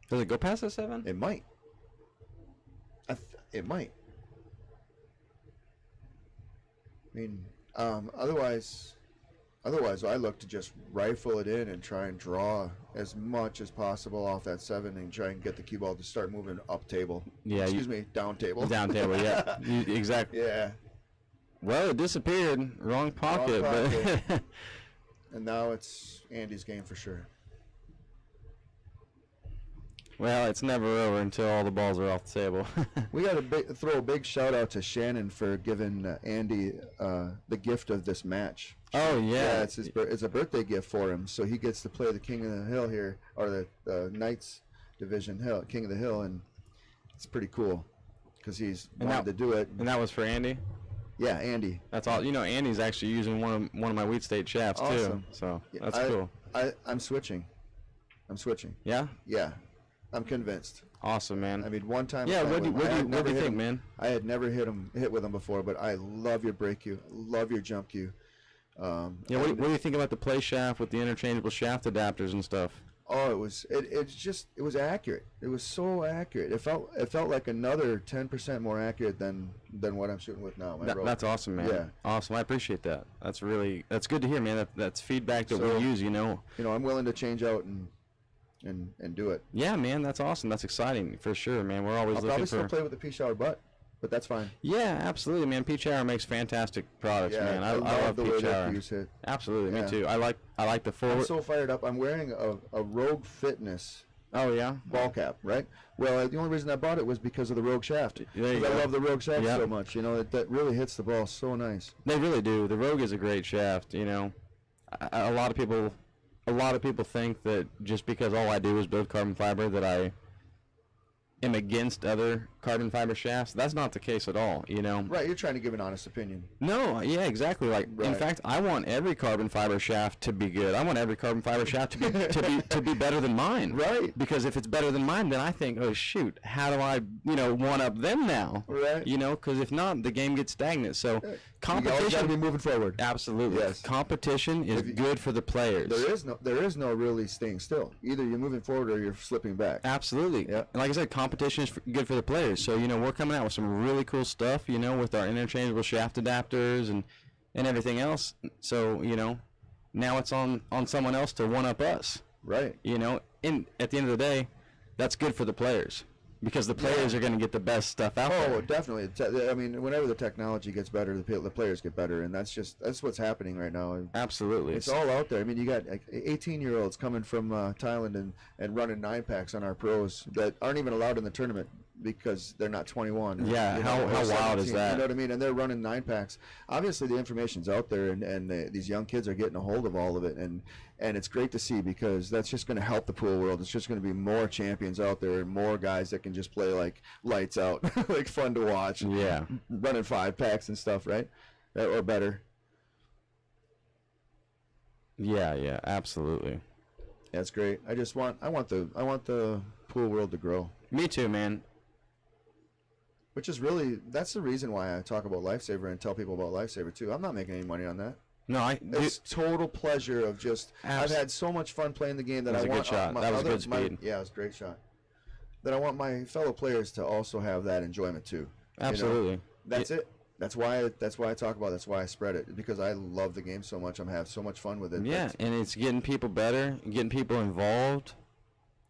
Does it go past the 7? It might. It might. I mean, otherwise, I look to just rifle it in and try and draw as much as possible off that 7 and try and get the cue ball to start moving up table. Yeah, Excuse me, down table. Down table, yeah. Exactly. Yeah. Well, it disappeared. Wrong pocket. pocket. But And now it's Andy's game for sure. Well, it's never over until all the balls are off the table. We got to throw a big shout out to Shannon for giving Andy the gift of this match. Oh yeah, it's it's a birthday gift for him, so he gets to play the King of the Hill here, or the Knights Division Hill, King of the Hill, and it's pretty cool because he's wanted to do it. And that was for Andy. Yeah, Andy. That's all. You know, Andy's actually using one of my Wheat State shafts Awesome. too. So Yeah, that's cool. I'm switching. Yeah. Yeah, I'm convinced. Awesome, man. I mean, one time. Yeah. I What do you think, him, man? I had never hit with him before, but I love your break cue, love your jump cue. Yeah. What do you think about the play shaft with the interchangeable shaft adapters and stuff? Oh, it was accurate. It was so accurate. It felt like another 10% more accurate than what I'm shooting with now. That's awesome, man. Yeah. Awesome. I appreciate that. That's good to hear, man. That's feedback that we use. You know. I'm willing to change out and do it. Yeah, man. That's awesome. That's exciting for sure, man. We're always I'll looking probably for. still play with the P-Shower butt, but that's fine. Yeah, absolutely, man. Peach Hour makes fantastic products, Yeah, man. I the love way Peach that Hour. fuse hit. Absolutely, Yeah. me too. I like the I'm forward. so fired up. I'm wearing a Rogue Fitness Oh yeah. ball cap, right? Well, the only reason I bought it was because of the Rogue shaft. There you 'Cause I go. love the Rogue shaft Yep. so much. That really hits the ball so nice. They really do. The Rogue is a great shaft. You know, a lot of people think that just because all I do is build carbon fiber that I am against other carbon fiber shafts. That's not the case at all. You know. Right, you're trying to give an honest opinion. No, yeah, exactly. Like, in Right. fact, I want every carbon fiber shaft to be good. I want every carbon fiber shaft to be better than mine. Right. Because if it's better than mine, then I think, oh shoot, how do I, one up them now? Right. Because if not, the game gets stagnant. So You always got to competition, be moving forward. absolutely. Yes. Competition is If you- good for the players. There is no really staying still. Either you're moving forward or you're slipping back. Absolutely. Yeah. And like I said, competition is good for the players. So, we're coming out with some really cool stuff, with our interchangeable shaft adapters and everything else. So, now it's on someone else to one up us. Right. And at the end of the day, that's good for the players because the players are going to get the best stuff out Oh, there. definitely. I mean, whenever the technology gets better, the players get better, and that's what's happening right now. Absolutely. It's all out there. I mean, you got like 18-year-olds coming from Thailand and running 9-packs on our pros that aren't even allowed in the tournament because they're not 21. Yeah, how or wild is 17, that? You know what I mean? And they're running 9-packs. Obviously, the information's out there, and these young kids are getting a hold of all of it, and it's great to see because that's just going to help the pool world. It's just going to be more champions out there and more guys that can just play like lights out, like fun to watch. Yeah. Running 5-packs and stuff, right? Or better. Yeah, absolutely. That's great. I want the pool world to grow. Me too, man. Which is that's the reason why I talk about Lifesaver and tell people about Lifesaver too. I'm not making any money on that. No, It's total pleasure of just. I've had so much fun playing the game that That was I a want. good shot. My That was other, good speed. yeah, it was a great shot. That I want my fellow players to also have that enjoyment too. Absolutely. That's it. That's why I talk about it. That's why I spread it, because I love the game so much. I'm having so much fun with it. Yeah, and it's getting people better, getting people involved.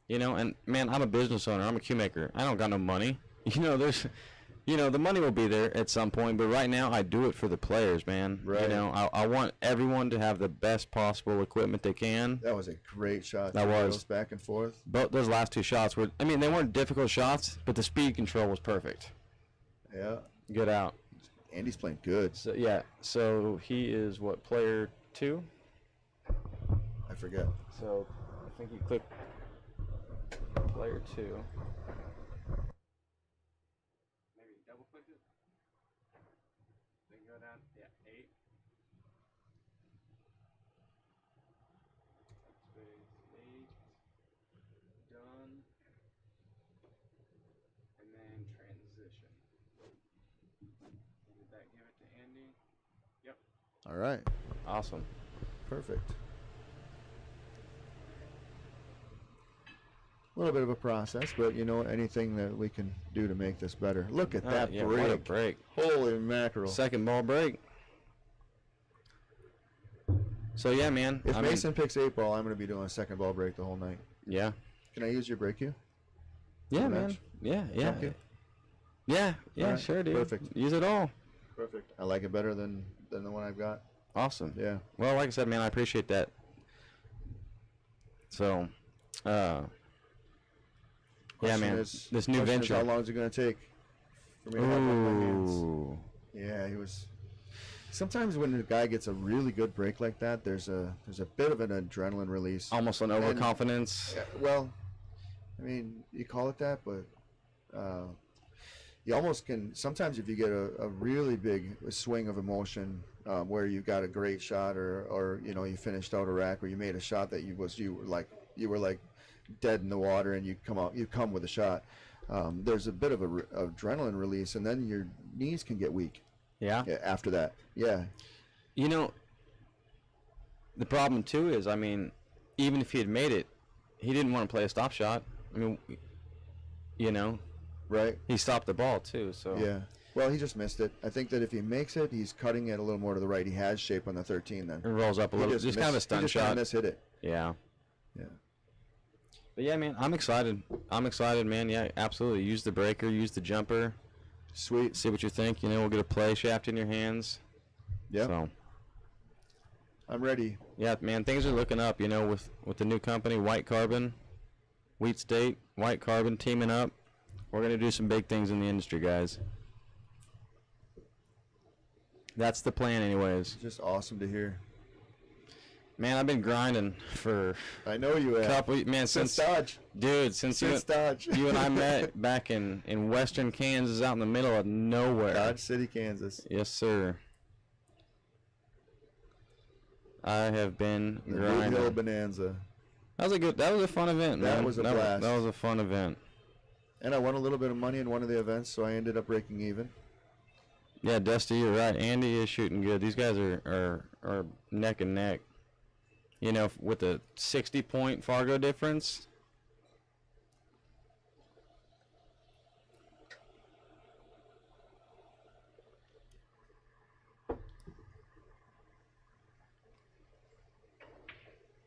And man, I'm a business owner. I'm a queue maker. I don't got no money. There's, the money will be there at some point, but right now I do it for the players, man. Right. I want everyone to have the best possible equipment they can. That was a great shot. That was. Goes back and forth. But those last two shots were, they weren't difficult shots, but the speed control was perfect. Yeah. Good out. Andy's playing good. So yeah, so he is what, player 2? I forget. So I think you click player 2. Maybe double click it. Then go down. Yeah, 8. Space 8. Done. And then transition. Did that give it to Andy? Yep. All right. Awesome. Perfect. A little bit of a process, but anything that we can do to make this better. Look at that yeah, break. what a break. Holy mackerel. Second ball break. So yeah, man. If Mason picks 8 ball, I'm going to be doing a second ball break the whole night. Yeah. Can I use your break cue? Yeah, the man. match? Yeah. Thank you. Yeah, All right, sure, dude. perfect. Use it all. Perfect. I like it better than the one I've got. Awesome. Yeah. Well, like I said, man, I appreciate that. So, Yeah, Question man. is- This new question is venture. how long is it going to take for me to have one in my hands? Ooh. Yeah, he was. Sometimes when a guy gets a really good break like that, there's a bit of an adrenaline release. Almost an overconfidence. Yeah, well, I mean, you call it that, but you almost can. Sometimes if you get a really big swing of emotion, where you got a great shot, or you know you finished out a rack, or you made a shot that you were like dead in the water, and you come with a shot. There's a bit of adrenaline release, and then your knees can get weak. Yeah. Yeah, after that. Yeah. You know, the problem too is, I mean, even if he had made it, he didn't want to play a stop shot. I mean, you know, Right. he stopped the ball too. So Yeah. Well, he just missed it. I think that if he makes it, he's cutting it a little more to the right. He has shape on the 13 then. it rolls up a He little. Just kind of a stun he just kinda shot. mishit it. Yeah. Yeah. But yeah, man, I'm excited. I'm excited, man. Yeah, absolutely. Use the breaker, use the jumper. Sweet. See what you think. You know, we'll get a play shaft in your hands. Yeah. So I'm ready. yeah, man, things are looking up. You know, with the new company, White Carbon, Wheat State, White Carbon teaming up. We're gonna do some big things in the industry, guys. That's the plan, anyways. Just awesome to hear. Man, I've been grinding for I know you have. couple. Man, Since since Dodge. dude, since Since Dodge. you and I met back in western Kansas, out in the middle of nowhere. Dodge City, Kansas. Yes, sir. I have been The Blue Hill grinding. Bonanza. That was a fun event, That man. was a blast. That was a fun event. And I won a little bit of money in one of the events, so I ended up breaking even. Yeah, Dusty, you're right. Andy is shooting good. These guys are neck and neck. You know, with a 60-point Fargo difference.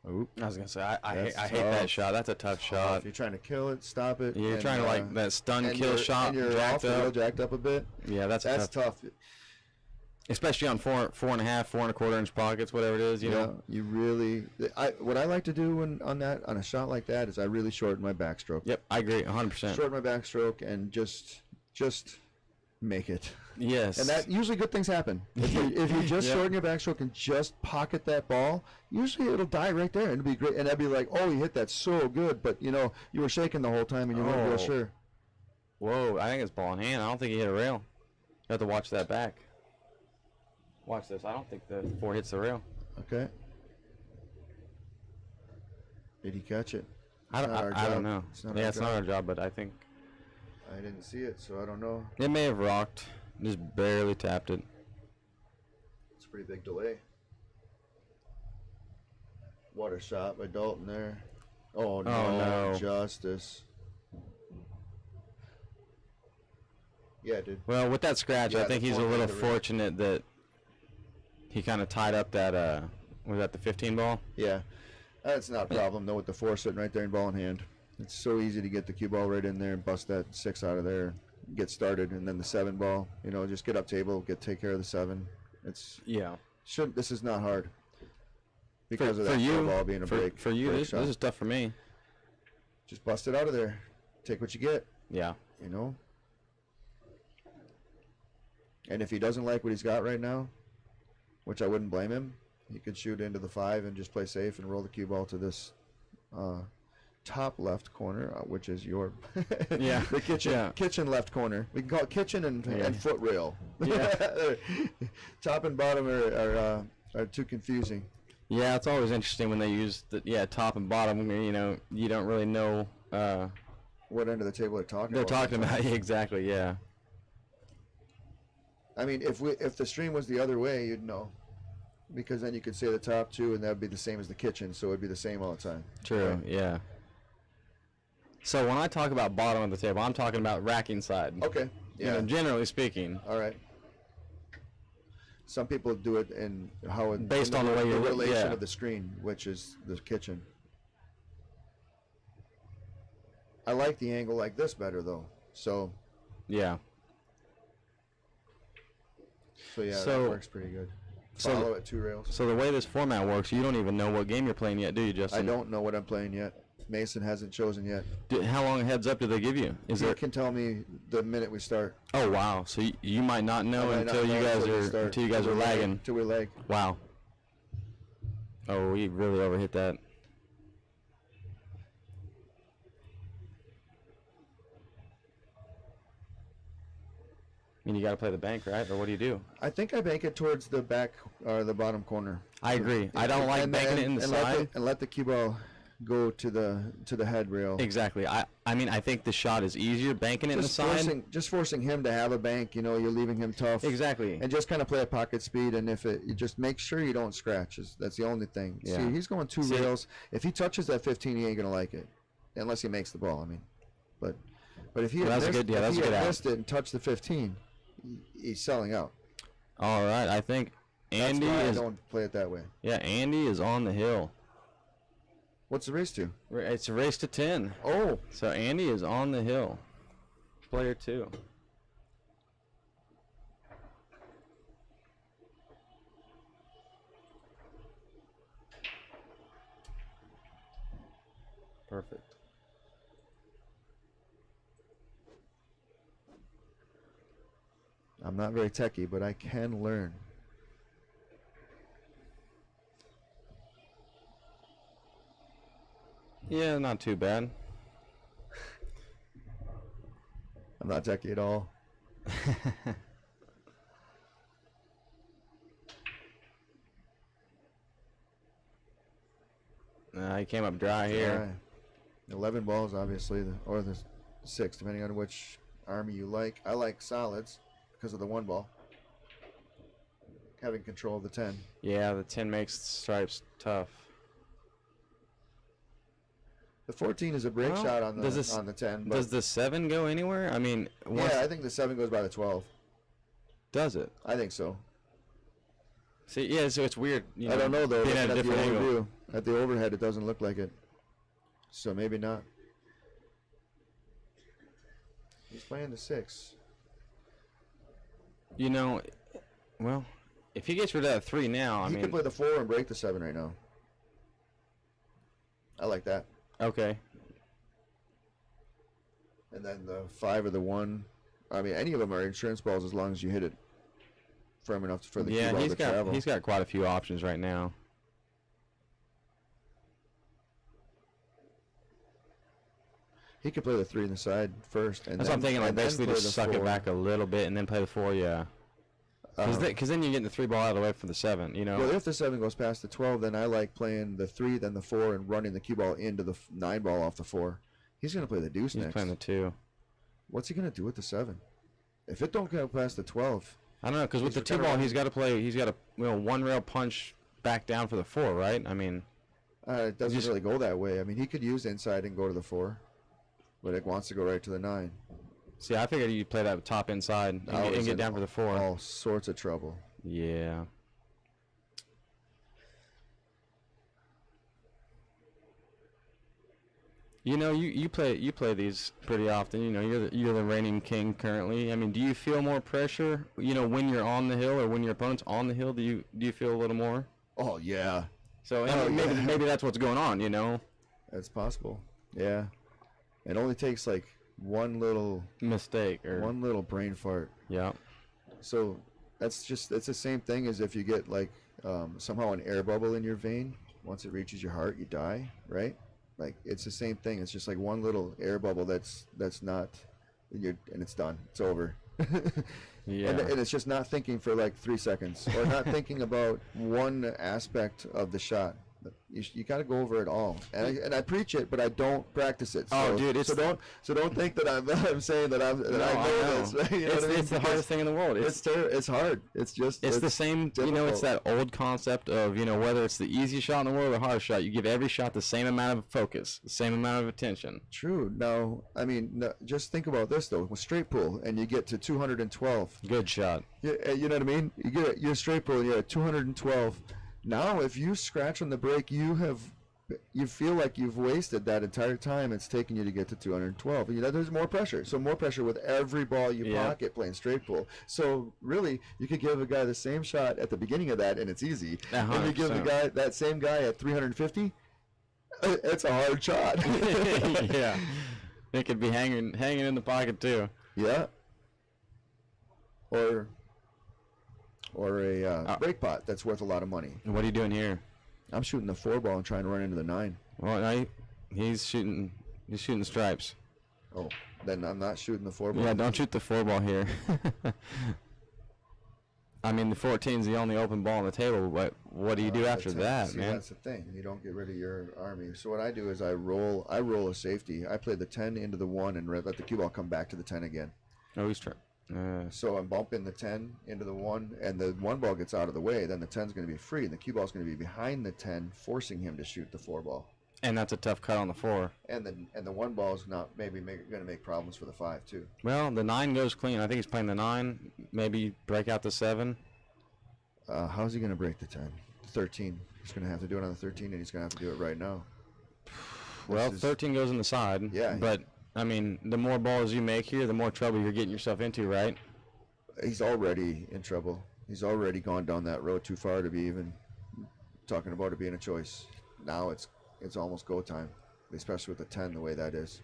Oop. I was gonna say I That's hate that tough. shot. That's a tough If shot. you're trying to kill it, stop it. You're and, trying to like that stun and kill you're- shot and you're jacked off the rail, up. jacked up a bit. Yeah, that's That's tough. tough. Especially on 4.25 pockets, whatever it is. You know. You really. What I like to do on a shot like that is I really shorten my backstroke. Yep, I agree, 100%. Shorten my backstroke and just make it. Yes. And that usually good things happen. If you just Yep. shorten your backstroke and just pocket that ball, usually it'll die right there, and it'll be great. And I'd be like, oh, you hit that so good, but you know you were shaking the whole time and you weren't real Oh. sure. Whoa, I think it's ball in hand. I don't think he hit a rail. You have to watch that back. Watch this. I don't think the 4 hits the rail. Okay. Did he catch it? I don't, It's not our I don't job. know. It's not Yeah, our it's not job. our job, but I think I didn't see it, so I don't know. it may have rocked. Just barely tapped it. It's a pretty big delay. What a shot by Dalton there. Oh no, Oh, no. Justice. Yeah, dude. Well, with that scratch, Yeah, I think the he's a 4 little hit the rail. fortunate that he kind of tied up that, was that the 15 ball? Yeah, that's not a problem though with the 4 sitting right there in ball in hand. It's so easy to get the cue ball right in there and bust that 6 out of there, get started, and then the 7 ball. You know, just get up table, take care of the 7. It's Yeah. This is not hard because of for that you, 4 ball being a break. For you, break this shot. is tough for me. Just bust it out of there. Take what you get. Yeah. You know. And if he doesn't like what he's got right now, which I wouldn't blame him, he could shoot into the 5 and just play safe and roll the cue ball to this top left corner, which is your Yeah. the kitchen Yeah. kitchen left corner. We can call it kitchen and foot rail. Yeah. Top and bottom are too confusing. Yeah, it's always interesting when they use the top and bottom. You know, you don't really know. What end of the table they're talking They're about. talking about exactly. Yeah. I mean, if the stream was the other way, you'd know, because then you could say the top 2, and that would be the same as the kitchen, so it'd be the same all the time. True. Right? Yeah. So when I talk about bottom of the table, I'm talking about racking side. Okay. You Yeah. know, generally speaking. All right. Some people do it in how it Based in on the way you're looking, relation yeah. of the screen, which is the kitchen. I like the angle like this better though. So Yeah. yeah, So- that works pretty good. so- Follow at 2 rails. So the way this format works, you don't even know what game you're playing yet, do you, Justin? I don't know what I'm playing yet. Mason hasn't chosen yet. How long a heads up do they give you? Is He it? can tell me the minute we start. Oh wow! So you might not know I might not until you know guys we are start. until you guys Till are we lag- lagging. Till we lag. Wow. Oh, we really overhit that. I mean, you got to play the bank, right? Or what do you do? I think I bank it towards the back or the bottom corner. I agree. I don't like banking it in the side. Let the cue ball go to the head rail. Exactly. I mean, I think the shot is easier banking it in the side. Just forcing him to have a bank. You know, you're leaving him tough. Exactly. And just kind of play at pocket speed, and if you just make sure you don't scratch. That's the only thing. Yeah. See, he's going two See- rails. If he touches that 15, he ain't gonna like it, unless he makes the ball. I mean, but if he Well, had that's a missed, good- yeah, if that's he a good had out. missed it and touched the 15, he's selling out. All right. I think Andy That's why is. I don't play it that way. Yeah, Andy is on the hill. What's the race to? It's a race to 10. Oh, So Andy is on the hill. Player 2. Perfect. I'm not very techy, but I can learn. Yeah, not too bad. I'm not techy at all. He came up dry here. All right. 11 balls, obviously, or the 6, depending on which army you like. I like solids because of the 1 ball. Having control of the 10. Yeah, the 10 makes stripes tough. The 14 is a break Well, shot on does the this- on the 10. But Does the 7 go anywhere? I mean, yeah, I think the 7 goes by the 12. does it? I think so. See, yeah, so it's weird. You know, I don't know though. being Looking at a at the different angle. overview, at the overhead, it doesn't look like it. So maybe not. He's playing the 6. You know, well, if he gets rid of that 3 now, I He mean, could play the 4 and break the 7 right now. I like that. okay. And then the 5 or the 1. I mean, any of them are insurance balls as long as you hit it firm enough for the cue Yeah, ball to travel. he's got quite a few options right now. He could play the 3 in the side first, and That's then, what I'm thinking. Like and then basically play just the suck 4. it back a little bit and then play the 4. Yeah. Because then you're getting the 3 ball out of the way for the 7. You know. Well, if the 7 goes past the 12, then I like playing the 3, then the 4, and running the cue ball into the 9 ball off the 4. He's going to play the deuce He's next. playing the 2. What's he going to do with the 7? If it don't go past the 12, I don't know, because with He's the 2 kinda ball, running- he's got to play. He's got a 1 rail punch back down for the 4, right? I mean, it doesn't Just- really go that way. I mean, he could use inside and go to the 4, but it wants to go right to the 9. see, I figured you'd play that top inside and, I and was get in down for the 4. All sorts of trouble. Yeah. You know, you play these pretty often. You know, you're the reigning king currently. I mean, do you feel more pressure? You know, when you're on the hill or when your opponent's on the hill, do you feel a little more? Oh, yeah. So Oh, maybe yeah. maybe that's what's going on. You know, That's possible. Yeah. It only takes like one little mistake or brain fart. yeah. So it's the same thing as if you get like somehow an air bubble in your vein. Once it reaches your heart, you die, right? Like it's the same thing. It's just like one little air bubble that's not, and it's done. It's over. Yeah. And it's just not thinking for like 3 seconds, or not thinking about one aspect of the shot. You got to go over it all, and I preach it, but I don't practice it. Oh, So, dude, it's- so don't think that I'm saying that I know this. Right? You know what I mean? It's the hardest thing in the world. It's hard. It's just It's the same, you know, it's difficult. that old concept of, you know, whether it's the easiest shot in the world or the hardest shot, you give every shot the same amount of focus, the same amount of attention. True. Now, I mean, just think about this though. With straight pull, and you get to 212. Good shot. You know what I mean? You're straight pull, and you're at 212. Now, if you scratch on the brake, you feel like you've wasted that entire time it's taken you to get to 212. You know, there's more pressure. So more pressure with every ball you Yeah. pocket playing straight pull. So really, you could give a guy the same shot at the beginning of that, and it's easy. And you give the 100%. guy that same guy at 350. It's a hard shot. Yeah, it could be hanging in the pocket too. Yeah. Or a break pot that's worth a lot of money. What are you doing here? I'm shooting the 4-ball and trying to run into the 9. Well, no, he's shooting the stripes. Oh, then I'm not shooting the 4-ball. Yeah, don't shoot the 4-ball here. I mean, the 14 is the only open ball on the table. What do you do after that, See, man? that's the thing. You don't get rid of your army. So what I do is I roll a safety. I play the 10 into the 1 and let the cue ball come back to the 10 again. Oh, he's trying. So I'm bumping the 10 into the 1, and the 1 ball gets out of the way. Then the 10's going to be free, and the cue ball's going to be behind the 10, forcing him to shoot the 4-ball. And that's a tough cut on the 4. And the 1 ball is not maybe going to make problems for the 5 too. Well, the 9 goes clean. I think he's playing the 9. Maybe break out the 7. How's he going to break the 10? The 13. He's going to have to do it on the 13, and he's going to have to do it right now. Well, 13 goes in the side. Yeah. But, I mean, the more balls you make here, the more trouble you're getting yourself into, right? He's already in trouble. He's already gone down that road too far to be even talking about it being a choice. Now it's almost go time, especially with the 10 the way that is.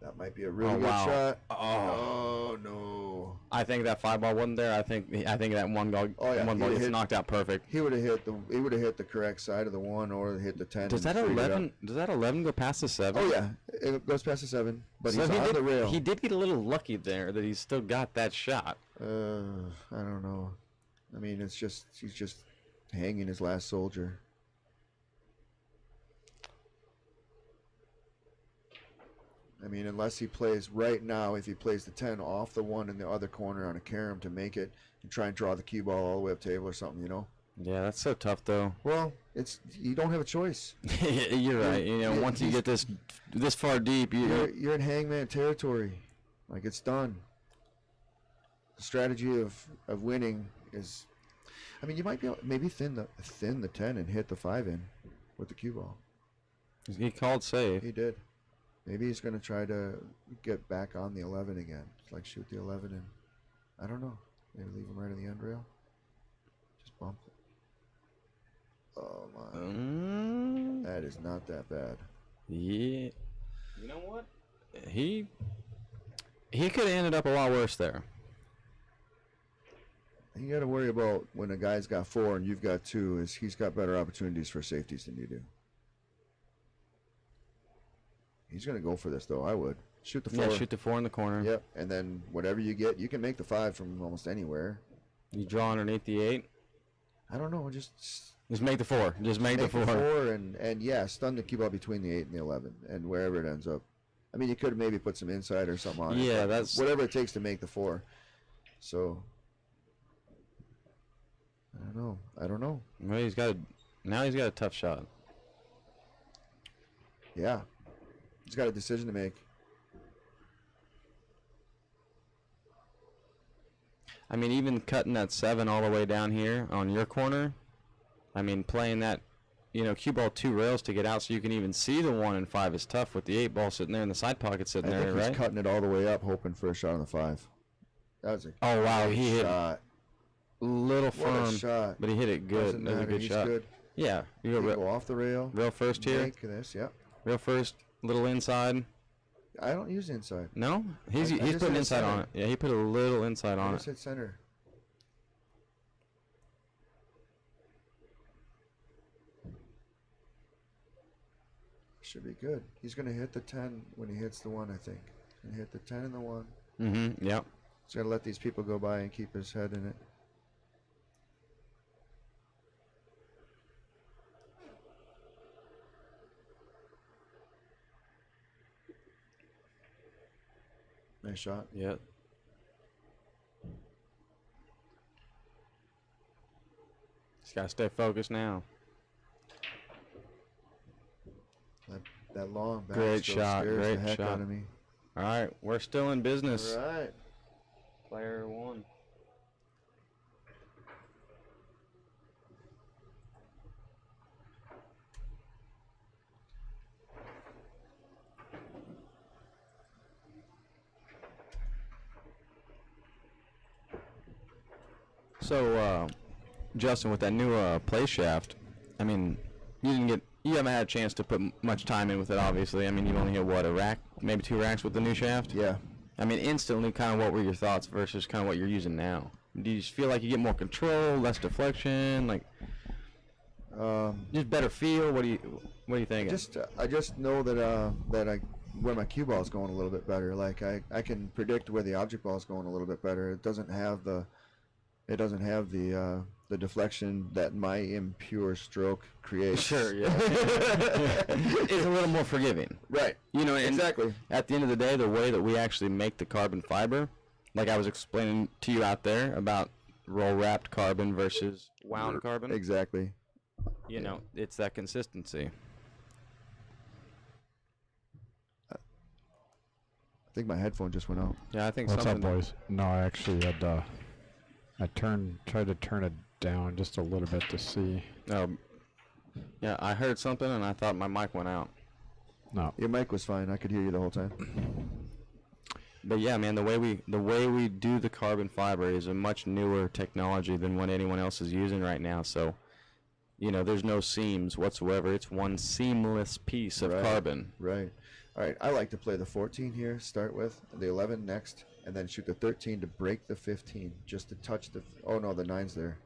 That might be a really good shot. Oh no! I think that 5-ball wasn't there. I think that 1 ball. Oh yeah, one ball gets knocked out perfect. He would have hit the correct side of the 1 or hit the 10. Does that 11? Does that 11 go past the 7? Oh yeah, it goes past the 7, but So he's on the rail. He did get a little lucky there that he's still got that shot. I don't know. I mean, he's just hanging his last soldier. I mean, unless he plays right now, if he plays the 10 off the 1 in the other corner on a carom to make it and try and draw the cue ball all the way up table or something, you know? Yeah, that's so tough though. Well, you don't have a choice. You're right. You know, once you get this far deep, you're in hangman territory. Like, it's done. The strategy of winning is, I mean, you might be able, maybe thin the 10 and hit the 5 in with the cue ball. He called safe. He did. Maybe he's going to try to get back on the 11 again. Like shoot the 11 and I don't know. Maybe leave him right on the end rail. Just bump it. Oh my. That is not that bad. Yeah. You know what? He could have ended up a lot worse there. You got to worry about when a guy's got 4 and you've got 2 is he's got better opportunities for safeties than you do. He's going to go for this, though. I would. Shoot the 4. Yeah, shoot the 4 in the corner. Yep. And then whatever you get, you can make the 5 from almost anywhere. You draw underneath the 8? I don't know. Just make the 4. Just make the 4. And yeah, stun the cue ball between the 8 and the 11 and wherever it ends up. I mean, you could maybe put some inside or something on it. Yeah, that's... Whatever it takes to make the 4. So... I don't know. Well, now he's got a tough shot. Yeah. He's got a decision to make. I mean, even cutting that 7 all the way down here on your corner, I mean, playing that, cue ball 2 rails to get out so you can even see the 1 and 5 is tough with the 8 ball sitting there in the side pocket sitting there, right? He's cutting it all the way up, hoping for a shot on the 5. That was a oh wow, he hit shot. Little firm, what a shot. but he hit it good. That was a good He's shot. Good. Yeah, you go off the rail. Rail first here. Make this, yep. Rail first, little inside. I don't use inside. No, he's putting inside on it. Yeah, he put a little inside on it. I just hit center. Should be good. He's going to hit the 10 when he hits the 1, I think. He's going to hit the 10 and the 1. Mm-hmm, yep. He's got to let these people go by and keep his head in it. Nice shot. Yep. He's got to stay focused now. That long back great still shot. scares Great the heck shot. out of me. All right, we're still in business. All right. Player 1. So, Justin, with that new play shaft, I mean, you didn't get you haven't had a chance to put much time in with it, obviously. I mean, you only hit, what, a rack, maybe 2 racks with the new shaft? Yeah. I mean, instantly, kind of what were your thoughts versus kind of what you're using now? Do you just feel like you get more control, less deflection, like just better feel? What do you think? I just know that where my cue ball is going a little bit better. Like I can predict where the object ball is going a little bit better. It doesn't have the deflection that my impure stroke creates. Sure, yeah. It's a little more forgiving. Right. You know, and exactly. at the end of the day, the way that we actually make the carbon fiber, like I was explaining to you out there about roll-wrapped carbon versus wound carbon. Exactly. You know, it's that consistency. I think my headphone just went out. Yeah, I think What's up, something. boys? No, I actually had tried to turn it down just a little bit to see. Yeah, I heard something and I thought my mic went out. No. Your mic was fine. I could hear you the whole time. But yeah, man, the way we do the carbon fiber is a much newer technology than what anyone else is using right now. So, you know, there's no seams whatsoever. It's one seamless piece of carbon. Right. All right. I like to play the 14 here. Start with the 11 next, and then shoot the 13 to break the 15, just to touch the. Oh no, the 9's there.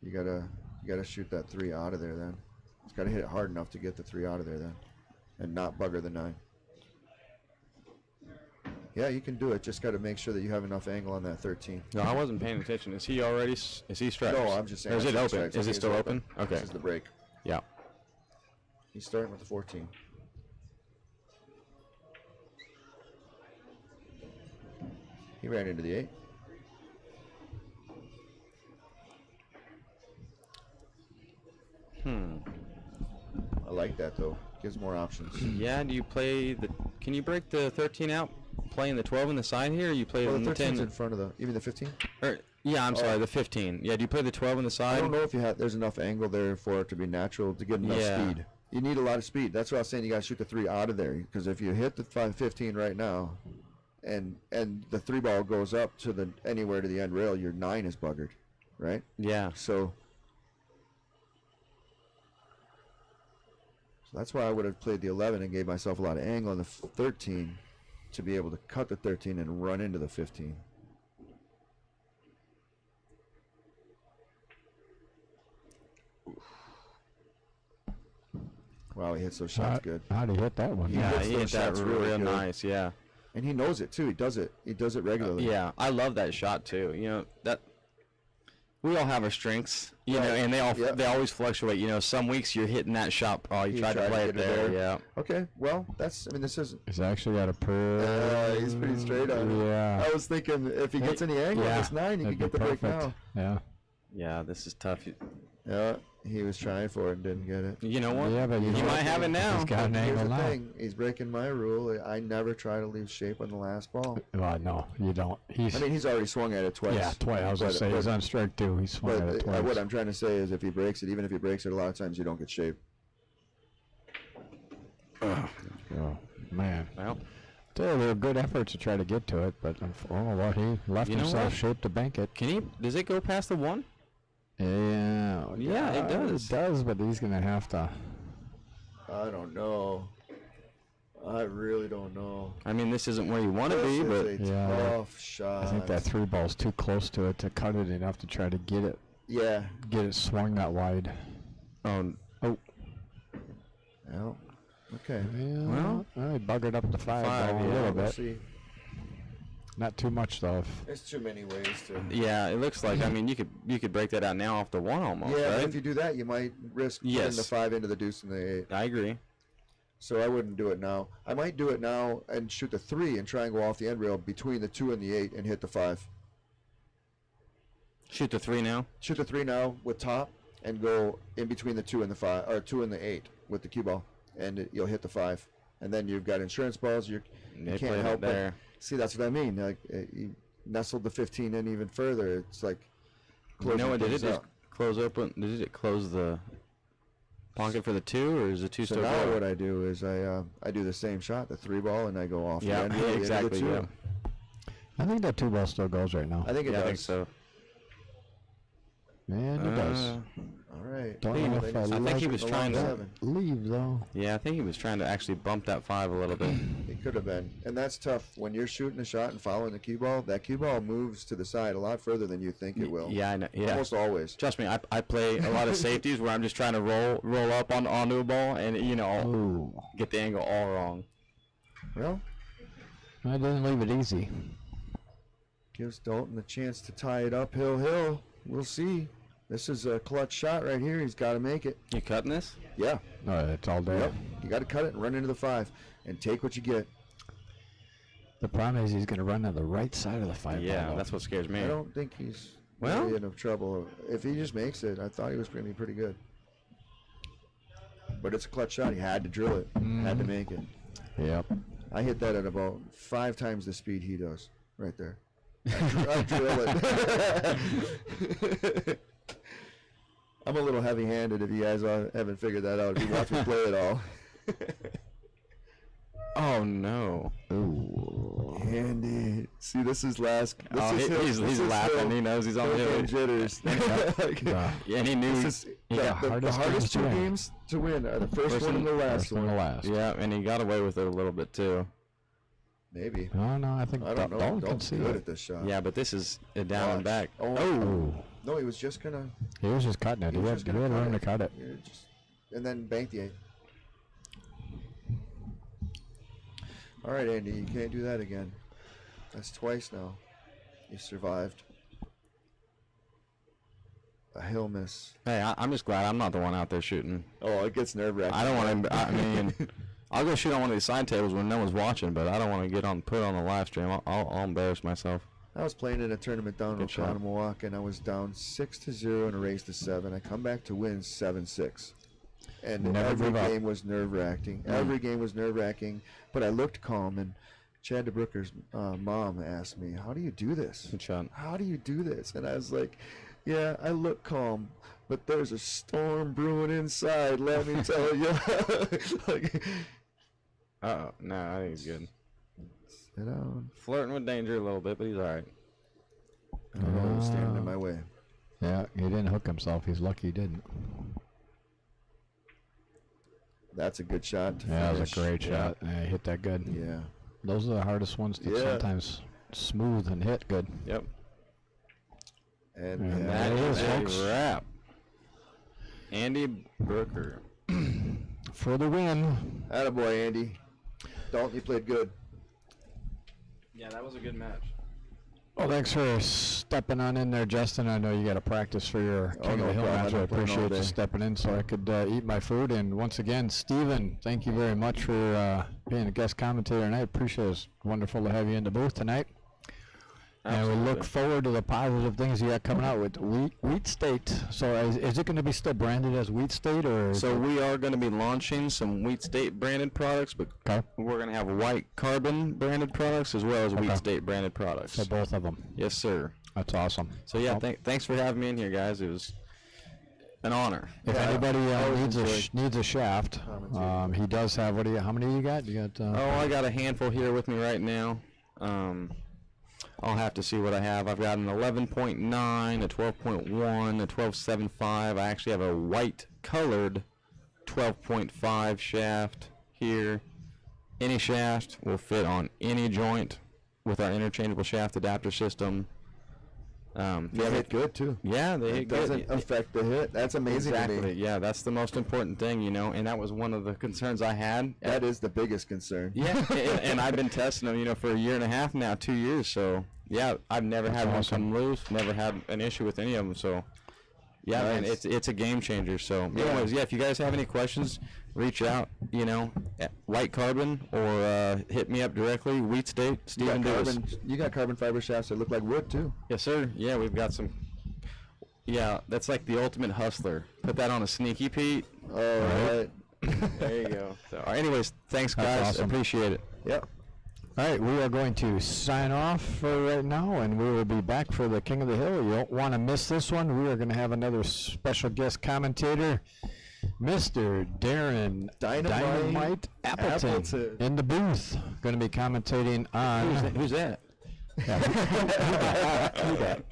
You gotta shoot that 3 out of there. Then it's gotta hit it hard enough to get the 3 out of there. Then, and not bugger the 9. Yeah, you can do it. Just got to make sure that you have enough angle on that 13. No, I wasn't paying attention. Is he already? Is he strapped? No, I'm just saying. Or is it I see open? strikes. I Is think it it's still open? Okay. This is the break. Yeah. He's starting with the 14. He ran into the 8. I like that though. Gives more options. Yeah. Do you play the? Can you break the 13 out? Playing the 12 in the side here, or you play Well, on the the 13's 10? in front of the. You mean the 15? Yeah, I'm sorry, the 15. Yeah. Do you play the 12 in the I side? don't know if there's enough angle there for it to be natural to get enough Yeah. speed. You need a lot of speed. That's what I was saying. You got to shoot the 3 out of there, because if you hit the 515 right now, and the 3 ball goes up to the anywhere to the end rail, your 9 is buggered, right? Yeah. So that's why I would have played the 11 and gave myself a lot of angle on the 13 to be able to cut the 13 and run into the 15. Wow, he hits those shots good. How'd he hit that one? Yeah, hits he those hit that shots real really good. nice. Yeah. And he knows it too. He does it regularly. Yeah, I love that shot too. You know that we all have our strengths, you know, and they always fluctuate. You know, some weeks you're hitting that shot. Oh, you tried to play it there. Yeah. Okay. Well, this isn't. He's actually got a pretty. He's pretty straight on it. Yeah. I was thinking if he gets any angle on this 9, he could get the break now. Yeah. Yeah, this is tough. Yeah, he was trying for it and didn't get it. You know what? Yeah, but he might have it now. He's got an Here's angle the now. thing. He's breaking my rule. I never try to leave shape on the last ball. Well, no, you don't. He's already swung at it twice. Yeah, twice. I was going to say, he's on strike 2. He's swung at it twice. What I'm trying to say is if he breaks it, even if he breaks it, a lot of times you don't get shape. Oh, man. Well, They were good efforts to try to get to it, but he left You know himself what? shape to bank it. can he? Does it go past the 1? Yeah, it does. It does, but he's going to have to. I don't know. I really don't know. I mean, this isn't where you want to be, but This is a Yeah. tough shot. I think that 3 ball's too close to it to cut it enough to try to get it swung that wide. Well, okay. Yeah, well, he buggered up the 5 ball a little We'll bit. see. Not too much though. There's too many ways to. yeah, it looks like. I mean, you could break that out now off the 1 almost. Yeah, right? but if you do that, you might risk putting Yes. the 5 into the deuce and the 8. I agree. So I wouldn't do it now. I might do it now and shoot the 3 and try and go off the end rail between the 2 and the 8 and hit the 5. Shoot the 3 now. Shoot the 3 now with top and go in between the 2 and the 5, or 2 and the 8 with the cue ball, and you'll hit the 5. And then you've got insurance balls. You They can't played help it there. but see. That's what I mean. Like you nestled the 15 in even further. It's like You closing know what? Did it things just up. close open? Did it close the pocket for the 2, or is the 2 So still now going? what I do is I do the same shot, the 3 ball, and I go off Yeah, the end rail into the exactly. 2. Yeah. I think that 2 ball still goes right now. I think it Yeah, does. I think so. And it does. All right. Right. Don't know if I think like he was the trying long to. seven. leave though. Yeah, I think he was trying to actually bump that 5 a little bit. It could have been, and that's tough when you're shooting a shot and following the cue ball. That cue ball moves to the side a lot further than you think it will. Yeah, I know. Yeah. Almost always. Trust me, I play a lot of safeties where I'm just trying to roll up onto a ball and Ooh. get the angle all wrong. Well, I didn't leave it easy. gives Dalton a chance to tie it uphill hill. We'll see. This is a clutch shot right here. He's got to make it. You cutting this? Yeah. It's all day. Yep. You got to cut it and run into the 5 and take what you get. The problem is he's going to run on the right side of the 5 Yeah, ball. that's what scares me. I don't think he's Well- really in trouble. If he just makes it, I thought he was going to be pretty good. But it's a clutch shot. He had to drill it. Had to make it. Yep. I hit that at about 5 times the speed he does. Right there. I drill it. I'm a little heavy-handed if you guys haven't figured that out. If you watch me play it all. Oh no! Ooh. Andy, see, this is last. This Oh, is he's laughing. He knows he's on the Hill hill. game jitters. Yeah. Yeah, and he knew. This is You got the hardest hardest games to 2 win. games to win are the first one and the last First one and the one. last. Yeah, and he got away with it a little bit too. Maybe. Oh, no, I think I don't know. Dalton can Dalton's see good it. at this shot. Yeah, but this is a down and Watch. back. Oh. No, he was just gonna. He was just cutting it. He was had just gonna room to cut it. Yeah, and then bank the 8. All right, Andy, you can't do that again. That's twice now. You survived. A hill miss. Hey, I'm just glad I'm not the one out there shooting. Oh, it gets nerve-wracking. I don't want to. I mean, I'll go shoot on one of these side tables when no one's watching, but I don't want to put it on the live stream. I'll embarrass myself. I was playing in a tournament down in Good shot. Oconomowoc, and I was down 6-0 in a race to 7. I come back to win 7-6. And Never every give up. game was nerve-wracking. Every game was nerve-wracking, but I looked calm, and Chad DeBrooker's mom asked me, how do you do this? Good shot. How do you do this? And I was like, yeah, I look calm, but there's a storm brewing inside, let me tell you. Like, Uh-oh. No, I think he's good. sit down. Flirting with danger a little bit, but he's all right. I don't know what was standing in my way. Yeah, he didn't hook himself. He's lucky he didn't. That's a good shot to Yeah, that was finish. a great shot. Yeah, he hit that good. Yeah. Those are the hardest ones to Yeah. sometimes smooth and hit good. Yep. And And yeah, that is, a folks. wrap. Andy Brooker. For the win. attaboy, Andy. Dalton, you played good. Yeah, that was a good match. Well, thanks for stepping on in there, Justin. I know you got to practice for your King of no the Hill problem. match. I've I been playing all appreciate you day. stepping in so I could eat my food. And once again, Steven, thank you very much for being a guest commentator tonight. Appreciate it. It's wonderful to have you in the booth tonight. And we look forward to the positive things you got coming out with Wheat State. So is it going to be still branded as Wheat State? Or So we are going to be launching some Wheat State branded products, but Okay. we're going to have White Carbon branded products as well as Okay. Wheat State branded products. So both of them. Yes, sir. That's awesome. So yeah, Well, thanks for having me in here, guys. It was an honor. If Yeah, anybody always needs a shaft, commentating. he does have. How many you got? You got. Oh, I got a handful here with me right now. I'll have to see what I have. I've got an 11.9, a 12.1, a 12.75. I actually have a white colored 12.5 shaft here. Any shaft will fit on any joint with our interchangeable shaft adapter system. They hit good, too. Yeah, they It hit doesn't good. affect the hit. That's amazing to Exactly. me. Yeah, that's the most important thing, and that was one of the concerns I had. That is the biggest concern. Yeah, and I've been testing them, for a year and a half now, 2 years. So yeah, I've never had one come loose, never had an issue with any of them. So yeah, man, Nice. it's a game changer. So anyways, yeah, if you guys have any questions, reach out, at White Carbon or hit me up directly. Wheat State, Stephen Davis. You got carbon fiber shafts that look like wood, too. Yes, sir. Yeah, we've got some. Yeah, that's like the ultimate hustler. Put that on a Sneaky Pete. Oh, right. There you go. So, anyways, thanks, That's guys. awesome. Appreciate it. Yep. All right, we are going to sign off for right now, and we will be back for the King of the Hill. You don't want to miss this one. We are going to have another special guest commentator, Mr. Darren Dynamite Appleton, Appleton. in the booth. Going to be commentating on. Who's that? Yeah. You bet.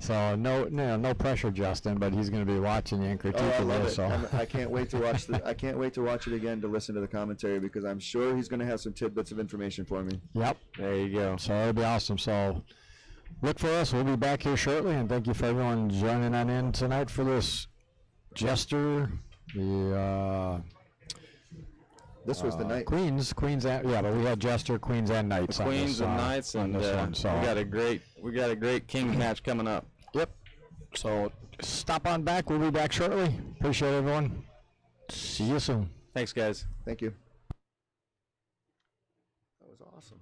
So no pressure, Justin, but he's going to be watching you and Oh, I critiquing love you. it. So I can't wait to watch I can't wait to watch it again to listen to the commentary because I'm sure he's going to have some tidbits of information for me. yep, there you go. So it'll be awesome. So look for us. We'll be back here shortly, and thank you for everyone joining on in tonight for this Jester. This was the night. Queens, and, yeah, but we had Jester, Queens, and Knights. on Queens this, and Knights, on and this one. So we got a great Kings match coming up. Yep. So stop on back. We'll be back shortly. Appreciate everyone. See you soon. Thanks, guys. Thank you. That was awesome.